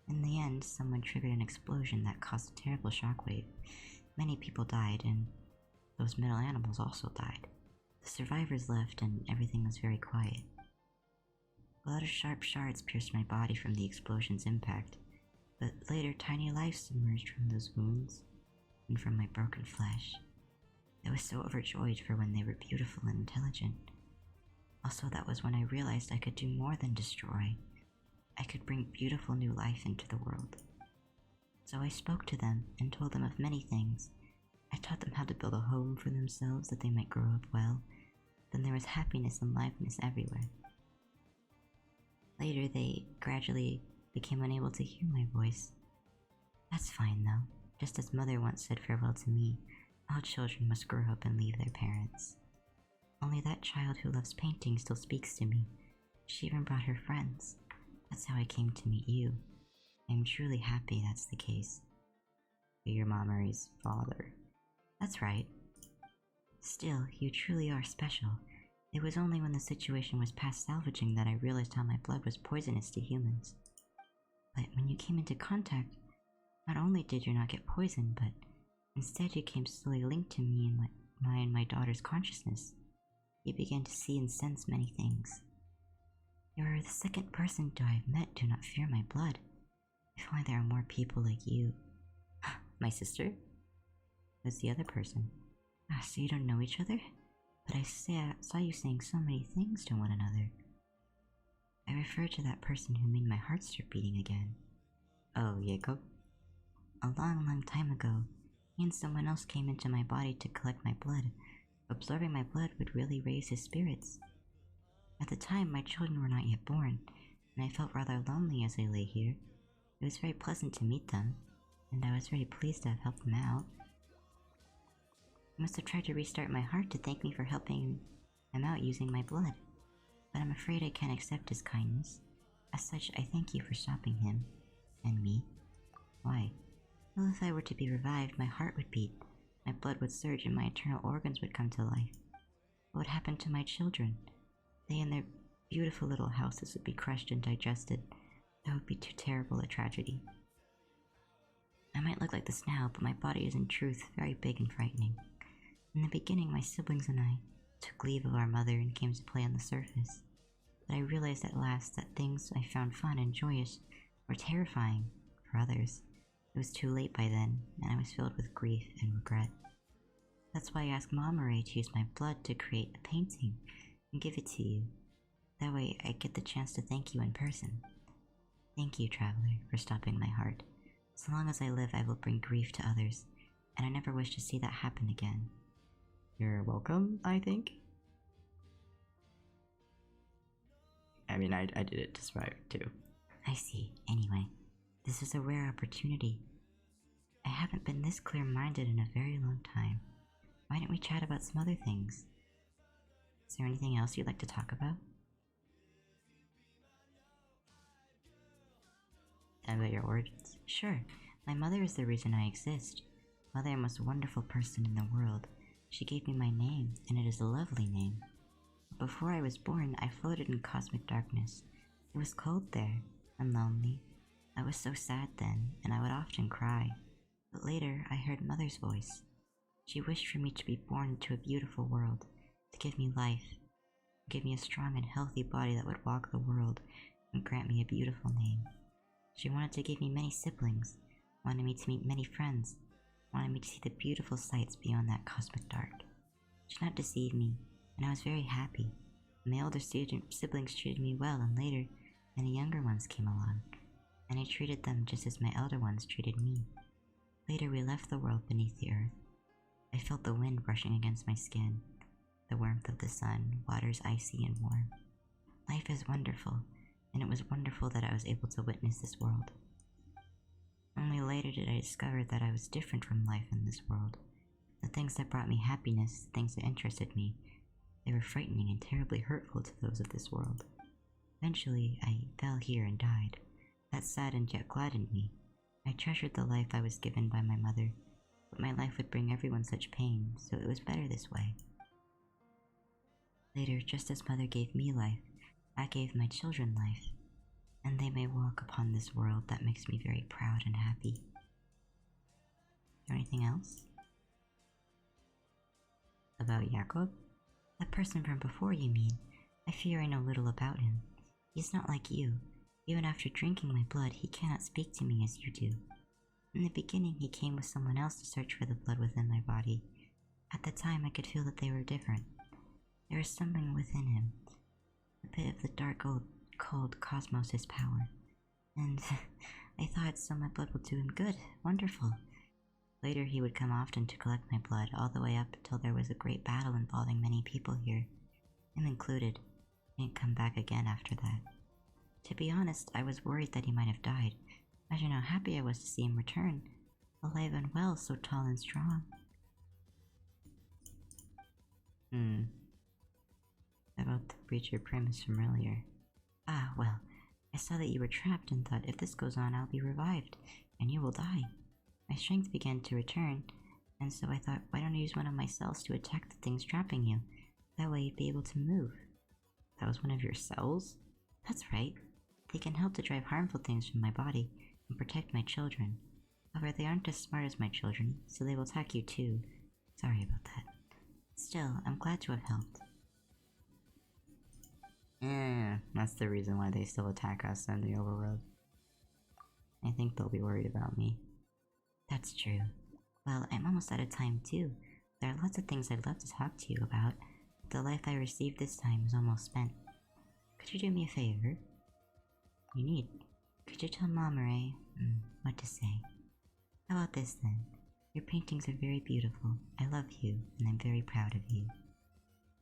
In the end, someone triggered an explosion that caused a terrible shockwave. Many people died, and those metal animals also died. The survivors left, and everything was very quiet. A lot of sharp shards pierced my body from the explosion's impact, but later tiny lives emerged from those wounds and from my broken flesh. I was so overjoyed for when they were beautiful and intelligent. Also, that was when I realized I could do more than destroy. I could bring beautiful new life into the world. So I spoke to them and told them of many things. I taught them how to build a home for themselves that they might grow up well. Then there was happiness and liveliness everywhere. Later, they gradually became unable to hear my voice. That's fine though. Just as Mother once said farewell to me, all children must grow up and leave their parents. Only that child who loves painting still speaks to me. She even brought her friends. That's how I came to meet you. I am truly happy that's the case. You're Mamori's father. That's right. Still, you truly are special. It was only when the situation was past salvaging that I realized how my blood was poisonous to humans. But when you came into contact, not only did you not get poisoned, but instead you came slowly linked to me and my daughter's consciousness. You began to see and sense many things. You are the second person I've met to not fear my blood. If only there are more people like you. My sister? Who's the other person? So you don't know each other? But I saw you saying so many things to one another. I refer to that person who made my heart start beating again. Oh, Jacob? A long time ago, he and someone else came into my body to collect my blood. Absorbing my blood would really raise his spirits. At the time, my children were not yet born, and I felt rather lonely as I lay here. It was very pleasant to meet them, and I was very pleased to have helped them out. He must have tried to restart my heart to thank me for helping him out using my blood, but I'm afraid I can't accept his kindness. As such, I thank you for stopping him. And me. Why? Well, if I were to be revived, my heart would beat, my blood would surge, and my internal organs would come to life. What would happen to my children? They and their beautiful little houses would be crushed and digested. That would be too terrible a tragedy. I might look like this now, but my body is in truth very big and frightening. In the beginning, my siblings and I took leave of our mother and came to play on the surface. But I realized at last that things I found fun and joyous were terrifying for others. It was too late by then, and I was filled with grief and regret. That's why I asked Mama Ray to use my blood to create a painting and give it to you. That way I get the chance to thank you in person. Thank you, Traveler, for stopping my heart. So long as I live, I will bring grief to others, and I never wish to see that happen again. You're welcome, I think. I mean, I did it to survive too. I see. Anyway, this is a rare opportunity. I haven't been this clear-minded in a very long time. Why don't we chat about some other things? Is there anything else you'd like to talk about? Tell me about your origins. Sure. My mother is the reason I exist. Mother, the most wonderful person in the world. She gave me my name, and it is a lovely name. Before I was born, I floated in cosmic darkness. It was cold there, and lonely. I was so sad then, and I would often cry. But later, I heard Mother's voice. She wished for me to be born into a beautiful world, to give me life, give me a strong and healthy body that would walk the world, and grant me a beautiful name. She wanted to give me many siblings, wanted me to meet many friends, wanted me to see the beautiful sights beyond that cosmic dark. She did not deceive me, and I was very happy. My older siblings treated me well, and later, many younger ones came along, and I treated them just as my elder ones treated me. Later, we left the world beneath the earth. I felt the wind brushing against my skin, the warmth of the sun, waters icy and warm. Life is wonderful, and it was wonderful that I was able to witness this world. Only later did I discover that I was different from life in this world. The things that brought me happiness, the things that interested me, they were frightening and terribly hurtful to those of this world. Eventually, I fell here and died. That saddened yet gladdened me. I treasured the life I was given by my mother, but my life would bring everyone such pain, so it was better this way. Later, just as Mother gave me life, I gave my children life, and they may walk upon this world that makes me very proud and happy. Is there anything else? About Jakob? That person from before, you mean? I fear I know little about him. He is not like you. Even after drinking my blood, he cannot speak to me as you do. In the beginning, he came with someone else to search for the blood within my body. At the time, I could feel that they were different. There was something within him, a bit of the dark old cold cosmos' power. And I thought so my blood would do him good. Wonderful. Later he would come often to collect my blood, all the way up until there was a great battle involving many people here, him included. He didn't come back again after that. To be honest, I was worried that he might have died. Imagine how happy I was to see him return, alive and well, so tall and strong. About the breacher premise from earlier. Ah, well, I saw that you were trapped and thought if this goes on I'll be revived, and you will die. My strength began to return, and so I thought, why don't I use one of my cells to attack the things trapping you? That way you'd be able to move. That was one of your cells? That's right. They can help to drive harmful things from my body and protect my children. However, they aren't as smart as my children, so they will attack you too. Sorry about that. Still, I'm glad to have helped. Yeah, that's the reason why they still attack us in the overworld. I think they'll be worried about me. That's true. Well, I'm almost out of time too. There are lots of things I'd love to talk to you about. The life I received this time is almost spent. Could you do me a favor? You need. Could you tell Mama Ray what to say? How about this then? Your paintings are very beautiful. I love you, and I'm very proud of you.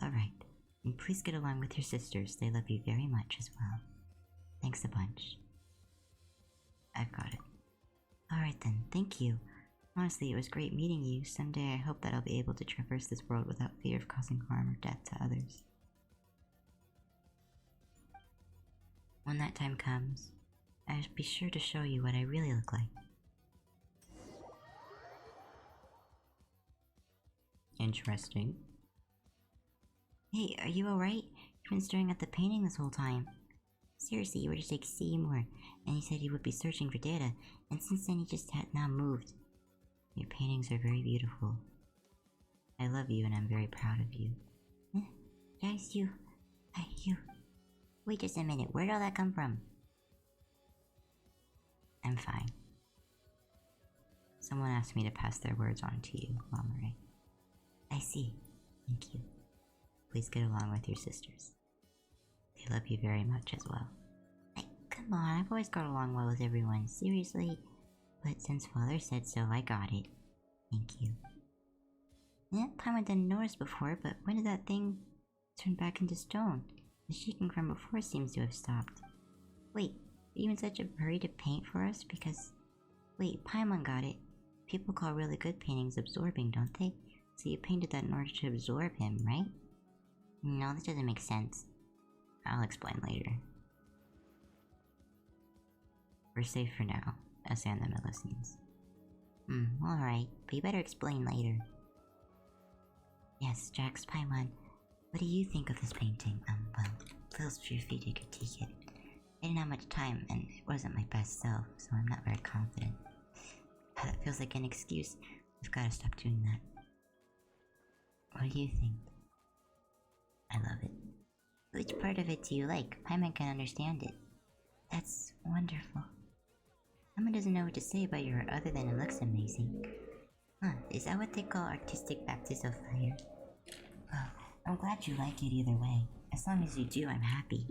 Alright, and please get along with your sisters. They love you very much as well. Thanks a bunch. I've got it. Alright then, thank you. Honestly, it was great meeting you. Someday I hope that I'll be able to traverse this world without fear of causing harm or death to others. When that time comes, I'll be sure to show you what I really look like. Interesting. Hey, are you alright? You've been staring at the painting this whole time. Seriously, you were just like Seymour, and he said he would be searching for data, and since then he just had not moved. Your paintings are very beautiful. I love you and I'm very proud of you. Guys, you... Wait just a minute, where'd all that come from? I'm fine. Someone asked me to pass their words on to you, Mama Ray. I see. Thank you. Please get along with your sisters. They love you very much as well. Come on, I've always got along well with everyone, seriously. But since Father said so, I got it. Thank you. Yeah, Paimon didn't notice before, but when did that thing turn back into stone? The shaking from before seems to have stopped. Wait, are you in such a hurry to paint for us? Because... Wait, Paimon got it. People call really good paintings absorbing, don't they? So you painted that in order to absorb him, right? No, that doesn't make sense. I'll explain later. We're safe for now, as Anima listens. Alright, but you better explain later. Yes, Jax, Paimon, what do you think of this painting? Well, feels free to critique it. I didn't have much time, and it wasn't my best self, so I'm not very confident. That feels like an excuse. We've gotta stop doing that. What do you think? I love it. Which part of it do you like? Paimon can understand it. That's wonderful. Someone doesn't know what to say about your art other than it looks amazing. Huh, is that what they call artistic baptism of fire? Well, I'm glad you like it either way. As long as you do, I'm happy.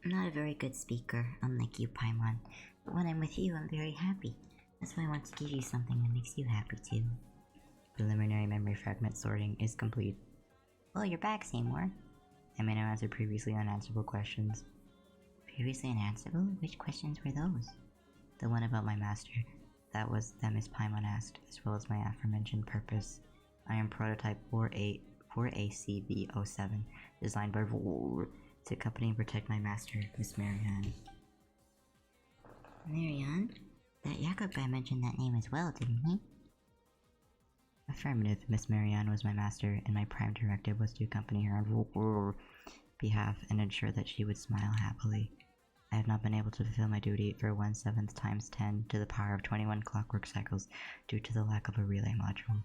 I'm not a very good speaker, unlike you, Paimon. But when I'm with you, I'm very happy. That's why I want to give you something that makes you happy too. Preliminary memory fragment sorting is complete. Oh, you're back, Seymour. I may now answer previously unanswerable questions. Previously unanswerable? Which questions were those? The one about my master. That was that Miss Paimon asked, as well as my aforementioned purpose. I am prototype 4ACB07, designed by VOD to accompany and protect my master, Miss Marianne. Marianne? That Jakob guy mentioned that name as well, didn't he? Affirmative, Miss Marianne was my master, and my prime directive was to accompany her on behalf and ensure that she would smile happily. I have not been able to fulfill my duty for 1/7 times 10 to the power of 21 clockwork cycles due to the lack of a relay module.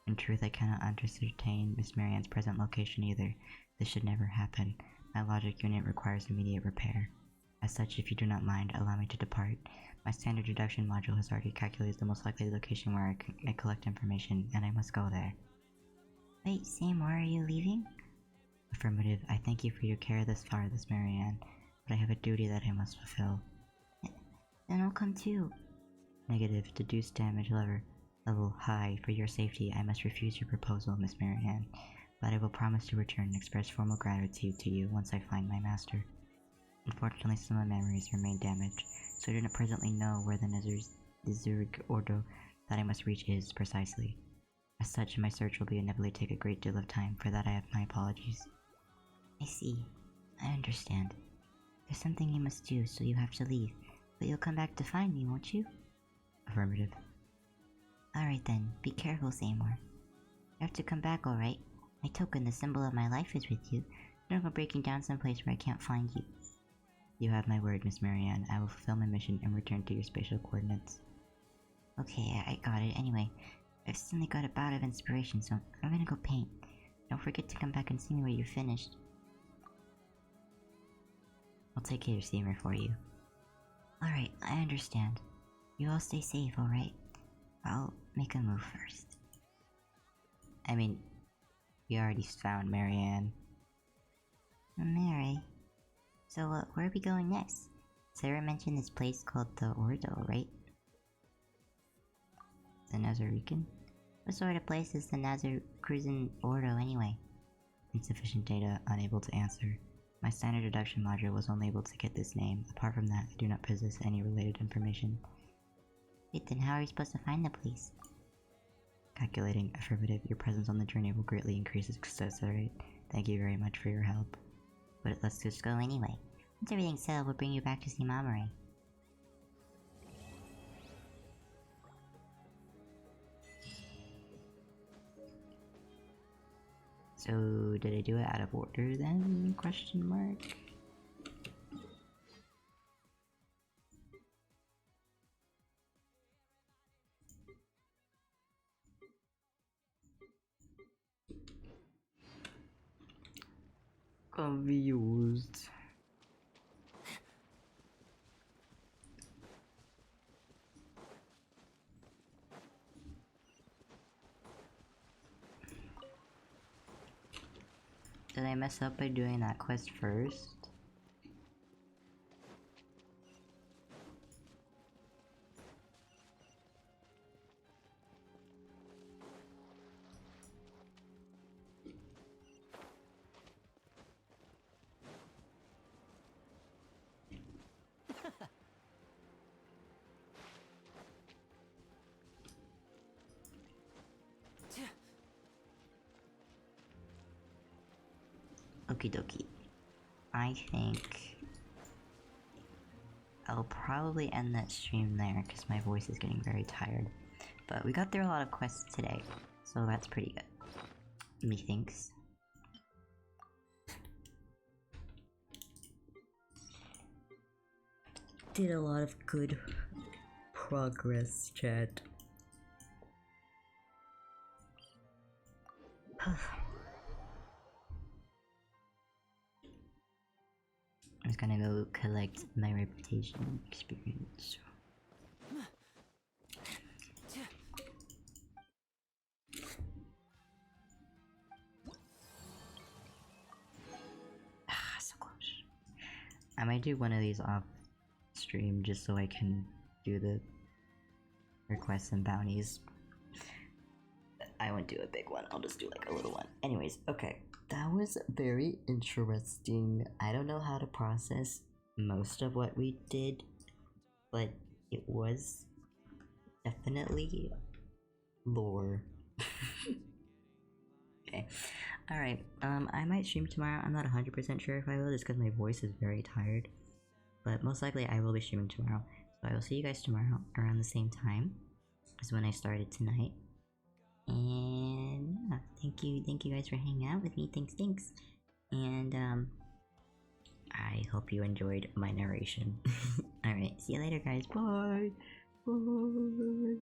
In truth, I cannot ascertain Miss Marianne's present location either. This should never happen. My logic unit requires immediate repair. As such, if you do not mind, allow me to depart. My standard deduction module has already calculated the most likely location where I collect information, and I must go there. Wait, Seymour, are you leaving? Affirmative. I thank you for your care thus far, Miss Marianne, but I have a duty that I must fulfill. Then I'll come too. Negative. Deduced damage level high. For your safety, I must refuse your proposal, Miss Marianne, but I will promise to return and express formal gratitude to you once I find my master. Unfortunately, some of my memories remain damaged, so I do not presently know where the Zurg Ordo that I must reach is precisely. As such, my search will inevitably take a great deal of time. For that, I have my apologies. I see. I understand. There's something you must do, so you have to leave. But you'll come back to find me, won't you? Affirmative. Alright then, be careful, Seymour. You have to come back, alright? My token, the symbol of my life, is with you. Don't go breaking down someplace where I can't find you. You have my word, Miss Marianne. I will fulfill my mission and return to your spatial coordinates. Okay, I got it. Anyway, I've suddenly got a bout of inspiration, so I'm gonna go paint. Don't forget to come back and see me when you're finished. I'll take care of Seymour for you. Alright, I understand. You all stay safe, alright? I'll make a move first. I mean, we already found Marianne. Mary? So, where are we going next? Sarah mentioned this place called the Ordo, right? The Nazarican? What sort of place is the Nazarcruisin Ordo anyway? Insufficient data, unable to answer. My standard deduction module was only able to get this name. Apart from that, I do not possess any related information. Wait, then how are you supposed to find the place? Calculating. Affirmative. Your presence on the journey will greatly increase the success rate. Thank you very much for your help. But let's just go anyway. Once everything's settled, we'll bring you back to see Mama Ray. So, did I do it out of order then? Question mark. confused. Did I mess up by doing that quest first? Okie dokie. I think I'll probably end that stream there because my voice is getting very tired. But we got through a lot of quests today, so that's pretty good. Methinks. Did a lot of good progress, chat. I'm just gonna go collect my reputation experience. Ah, so close. I might do one of these off stream just so I can do the requests and bounties. I won't do a big one, I'll just do like a little one. Anyways, okay. That was very interesting. I don't know how to process most of what we did, but it was definitely lore. Okay. Alright, I might stream tomorrow. I'm not 100% sure if I will, just because my voice is very tired. But most likely I will be streaming tomorrow. So I will see you guys tomorrow around the same time as when I started tonight. And yeah, thank you guys for hanging out with me. Thanks. And I hope you enjoyed my narration. Alright, see you later guys. Bye. Bye.